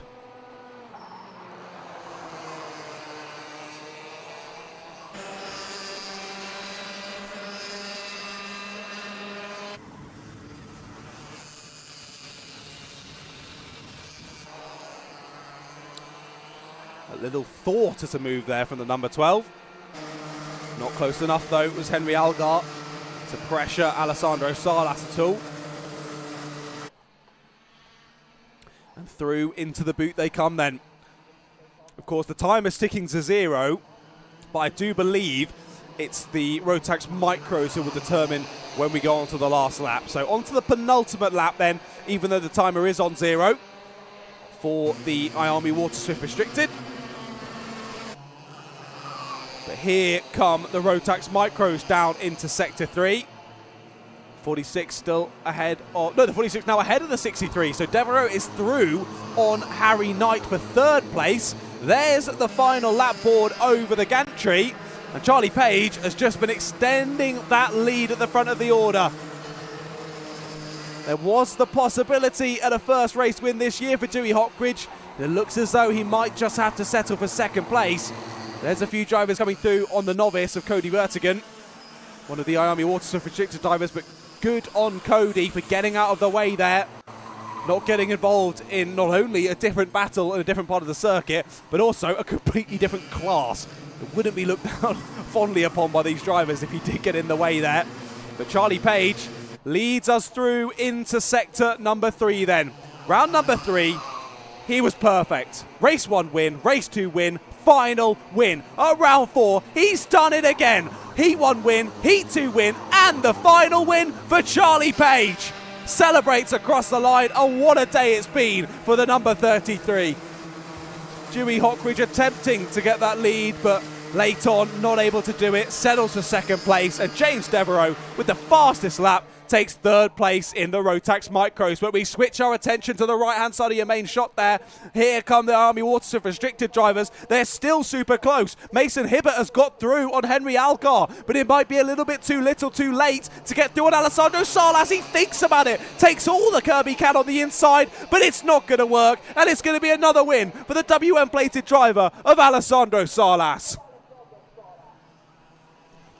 A little thought at a move there from the number 12. Not close enough though, it was Henry Algar to pressure Alessandro Salas at all. And through into the boot they come then. Of course the time is ticking to 0, but I do believe it's the Rotax Micros who will determine when we go on to the last lap. So on to the penultimate lap then, even though the timer is on 0 for the IAME Water Swift Restricted. But here come the Rotax Micros down into Sector 3. 46 still ahead of... No, the 46 now ahead of the 63. So Devereaux is through on Harry Knight for third place. There's the final lap board over the gantry. And Charlie Page has just been extending that lead at the front of the order. There was the possibility at a first race win this year for Dewey Hockridge. It looks as though he might just have to settle for second place. There's a few drivers coming through on the novice of Cody Vertigan, one of the IAME Water Swift restricted drivers, but good on Cody for getting out of the way there. Not getting involved in not only a different battle in a different part of the circuit, but also a completely different class. It wouldn't be looked down fondly upon by these drivers if he did get in the way there. But Charlie Page leads us through into sector number 3 then. Round number 3, he was perfect. Race 1 win, race 2 win, final win. At round 4, he's done it again. Heat 1 win, Heat 2 win, and the final win for Charlie Page. Celebrates across the line, and what a day it's been for the number 33. Dewey Hockridge attempting to get that lead, but late on, not able to do it, settles for second place, and James Devereaux, with the fastest lap, takes third place in the Rotax Micros. But we switch our attention to the right-hand side of your main shot there. Here come the IAME Water Swift restricted drivers. They're still super close. Mason Hibbert has got through on Henry Algar, but it might be a little bit too little too late to get through on Alessandro Salas. He thinks about it, takes all the curb he can on the inside, but it's not going to work, and it's going to be another win for the WM-plated driver of Alessandro Salas.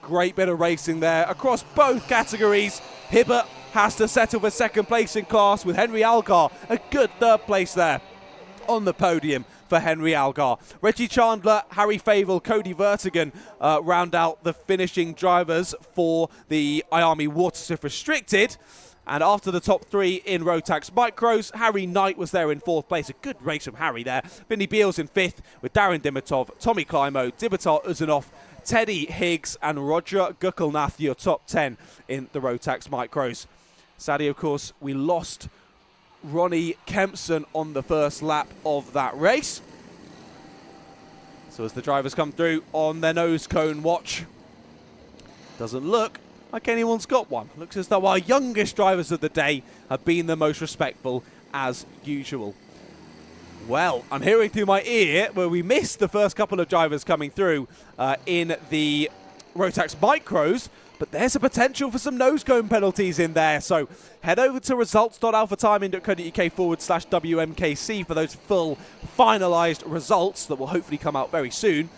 Great bit of racing there across both categories. Hibbert has to settle for second place in class with Henry Algar. A good third place there on the podium for Henry Algar. Reggie Chandler, Harry Favel, Cody Vertigan round out the finishing drivers for the IAME Water Swift Restricted. And after the top 3 in Rotax Micros, Harry Knight was there in 4th place. A good race from Harry there. Vinny Beals in 5th with Darren Dimitrov, Tommy Climo, Dimitar Uzunov, Teddy Higgs and Roger Guckelnath, your top 10 in the Rotax Micros. Sadly, of course, we lost Ronnie Kempson on the first lap of that race. So as the drivers come through on their nose cone watch, doesn't look like anyone's got one. Looks as though our youngest drivers of the day have been the most respectful as usual. Well, I'm hearing through my ear where we missed the first couple of drivers coming through in the Rotax Micros, but there's a potential for some nose cone penalties in there. So head over to results.alphatiming.co.uk/WMKC for those full finalised results that will hopefully come out very soon.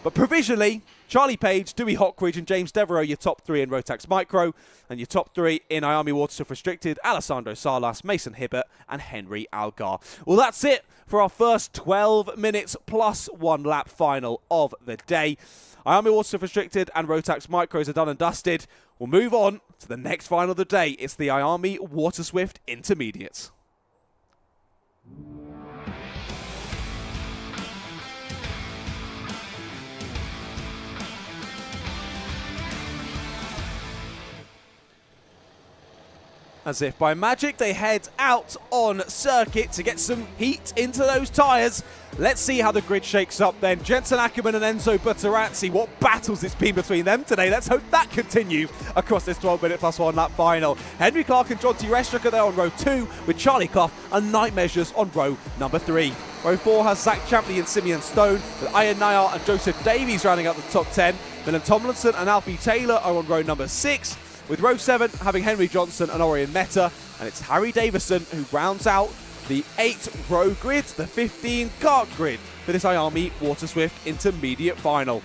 But provisionally, Charlie Page, Dewey Hockridge and James Devereaux, your top 3 in Rotax Micro, and your top 3 in IAME Water Swift Restricted, Alessandro Salas, Mason Hibbert and Henry Algar. Well, that's it for our first 12 minutes plus 1 lap final of the day. IAME Water Swift Restricted and Rotax Micros are done and dusted. We'll move on to the next final of the day. It's the IAME Water Swift Intermediates. As if by magic, they head out on circuit to get some heat into those tyres. Let's see how the grid shakes up then. Jensen Ackerman and Enzo Butterazzi, what battles it's been between them today. Let's hope that continues across this 12-minute plus 1 lap final. Henry Clark and Jonty Restrick are there on row 2 with Charlie Clough and Night Measures on row number 3. Row 4 has Zach Champley and Simeon Stone, with Ian Nayar and Joseph Davies rounding out the top 10. Milan Tomlinson and Alfie Taylor are on row number 6. With row 7 having Henry Johnson and Orion Meta, and it's Harry Davison who rounds out the 8-row grid, the 15-kart grid for this IAME Water Swift Intermediate Final.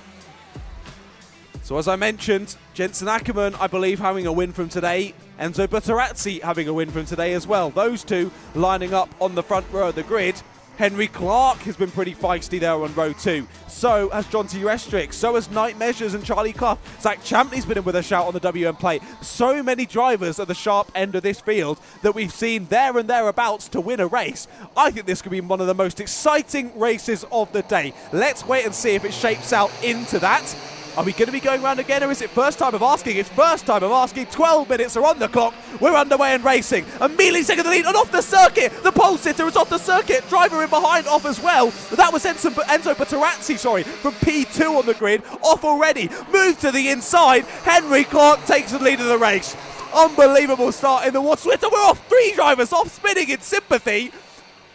So as I mentioned, Jensen Ackerman, I believe, having a win from today. Enzo Butterazzi having a win from today as well. Those two lining up on the front row of the grid. Henry Clark has been pretty feisty there on row 2. So has Jonty Restrick. So has Night Measures and Charlie Clough. Zach Champley's been in with a shout on the WM plate. So many drivers at the sharp end of this field that we've seen there and thereabouts to win a race. I think this could be one of the most exciting races of the day. Let's wait and see if it shapes out into that. Are we going to be going round again, or is it first time of asking? It's first time of asking. 12 minutes are on the clock. We're underway and racing. Immediately taking the lead and off the circuit. The pole sitter is off the circuit. Driver in behind off as well. That was Enzo Butterazzi, from P2 on the grid. Off already. Moved to the inside. Henry Clark takes the lead of the race. Unbelievable start in the Water Swift. We're off. 3 drivers off, spinning in sympathy.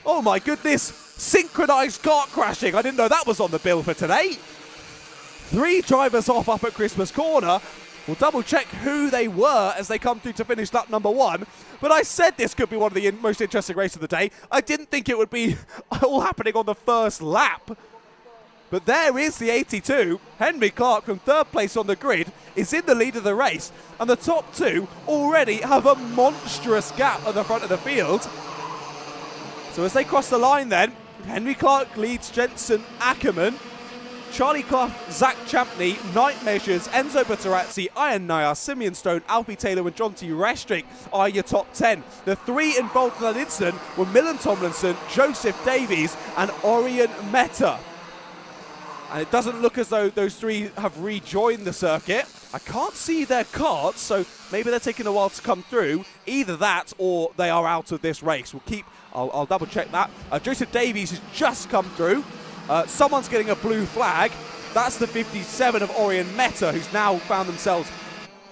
Oh my goodness. Synchronized kart crashing. I didn't know that was on the bill for today. 3 drivers off up at Christmas Corner. We'll double check who they were as they come through to finish lap number 1. But I said this could be one of the most interesting races of the day. I didn't think it would be all happening on the first lap. But there is the 82. Henry Clark from 3rd place on the grid is in the lead of the race. And the top 2 already have a monstrous gap at the front of the field. So as they cross the line then, Henry Clark leads Jensen Ackerman. Charlie Clough, Zach Champney, Night Measures, Enzo Butterazzi, Ian Nair, Simeon Stone, Alfie Taylor and John T. Restrick are your top 10. The 3 involved in that incident were Millen Tomlinson, Joseph Davies and Orion Mehta. And it doesn't look as though those 3 have rejoined the circuit. I can't see their cards, so maybe they're taking a while to come through. Either that or they are out of this race. I'll double check that. Joseph Davies has just come through. Someone's getting a blue flag. That's the 57 of Orion Mehta, who's now found themselves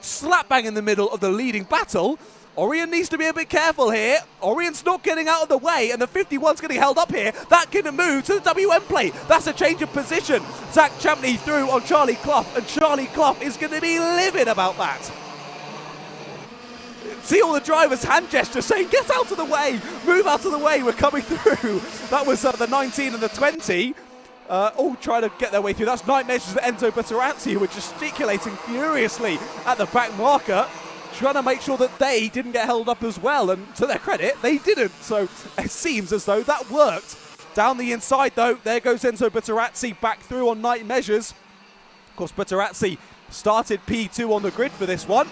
slap bang in the middle of the leading battle. Orion needs to be a bit careful here. Orion's not getting out of the way, and the 51's getting held up here. That can move to the WM plate. That's a change of position. Zach Champney through on Charlie Clough, and Charlie Clough is going to be livid about that. See all the drivers' hand gestures saying, get out of the way, move out of the way, we're coming through. That was the 19 and the 20, all trying to get their way through. That's Night Measures and Enzo Butterazzi, who were gesticulating furiously at the back marker, trying to make sure that they didn't get held up as well. And to their credit, they didn't. So it seems as though that worked. Down the inside, though, there goes Enzo Butterazzi back through on Night Measures. Of course, Butterazzi started P2 on the grid for this one.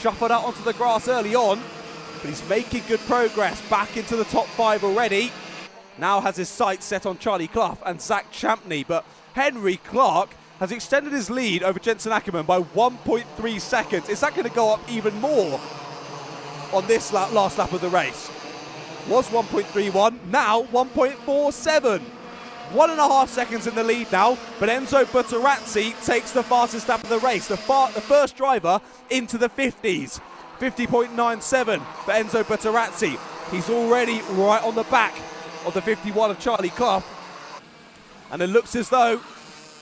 Shuffled out onto the grass early on, but he's making good progress back into the top 5 already. Now has his sights set on Charlie Clough and Zach Champney, but Henry Clark has extended his lead over Jensen Ackerman by 1.3 seconds. Is that going to go up even more on this last lap of the race? Was 1.31, now 1.47. 1.5 seconds in the lead now, but Enzo Butterazzi takes the fastest lap of the race. The first driver into the 50s. 50.97 for Enzo Butterazzi. He's already right on the back of the 51 of Charlie Clough. And it looks as though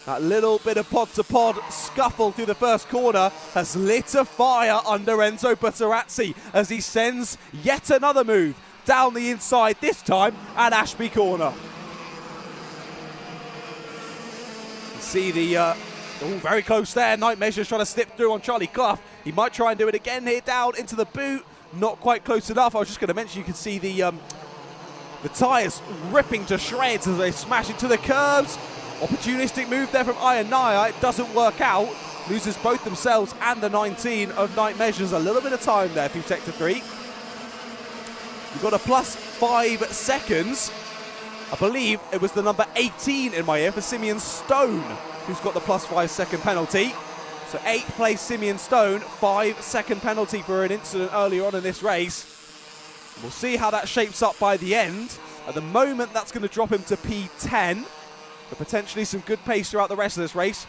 that little bit of pod-to-pod scuffle through the first corner has lit a fire under Enzo Butterazzi as he sends yet another move down the inside, this time at Ashby Corner. See the very close there. Night Measures trying to slip through on Charlie Clough. He might try and do it again here down into the boot. Not quite close enough. I was just going to mention you can see the tyres ripping to shreds as they smash into the curbs. Opportunistic move there from Ian Nair. It doesn't work out. Loses both themselves and the 19 of Night Measures. A little bit of time there through Sector 3. You've got a plus 5 seconds. I believe it was the number 18 in my ear for Simeon Stone, who's got the plus 5 second penalty. So 8th place Simeon Stone, 5 second penalty for an incident earlier on in this race. We'll see how that shapes up by the end. At the moment, that's going to drop him to P10, but potentially some good pace throughout the rest of this race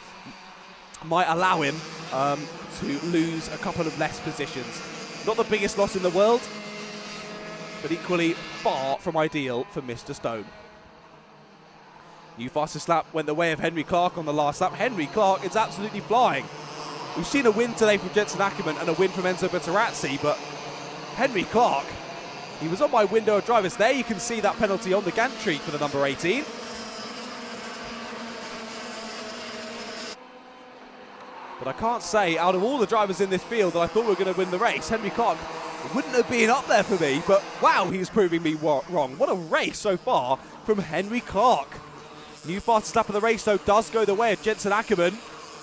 might allow him to lose a couple of less positions. Not the biggest loss in the world, but equally far from ideal for Mr. Stone. New fastest lap went the way of Henry Clark on the last lap. Henry Clark is absolutely flying. We've seen a win today from Jensen Ackerman and a win from Enzo Butterazzi, but Henry Clark, he was on my window of drivers. There you can see that penalty on the gantry for the number 18. But I can't say, out of all the drivers in this field that I thought were going to win the race, Henry Clark wouldn't have been up there for me, but wow, he's proving me wrong. What a race so far from Henry Clark. New fastest lap of the race, though, does go the way of Jensen Ackerman.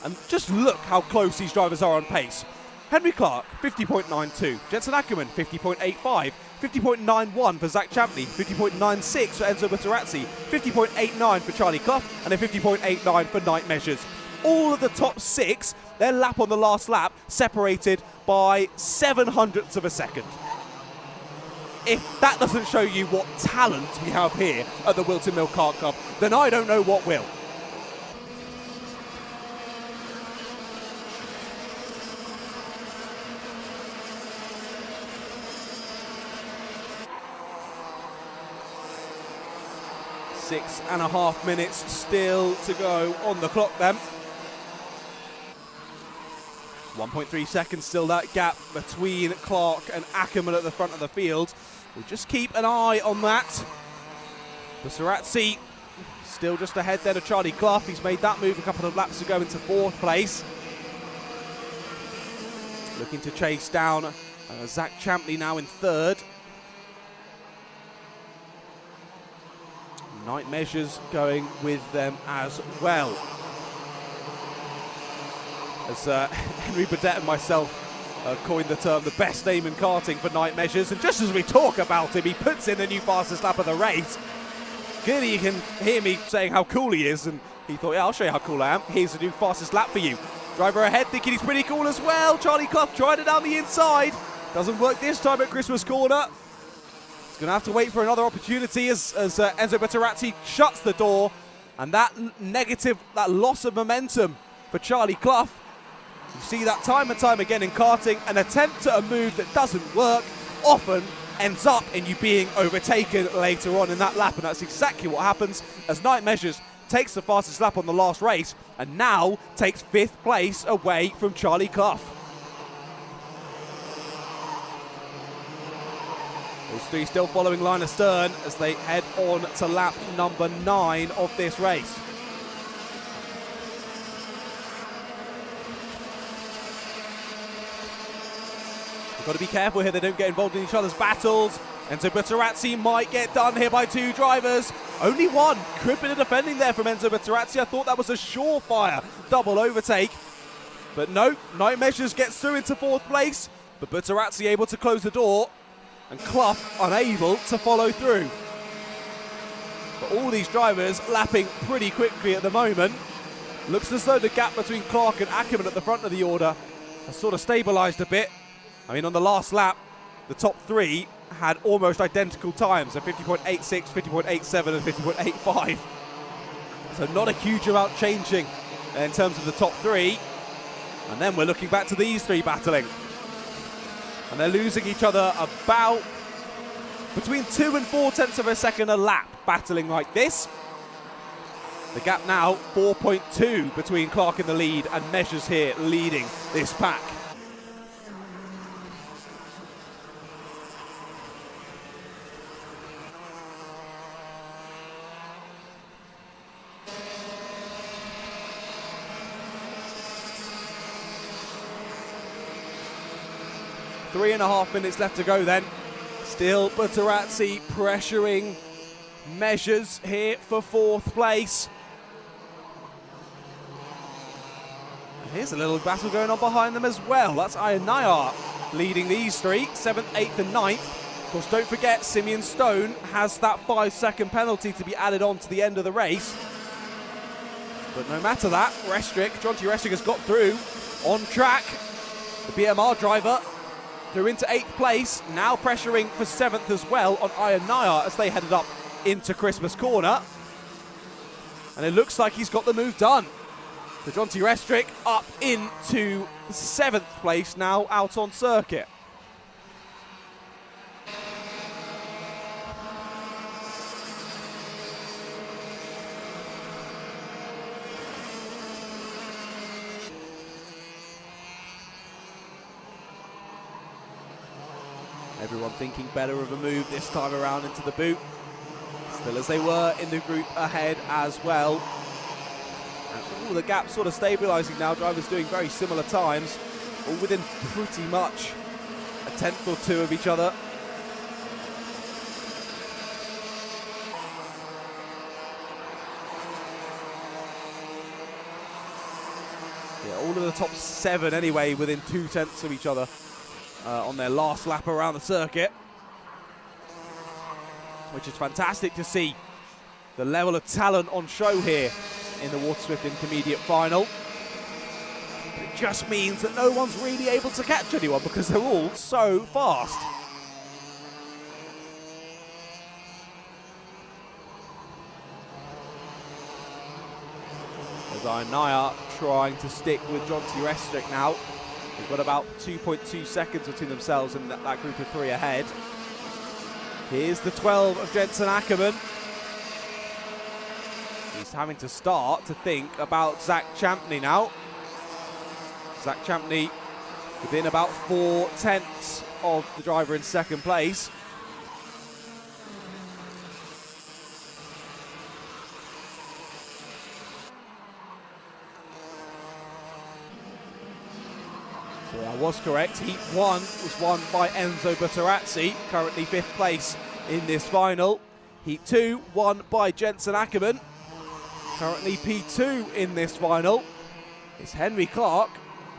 And just look how close these drivers are on pace. Henry Clark, 50.92. Jensen Ackerman, 50.85. 50.91 for Zach Champney. 50.96 for Enzo Butterazzi. 50.89 for Charlie Clough. And a 50.89 for Night Measures. All of the top 6, their lap on the last lap, separated by 0.07 of a second. If that doesn't show you what talent we have here at the Whilton Mill Kart Club, then I don't know what will. 6.5 minutes still to go on the clock then. 1.3 seconds still that gap between Clark and Ackerman at the front of the field. We'll just keep an eye on that. Busarazzi still just ahead there of Charlie Clough. He's made that move a couple of laps ago into 4th place. Looking to chase down Zach Champley now in 3rd. Night Measures going with them as well. As Henry Burdett and myself coined the term the best name in karting for Night Measures, and just as we talk about him, he puts in the new fastest lap of the race. Clearly you can hear me saying how cool he is, and he thought, yeah, I'll show you how cool I am. Here's the new fastest lap for you. Driver ahead thinking he's pretty cool as well. Charlie Clough tried it down the inside. Doesn't work this time at Christmas Corner. He's going to have to wait for another opportunity as Enzo Busarazzi shuts the door, and that loss of momentum for Charlie Clough. You see that time and time again in karting. An attempt at a move that doesn't work often ends up in you being overtaken later on in that lap, and that's exactly what happens as Night Measures takes the fastest lap on the last race and now takes 5th place away from Charlie Clough. Those three still following line astern as they head on to lap number 9 of this race. Got to be careful here they don't get involved in each other's battles. Enzo Busarazzi might get done here by 2 drivers. Only one. Could be the defending there from Enzo Busarazzi. I thought that was a surefire double overtake. But no, Night Measures gets through into 4th place. But Busarazzi able to close the door. And Clough unable to follow through. But all these drivers lapping pretty quickly at the moment. Looks as though the gap between Clark and Ackerman at the front of the order has sort of stabilised a bit. I mean, on the last lap, the top 3 had almost identical times, so 50.86, 50.87 and 50.85. So not a huge amount changing in terms of the top 3. And then we're looking back to these 3 battling. And they're losing each other about between 2 and 4 tenths of a second a lap, battling like this. The gap now 4.2 between Clark in the lead and Measures here leading this pack. Three and a half minutes left to go then. Still Busarazzi pressuring Measures here for 4th place. And here's a little battle going on behind them as well. That's Ian leading these 3, 7th, 8th and 9th. Of course, don't forget Simeon Stone has that 5-second penalty to be added on to the end of the race. But no matter that, Jonty Restrick has got through on track. The BMR driver through into 8th place, now pressuring for 7th as well on Ian Nayar as they headed up into Christmas Corner. And it looks like he's got the move done. So Jonty Restrick up into 7th place now out on circuit. Everyone thinking better of a move this time around into the boot. Still as they were in the group ahead as well. And the gap sort of stabilising now. Drivers doing very similar times. All within pretty much a tenth or 2 of each other. Yeah, all of the top 7 anyway within 2 tenths of each other. On their last lap around the circuit, which is fantastic to see the level of talent on show here in the Water Swift Intermediate Final. But it just means that no one's really able to catch anyone because they're all so fast. As Nayar trying to stick with Jonty Restrick now. They've got about 2.2 seconds between themselves and that group of 3 ahead. Here's the 12 of Jensen Ackerman. He's having to start to think about Zach Champney now. Zach Champney within about 4/10 of the driver in second place. So I was correct. Heat 1 was won by Enzo Butterazzi, currently 5th place in this final. Heat 2 won by Jensen Ackerman, currently P2 in this final. It's Henry Clark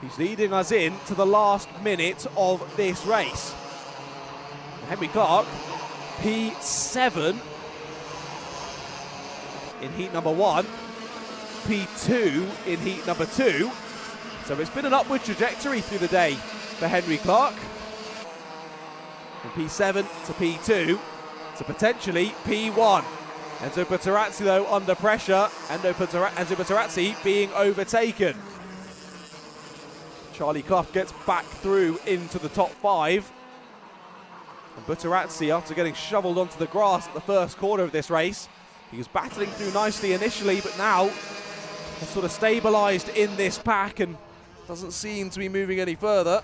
who's leading us in to the last minute of this race. Henry Clark, P7 in heat number 1, P2 in heat number 2. So it's been an upward trajectory through the day for Henry Clark. From P7 to P2 to potentially P1. Enzo Butterazzi though under pressure. Enzo Butterazzi being overtaken. Charlie Clough gets back through into the top 5. And Butterazzi, after getting shoveled onto the grass at the first corner of this race, he was battling through nicely initially, but now has sort of stabilised in this pack and doesn't seem to be moving any further.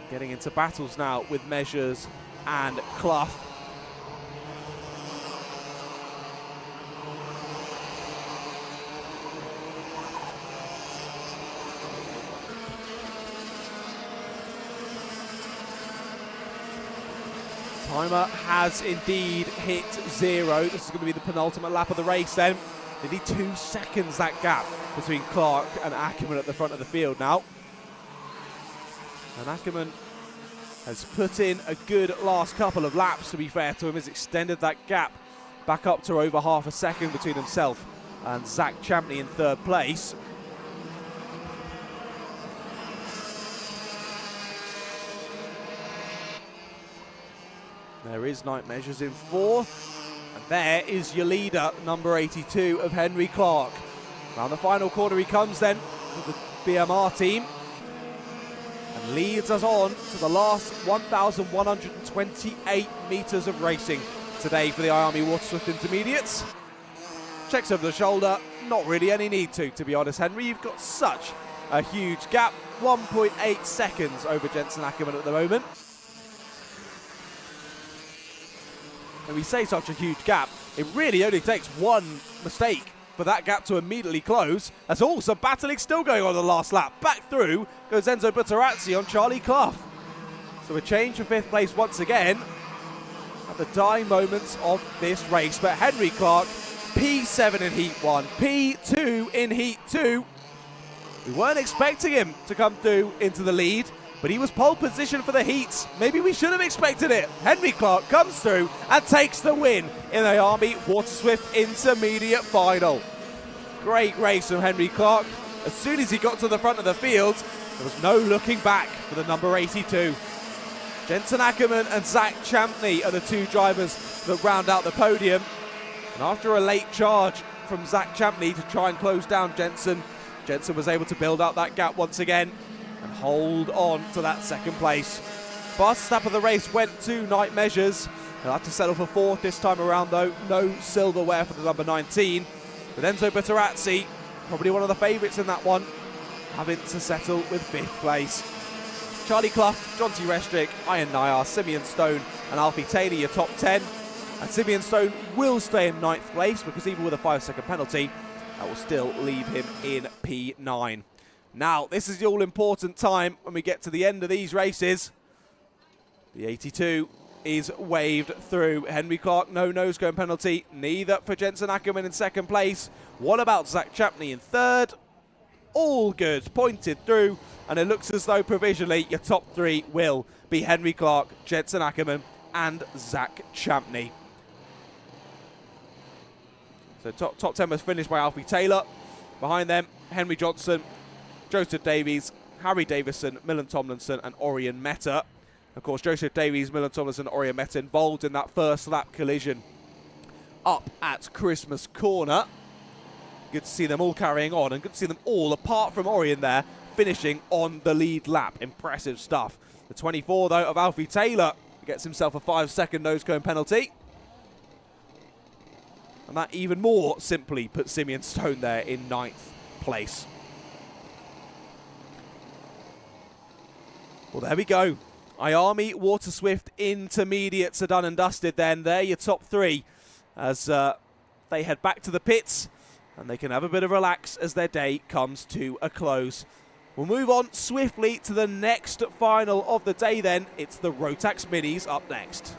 Getting into battles now with Measures and Clough. Timer has indeed hit 0. This is going to be the penultimate lap of the race then. Nearly 2 seconds that gap between Clark and Ackerman at the front of the field now. And Ackerman has put in a good last couple of laps, to be fair to him, has extended that gap back up to over half a second between himself and Zach Champney in 3rd place. There is Night Measures in 4th. And there is your leader, number 82 of Henry Clark. Around the final corner he comes then with the BMR team. And leads us on to the last 1,128 metres of racing today for the IAME Water Swift Intermediates. Checks over the shoulder, not really any need to be honest, Henry. You've got such a huge gap, 1.8 seconds over Jensen Ackerman at the moment. And we say such a huge gap, it really only takes one mistake for that gap to immediately close. That's all some battling still going on the last lap. Back through goes Enzo Butterazzi on Charlie Clough. So a change for 5th place once again at the dying moments of this race. But Henry Clark, P7 in Heat 1, P2 in Heat 2. We weren't expecting him to come through into the lead, but he was pole position for the heats. Maybe we should have expected it. Henry Clark comes through and takes the win in the IAME Water Swift Intermediate Final. Great race from Henry Clark. As soon as he got to the front of the field, there was no looking back for the number 82. Jensen Ackerman and Zach Champney are the 2 drivers that round out the podium. And after a late charge from Zach Champney to try and close down Jensen, Jensen was able to build up that gap once again and hold on to that 2nd place. Fastest lap of the race went to Night Measures. He'll have to settle for 4th this time around though. No silverware for the number 19. But Enzo Butterazzi, probably one of the favourites in that one, having to settle with 5th place. Charlie Clough, John T. Restrick, Ian Nayar, Simeon Stone and Alfie Taylor, your top 10. And Simeon Stone will stay in 9th place because even with a 5-second penalty, that will still leave him in P9. Now, this is the all-important time when we get to the end of these races. The 82 is waved through. Henry Clark, no nose-going penalty. Neither for Jensen Ackerman in 2nd place. What about Zach Champney in 3rd? All good, pointed through. And it looks as though provisionally your top 3 will be Henry Clark, Jensen Ackerman and Zach Champney. So top 10 was finished by Alfie Taylor. Behind them, Henry Johnson, Joseph Davies, Harry Davison, Millen Tomlinson and Orion Meta. Of course, Joseph Davies, Millen Tomlinson and Orion Meta involved in that first lap collision up at Christmas Corner. Good to see them all carrying on and good to see them all, apart from Orion there, finishing on the lead lap. Impressive stuff. The 24, though, of Alfie Taylor gets himself a 5-second nose cone penalty. And that even more simply puts Simeon Stone there in 9th place. Well, there we go. IAME Water Swift Intermediates are done and dusted then. They're your top 3 as they head back to the pits and they can have a bit of relax as their day comes to a close. We'll move on swiftly to the next final of the day then. It's the Rotax Minis up next.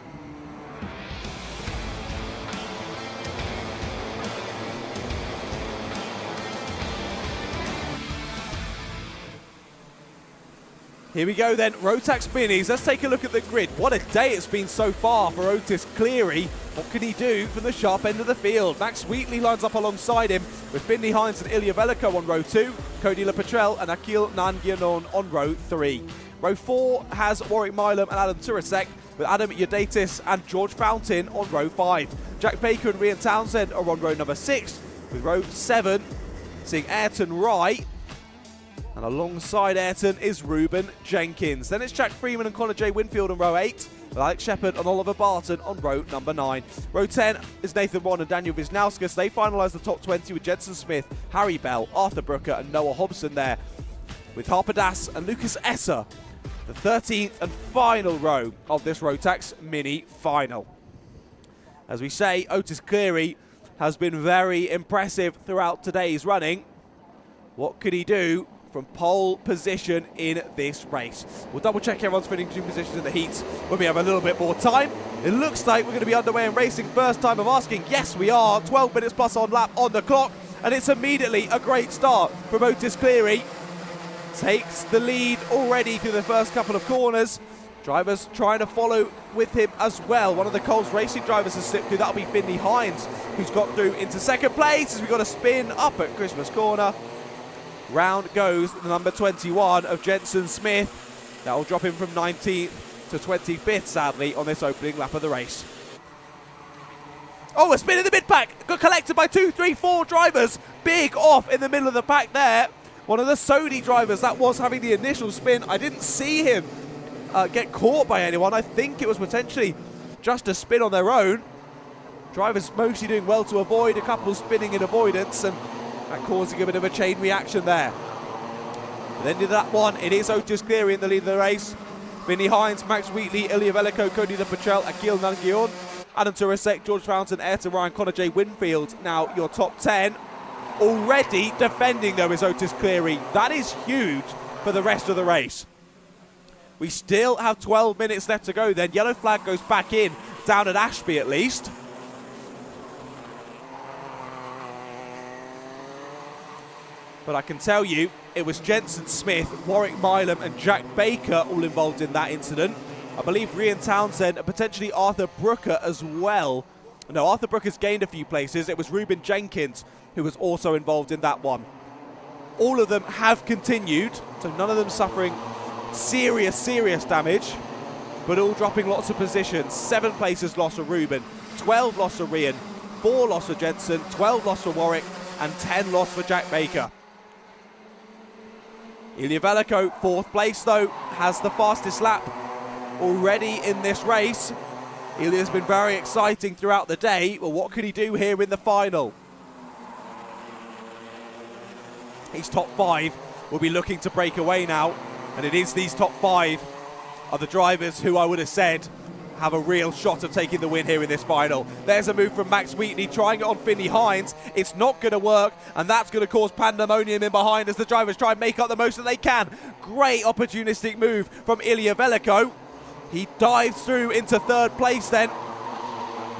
Here we go then, Rotax Minis. Let's take a look at the grid. What a day it's been so far for Otis Cleary. What can he do from the sharp end of the field? Max Wheatley lines up alongside him with Finley Hines and Ilya Veliko on row 2, Cody Lepetrel and Akil Nangianon on row 3. Row 4 has Warwick Milam and Adam Turasek with Adam Yodatis and George Fountain on row 5. Jack Baker and Rian Townsend are on row number 6, with row 7 seeing Ayrton Wright. And alongside Ayrton is Ruben Jenkins. Then it's Jack Freeman and Connor J. Winfield on row 8, with Alex Shepard and Oliver Barton on row number 9. Row 10 is Nathan Ron and Daniel Wisnauskas. They finalise the top 20 with Jensen Smith, Harry Bell, Arthur Brooker and Noah Hobson there, with Harper Das and Lucas Esser, the 13th and final row of this Rotax Mini final. As we say, Otis Cleary has been very impressive throughout today's running. What could he do from pole position in this race? We'll double check everyone's finishing positions in the heats when we have a little bit more time. It looks like we're going to be underway and racing. First time of asking. Yes, we are. 12 minutes plus on lap on the clock. And it's immediately a great start from Otis Cleary. Takes the lead already through the first couple of corners. Drivers trying to follow with him as well. One of the Coles Racing drivers has slipped through. That'll be Finley Hines, who's got through into second place as we've got a spin up at Christmas Corner. Round goes the number 21 of Jensen Smith. That will drop him from 19th to 25th, sadly, on this opening lap of the race. Oh, a spin in the mid-pack. Got collected by 2, 3, 4 drivers. Big off in the middle of the pack there. One of the Sony drivers that was having the initial spin. I didn't see him get caught by anyone. I think it was potentially just a spin on their own. Drivers mostly doing well to avoid, a couple spinning in avoidance, and that causing a bit of a chain reaction there. At the end of that one, it is Otis Cleary in the lead of the race. Vinny Hines, Max Wheatley, Ilya Veliko, Cody Lepetrel, Akil Nangion, Adam Turasek, George Fountain, Ayrton Ryan, Connor J. Winfield. Now your top 10. Already defending though is Otis Cleary. That is huge for the rest of the race. We still have 12 minutes left to go then. Yellow flag goes back in, down at Ashby at least. But I can tell you, it was Jensen Smith, Warwick Milam and Jack Baker all involved in that incident. I believe Rian Townsend and potentially Arthur Brooker as well. No, Arthur Brooker's gained a few places. It was Ruben Jenkins who was also involved in that one. All of them have continued, so none of them suffering serious damage, but all dropping lots of positions. 7 places lost for Ruben, 12 lost for Rian, 4 lost for Jensen, 12 lost for Warwick, and 10 lost for Jack Baker. Ilya Veliko, 4th place though, has the fastest lap already in this race. Ilya's been very exciting throughout the day. Well, what can he do here in the final? His top 5 will be looking to break away now, and it is these top 5 are the drivers who I would have said have a real shot of taking the win here in this final. There's a move from Max Wheatley, trying it on Finley Hines. It's not going to work, and that's going to cause pandemonium in behind as the drivers try and make up the most that they can. Great opportunistic move from Ilya Veliko. He dives through into 3rd place then.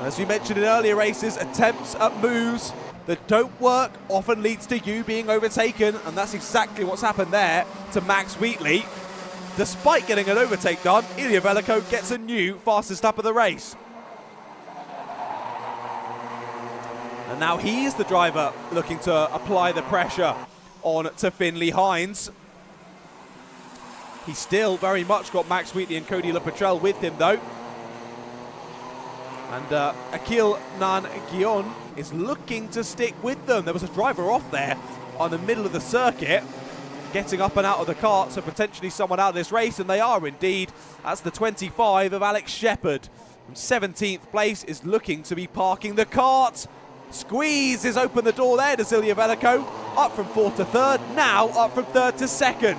As we mentioned in earlier races, attempts at moves that don't work often leads to you being overtaken, and that's exactly what's happened there to Max Wheatley. Despite getting an overtake done, Ilya Veliko gets a new fastest lap of the race. And now he is the driver looking to apply the pressure on to Finley Hines. He's still very much got Max Wheatley and Cody Lepetrel with him though. And Akil Nangion is looking to stick with them. There was a driver off there on the middle of the circuit, getting up and out of the kart, so potentially someone out of this race, and they are indeed. That's the 25 of Alex Shepard. From 17th place is looking to be parking the kart. Squeezes open the door there to Ilya Veliko. Up from 4th to 3rd, now up from 3rd to 2nd.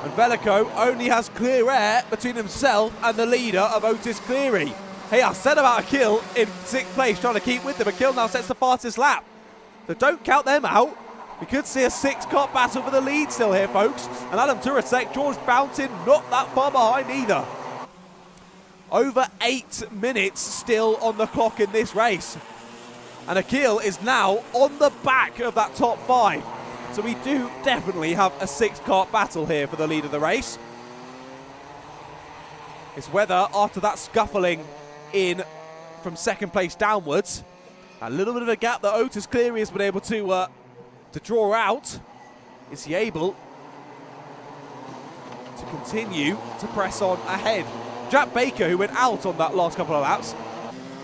And Veliko only has clear air between himself and the leader of Otis Cleary. Hey, I said about a kill in 6th place, trying to keep with them. A kill now sets the fastest lap. So don't count them out. We could see a 6-car battle for the lead still here, folks. And Adam Turasek, George Fountain, not that far behind either. Over 8 minutes still on the clock in this race. And Akil is now on the back of that top 5. So we do definitely have a 6-kart battle here for the lead of the race. It's whether after that scuffling in from 2nd place downwards, a little bit of a gap that Otis Cleary has been able to draw out, is he able to continue to press on ahead? Jack Baker, who went out on that last couple of laps,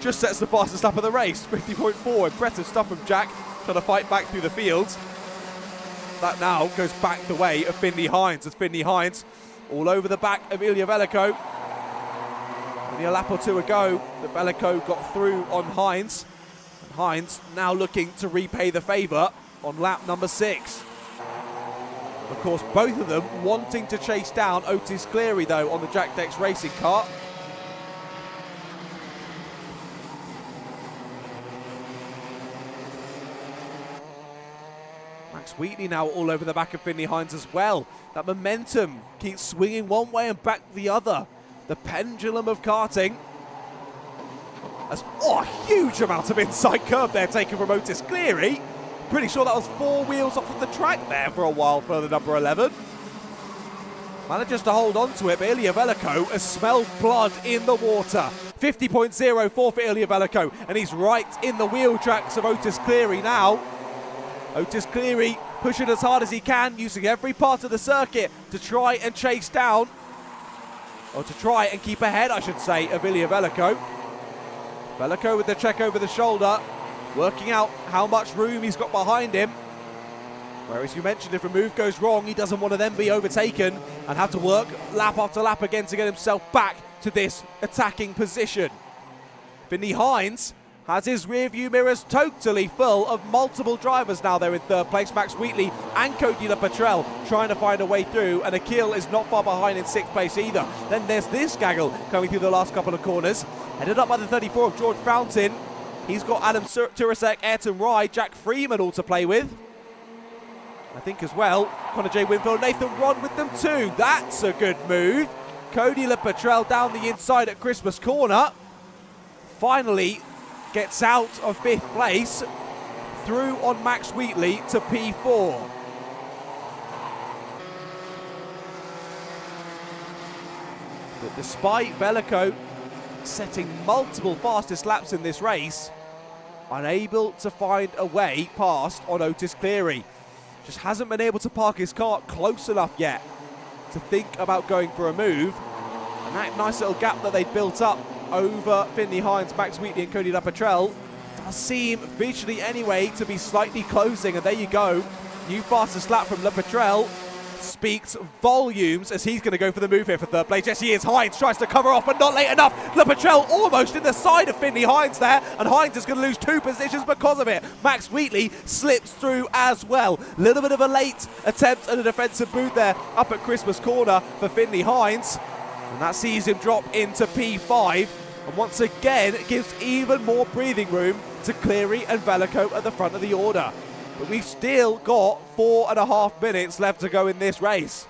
just sets the fastest lap of the race, 50.4. Impressive stuff from Jack, trying to fight back through the fields. That now goes back the way of Finley Hines, as Finley Hines all over the back of Ilya Veliko. Only a lap or two ago, the Veliko got through on Hines. And Hines now looking to repay the favour on lap number 6. Of course, both of them wanting to chase down Otis Cleary, though, on the Jack Dex racing kart. Max Wheatley now all over the back of Finley Hines as well. That momentum keeps swinging one way and back the other. The pendulum of karting. As, a huge amount of inside curve there taken from Otis Cleary. Pretty sure that was 4 wheels off of the track there for a while for the number 11. Manages to hold on to it, but Ilya Veliko has smelled blood in the water. 50.04 for Ilya Veliko, and he's right in the wheel tracks of Otis Cleary now. Otis Cleary pushing as hard as he can, using every part of the circuit to try and chase down, or to try and keep ahead, I should say, of Ilya Veliko. Veliko with the check over the shoulder, working out how much room he's got behind him. Whereas you mentioned, if a move goes wrong, he doesn't want to then be overtaken and have to work lap after lap again to get himself back to this attacking position. Finley Hines has his rear view mirrors totally full of multiple drivers now there in 3rd place. Max Wheatley and Cody LaPatrell trying to find a way through, and Akil is not far behind in 6th place either. Then there's this gaggle coming through the last couple of corners, headed up by the 34 of George Fountain. He's got Adam Turasek, Ayrton Rye, Jack Freeman all to play with. I think as well, Connor J. Winfield, Nathan Ron with them too. That's a good move. Cody LaPatrell down the inside at Christmas Corner. Finally gets out of 5th place, through on Max Wheatley to P4. But despite Veliko setting multiple fastest laps in this race, unable to find a way past on Otis Cleary. Just hasn't been able to park his kart close enough yet to think about going for a move. And that nice little gap that they built up over Finley Hines, Max Wheatley and Cody LaPatrell does seem, visually anyway, to be slightly closing. And there you go, new fastest lap from LaPatrell speaks volumes, as he's going to go for the move here for 3rd place. Yes, he is. Hines tries to cover off, but not late enough. LaPatrell almost in the side of Finley Hines there, and Hines is going to lose 2 positions because of it. Max Wheatley slips through as well. Little bit of a late attempt at a defensive boot there up at Christmas Corner for Finley Hines, and that sees him drop into P5, and once again it gives even more breathing room to Cleary and Veliko at the front of the order. But we've still got 4.5 minutes left to go in this race.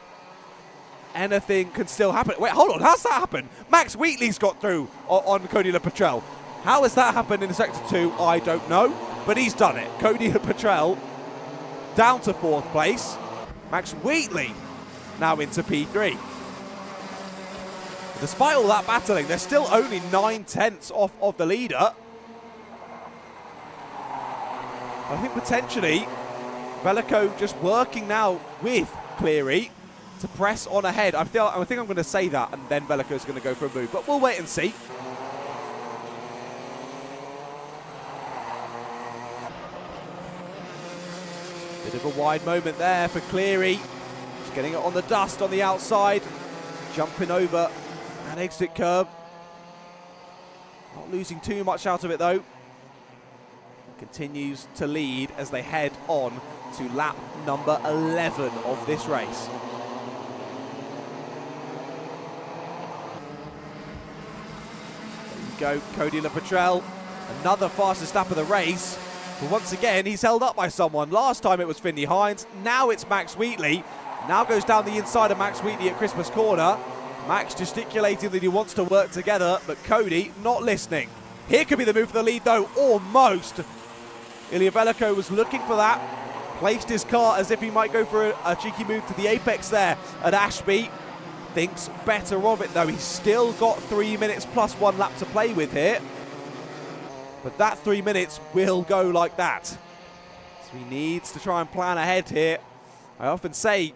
Anything can still happen. Wait, hold on, how's that happen? Max Wheatley's got through on Cody LaPatrell. How has that happened in Sector 2? I don't know, but he's done it. Cody LaPatrell down to 4th place. Max Wheatley now into P3. Despite all that battling, they're still only 9/10 off of the leader. I think potentially Veliko just working now with Cleary to press on ahead. I think I'm going to say that, and then Veliko's going to go for a move, but we'll wait and see. Bit of a wide moment there for Cleary. Just getting it on the dust on the outside, jumping over that exit curb. Not losing too much out of it though. continues to lead as they head on to lap number 11 of this race. There you go, Cody LaPetrel, another fastest lap of the race. But once again, he's held up by someone. Last time it was Finley Hines, now it's Max Wheatley. Now goes down the inside of Max Wheatley at Christmas Corner. Max gesticulating that he wants to work together, but Cody not listening. Here could be the move for the lead though, almost. Ilya Veliko was looking for that. Placed his car as if he might go for a cheeky move to the apex there at Ashby. Thinks better of it though. He's still got 3 minutes plus 1 lap to play with here. But that 3 minutes will go like that. So he needs to try and plan ahead here. I often say,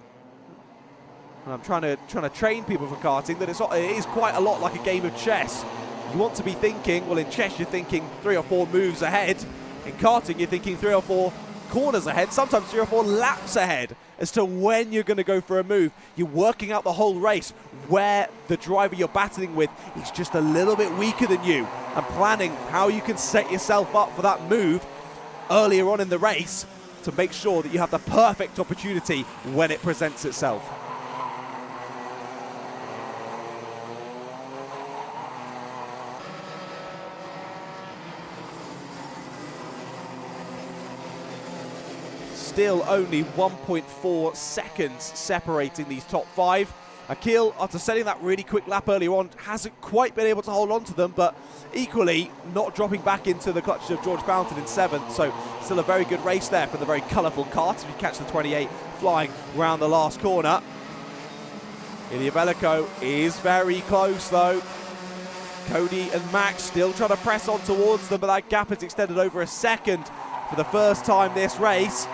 and I'm trying to train people for karting, that it is quite a lot like a game of chess. You want to be thinking, well, in chess you're thinking 3 or 4 moves ahead. In karting you're thinking 3 or 4 corners ahead, sometimes 3 or 4 laps ahead as to when you're going to go for a move. You're working out the whole race where the driver you're battling with is just a little bit weaker than you, and planning how you can set yourself up for that move earlier on in the race to make sure that you have the perfect opportunity when it presents itself. Still only 1.4 seconds separating these top 5. Akil, after setting that really quick lap earlier on, hasn't quite been able to hold on to them, but equally not dropping back into the clutches of George Fountain in 7th. So still a very good race there for the very colourful kart as we catch the 28 flying around the last corner. Ilya Veliko is very close though. Cody and Max still trying to press on towards them, but that gap has extended over a second for the first time this race.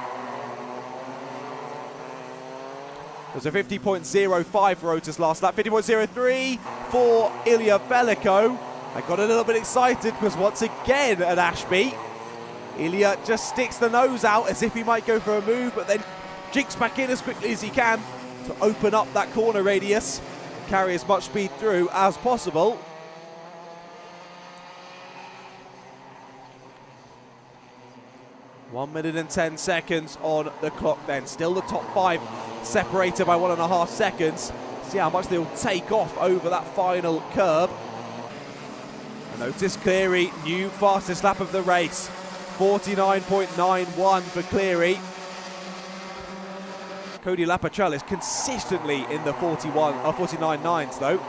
It was a 50.05 for Otis last lap, 50.03 for Ilya Veliko. I got a little bit excited because once again at Ashby, Ilya just sticks the nose out as if he might go for a move, but then jinks back in as quickly as he can to open up that corner radius, carry as much speed through as possible. One minute and 10 seconds on the clock then. Still the top 5 separated by 1.5 seconds. See how much they'll take off over that final curb. And Otis Cleary, new fastest lap of the race. 49.91 for Cleary. Cody LaPetrel is consistently in the 49.9s though.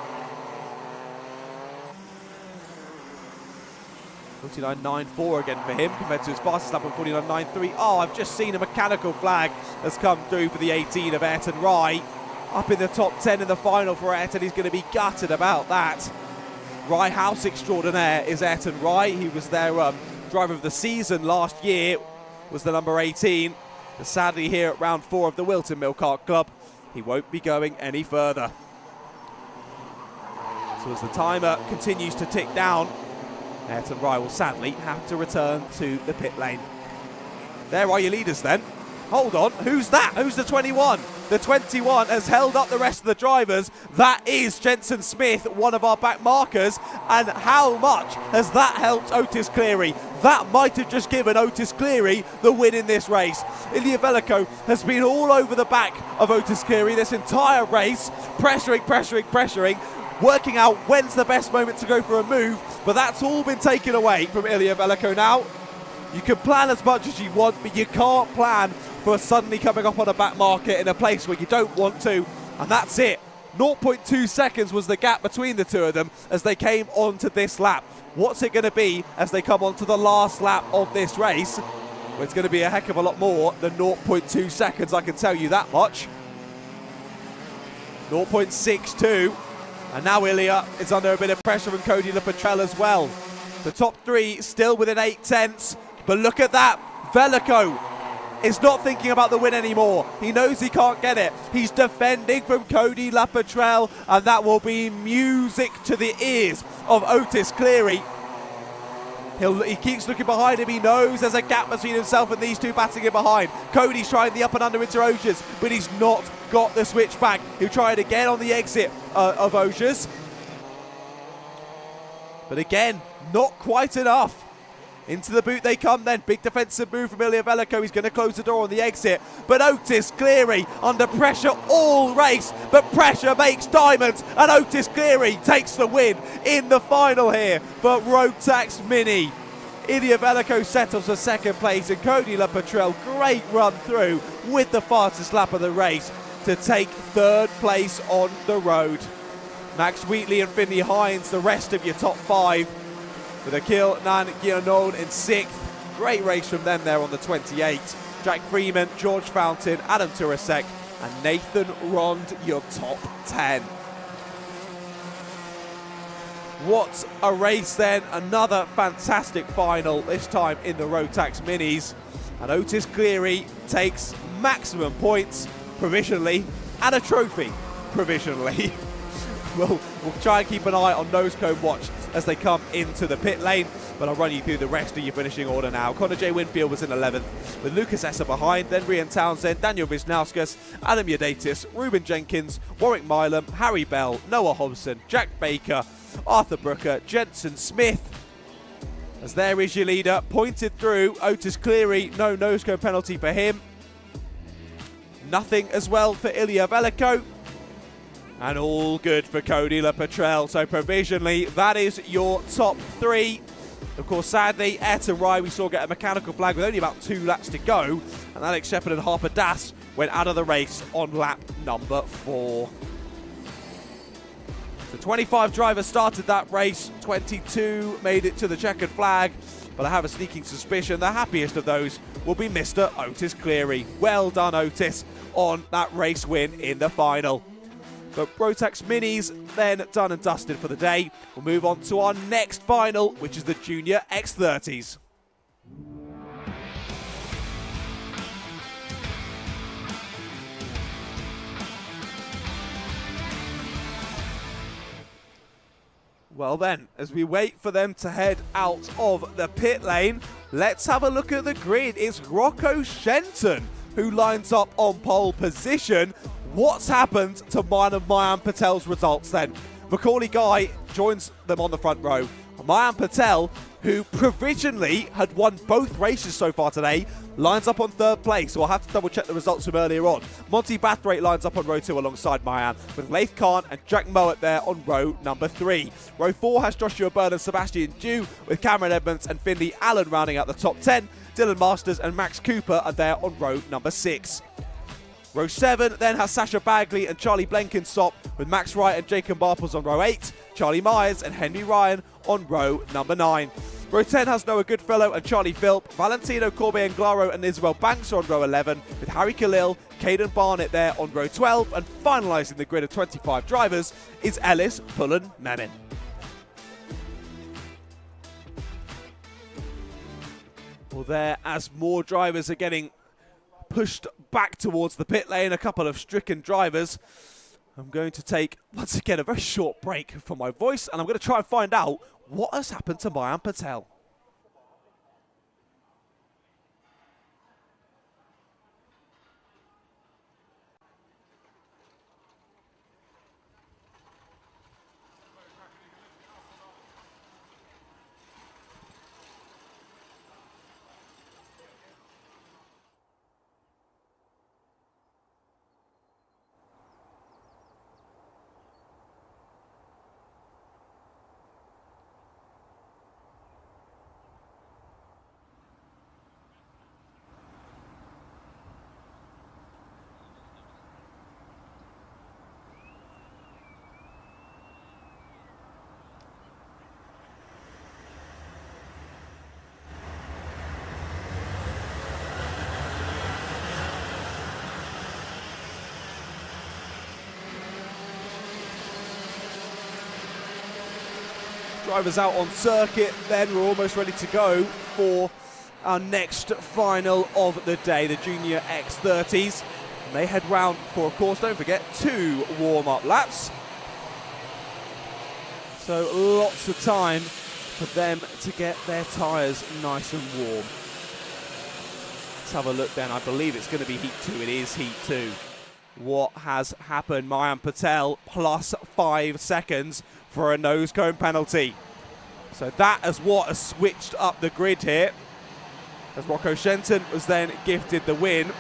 49.94 again for him compared to his fastest lap of 49.93. Oh, I've just seen a mechanical flag has come through for the 18 of Ayrton Rye. Up in the top 10 in the final for Ayrton. He's going to be gutted about that. Rye House extraordinaire is Ayrton Rye. He was their driver of the season last year, was the number 18. But sadly here at round 4 of the Whilton Mill Kart Club, he won't be going any further. So as the timer continues to tick down, Ayrton Rye will sadly have to return to the pit lane. There are your leaders then. Hold on, who's that? Who's the 21? The 21 has held up the rest of the drivers. That is Jensen Smith, one of our back markers. And how much has that helped Otis Cleary? That might have just given Otis Cleary the win in this race. Ilya Veliko has been all over the back of Otis Cleary this entire race, pressuring, working out when's the best moment to go for a move, but that's all been taken away from Ilya Veliko now. You can plan as much as you want, but you can't plan for suddenly coming up on a back market in a place where you don't want to, and that's it. 0.2 seconds was the gap between the two of them as they came onto this lap. What's it going to be as they come onto the last lap of this race? Well, it's going to be a heck of a lot more than 0.2 seconds, I can tell you that much. 0.62. And now Ilya is under a bit of pressure from Cody LaPetrel as well. The top 3 still within 8 tenths. But look at that. Veliko is not thinking about the win anymore. He knows he can't get it. He's defending from Cody LaPetrel, and that will be music to the ears of Otis Cleary. He keeps looking behind him. He knows there's a gap between himself and these two batting in behind. Cody's trying the up and under into Ogiers, but he's not got the switch back. He'll try it again on the exit of Ogiers. But again, not quite enough. Into the boot they come then. Big defensive move from Ilya Veliko. He's going to close the door on the exit. But Otis Cleary under pressure all race. But pressure makes diamonds. And Otis Cleary takes the win in the final here for Rotax Mini. Ilya Veliko settles for second place. And Cody LaPetrelle, great run through with the fastest lap of the race to take third place on the road. Max Wheatley and Finley Hines, the rest of your top 5. With Akil Nan Guillaume in 6th. Great race from them there on the 28. Jack Freeman, George Fountain, Adam Turasek, and Nathan Rond, your top 10. What a race then. Another fantastic final, this time in the Rotax Minis. And Otis Cleary takes maximum points provisionally and a trophy provisionally. We'll try and keep an eye on nose cone watch as they come into the pit lane, but I'll run you through the rest of your finishing order now. Connor J. Winfield was in 11th, with Lucas Esser behind, then Rian Townsend, Daniel Wisnauskas, Adam Yadatis, Ruben Jenkins, Warwick Milam, Harry Bell, Noah Hobson, Jack Baker, Arthur Brooker, Jensen Smith. As there is your leader, pointed through. Otis Cleary, no nose cone penalty for him. Nothing as well for Ilya Veliko. And all good for Cody LaPetrelle. So provisionally, that is your top 3. Of course, sadly, Ayrton Rai we saw get a mechanical flag with only about 2 laps to go. And Alex Shepard and Harper Das went out of the race on lap number 4. So 25 drivers started that race. 22 made it to the checkered flag. But I have a sneaking suspicion the happiest of those will be Mr. Otis Cleary. Well done, Otis, on that race win in the final. But Rotax Minis then done and dusted for the day. We'll move on to our next final, which is the Junior X30s. Well then, as we wait for them to head out of the pit lane, let's have a look at the grid. It's Rocco Shenton who lines up on pole position. What's happened to mine and Mayan Patel's results then? Macaulay Guy joins them on the front row. Mayan Patel, who provisionally had won both races so far today, lines up on 3rd place, so I'll have to double check the results from earlier on. Monty Bathwaite lines up on row 2 alongside Mayan, with Laith Khan and Jack Mowat there on row number 3. Row 4 has Joshua Byrne and Sebastian Dew, with Cameron Edmonds and Finley Allen rounding out the top 10. Dylan Masters and Max Cooper are there on row number 6. Row 7 then has Sasha Bagley and Charlie Blenkinsop, with Max Wright and Jacob Barples on row 8, Charlie Myers and Henry Ryan on row number 9. Row 10 has Noah Goodfellow and Charlie Philp, Valentino Corbeil-Anglaro and Isabel Banks on row 11, with Harry Khalil, Caden Barnett there on row 12, and finalising the grid of 25 drivers is Ellis Pullen Memin. Well, there, as more drivers are getting pushed back towards the pit lane, a couple of stricken drivers. I'm going to take, once again, a very short break from my voice, and I'm going to try and find out what has happened to Mayan Patel. Drivers out on circuit, then we're almost ready to go for our next final of the day, the Junior X30s. And they head round for, of course, don't forget, 2 warm-up laps. So lots of time for them to get their tyres nice and warm. Let's have a look then. I believe it's going to be Heat 2. It is Heat 2. What has happened? Mayan Patel plus 5 seconds for a nose cone penalty. So that is what has switched up the grid here, as Rocco Shenton was then gifted the win.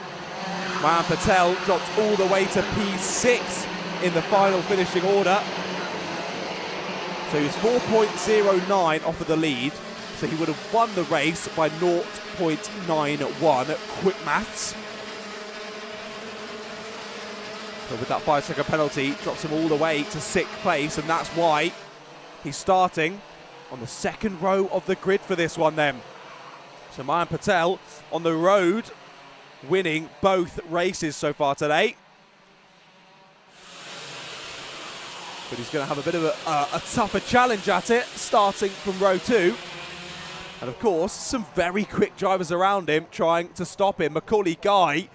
Mayan Patel dropped all the way to P6 in the final finishing order. So he was 4.09 off of the lead, so he would have won the race by 0.91. Quick maths. But with that 5-second penalty, drops him all the way to 6th place, and that's why he's starting on the second row of the grid for this one then. So Mayan Patel on the road, winning both races so far today. But he's going to have a bit of a tougher challenge at it, starting from row 2. And of course, some very quick drivers around him trying to stop him. Macaulay Guy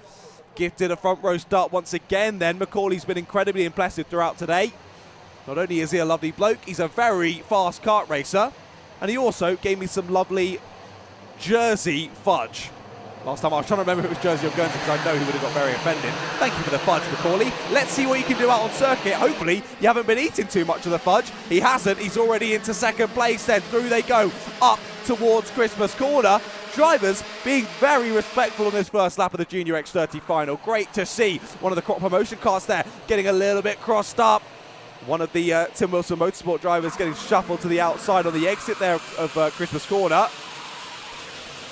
gifted a front row start once again then. Macaulay's been incredibly impressive throughout today. Not only is he a lovely bloke, he's a very fast kart racer. And he also gave me some lovely Jersey fudge. Last time I was trying to remember if it was Jersey or Guernsey because I know he would have got very offended. Thank you for the fudge, Macaulay. Let's see what you can do out on circuit. Hopefully you haven't been eating too much of the fudge. He hasn't. He's already into 2nd place then. Through they go, up towards Christmas Corner. Drivers being very respectful on this first lap of the Junior X30 final. Great to see one of the crop promotion cars there getting a little bit crossed up. One of the Tim Wilson Motorsport drivers getting shuffled to the outside on the exit there of Christmas Corner.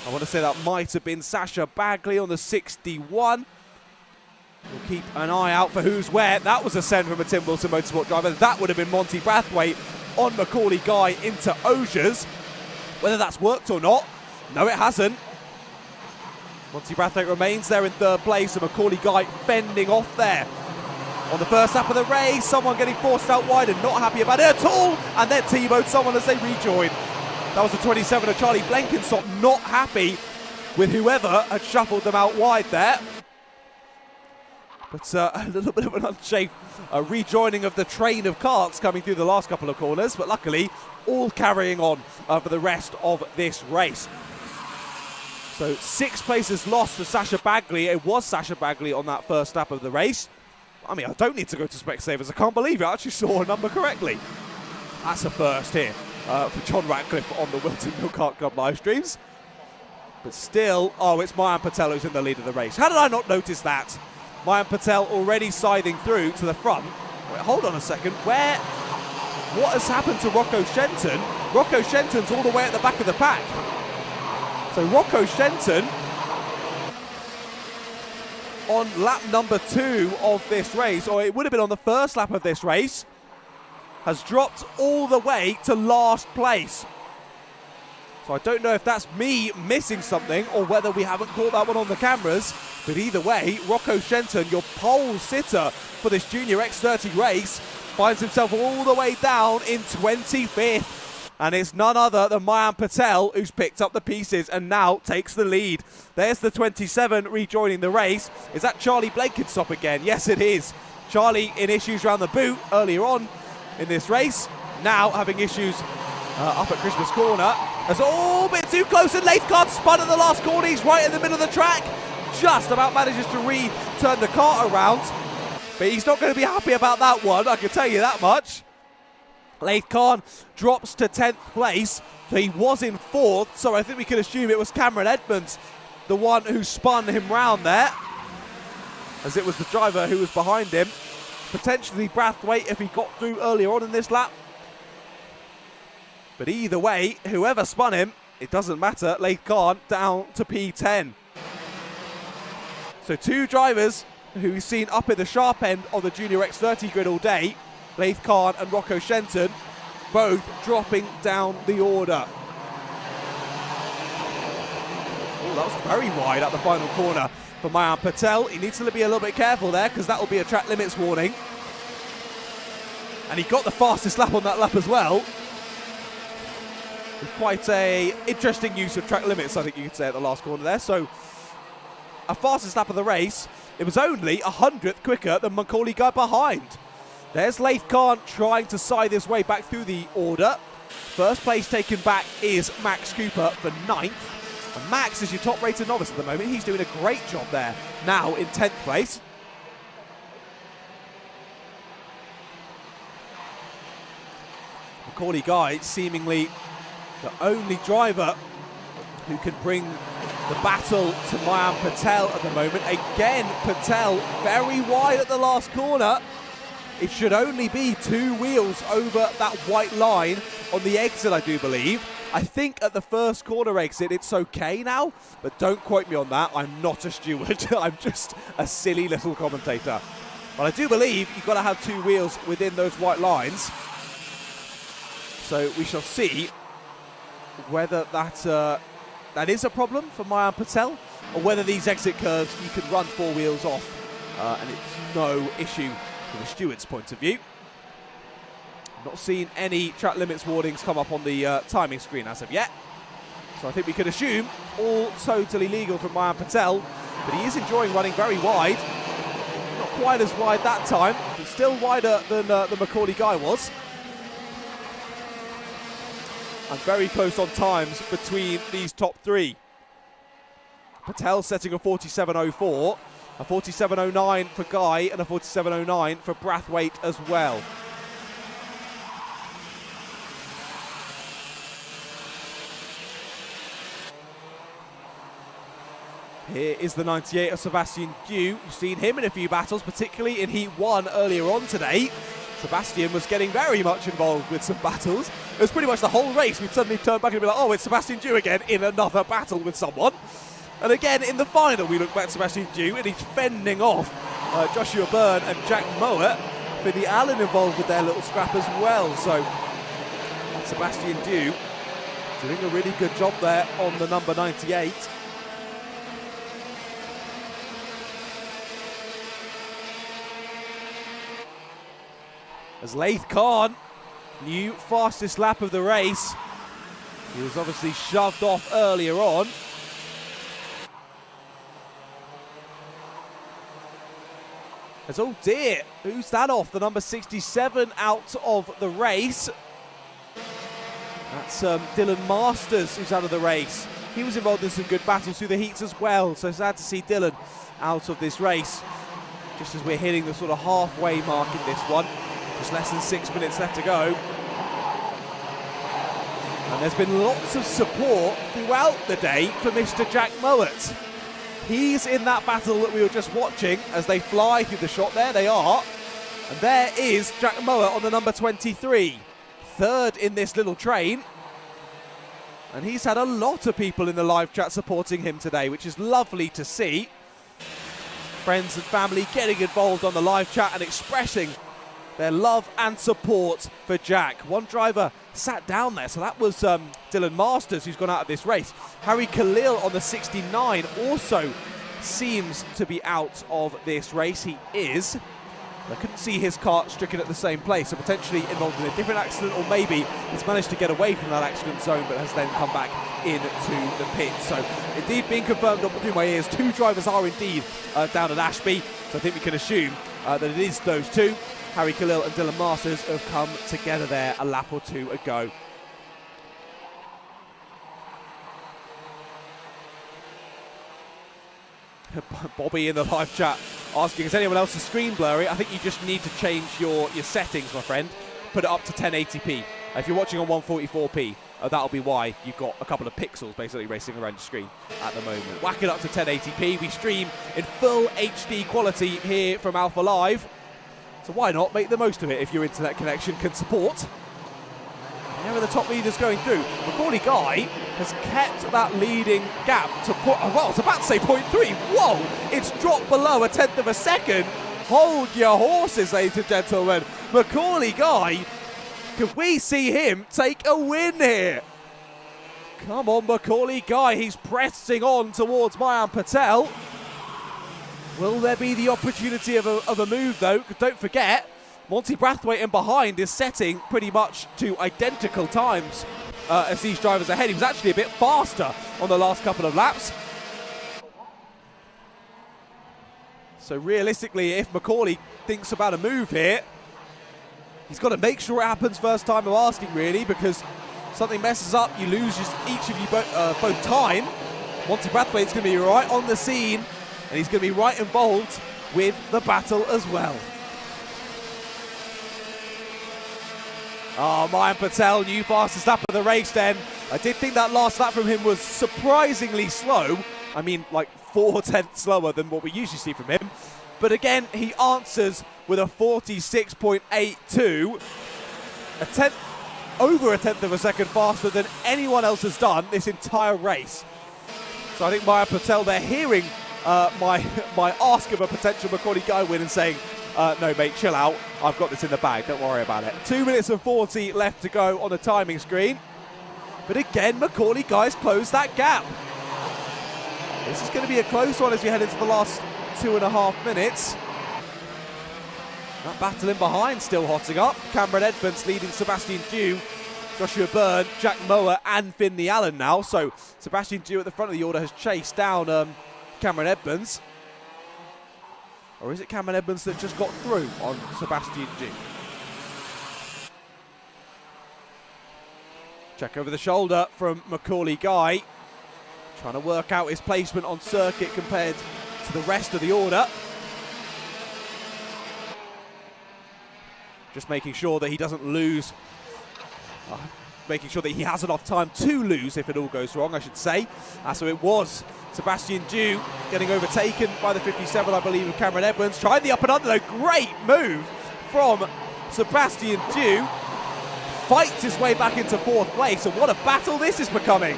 I want to say that might have been Sasha Bagley on the 61. We'll keep an eye out for who's where. That was a send from a Tim Wilson Motorsport driver. That would have been Monty Brathwaite on Macaulay Guy into Osiers. Whether that's worked or not, no, it hasn't. Monty Brathwaite remains there in 3rd place, and Macaulay Guy fending off there. On the first lap of the race, someone getting forced out wide and not happy about it at all, and then T-bowed someone as they rejoin. That was the 27 of Charlie Blenkinsop, not happy with whoever had shuffled them out wide there. But a little bit of an unsafe rejoining of the train of karts coming through the last couple of corners, but luckily all carrying on for the rest of this race. So 6 places lost for Sasha Bagley. It was Sasha Bagley on that first lap of the race. I mean, I don't need to go to Specsavers. I can't believe it. I actually saw a number correctly. That's a first here for John Ratcliffe on the Whilton Mill Kart Club live streams. But still, it's Mayan Patel who's in the lead of the race. How did I not notice that? Mayan Patel already scything through to the front. Wait, hold on a second. What has happened to Rocco Shenton? Rocco Shenton's all the way at the back of the pack. So Rocco Shenton on lap number 2 of this race, or it would have been on the first lap of this race, has dropped all the way to last place. So I don't know if that's me missing something or whether we haven't caught that one on the cameras, but either way, Rocco Shenton, your pole sitter for this Junior X30 race, finds himself all the way down in 25th. And it's none other than Mayan Patel who's picked up the pieces and now takes the lead. There's the 27 rejoining the race. Is that Charlie Blenkinsop again? Yes, it is. Charlie in issues around the boot earlier on in this race. Now having issues up at Christmas Corner. It's all a bit too close, and Lathcart spun at the last corner. He's right in the middle of the track. Just about manages to turn the kart around. But he's not going to be happy about that one, I can tell you that much. Laith Khan drops to 10th place, so he was in 4th, so I think we can assume it was Cameron Edmonds, the one who spun him round there, as it was the driver who was behind him. Potentially Brathwaite if he got through earlier on in this lap. But either way, whoever spun him, it doesn't matter. Laith Khan down to P10. So 2 drivers who we've seen up in the sharp end of the Junior X30 grid all day, Laith Khan and Rocco Shenton, both dropping down the order. Oh, that was very wide at the final corner for Mayan Patel. He needs to be a little bit careful there because that will be a track limits warning. And he got the fastest lap on that lap as well. With quite a interesting use of track limits, I think you could say, at the last corner there. So a fastest lap of the race. It was only 100th quicker than Macaulay Guy behind. There's Laith Khan trying to scythe his way back through the order. First place taken back is Max Cooper for 9th. And Max is your top-rated novice at the moment. He's doing a great job there, now in 10th place. Macaulay Guy seemingly The only driver who can bring the battle to Mayan Patel at the moment. Again, Patel very wide at the last corner. It should only be 2 wheels over that white line on the exit, I do believe. I think at the first corner exit it's okay now, but don't quote me on that. I'm not a steward. I'm just a silly little commentator. But I do believe you've got to have 2 wheels within those white lines. So we shall see whether that is a problem for Mayan Patel, or whether these exit curves you can run 4 wheels off and it's no issue from a steward's point of view. Not seen any track limits warnings come up on the timing screen as of yet, so I think we could assume all totally legal from Mayan Patel, but he is enjoying running very wide. Not quite as wide that time, but still wider than the Macaulay guy was. And very close on times between these top 3. Patel setting a 47.04, a 47.09 for Guy, and a 47.09 for Brathwaite as well. Here is the 98 of Sebastian Dew. You've seen him in a few battles, particularly in Heat 1 earlier on today. Sebastian was getting very much involved with some battles. It was pretty much the whole race. We'd suddenly turn back and be like, oh, it's Sebastian Dew again in another battle with someone. And again, in the final, we look back at Sebastian Dew, and he's fending off Joshua Byrne and Jack Mowat. Finley Allen involved with their little scrap as well. So Sebastian Dew doing a really good job there on the number 98. As Laith Khan, new fastest lap of the race. He was obviously shoved off earlier on. As, oh dear, who's that off? The number 67 out of the race. That's Dylan Masters who's out of the race. He was involved in some good battles through the heats as well, so sad to see Dylan out of this race. Just as we're hitting the sort of halfway mark in this one. Just less than 6 minutes left to go. And there's been lots of support throughout the day for Mr. Jack Mowat. He's in that battle that we were just watching as they fly through the shot. There they are. And there is Jack Mowat on the number 23. 3rd in this little train. And he's had a lot of people in the live chat supporting him today, which is lovely to see. Friends and family getting involved on the live chat and expressing their love and support for Jack. One driver sat down there, so that was Dylan Masters, who's gone out of this race. Harry Khalil on the 69 also seems to be out of this race. He is. I couldn't see his car stricken at the same place, so potentially involved in a different accident, or maybe he's managed to get away from that accident zone but has then come back into the pit. So indeed being confirmed up through my ears, 2 drivers are indeed down at Ashby, so I think we can assume that it is those 2. Harry Khalil and Dylan Masters have come together there a lap or 2 ago. Bobby in the live chat asking, is anyone else's screen blurry? I think you just need to change your settings, my friend. Put it up to 1080p. If you're watching on 144p, that'll be why you've got a couple of pixels basically racing around your screen at the moment. Whack it up to 1080p. We stream in full HD quality here from Alpha Live. So why not make the most of it if your internet connection can support? There are the top leaders going through. Macaulay Guy has kept that leading gap to well, I was about to say 0.3. Whoa! It's dropped below a 1/10 of a second. Hold your horses, ladies and gentlemen. Macaulay Guy, can we see him take a win here? Come on, Macaulay Guy. He's pressing on towards Mayan Patel. Will there be the opportunity of a move, though? Don't forget, Monty Brathwaite in behind is setting pretty much to identical times as these drivers ahead. He was actually a bit faster on the last couple of laps. So realistically, if Macaulay thinks about a move here, he's got to make sure it happens first time of asking, really, because something messes up, you lose each of you both time. Monty Brathwaite's going to be right on the scene, and he's going to be right involved with the battle as well. Mayan Patel, new fastest lap of the race then. I did think that last lap from him was surprisingly slow. I mean, like 4/10 slower than what we usually see from him. But again, he answers with a 46.82, over a tenth of a second faster than anyone else has done this entire race. So I think Maya Patel, they're hearing my ask of a potential Macaulay Guy win and saying, no mate, chill out, I've got this in the bag, don't worry about it. 2 minutes and 40 left to go on the timing screen. But again, Macaulay Guy's closed that gap. This is going to be a close one as we head into the last 2.5 minutes. That battle in behind still hotting up. Cameron Edmonds leading Sebastian Dew, Joshua Byrne, Jack Mower and Finley Allen now. So Sebastian Dew at the front of the order has chased down Cameron Edmonds. Or is it Cameron Edmonds that just got through on Sebastian Dew? Check over the shoulder from Macaulay Guy. Trying to work out his placement on circuit compared to the rest of the order. Just making sure that he doesn't lose. Making sure that he has enough time to lose if it all goes wrong, I should say. So it was Sebastian Dew getting overtaken by the 57, I believe, of Cameron Edmonds. Tried the up and under, though. Great move from Sebastian Dew. Fights his way back into 4th place, and what a battle this is becoming.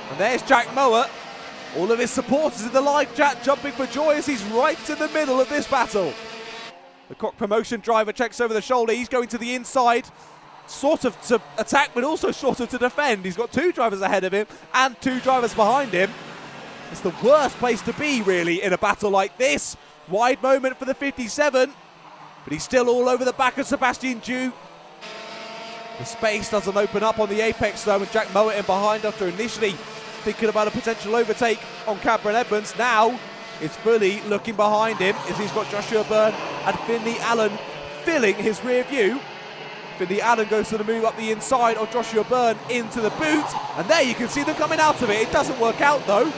And there's Jack Mower. All of his supporters in the live chat jumping for joy as he's right in the middle of this battle. The Cock Promotion driver checks over the shoulder. He's going to the inside, sort of to attack, but also sort of to defend. He's got 2 drivers ahead of him and 2 drivers behind him. It's the worst place to be, really, in a battle like this. Wide moment for the 57, but he's still all over the back of Sebastian Dew. The space doesn't open up on the apex, though, and Jack Mower in behind after initially thinking about a potential overtake on Cameron Edmonds. Now it's fully looking behind him as he's got Joshua Byrne and Finley Allen filling his rear view. Finley Allen goes to the move up the inside of Joshua Byrne into the boot, and there you can see them coming out of it. It doesn't work out, though.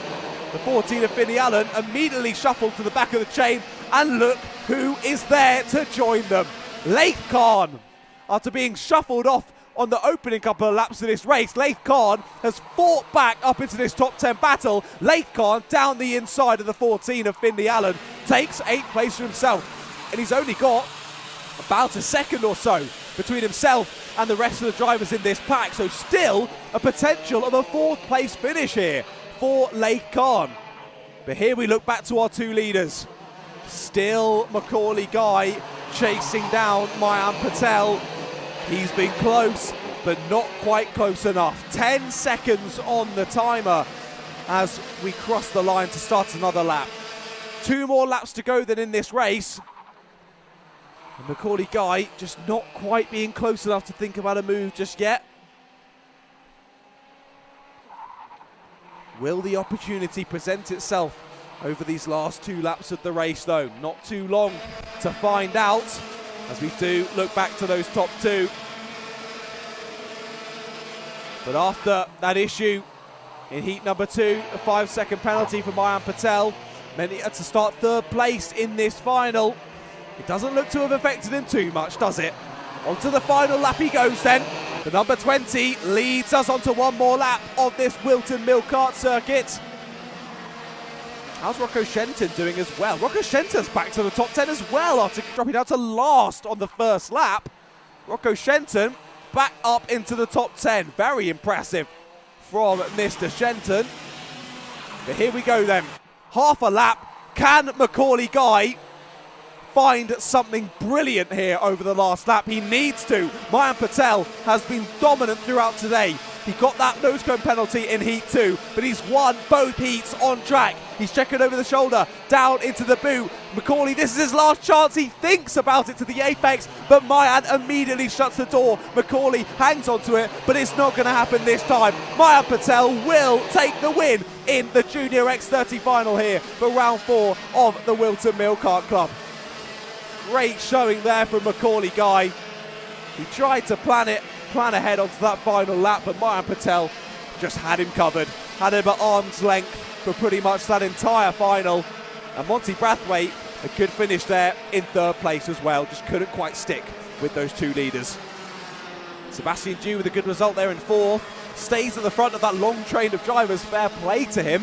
The 14 of Finley Allen immediately shuffled to the back of the chain, and look who is there to join them. Laith Khan, after being shuffled off on the opening couple of laps of this race, Laith Khan has fought back up into this top 10 battle. Laith Khan down the inside of the 14 of Finley Allen, takes 8th place for himself, and he's only got about a second or so between himself and the rest of the drivers in this pack, so still a potential of a 4th place finish here for Laith Khan. But here we look back to our 2 leaders. Still Macaulay Guy chasing down Mayan Patel. He's been close, but not quite close enough. 10 seconds on the timer as we cross the line to start another lap. 2 more laps to go than in this race. And Macaulay Guy just not quite being close enough to think about a move just yet. Will the opportunity present itself over these last 2 laps of the race, though? Not too long to find out, as we do look back to those top 2. But after that issue in heat number 2, a 5-second penalty for Mayan Patel meant he had to start 3rd place in this final. It doesn't look to have affected him too much, does it? Onto the final lap he goes then. The number 20 leads us onto 1 more lap of this Whilton Mill Kart circuit. How's Rocco Shenton doing as well? Rocco Shenton's back to the top 10 as well after dropping down to last on the first lap. Rocco Shenton back up into the top 10. Very impressive from Mr. Shenton. But here we go then. Half a lap. Can Macaulay Guy find something brilliant here over the last lap? He needs to. Mayan Patel has been dominant throughout today. He got that nose cone penalty in heat 2, but he's won both heats on track. He's checking over the shoulder, down into the boot. Macaulay, this is his last chance. He thinks about it to the apex, but Mayan immediately shuts the door. Macaulay hangs onto it, but it's not going to happen this time. Mayan Patel will take the win in the Junior X30 final here for round 4 of the Whilton Mill Kart Club. Great showing there from Macaulay Guy. He tried to plan ahead onto that final lap, but Mayan Patel just had him covered. Had him at arm's length for pretty much that entire final. And Monty Brathwaite, a good finish there in 3rd place as well. Just couldn't quite stick with those 2 leaders. Sebastian Dew with a good result there in 4th. stays at the front of that long train of drivers. Fair play to him.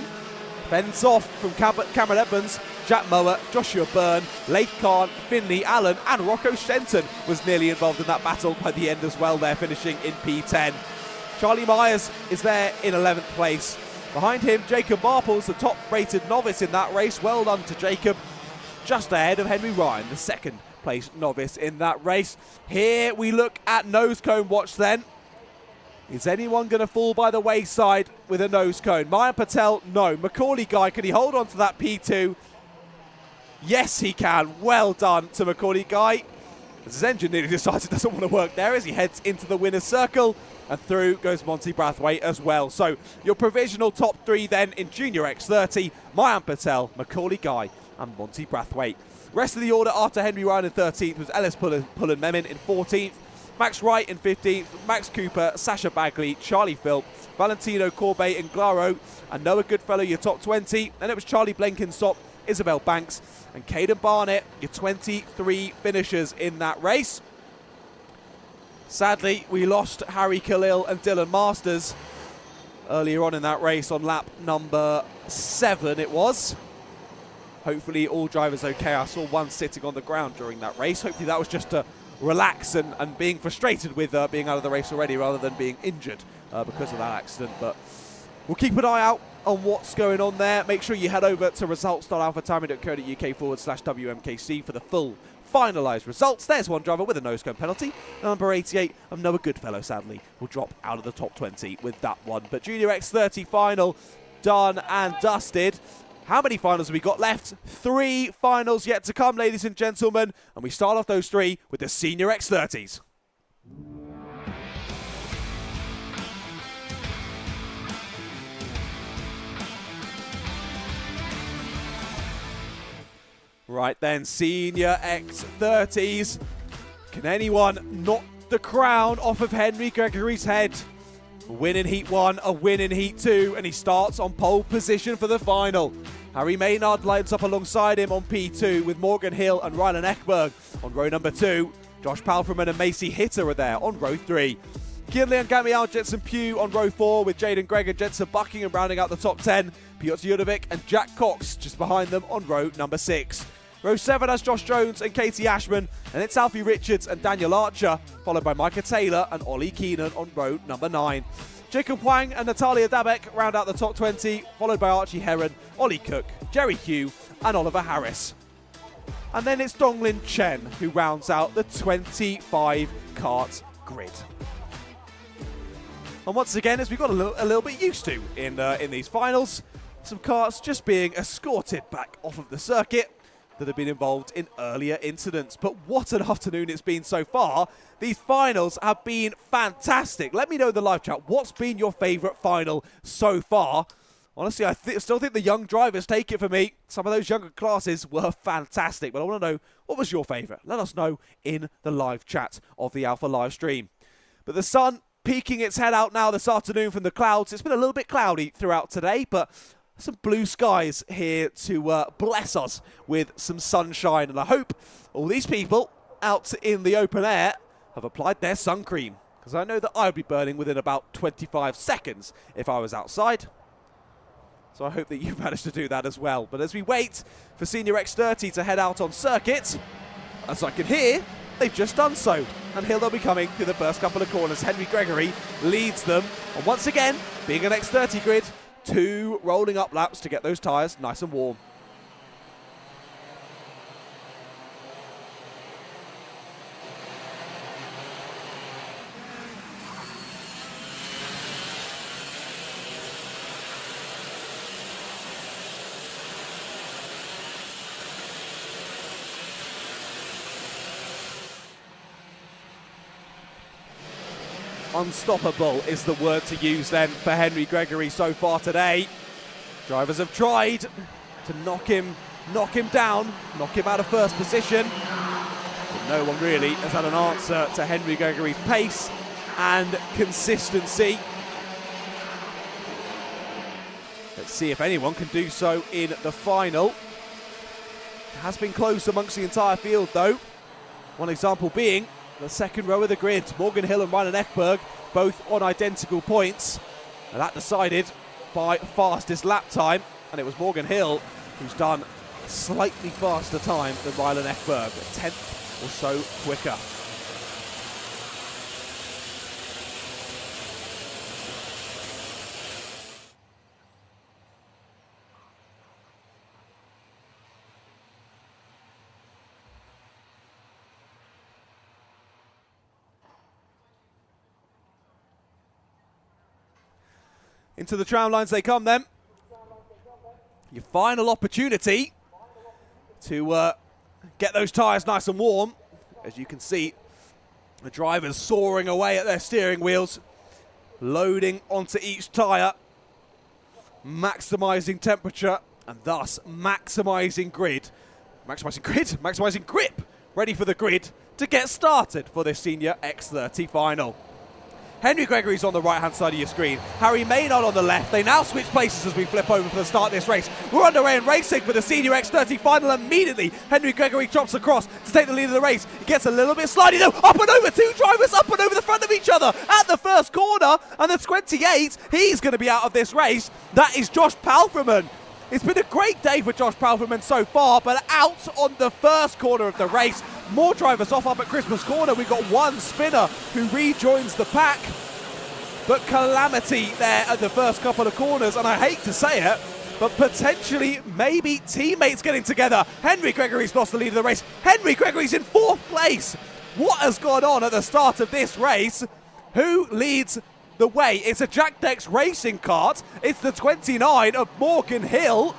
Fends off from Cameron Edmonds, Jack Mower, Joshua Byrne, Leith Khan, Finley Allen, and Rocco Shenton was nearly involved in that battle by the end as well there, finishing in P10. Charlie Myers is there in 11th place. Behind him, Jacob Marples, the top-rated novice in that race. Well done to Jacob. Just ahead of Henry Ryan, the second-place novice in that race. Here we look at nose cone watch then. Is anyone going to fall by the wayside with a nose cone? Mayan Patel, no. Macaulay Guy, can he hold on to that P2? Yes, he can. Well done to Macaulay Guy. His engine nearly decides it doesn't want to work there as he heads into the winner's circle. And through goes Monty Brathwaite as well. So your provisional top three then in Junior X30, Mayan Patel, Macaulay Guy and Monty Brathwaite. Rest of the order after Henry Ryan in 13th was Ellis Pullen-Memon in 14th. Max Wright in 15th, Max Cooper, Sasha Bagley, Charlie Philp, Valentino Corbet and Glaro, and Noah Goodfellow, your top 20. And it was Charlie Blenkinsop, Isabel Banks, and Caden Barnett, your 23 finishers in that race. Sadly, we lost Harry Khalil and Dylan Masters earlier on in that race on lap number 7 it was. Hopefully all drivers okay. I saw one sitting on the ground during that race. Hopefully that was just a relax and being frustrated with being out of the race already rather than being injured because of that accident. But we'll keep an eye out on what's going on there. Make sure you head over to results.alphatiming.co.uk/WMKC for the full finalised results. There's one driver with a nose cone penalty. Number 88 of Noah Goodfellow, sadly, will drop out of the top 20 with that one. But Junior X30 final done and dusted. How many finals have we got left? 3 finals yet to come, ladies and gentlemen. And we start off those 3 with the Senior X30s. Right then, Senior X30s. Can anyone knock the crown off of Henry Gregory's head? A win in Heat 1, a win in Heat 2, and he starts on pole position for the final. Harry Maynard lines up alongside him on P2 with Morgan Hill and Rylan Ekberg on row number 2. Josh Palfreman and Macy Hitter are there on row 3. Kinley and Gamiel Jensen Pugh on row 4 with Jaden Gregg and Jensen Buckingham rounding out the top 10. Piotr Judovic and Jack Cox just behind them on row number 6. Row 7 has Josh Jones and Katie Ashman, and it's Alfie Richards and Daniel Archer, followed by Micah Taylor and Ollie Keenan on row number 9. Jacob Huang and Natalia Dabek round out the top 20, followed by Archie Heron, Ollie Cook, Jerry Hugh and Oliver Harris. And then it's Donglin Chen who rounds out the 25 kart grid. And once again, as we got a little bit used to in these finals, some karts just being escorted back off of the circuit that have been involved in earlier incidents. But what an afternoon it's been so far. These finals have been fantastic. Let me know in the live chat, what's been your favourite final so far? Honestly, I still think the young drivers take it for me. Some of those younger classes were fantastic, but I want to know, what was your favourite? Let us know in the live chat of the Alpha live stream. But the sun peeking its head out now this afternoon from the clouds. It's been a little bit cloudy throughout today, but some blue skies here to bless us with some sunshine. And I hope all these people out in the open air have applied their sun cream, because I know that I would be burning within about 25 seconds if I was outside. So I hope that you've managed to do that as well. But as we wait for Senior X30 to head out on circuit, as I can hear, they've just done so. And here they'll be coming through the first couple of corners. Henry Gregory leads them. And once again, being an X30 grid, 2 rolling up laps to get those tyres nice and warm. Unstoppable is the word to use then for Henry Gregory so far today. Drivers have tried to knock him down, knock him out of first position. But no one really has had an answer to Henry Gregory's pace and consistency. Let's see if anyone can do so in the final. It has been close amongst the entire field though. One example being the second row of the grid. Morgan Hill and Rylan Ekberg both on identical points. And that decided by fastest lap time. And it was Morgan Hill who's done a slightly faster time than Rylan Ekberg, a tenth or so quicker. Into the tram lines they come then. Your final opportunity to get those tyres nice and warm. As you can see, the drivers soaring away at their steering wheels, loading onto each tyre, maximising temperature and thus maximising grip, ready for the grid to get started for this Senior X30 final. Henry Gregory's on the right-hand side of your screen. Harry Maynard on the left. They now switch places as we flip over for the start of this race. We're underway in racing for the Senior X30 final immediately. Henry Gregory chops across to take the lead of the race. He gets a little bit slidey though. Up and over, two drivers up and over the front of each other at the first corner. And the 28, he's going to be out of this race. That is Josh Palfreman. It's been a great day for Josh Palfreman so far, but out on the first corner of the race. More drivers off up at Christmas Corner. We've got one spinner who rejoins the pack. But calamity there at the first couple of corners, and I hate to say it, but potentially maybe teammates getting together. Henry Gregory's lost the lead of the race. Henry Gregory's in 4th place. What has gone on at the start of this race? Who leads the way? It's a Jack Dex racing kart. It's the 29 of Morgan Hill,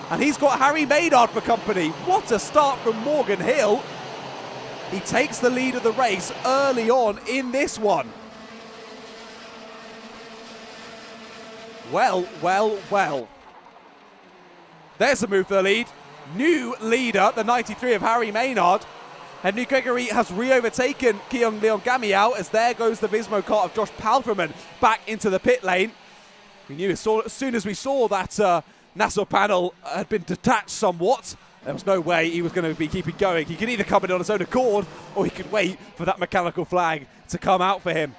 and he's got Harry Maynard for company. What a start from Morgan Hill. He takes the lead of the race early on in this one. Well, well, well. There's a move for the lead. New leader, the 93 of Harry Maynard. Henry Gregory has re-overtaken Keong Leon Gamiao as there goes the Vismo kart of Josh Palfreman back into the pit lane. We knew as soon as we saw that Nassau panel had been detached somewhat, there was no way he was going to be keeping going. He could either come in on his own accord or he could wait for that mechanical flag to come out for him.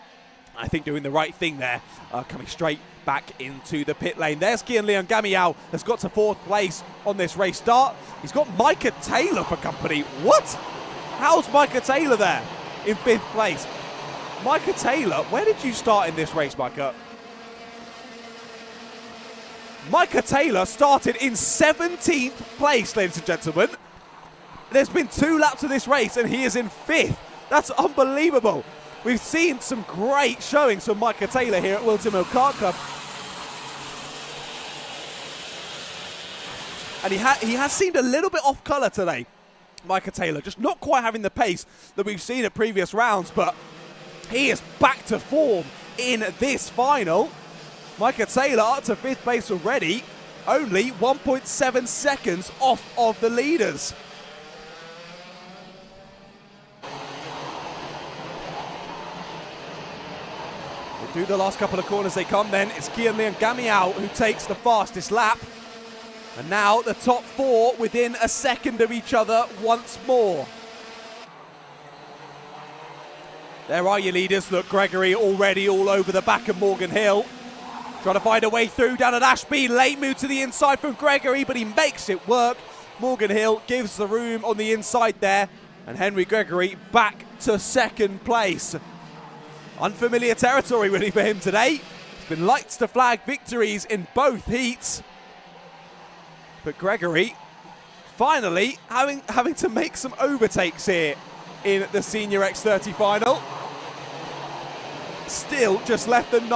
I think doing the right thing there, coming straight back into the pit lane. There's Keong Leon Gamiao, has got to 4th place on this race start. He's got Micah Taylor for company. What? How's Micah Taylor there in 5th place? Micah Taylor, where did you start in this race, Micah? Micah Taylor started in 17th place, ladies and gentlemen. There's been 2 laps of this race and he is in 5th. That's unbelievable. We've seen some great showings from Micah Taylor here at Whilton Mill Kart Club. And he has seemed a little bit off colour today, Micah Taylor. Just not quite having the pace that we've seen at previous rounds, but he is back to form in this final. Micah Taylor up to 5th place already, only 1.7 seconds off of the leaders. Through the last couple of corners they come then. It's Keong Leon Gamiao who takes the fastest lap. And now the top 4 within a second of each other once more. There are your leaders. Look, Gregory already all over the back of Morgan Hill. Trying to find a way through down at Ashby. Late move to the inside from Gregory, but he makes it work. Morgan Hill gives the room on the inside there. And Henry Gregory back to 2nd place. Unfamiliar territory really for him today. It's been lights to flag victories in both heats. But Gregory finally having to make some overtakes here in the Senior X30 final. Still just less than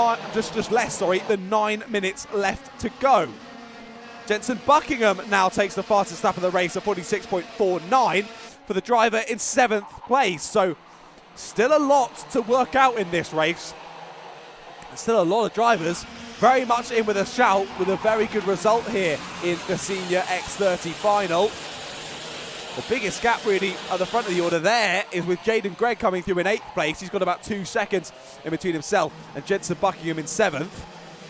9 minutes left to go. Jensen Buckingham now takes the fastest lap of the race at 46.49 for the driver in 7th place. So still a lot to work out in this race. Still a lot of drivers very much in with a shout, with a very good result here in the Senior X30 final. The biggest gap really at the front of the order there is with Jaden Gregg coming through in 8th place. He's got about 2 seconds in between himself and Jensen Buckingham in 7th.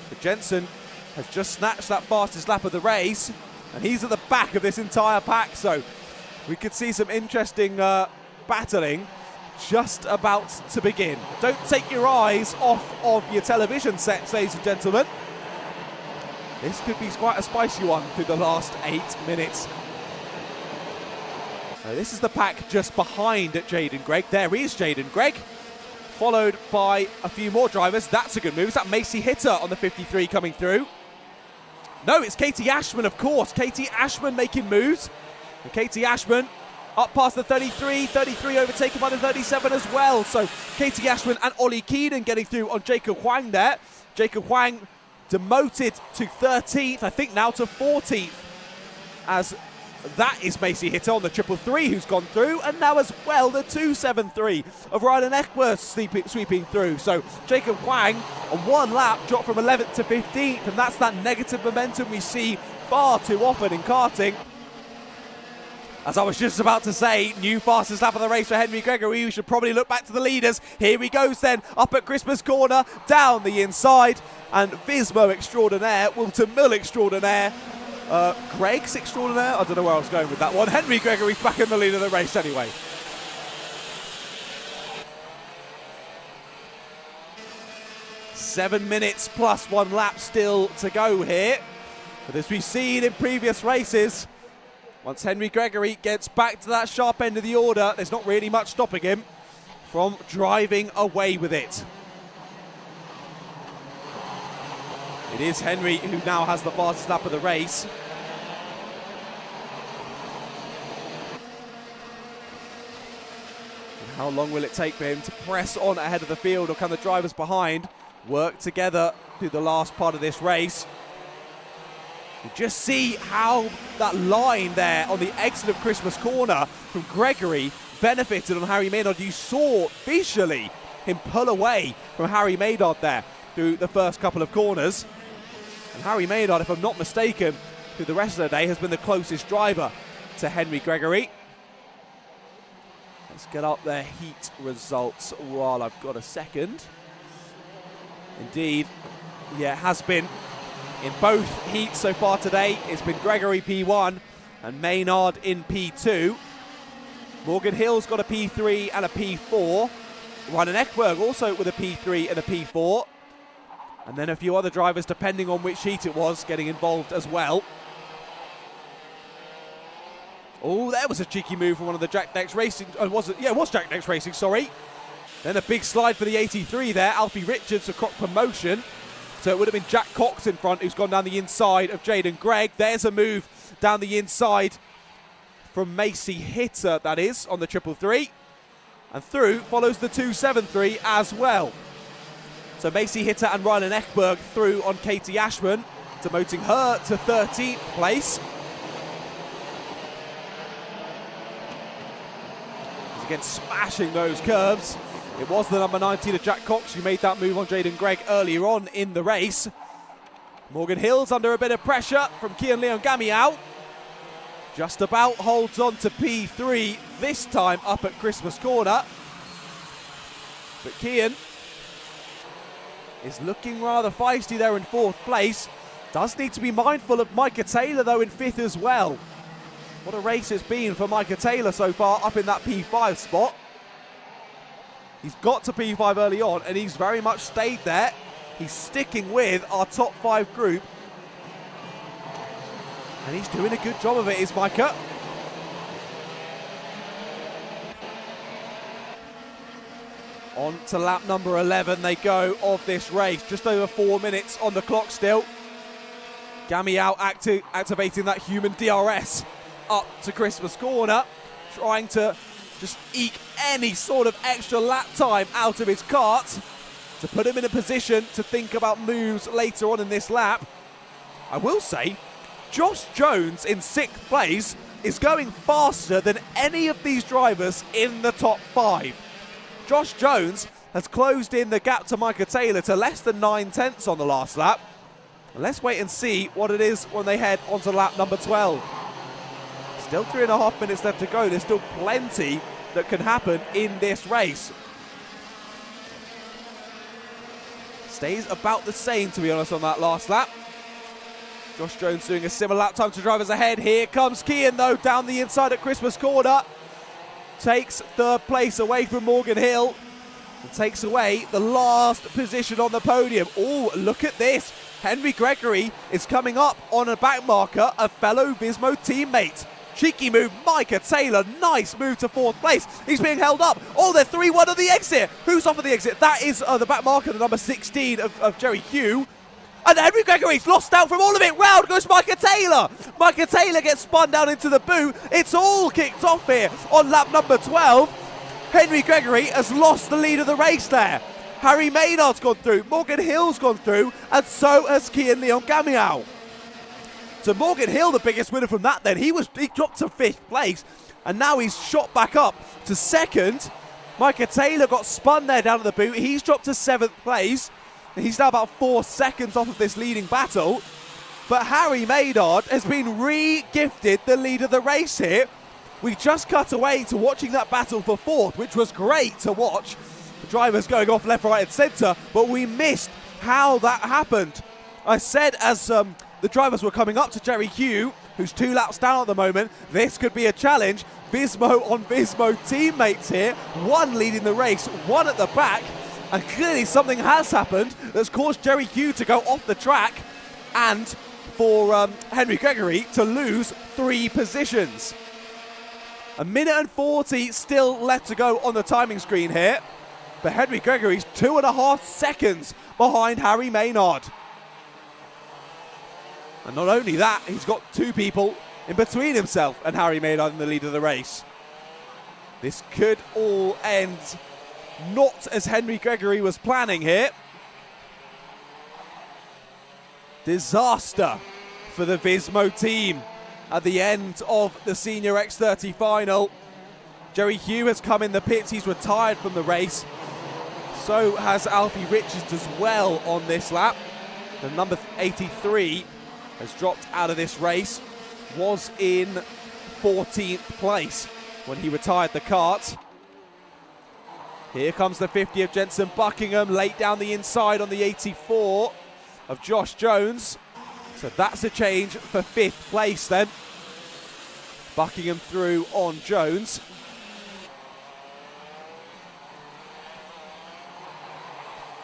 But Jensen has just snatched that fastest lap of the race, and he's at the back of this entire pack, so we could see some interesting battling. just about to begin. Don't take your eyes off of your television sets, ladies and gentlemen. This could be quite a spicy one through the last 8 minutes. This is the pack just behind Jaden Gregg. There is Jaden Gregg, followed by a few more drivers. That's a good move. Is that Macy Hitter on the 53 coming through? No, it's Katie Ashman, of course. Katie Ashman making moves. And Katie Ashman up past the 33, 33 overtaken by the 37 as well. So Katie Ashman and Ollie Keenan getting through on Jacob Huang there. Jacob Huang demoted to 13th, I think now to 14th, as that is Macy Hitter on the 333 who's gone through, and now as well the 273 of Rylan Eckworth sweeping through. So Jacob Huang on one lap dropped from 11th to 15th, and that's that negative momentum we see far too often in karting. As I was just about to say, new fastest lap of the race for Henry Gregory. We should probably look back to the leaders. Here he goes then, up at Christmas corner, down the inside, and Vismo extraordinaire, Whilton Mill extraordinaire, Greg's extraordinaire? I don't know where I was going with that one. Henry Gregory's back in the lead of the race anyway. Seven minutes plus 1 lap still to go here. But as we've seen in previous races, once Henry Gregory gets back to that sharp end of the order, there's not really much stopping him from driving away with it. It is Henry who now has the fastest lap of the race. And how long will it take for him to press on ahead of the field, or can the drivers behind work together through the last part of this race? You just see how that line there on the exit of Christmas corner from Gregory benefited on Harry Maynard. You saw visually him pull away from Harry Maynard there through the first couple of corners. And Harry Maynard, if I'm not mistaken, through the rest of the day has been the closest driver to Henry Gregory. Let's get up their heat results while I've got a second. Indeed, yeah, it has been in both heats so far today. It's been Gregory P1 and Maynard in P2. Morgan Hill's got a P3 and a P4. Rylan Eckberg also with a P3 and a P4. And then a few other drivers, depending on which heat it was, getting involved as well. Oh, there was a cheeky move from one of the Jack Next Racing. Was it? Yeah, it was Jack Next Racing, sorry. Then a big slide for the 83 there. Alfie Richards, a Cock promotion. So it would have been Jack Cox in front, who's gone down the inside of Jaden Gregg. There's a move down the inside from Macy Hitter, that is, on the 333. And through follows the 273 as well. So Macy Hitter and Rylan Eckberg through on Katie Ashman, demoting her to 13th place. He's again smashing those curves. It was the number 19 of Jack Cox who made that move on Jaden Gregg earlier on in the race. Morgan Hill's under a bit of pressure from Kian Leon Gamiao. Just about holds on to P3 this time up at Christmas corner. But Kian is looking rather feisty there in 4th place. Does need to be mindful of Micah Taylor though in 5th as well. What a race it's been for Micah Taylor so far up in that P5 spot. He's got to P5 early on and he's very much stayed there. He's sticking with our top 5 group. And he's doing a good job of it, is Micah. On to lap number 11 they go of this race. Just over 4 minutes on the clock still. Gamiao activating that human DRS up to Christmas corner, trying to just eke any sort of extra lap time out of his kart to put him in a position to think about moves later on in this lap. I will say, Josh Jones in 6th place is going faster than any of these drivers in the top 5. Josh Jones has closed in the gap to Micah Taylor to less than 9/10 on the last lap. And let's wait and see what it is when they head onto lap number 12. Still 3.5 minutes left to go. There's still plenty that can happen in this race. Stays about the same, to be honest, on that last lap. Josh Jones doing a similar lap time to drivers ahead. Here comes Kian, though, down the inside at Christmas corner. takes third place away from Morgan Hill and takes away the last position on the podium. Oh, look at this. Henry Gregory is coming up on a back marker, a fellow Vismo teammate. Cheeky move, Micah Taylor, nice move to fourth place. He's being held up. Oh, they're 3-1 on the exit. Who's off of the exit? That is the back marker, the number 16 of Jerry Hugh. And Henry Gregory's lost out from all of it. Round goes Micah Taylor. Micah Taylor gets spun down into the boot. It's all kicked off here on lap number 12. Henry Gregory has lost the lead of the race there. Harry Maynard's gone through, Morgan Hill's gone through, and so has Kian Leon Gamiao. So Morgan Hill, the biggest winner from that then. He dropped to 5th place, and now he's shot back up to 2nd. Micah Taylor got spun there down at the boot. He's dropped to 7th place. And he's now about 4 seconds off of this leading battle. But Harry Maynard has been re-gifted the lead of the race here. We just cut away to watching that battle for 4th, which was great to watch. The drivers going off left, right and centre, but we missed how that happened. I said as the drivers were coming up to Jerry Hugh, who's 2 laps down at the moment, this could be a challenge. Vismo on Vismo teammates here, one leading the race, one at the back, and clearly something has happened that's caused Jerry Hugh to go off the track and for Henry Gregory to lose 3 positions. 1 minute and 40 still left to go on the timing screen here, but Henry Gregory's 2.5 seconds behind Harry Maynard. And not only that, he's got 2 people in between himself and Harry Maynard in the lead of the race. This could all end not as Henry Gregory was planning here. Disaster for the Vismo team at the end of the Senior X30 final. Jerry Hugh has come in the pits. He's retired from the race. So has Alfie Richards as well on this lap. The number 83 has dropped out of this race. Was in 14th place when he retired the kart. Here comes the 50 of Jensen Buckingham, late down the inside on the 84 of Josh Jones. So that's a change for 5th place then. Buckingham through on Jones.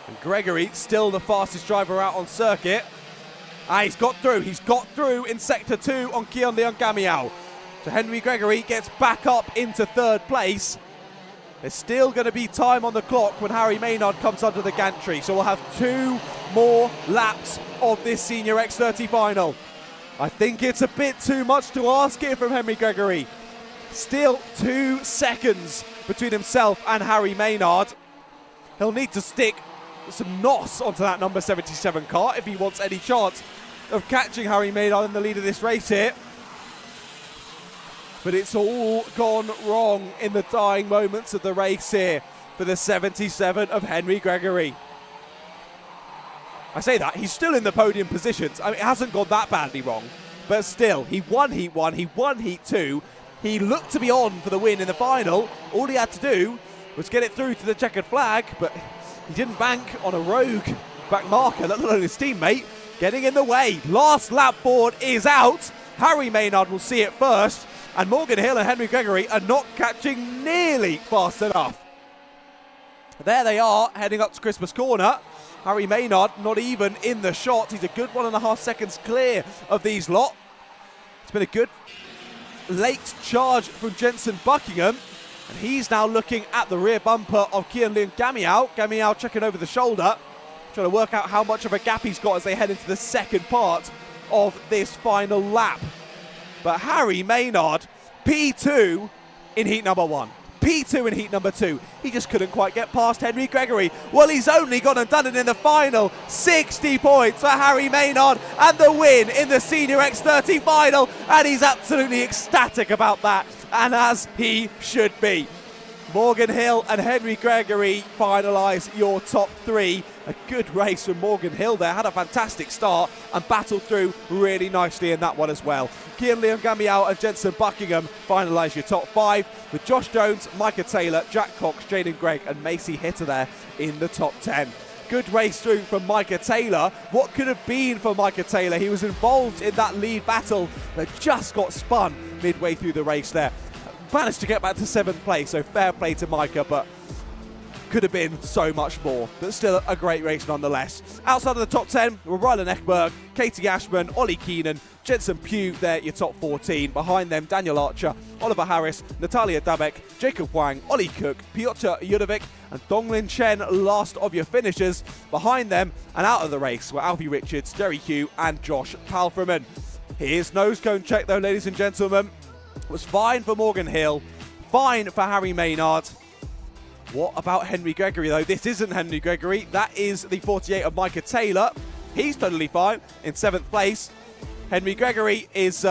And Gregory, still the fastest driver out on circuit. He's got through in Sector 2 on Kian Leon Gamiao. So Henry Gregory gets back up into 3rd place. There's still going to be time on the clock when Harry Maynard comes under the gantry. So we'll have 2 more laps of this Senior X30 final. I think it's a bit too much to ask here from Henry Gregory. Still 2 seconds between himself and Harry Maynard. He'll need to stick some NOS onto that number 77 car if he wants any chance of catching Harry Maynard in the lead of this race here. But it's all gone wrong in the dying moments of the race here for the 77 of Henry Gregory. I say that, he's still in the podium positions. I mean, it hasn't gone that badly wrong, but still, he won Heat 1, he won Heat 2. He looked to be on for the win in the final. All he had to do was get it through to the checkered flag, but he didn't bank on a rogue back marker, let alone his teammate, getting in the way. Last lap board is out. Harry Maynard will see it first, and Morgan Hill and Henry Gregory are not catching nearly fast enough. There they are, heading up to Christmas Corner. Harry Maynard not even in the shot. He's a good 1.5 seconds clear of these lot. It's been a good late charge from Jensen Buckingham, and he's now looking at the rear bumper of Kian Leon Gamiao. Gamiao checking over the shoulder, trying to work out how much of a gap he's got as they head into the second part of this final lap. But Harry Maynard, P2 in heat number 1. P2 in heat number 2. He just couldn't quite get past Henry Gregory. Well, he's only gone and done it in the final. 60 points for Harry Maynard and the win in the Senior X30 final. And he's absolutely ecstatic about that, and as he should be. Morgan Hill and Henry Gregory finalise your top 3. A good race from Morgan Hill there, had a fantastic start and battled through really nicely in that one as well. Kian Leon Gamiao and Jensen Buckingham finalise your top 5, with Josh Jones, Micah Taylor, Jack Cox, Jaden Gregg and Macy Hitter there in the top 10. Good race through from Micah Taylor. What could have been for Micah Taylor? He was involved in that lead battle that just got spun midway through the race there. managed to get back to 7th place, so fair play to Micah, but could have been so much more. But still a great race nonetheless. Outside of the top 10 were Rylan Ekberg, Katie Ashman, Ollie Keenan, Jensen Pugh, they're your top 14. Behind them, Daniel Archer, Oliver Harris, Natalia Dabek, Jacob Wang, Ollie Cook, Piotr Judovic, and Donglin Chen, last of your finishers. Behind them and out of the race were Alfie Richards, Jerry Hugh, and Josh Palfreman. Here's nose cone check though, ladies and gentlemen. It was fine for Morgan Hill, fine for Harry Maynard. What about Henry Gregory though? This isn't Henry Gregory, that is the 48 of Micah Taylor. He's totally fine in 7th place. Henry Gregory is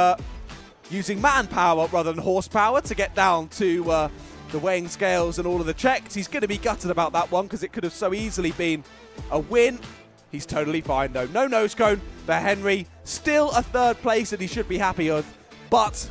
using manpower rather than horsepower to get down to the weighing scales and all of the checks. He's going to be gutted about that one because it could have so easily been a win. He's totally fine though. No nose cone for Henry. Still a 3rd place that he should be happy with, but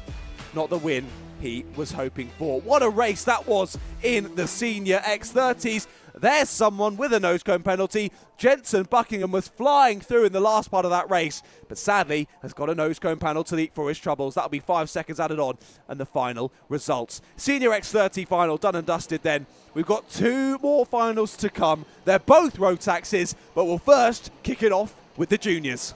not the win he was hoping for. What a race that was in the senior X30s. There's someone with a nose cone penalty. Jensen Buckingham was flying through in the last part of that race, but sadly has got a nose cone penalty for his troubles. That'll be 5 seconds added on, and the final results. Senior X30 final done and dusted then. We've got 2 more finals to come. They're both Rotaxes, but we'll first kick it off with the juniors.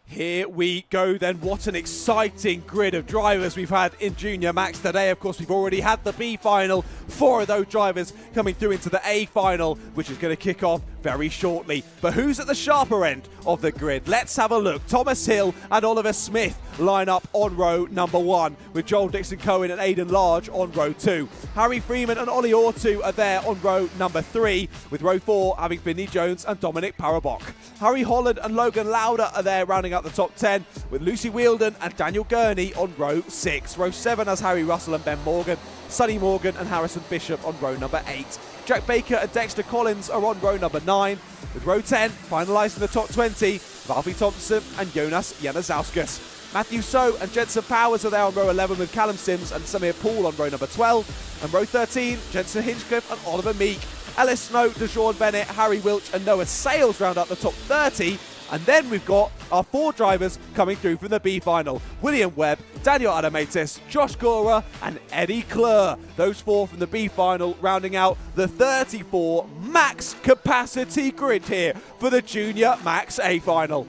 Here we go then. What an exciting grid of drivers we've had in Junior Max today. Of course, we've already had the B final. 4 of those drivers coming through into the A final, which is going to kick off very shortly. But who's at the sharper end of the grid? Let's have a look. Thomas Hill and Oliver Smith line up on row number 1, with Joel Dixon-Cohen and Aidan Large on row 2. Harry Freeman and Ollie Ortu are there on row number 3, with row 4 having Finley Jones and Dominic Parabok. Harry Holland and Logan Lauder are there rounding out the top 10, with Lucy Wielden and Daniel Gurney on row 6. Row 7 has Harry Russell and Ben Morgan, Sonny Morgan and Harrison Bishop on row number 8. Jack Baker and Dexter Collins are on row number 9, with row 10 finalising the top 20, with Alfie Thompson and Jonas Januzauskas. Matthew So and Jensen Powers are there on row 11, with Callum Sims and Samir Poole on row number 12. And row 13, Jensen Hinchcliffe and Oliver Meek. Ellis Snow, DeJourn Bennett, Harry Wilch and Noah Sales round out the top 30. And then we've got our 4 drivers coming through from the B final. William Webb, Daniel Adamatis, Josh Gora and Eddie Klur. Those 4 from the B final rounding out the 34 max capacity grid here for the Junior Max A final.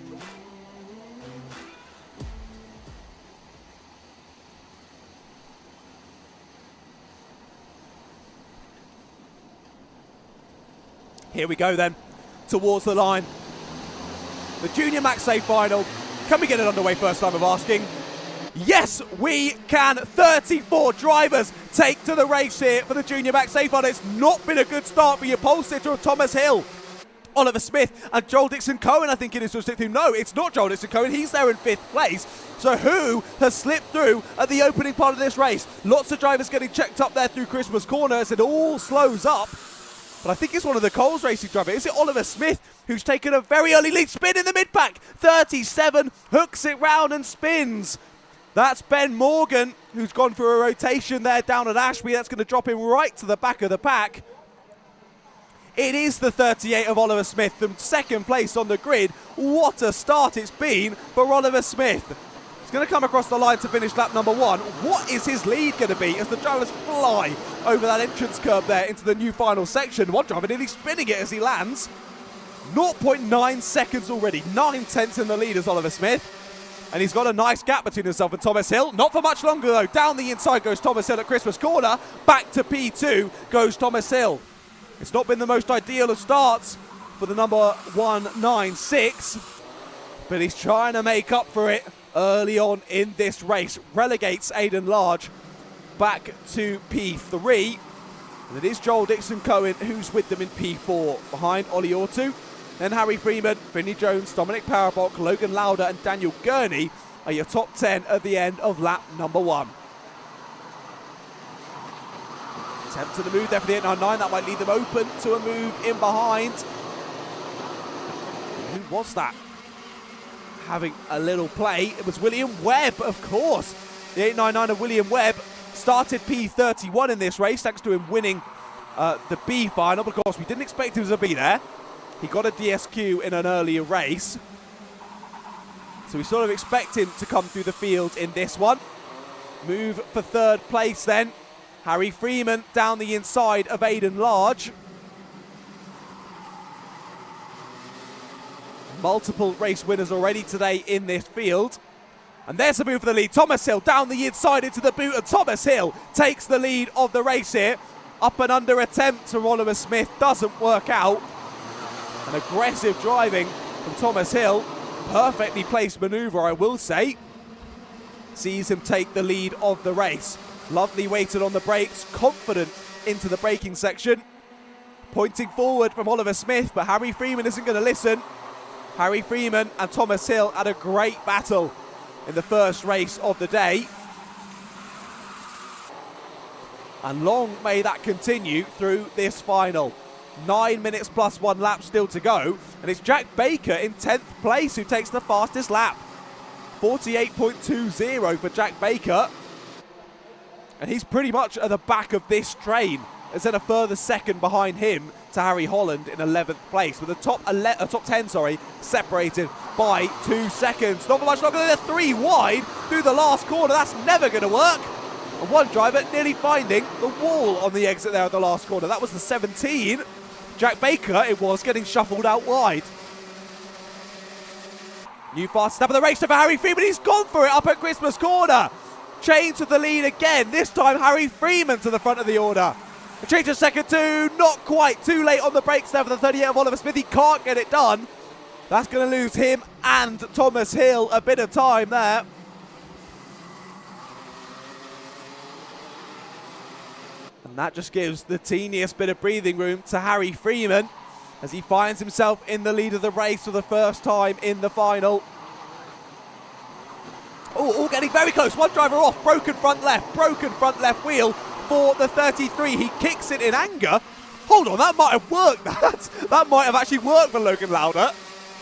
Here we go then, towards the line. The Junior Max A final. Can we get it underway first time of asking? Yes, we can. 34 drivers take to the race here for the Junior Max A final. It's not been a good start for your pole sitter of Thomas Hill, Oliver Smith and Joel Dixon-Cohen, I think it is, to stick through. No, it's not Joel Dixon-Cohen. He's there in 5th place. So who has slipped through at the opening part of this race? Lots of drivers getting checked up there through Christmas Corner as it all slows up. But I think it's one of the Coles Racing drivers. Is it Oliver Smith, who's taken a very early lead? Spin in the mid-pack. 37, hooks it round and spins. That's Ben Morgan, who's gone for a rotation there down at Ashby. That's going to drop him right to the back of the pack. It is the 38 of Oliver Smith, from 2nd place on the grid. What a start it's been for Oliver Smith. He's going to come across the line to finish lap number 1. What is his lead going to be as the drivers fly over that entrance curve there into the new final section? One driver nearly spinning it as he lands. 0.9 seconds already. 9 tenths in the lead as Oliver Smith. And he's got a nice gap between himself and Thomas Hill. Not for much longer though. Down the inside goes Thomas Hill at Christmas Corner. Back to P2 goes Thomas Hill. It's not been the most ideal of starts for the number 196. But he's trying to make up for it early on in this race. Relegates Aidan Large back to P3. And it is Joel Dixon-Cohen who's with them in P4. Behind Ollie Ortu. Then Harry Freeman, Finley Jones, Dominic Parabok, Logan Lauder and Daniel Gurney are your top 10 at the end of lap number 1. Attempt to the move there for the 899. That might lead them open to a move in behind. Who was that? Having a little play. It was William Webb, of course. The 899 of William Webb started P31 in this race, thanks to him winning the B final. Of course, we didn't expect him to be there. He got a DSQ in an earlier race. So we sort of expect him to come through the field in this one. Move for third place then. Harry Freeman down the inside of Aidan Large. Multiple race winners already today in this field. And there's a move for the lead. Thomas Hill down the inside into the boot, and Thomas Hill takes the lead of the race here. Up and under attempt to Oliver Smith doesn't work out. An aggressive driving from Thomas Hill. Perfectly placed manoeuvre, I will say. Sees him take the lead of the race. Lovely weighted on the brakes, confident into the braking section. Pointing forward from Oliver Smith, but Harry Freeman isn't going to listen. Harry Freeman and Thomas Hill had a great battle in the first race of the day. And long may that continue through this final. 9 minutes plus 1 lap still to go. And it's Jack Baker in 10th place who takes the fastest lap. 48.20 for Jack Baker. And he's pretty much at the back of this train. There's then a further second behind him to Harry Holland in 11th place, with the top 10 separated by 2 seconds. Not much longer than 3 wide through the last corner. That's never going to work. And one driver nearly finding the wall on the exit there at the last corner. That was the 17. Jack Baker, it was, getting shuffled out wide. New fast step of the race for Harry Freeman. He's gone for it up at Christmas corner. Change to the lead again. This time Harry Freeman to the front of the order. A change to second two, not quite. Too late on the brakes there for the 38 of Oliver Smith. He can't get it done. That's going to lose him and Thomas Hill a bit of time there. And that just gives the teeniest bit of breathing room to Harry Freeman as he finds himself in the lead of the race for the first time in the final. Oh, all getting very close. One driver off. Broken front left wheel for the 33. He kicks it in anger. Hold on, that might have worked. That might have actually worked for Logan Lauder.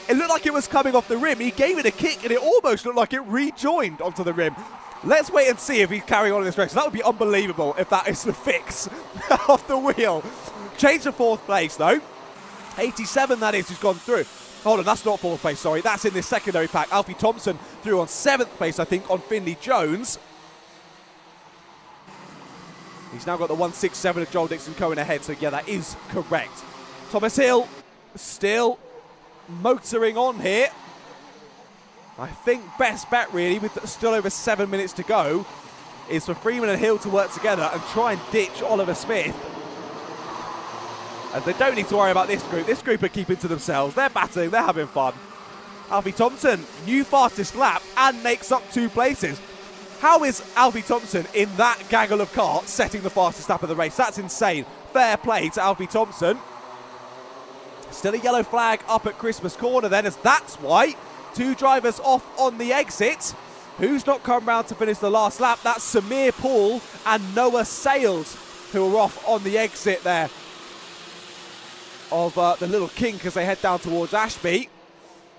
It looked like it was coming off the rim. He gave it a kick and it almost looked like it rejoined onto the rim. Let's wait and see if he's carrying on in this race. That would be unbelievable if that is the fix off the wheel. Change to 4th place though. 87 that is, who's gone through. Hold on, that's not 4th place, sorry. That's in this secondary pack. Alfie Thompson through on 7th place, I think, on Finley Jones. He's now got the 167 of Joel Dixon Cohen ahead, so yeah, that is correct. Thomas Hill still motoring on here. I think best bet, really, with still over 7 minutes to go, is for Freeman and Hill to work together and try and ditch Oliver Smith. And they don't need to worry about this group. This group are keeping to themselves. They're battling, they're having fun. Alfie Thompson, new fastest lap and makes up 2 places. How is Alfie Thompson in that gaggle of karts setting the fastest lap of the race? That's insane. Fair play to Alfie Thompson. Still a yellow flag up at Christmas corner then, as that's why 2 drivers off on the exit. Who's not come round to finish the last lap? That's Samir Paul and Noah Sales, who are off on the exit there of the little kink as they head down towards Ashby.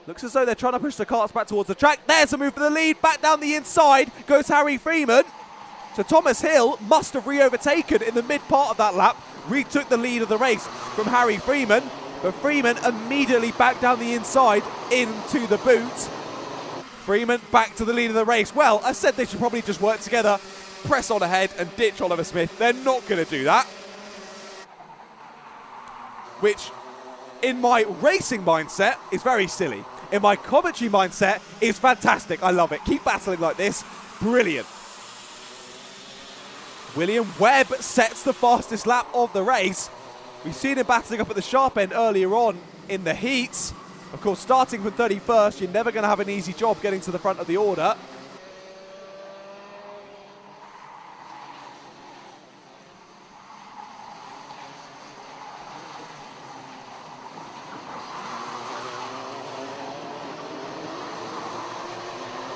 Looks as though they're trying to push the karts back towards the track. There's a move for the lead. Back down the inside goes Harry Freeman. So Thomas Hill must have re-overtaken in the mid part of that lap. Retook the lead of the race from Harry Freeman. But Freeman immediately back down the inside into the boot. Freeman back to the lead of the race. Well, I said they should probably just work together, press on ahead and ditch Oliver Smith. They're not going to do that. Which, in my racing mindset, is very silly. In my commentary mindset, is fantastic. I love it. Keep battling like this. Brilliant. William Webb sets the fastest lap of the race. We've seen him battling up at the sharp end earlier on in the heats. Of course, starting from 31st, you're never going to have an easy job getting to the front of the order.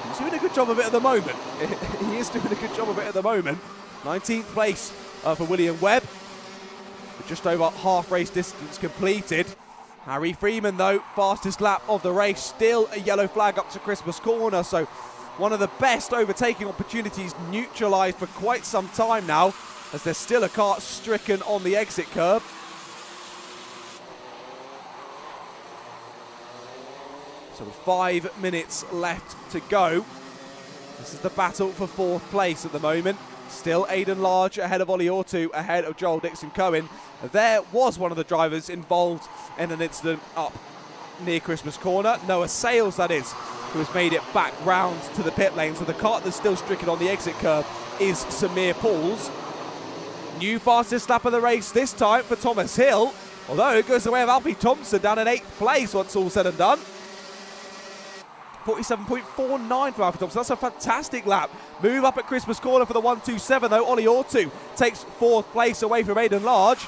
He's doing a good job of it at the moment. He is doing a good job of it at the moment. 19th place for William Webb. With just over half race distance completed. Harry Freeman, though, fastest lap of the race. Still a yellow flag up to Christmas corner. So one of the best overtaking opportunities neutralised for quite some time now. as there's still a kart stricken on the exit curb. So with 5 minutes left to go. This is the battle for 4th place at the moment. Still Aidan Large ahead of Ollie Ortu, ahead of Joel Dixon-Cohen. There was one of the drivers involved in an incident up near Christmas Corner. Noah Sales, that is, who has made it back round to the pit lane. So the kart that's still stricken on the exit curb is Samir Pauls. New fastest lap of the race this time for Thomas Hill. Although it goes the way of Alfie Thompson down in 8th place once all said and done. 47.49 for Alfie Thompson. That's a fantastic lap. Move up at Christmas Corner for the 127 though. Ollie Ortu takes 4th place away from Aidan Large.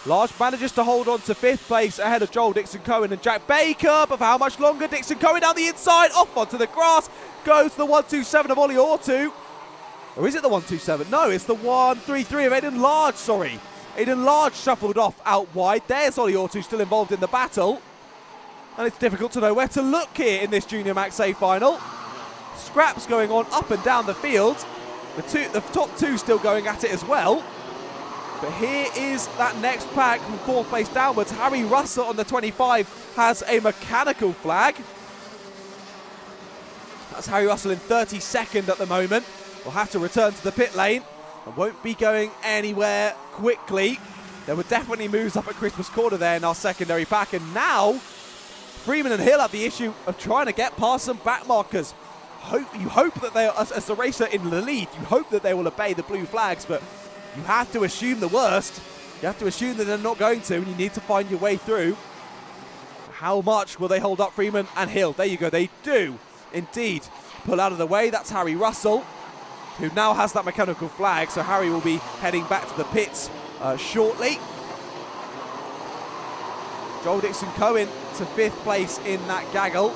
Large manages to hold on to 5th place ahead of Joel Dixon-Cohen and Jack Baker. But for how much longer? Dixon-Cohen down the inside, off onto the grass. Goes the 127 of Ollie Ortu. Or is it the 127? No, it's the 133 of Aidan Large, sorry. Aidan Large shuffled off out wide. There's Ollie Ortu still involved in the battle. And it's difficult to know where to look here in this Junior Max A final. Scraps going on up and down the field. The top two still going at it as well. But here is that next pack from 4th place downwards. Harry Russell on the 25 has a mechanical flag. That's Harry Russell in 32nd at the moment. Will have to return to the pit lane and won't be going anywhere quickly. There were definitely moves up at Christmas Corner there in our secondary pack. And now Freeman and Hill have the issue of trying to get past some back markers. You hope that they, as the racer in the lead, you hope that they will obey the blue flags, but you have to assume the worst. You have to assume that they're not going to, and you need to find your way through. How much will they hold up Freeman and Hill? There you go, they do indeed pull out of the way. That's Harry Russell, who now has that mechanical flag, so Harry will be heading back to the pits shortly. Joel Dixon-Cohen to 5th place in that gaggle.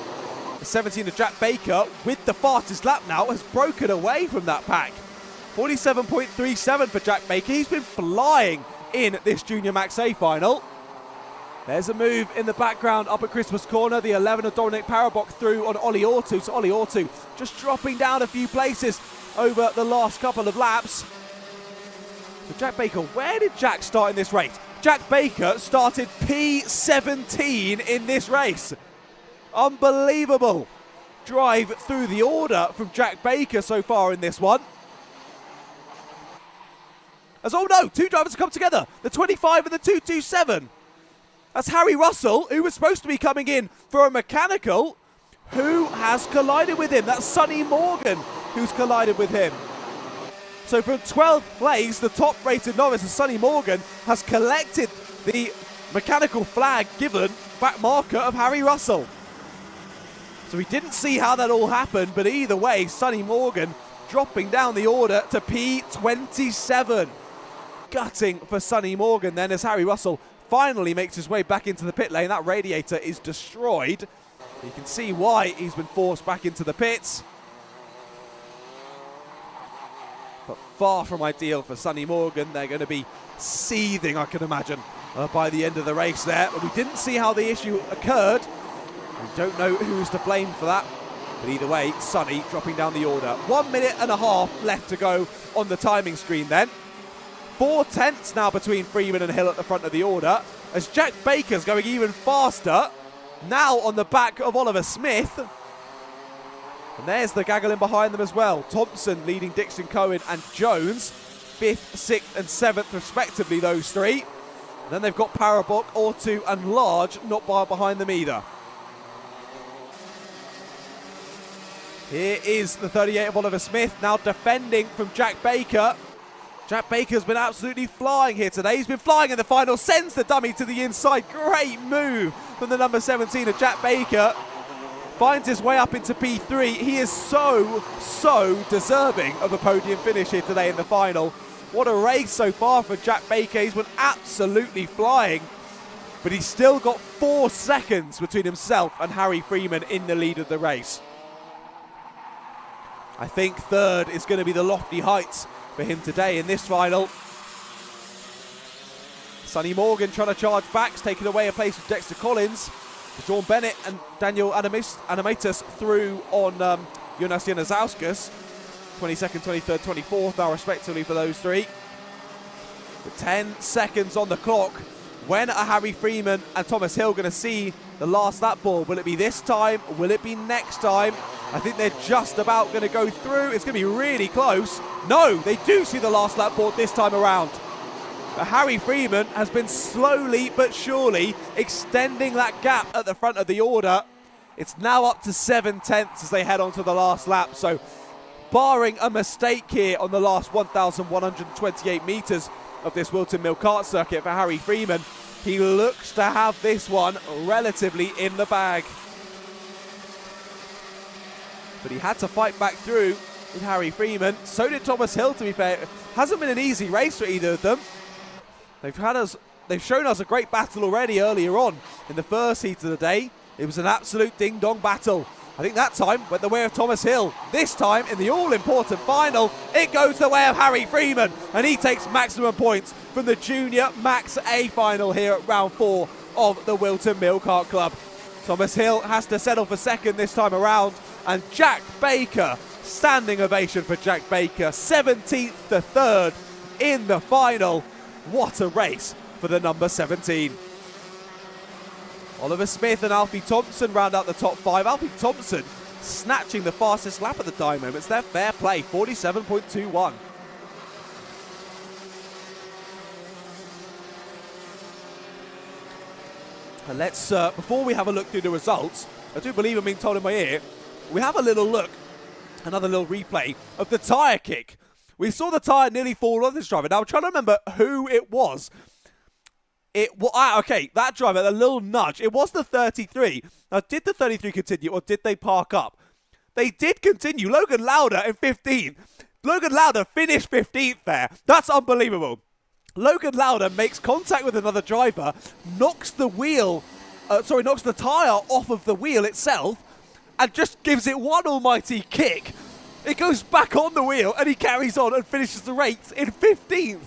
The 17 of Jack Baker, with the fastest lap now, has broken away from that pack. 47.37 for Jack Baker. He's been flying in this Junior Max A final. There's a move in the background up at Christmas Corner. The 11 of Dominic Parabok through on Ollie Ortu. So Ollie Ortu just dropping down a few places over the last couple of laps. So Jack Baker, where did Jack start in this race? Jack Baker started P17 in this race. Unbelievable drive through the order from Jack Baker so far in this one. As oh no, two drivers have come together. The 25 and the 227. That's Harry Russell, who was supposed to be coming in for a mechanical, who has collided with him. That's Sonny Morgan who's collided with him. So from 12th place, the top-rated novice, Sonny Morgan, has collected the mechanical flag given back marker of Harry Russell. So we didn't see how that all happened, but either way, Sonny Morgan dropping down the order to P27. Gutting for Sonny Morgan then as Harry Russell finally makes his way back into the pit lane. That radiator is destroyed. You can see why he's been forced back into the pits. But far from ideal for Sonny Morgan. They're going to be seething, I can imagine, by the end of the race there. But we didn't see how the issue occurred. We don't know who's to blame for that. But either way, Sonny dropping down the order. 1 minute and a half left to go on the timing screen then. 4 tenths now between Freeman and Hill at the front of the order. As Jack Baker's going even faster. Now on the back of Oliver Smith. And there's the gaggle in behind them as well. Thompson leading Dixon-Cohen and Jones. 5th, 6th and 7th respectively, those three. And then they've got Parabok, Ortu and Large not far behind them either. Here is the 38 of Oliver Smith now defending from Jack Baker. Jack Baker's been absolutely flying here today. He's been flying in the final, sends the dummy to the inside. Great move from the number 17 of Jack Baker. Finds his way up into P3. He is so deserving of a podium finish here today in the final. What a race so far for Jack Baker. He's been absolutely flying. But he's still got 4 seconds between himself and Harry Freeman in the lead of the race. I think 3rd is going to be the lofty heights for him today in this final. Sonny Morgan trying to charge back, taking away a place with Dexter Collins. Sean Bennett and Daniel Animatus through on Jonas Janazauskas. 22nd, 23rd, 24th now respectively for those three. With 10 seconds on the clock, when are Harry Freeman and Thomas Hill going to see the last lap ball? Will it be this time? Will it be next time? I think they're just about going to go through. It's going to be really close. No, they do see the last lap board this time around. But Harry Freeman has been slowly but surely extending that gap at the front of the order. It's now up to 7/10 as they head on to the last lap. So barring a mistake here on the last 1,128 metres of this Whilton Mill Kart circuit for Harry Freeman, he looks to have this one relatively in the bag. But he had to fight back through with Harry Freeman. So did Thomas Hill, to be fair. It hasn't been an easy race for either of them. They've shown us a great battle already earlier on in the first heat of the day. It was an absolute ding-dong battle. I think that time went the way of Thomas Hill. This time, in the all-important final, it goes the way of Harry Freeman, and he takes maximum points from the Junior Max A final here at round 4 of the Whilton Mill Kart Club. Thomas Hill has to settle for second this time around, and Jack Baker, standing ovation for Jack Baker, 17th to 3rd in the final. What a race for the number 17. Oliver Smith and Alfie Thompson round out the top 5. Alfie Thompson snatching the fastest lap at the dyno. It's their fair play, 47.21. And let's, before we have a look through the results, I do believe I'm being told in my ear, we have a little look, another little replay of the tyre kick. We saw the tyre nearly fall on this driver. Now I'm trying to remember who it was. Okay, that driver, a little nudge. It was the 33. Now, did the 33 continue or did they park up? They did continue. Logan Lauder in 15th. Logan Lauder finished 15th there. That's unbelievable. Logan Lauder makes contact with another driver, knocks the tyre off of the wheel itself, and just gives it one almighty kick. It goes back on the wheel, and he carries on and finishes the race in 15th.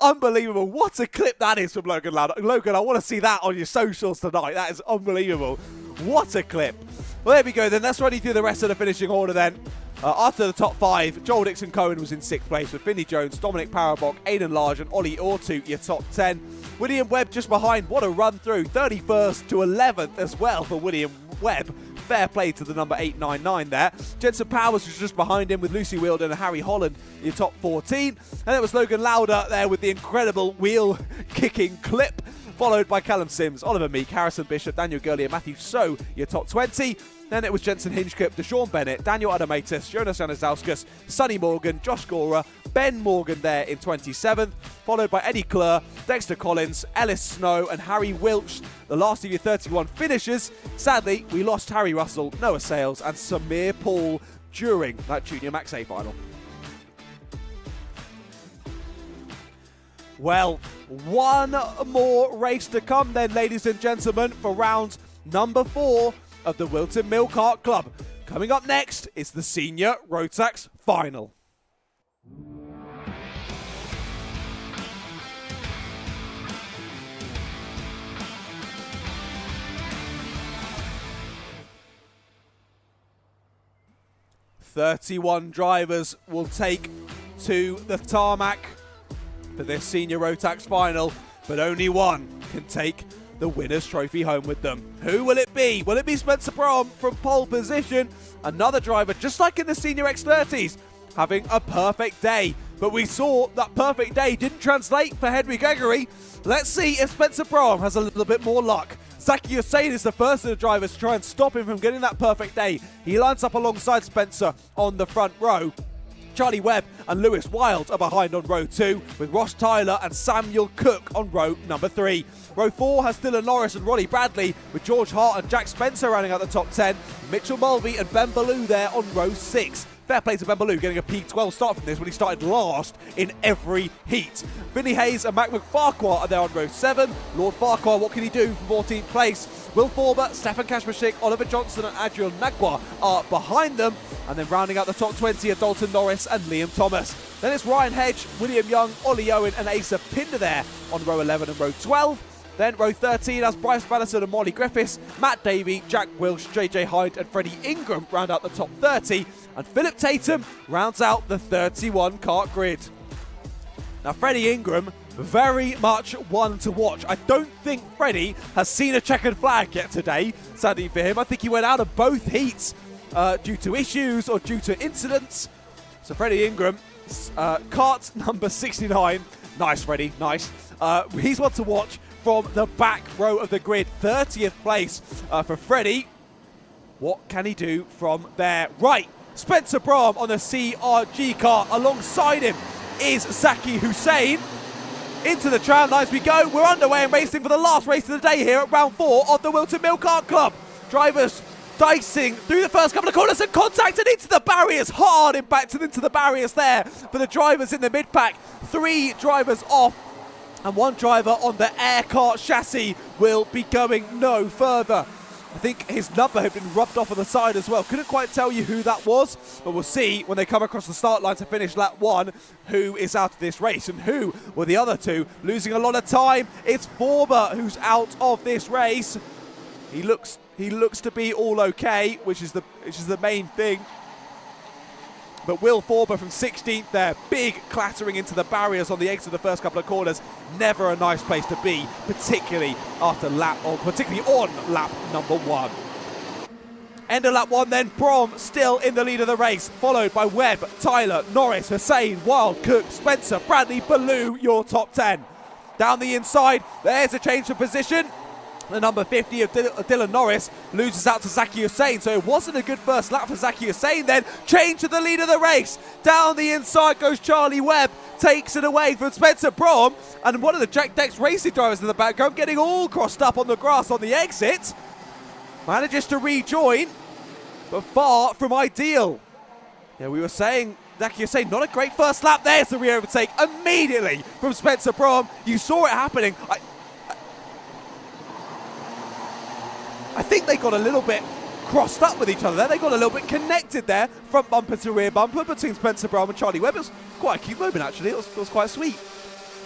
Unbelievable. What a clip that is from Logan Lauder. Logan, I want to see that on your socials tonight. That is unbelievable. What a clip. Well, there we go then. Let's run you through the rest of the finishing order then. After the top 5, Joel Dixon-Cohen was in 6th place with Finley Jones, Dominic Parabok, Aidan Large and Ollie Ortu, your top 10. William Webb just behind. What a run through. 31st to 11th as well for William Webb. Fair play to the number 899 there. Jensen Powers was just behind him with Lucy Wielden and Harry Holland, your top 14. And it was Logan Lauder there with the incredible wheel-kicking clip, followed by Callum Sims, Oliver Meek, Harrison Bishop, Daniel Gurley and Matthew So, your top 20. Then it was Jensen Hinchcliffe, Deshaun Bennett, Daniel Adamatis, Jonas Janizauskas, Sonny Morgan, Josh Gora, Ben Morgan there in 27th, followed by Eddie Clure, Dexter Collins, Ellis Snow and Harry Wilch, the last of your 31 finishers. Sadly, we lost Harry Russell, Noah Sales and Samir Paul during that Junior Max A final. Well, one more race to come then, ladies and gentlemen, for round number 4 of the Whilton Mill Kart Club. Coming up next is the Senior Rotax Final. "31 drivers will take to the tarmac for this Senior Rotax Final, but only one can take the winner's trophy home with them. Who will it be? Will it be Spencer Brom from pole position? Another driver, just like in the Senior X30s, having a perfect day. But we saw that perfect day didn't translate for Henry Gregory. Let's see if Spencer Brom has a little bit more luck. Zaki Hussain is the first of the drivers to try and stop him from getting that perfect day. He lines up alongside Spencer on the front row. Charlie Webb and Lewis Wild are behind on row 2, with Ross Tyler and Samuel Cook on row number 3. Row 4 has Dylan Norris and Ronnie Bradley, with George Hart and Jack Spencer rounding out the top 10. Mitchell Mulvey and Ben Ballou there on row 6. Fair play to Ben Ballou getting a P12 start from this when he started last in every heat. Vinny Hayes and Mac McFarquhar are there on row 7. Lord Farquhar, what can he do from 14th place? Will Forber, Stefan Kashmashik, Oliver Johnson and Adrian Nagwa are behind them. And then rounding out the top 20 are Dalton Norris and Liam Thomas. Then it's Ryan Hedge, William Young, Ollie Owen and Asa Pinder there on row 11 and row 12. Then row 13 has Bryce Madison and Molly Griffiths, Matt Davey, Jack Wilsh, JJ Hyde and Freddie Ingram round out the top 30. And Philip Tatum rounds out the 31 kart grid. Now, Freddie Ingram, very much one to watch. I don't think Freddie has seen a checkered flag yet today, sadly for him. I think he went out of both heats due to issues or due to incidents. So Freddie Ingram, kart number 69. Nice, Freddie, nice. He's one to watch from the back row of the grid. 30th place for Freddie. What can he do from there? Right, Spencer Brahm on the CRG car. Alongside him is Zaki Hussein. Into the tram lines we go. We're underway and racing for the last race of the day here at round 4 of the Whilton Mill Kart Club. Drivers dicing through the first couple of corners and contact and into the barriers. Hard impact and into the barriers there for the drivers in the mid-pack. 3 drivers off and 1 driver on the air kart chassis will be going no further. I think his number had been rubbed off on the side as well. Couldn't quite tell you who that was, but we'll see when they come across the start line to finish lap 1 who is out of this race and who were the other 2 losing a lot of time. It's Forber who's out of this race. He looks to be all okay, which is the main thing. But Will Forber from 16th there, big clattering into the barriers on the exit of the first couple of corners. Never a nice place to be, particularly on lap number 1. End of lap 1 then, Brom still in the lead of the race, followed by Webb, Tyler, Norris, Hussein, Wild, Cook, Spencer, Bradley, Ballou, your top 10. Down the inside, there's a change of position. The number 50 of Dylan Norris loses out to Zaki Hussein, so it wasn't a good first lap for Zaki Hussein then. Change to the lead of the race. Down the inside goes Charlie Webb, takes it away from Spencer Brom, and one of the Jack Dex racing drivers in the background getting all crossed up on the grass on the exit. Manages to rejoin, but far from ideal. Yeah, we were saying Zaki Hussein, not a great first lap. There's the re-overtake immediately from Spencer Brom. You saw it happening. I think they got a little bit crossed up with each other there. They got a little bit connected there, front bumper to rear bumper between Spencer Brahm and Charlie Webb. It was quite a cute moment, actually. It was quite sweet.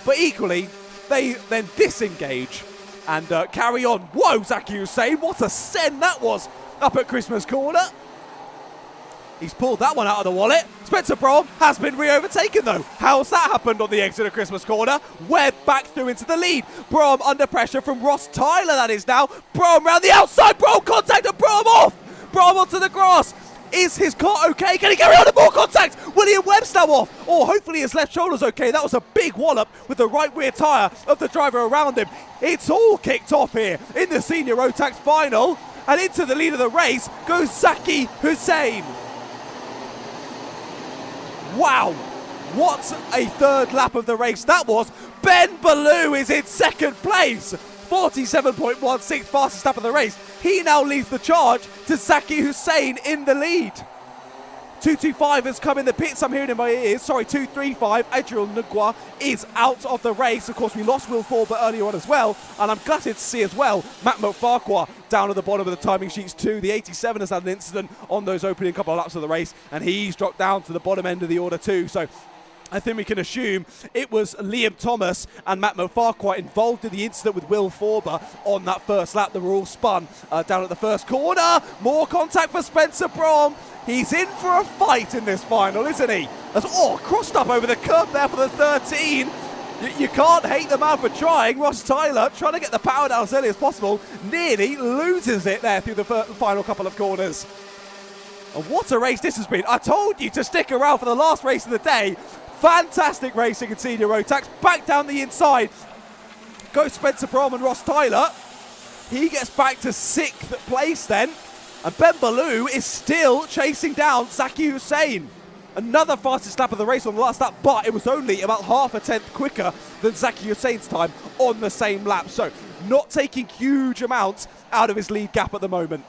But equally, they then disengage and carry on. Whoa, Zaki Hussein, what a send that was up at Christmas corner. He's pulled that one out of the wallet. Spencer Brahm has been re-overtaken though. How's that happened on the exit of Christmas corner? Webb back through into the lead. Brahm under pressure from Ross Tyler, that is now. Brahm round the outside. Brahm contact and Brahm off. Brahm onto the grass. Is his car okay? Can he carry on and more contact? William Webb's now off. Oh, hopefully his left shoulder's okay. That was a big wallop with the right rear tyre of the driver around him. It's all kicked off here in the senior Rotax final. And into the lead of the race goes Zaki Hussein. Wow, what a third lap of the race that was. Ben Ballou is in second place. 47.16, fastest lap of the race. He now leads the charge to Zaki Hussein in the lead. 225 has come in the pits, I'm hearing in my ears. Sorry, 235, Adriel Ngwa is out of the race. Of course, we lost Will Forber earlier on as well. And I'm gutted to see as well, Matt Mofarqua down at the bottom of the timing sheets too. The 87 has had an incident on those opening couple of laps of the race. And he's dropped down to the bottom end of the order too. So I think we can assume it was Liam Thomas and Matt Mofarqua involved in the incident with Will Forber on that first lap. They were all spun down at the first corner. More contact for Spencer Brahm. He's in for a fight in this final, isn't he? As crossed up over the curb there for the 13. You can't hate the man for trying. Ross Tyler trying to get the power down as early as possible. Nearly loses it there through the final couple of corners. And what a race this has been. I told you to stick around for the last race of the day. Fantastic racing in senior Rotax. Back down the inside goes Spencer Brahm and Ross Tyler. He gets back to 6th place then. And Ben Ballou is still chasing down Zaki Hussein. Another fastest lap of the race on the last lap, but it was only about half a tenth quicker than Zaki Hussein's time on the same lap. So not taking huge amounts out of his lead gap at the moment.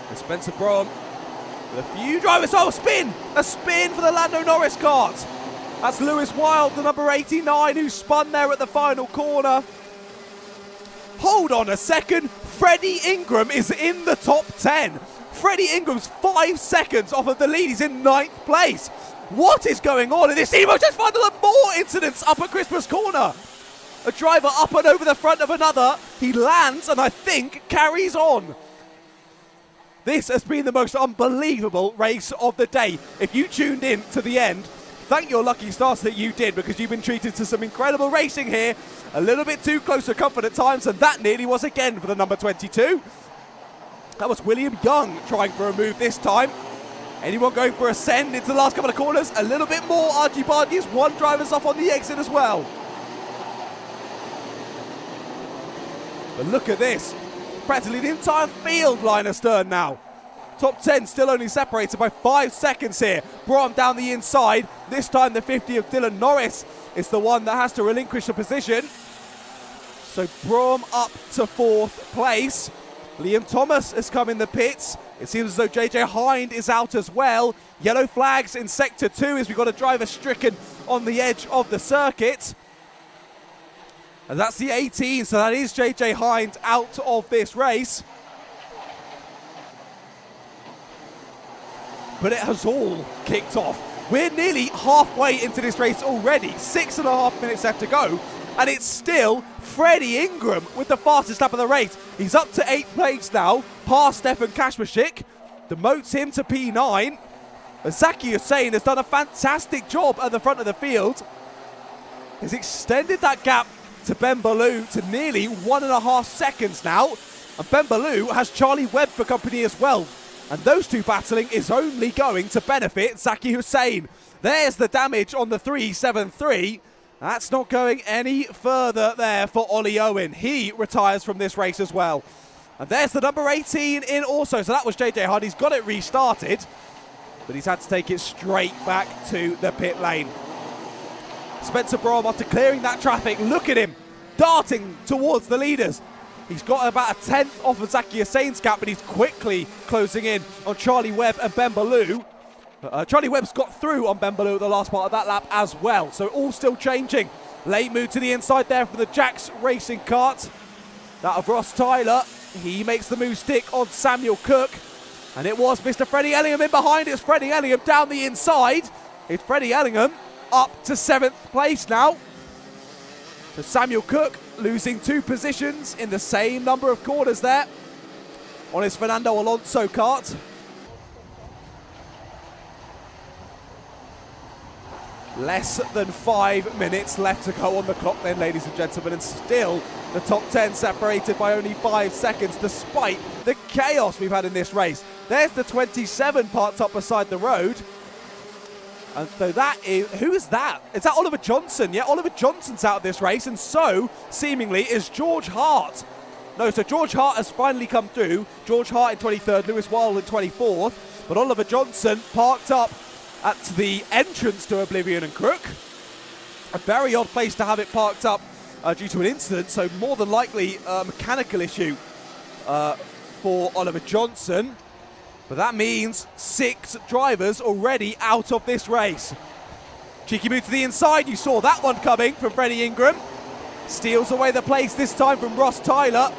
And Spencer Brahm with a few drivers. Oh, spin! A spin for the Lando Norris kart. That's Lewis Wild, the number 89, who spun there at the final corner. Hold on a second. Freddie Ingram is in the top 10. Freddie Ingram's 5 seconds off of the lead. He's in 9th place. What is going on in this team? I just found more incidents up at Christmas corner. A driver up and over the front of another. He lands and I think carries on. This has been the most unbelievable race of the day. If you tuned in to the end, thank your lucky stars that you did, because you've been treated to some incredible racing here. A little bit too close for comfort at times, and that nearly was again for the number 22. That was William Young trying for a move this time. Anyone going for a send into the last couple of corners? A little bit more argy-bargy as one driver's off on the exit as well. But look at this. Practically the entire field line astern now. Top 10 still only separated by 5 seconds here. Brought him down the inside. This time the 50 of Dylan Norris is the one that has to relinquish the position. So Brougham up to 4th place. Liam Thomas has come in the pits. It seems as though JJ Hind is out as well. Yellow flags in sector 2 as we've got a driver stricken on the edge of the circuit. And that's the 18, so that is JJ Hind out of this race. But it has all kicked off. We're nearly halfway into this race already. 6.5 minutes left to go. And it's still Freddie Ingram with the fastest lap of the race. He's up to 8th place now, past Stefan Kashmashik. Demotes him to P9. Zaki Hussain has done a fantastic job at the front of the field. He's extended that gap to Ben Ballou to nearly 1.5 seconds now. And Ben Ballou has Charlie Webb for company as well. And those two battling is only going to benefit Zaki Hussain. There's the damage on the 373. That's not going any further there for Ollie Owen. He retires from this race as well. And there's the number 18 in also. So that was JJ Hunt. He's got it restarted, but he's had to take it straight back to the pit lane. Spencer Brougham, after clearing that traffic, look at him darting towards the leaders. He's got about a 10th off of Zaki Hussain's gap, but he's quickly closing in on Charlie Webb and Ben Ballou. Charlie Webb's got through on Ben Ballou at the last part of that lap as well, so all still changing. Late move to the inside there for the Jax Racing kart. That of Ross Tyler. He makes the move stick on Samuel Cook. And it was Mr. Freddie Ellingham in behind. It's Freddie Ellingham down the inside. It's Freddie Ellingham up to 7th place now. So Samuel Cook losing 2 positions in the same number of corners there on his Fernando Alonso kart. Less than 5 minutes left to go on the clock then, ladies and gentlemen, and still the top 10 separated by only 5 seconds despite the chaos we've had in this race. There's the 27 parked up beside the road. And so that is, who is that? Is that Oliver Johnson? Yeah, Oliver Johnson's out of this race, and so, seemingly, is George Hart. No, so George Hart has finally come through. George Hart in 23rd, Lewis Wilde in 24th, but Oliver Johnson parked up at the entrance to Oblivion and Crook. A very odd place to have it parked up due to an incident, so more than likely a mechanical issue for Oliver Johnson. But that means 6 drivers already out of this race. Cheeky move to the inside, you saw that one coming from Freddie Ingram. Steals away the place this time from Ross Tyler.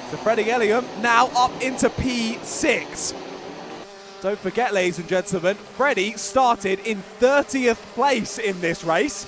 So Freddie Ellingham now up into P6. Don't forget, ladies and gentlemen, Freddie started in 30th place in this race.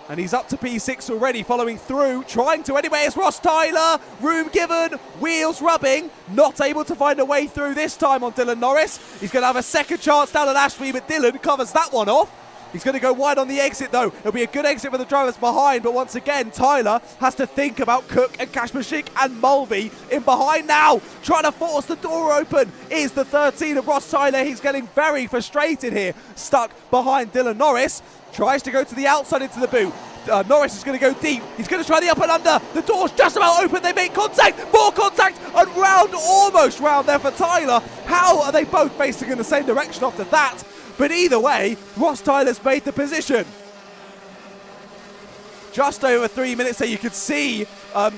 And he's up to P6 already, following through, trying to anyway. It's Ross Tyler, room given, wheels rubbing, not able to find a way through this time on Dylan Norris. He's going to have a second chance down at Ashby, but Dylan covers that one off. He's going to go wide on the exit though. It'll be a good exit for the drivers behind, but once again, Tyler has to think about Cook and Kashmashik and Mulvey in behind now. Trying to force the door open is the 13 of Ross Tyler. He's getting very frustrated here, stuck behind Dylan Norris. Tries to go to the outside into the boot. Norris is going to go deep. He's going to try the up and under. The door's just about open. They make contact. More contact. And round, almost round there for Tyler. How are they both facing in the same direction after that? But either way, Ross Tyler's made the position. Just over 3 minutes there, you could see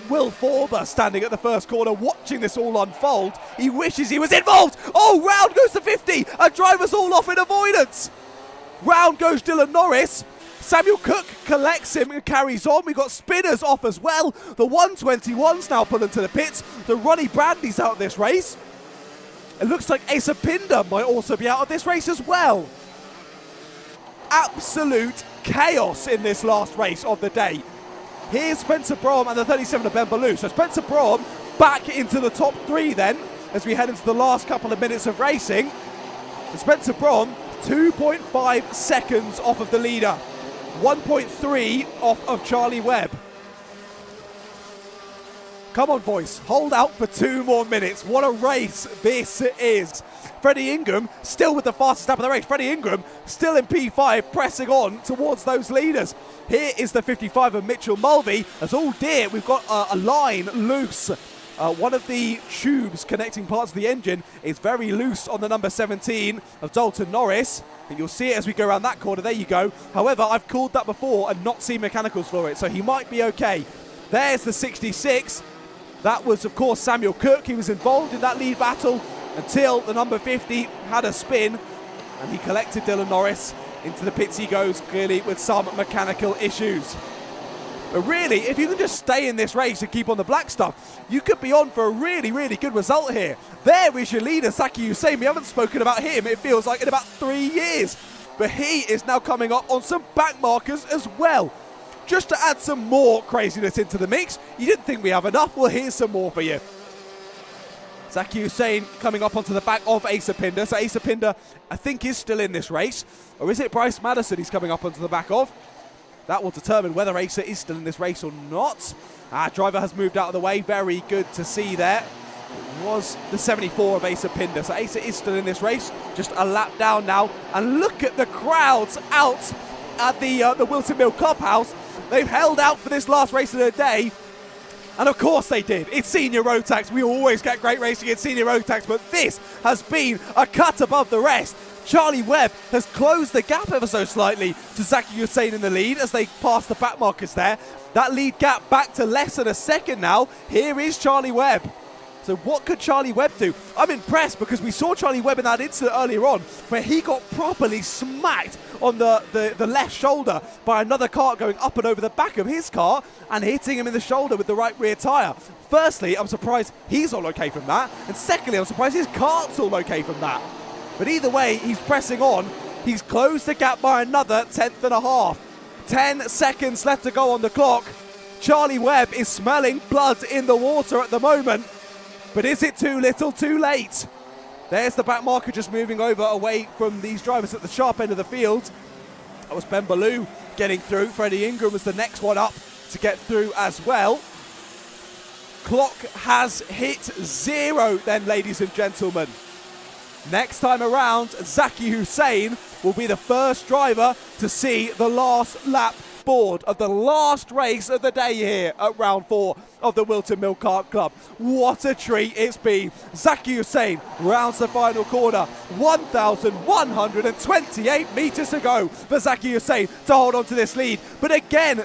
Will Forber standing at the first corner watching this all unfold. He wishes he was involved. Oh, round goes to 50. And drivers all off in avoidance. Round goes Dylan Norris. Samuel Cook collects him and carries on. We've got Spinners off as well. The 121's now pulling to the pits. The Ronnie Bradley's out of this race. It looks like Asa Pinder might also be out of this race as well. Absolute chaos in this last race of the day. Here's Spencer Brougham and the 37 of Ben Ballou. So Spencer Brougham back into the top 3 then, as we head into the last couple of minutes of racing. And Spencer Braun, 2.5 seconds off of the leader, 1.3 off of Charlie Webb. Come on, boys, hold out for 2 more minutes. What a race this is. Freddie Ingram still with the fastest lap of the race. Freddie Ingram still in P5, pressing on towards those leaders. Here is the 55 of Mitchell Mulvey. As all dear, we've got a line loose. One of the tubes connecting parts of the engine is very loose on the number 17 of Dalton Norris. And you'll see it as we go around that corner. There you go. However, I've called that before and not seen mechanicals for it, so he might be okay. There's the 66. That was, of course, Samuel Cook. He was involved in that lead battle until the number 50 had a spin and he collected Dylan Norris. Into the pits he goes, clearly with some mechanical issues. But really, if you can just stay in this race and keep on the black stuff, you could be on for a really, really good result here. There is your leader, Zaki Hussein. We haven't spoken about him, it feels like, in about 3 years. But he is now coming up on some back markers as well. Just to add some more craziness into the mix. You didn't think we have enough? Well, here's some more for you. Zaki Hussein coming up onto the back of Asa Pinder. So Asa Pinder, I think, is still in this race. Or is it Bryce Madison he's coming up onto the back of? That will determine whether Asa is still in this race or not. Driver has moved out of the way. Very good to see there. It was the 74 of Asa Pinder. So Asa is still in this race. Just a lap down now. And look at the crowds out at the Whilton Mill Clubhouse. They've held out for this last race of the day. And of course they did. It's Senior Rotax. We always get great racing in Senior Rotax, but this has been a cut above the rest. Charlie Webb has closed the gap ever so slightly to Zaki Hussein in the lead as they pass the back markers there. That lead gap back to less than a second now. Here is Charlie Webb. So what could Charlie Webb do? I'm impressed because we saw Charlie Webb in that incident earlier on where he got properly smacked on the left shoulder by another car going up and over the back of his car and hitting him in the shoulder with the right rear tyre. Firstly, I'm surprised he's all okay from that. And secondly, I'm surprised his cart's all okay from that. But either way, he's pressing on. He's closed the gap by another 10th and a half. 10 seconds left to go on the clock. Charlie Webb is smelling blood in the water at the moment. But is it too little, too late? There's the back marker just moving over away from these drivers at the sharp end of the field. That was Ben Ballou getting through. Freddie Ingram was the next one up to get through as well. Clock has hit 0 then, ladies and gentlemen. Next time around, Zaki Hussein will be the first driver to see the last lap board of the last race of the day here at round 4 of the Whilton Mill Kart Club. What a treat it's been. Zaki Hussein rounds the final corner. 1,128 metres to go for Zaki Hussein to hold on to this lead. But again,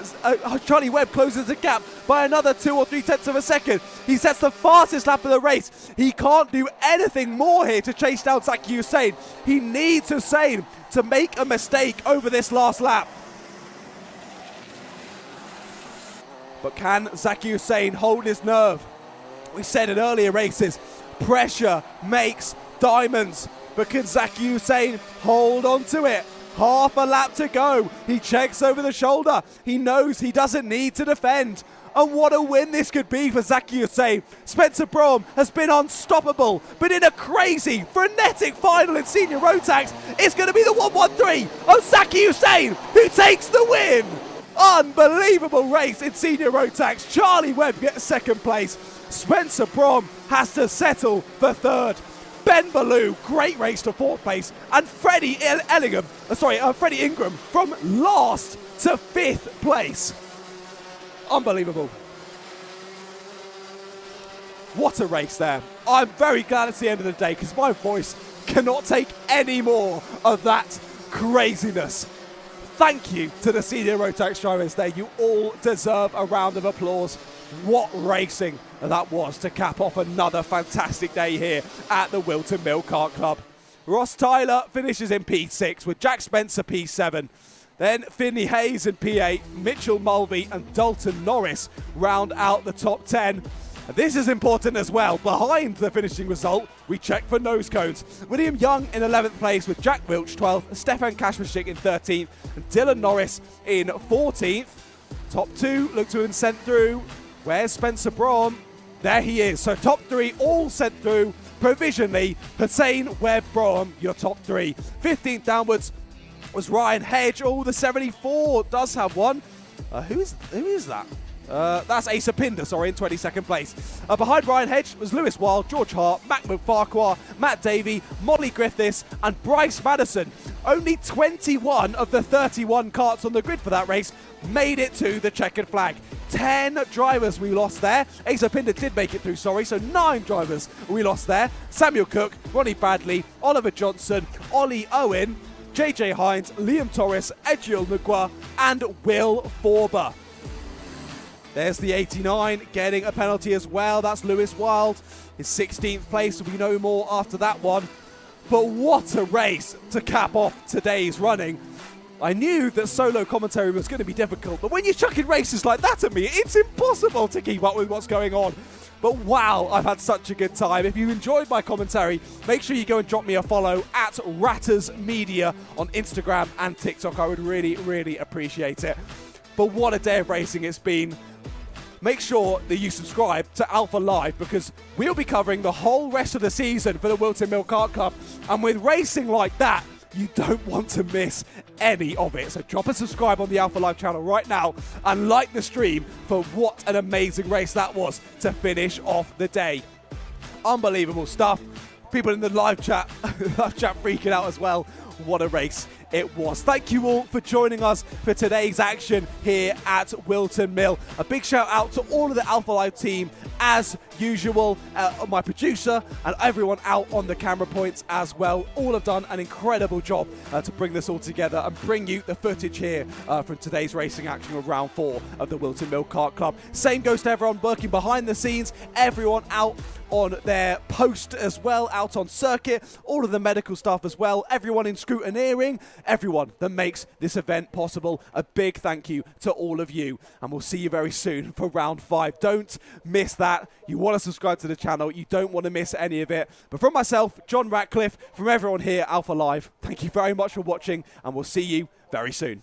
Charlie Webb closes the gap by another 2 or 3 tenths of a second. He sets the fastest lap of the race. He can't do anything more here to chase down Zaki Hussein. He needs Hussein to make a mistake over this last lap. But can Zaki Hussein hold his nerve? We said in earlier races, pressure makes diamonds. But can Zaki Hussein hold on to it? Half a lap to go. He checks over the shoulder. He knows he doesn't need to defend. And what a win this could be for Zaki Hussein. Spencer Braun has been unstoppable, but in a crazy, frenetic final in Senior Rotax, it's going to be the 113 of Zaki Hussein who takes the win. Unbelievable race in Senior Rotax. Charlie Webb gets second place. Spencer Braun has to settle for third. Ben Ballou, great race to fourth place. And Freddie Ingram from last to fifth place. Unbelievable. What a race there. I'm very glad it's the end of the day because my voice cannot take any more of that craziness. Thank you to the Senior Rotax drivers there. You all deserve a round of applause. What racing that was to cap off another fantastic day here at the Whilton Mill Kart Club. Ross Tyler finishes in P6 with Jack Spencer P7. Then Finley Hayes in P8, Mitchell Mulvey and Dalton Norris round out the top 10. This is important as well. Behind the finishing result, we check for nose cones. William Young in 11th place with Jack Wilch 12th, Stefan Kashmashik in 13th, and Dylan Norris in 14th. Top 2 look to have been sent through. Where's Spencer Braun? There he is. So top 3 all sent through provisionally. Hussein, Webb, Broham, your top 3. 15th downwards was Ryan Hedge. Oh, the 74 does have one. Who is that? That's Asa Pinder, sorry, in 22nd place. Behind Ryan Hedge was Lewis Wild, George Hart, Mahmoud Farquhar, Matt Davey, Molly Griffiths, and Bryce Madison. Only 21 of the 31 karts on the grid for that race made it to the checkered flag. 10 drivers we lost there. Asa Pinder did make it through, sorry, so 9 drivers we lost there. Samuel Cook, Ronnie Bradley, Oliver Johnson, Ollie Owen, JJ Hines, Liam Torres, Edgiel Nugua, and Will Forber. There's the 89 getting a penalty as well. That's Lewis Wild. His 16th place. We know more after that one. But what a race to cap off today's running. I knew that solo commentary was going to be difficult, but when you're chucking races like that at me, it's impossible to keep up with what's going on. But wow, I've had such a good time. If you enjoyed my commentary, make sure you go and drop me a follow at Ratters Media on Instagram and TikTok. I would really, really appreciate it. But what a day of racing it's been. Make sure that you subscribe to Alpha Live because we'll be covering the whole rest of the season for the Whilton Mill Kart Club. And with racing like that, you don't want to miss any of it. So drop a subscribe on the Alpha Live channel right now and like the stream for what an amazing race that was to finish off the day. Unbelievable stuff. People in the live chat freaking out as well. What a race it was. Thank you all for joining us for today's action here at Whilton Mill. A big shout out to all of the Alpha Live team as usual, my producer and everyone out on the camera points as well. All have done an incredible job to bring this all together and bring you the footage here from today's racing action of round 4 of the Whilton Mill Kart Club. Same goes to everyone working behind the scenes, everyone out on their post as well, out on circuit, all of the medical staff as well, everyone in scrutineering, everyone that makes this event possible. A big thank you to all of you, and we'll see you very soon for round 5. Don't miss that. You want to subscribe to the channel, you don't want to miss any of it. But from myself, John Ratcliffe, from everyone here at Alpha Live, thank you very much for watching, and we'll see you very soon.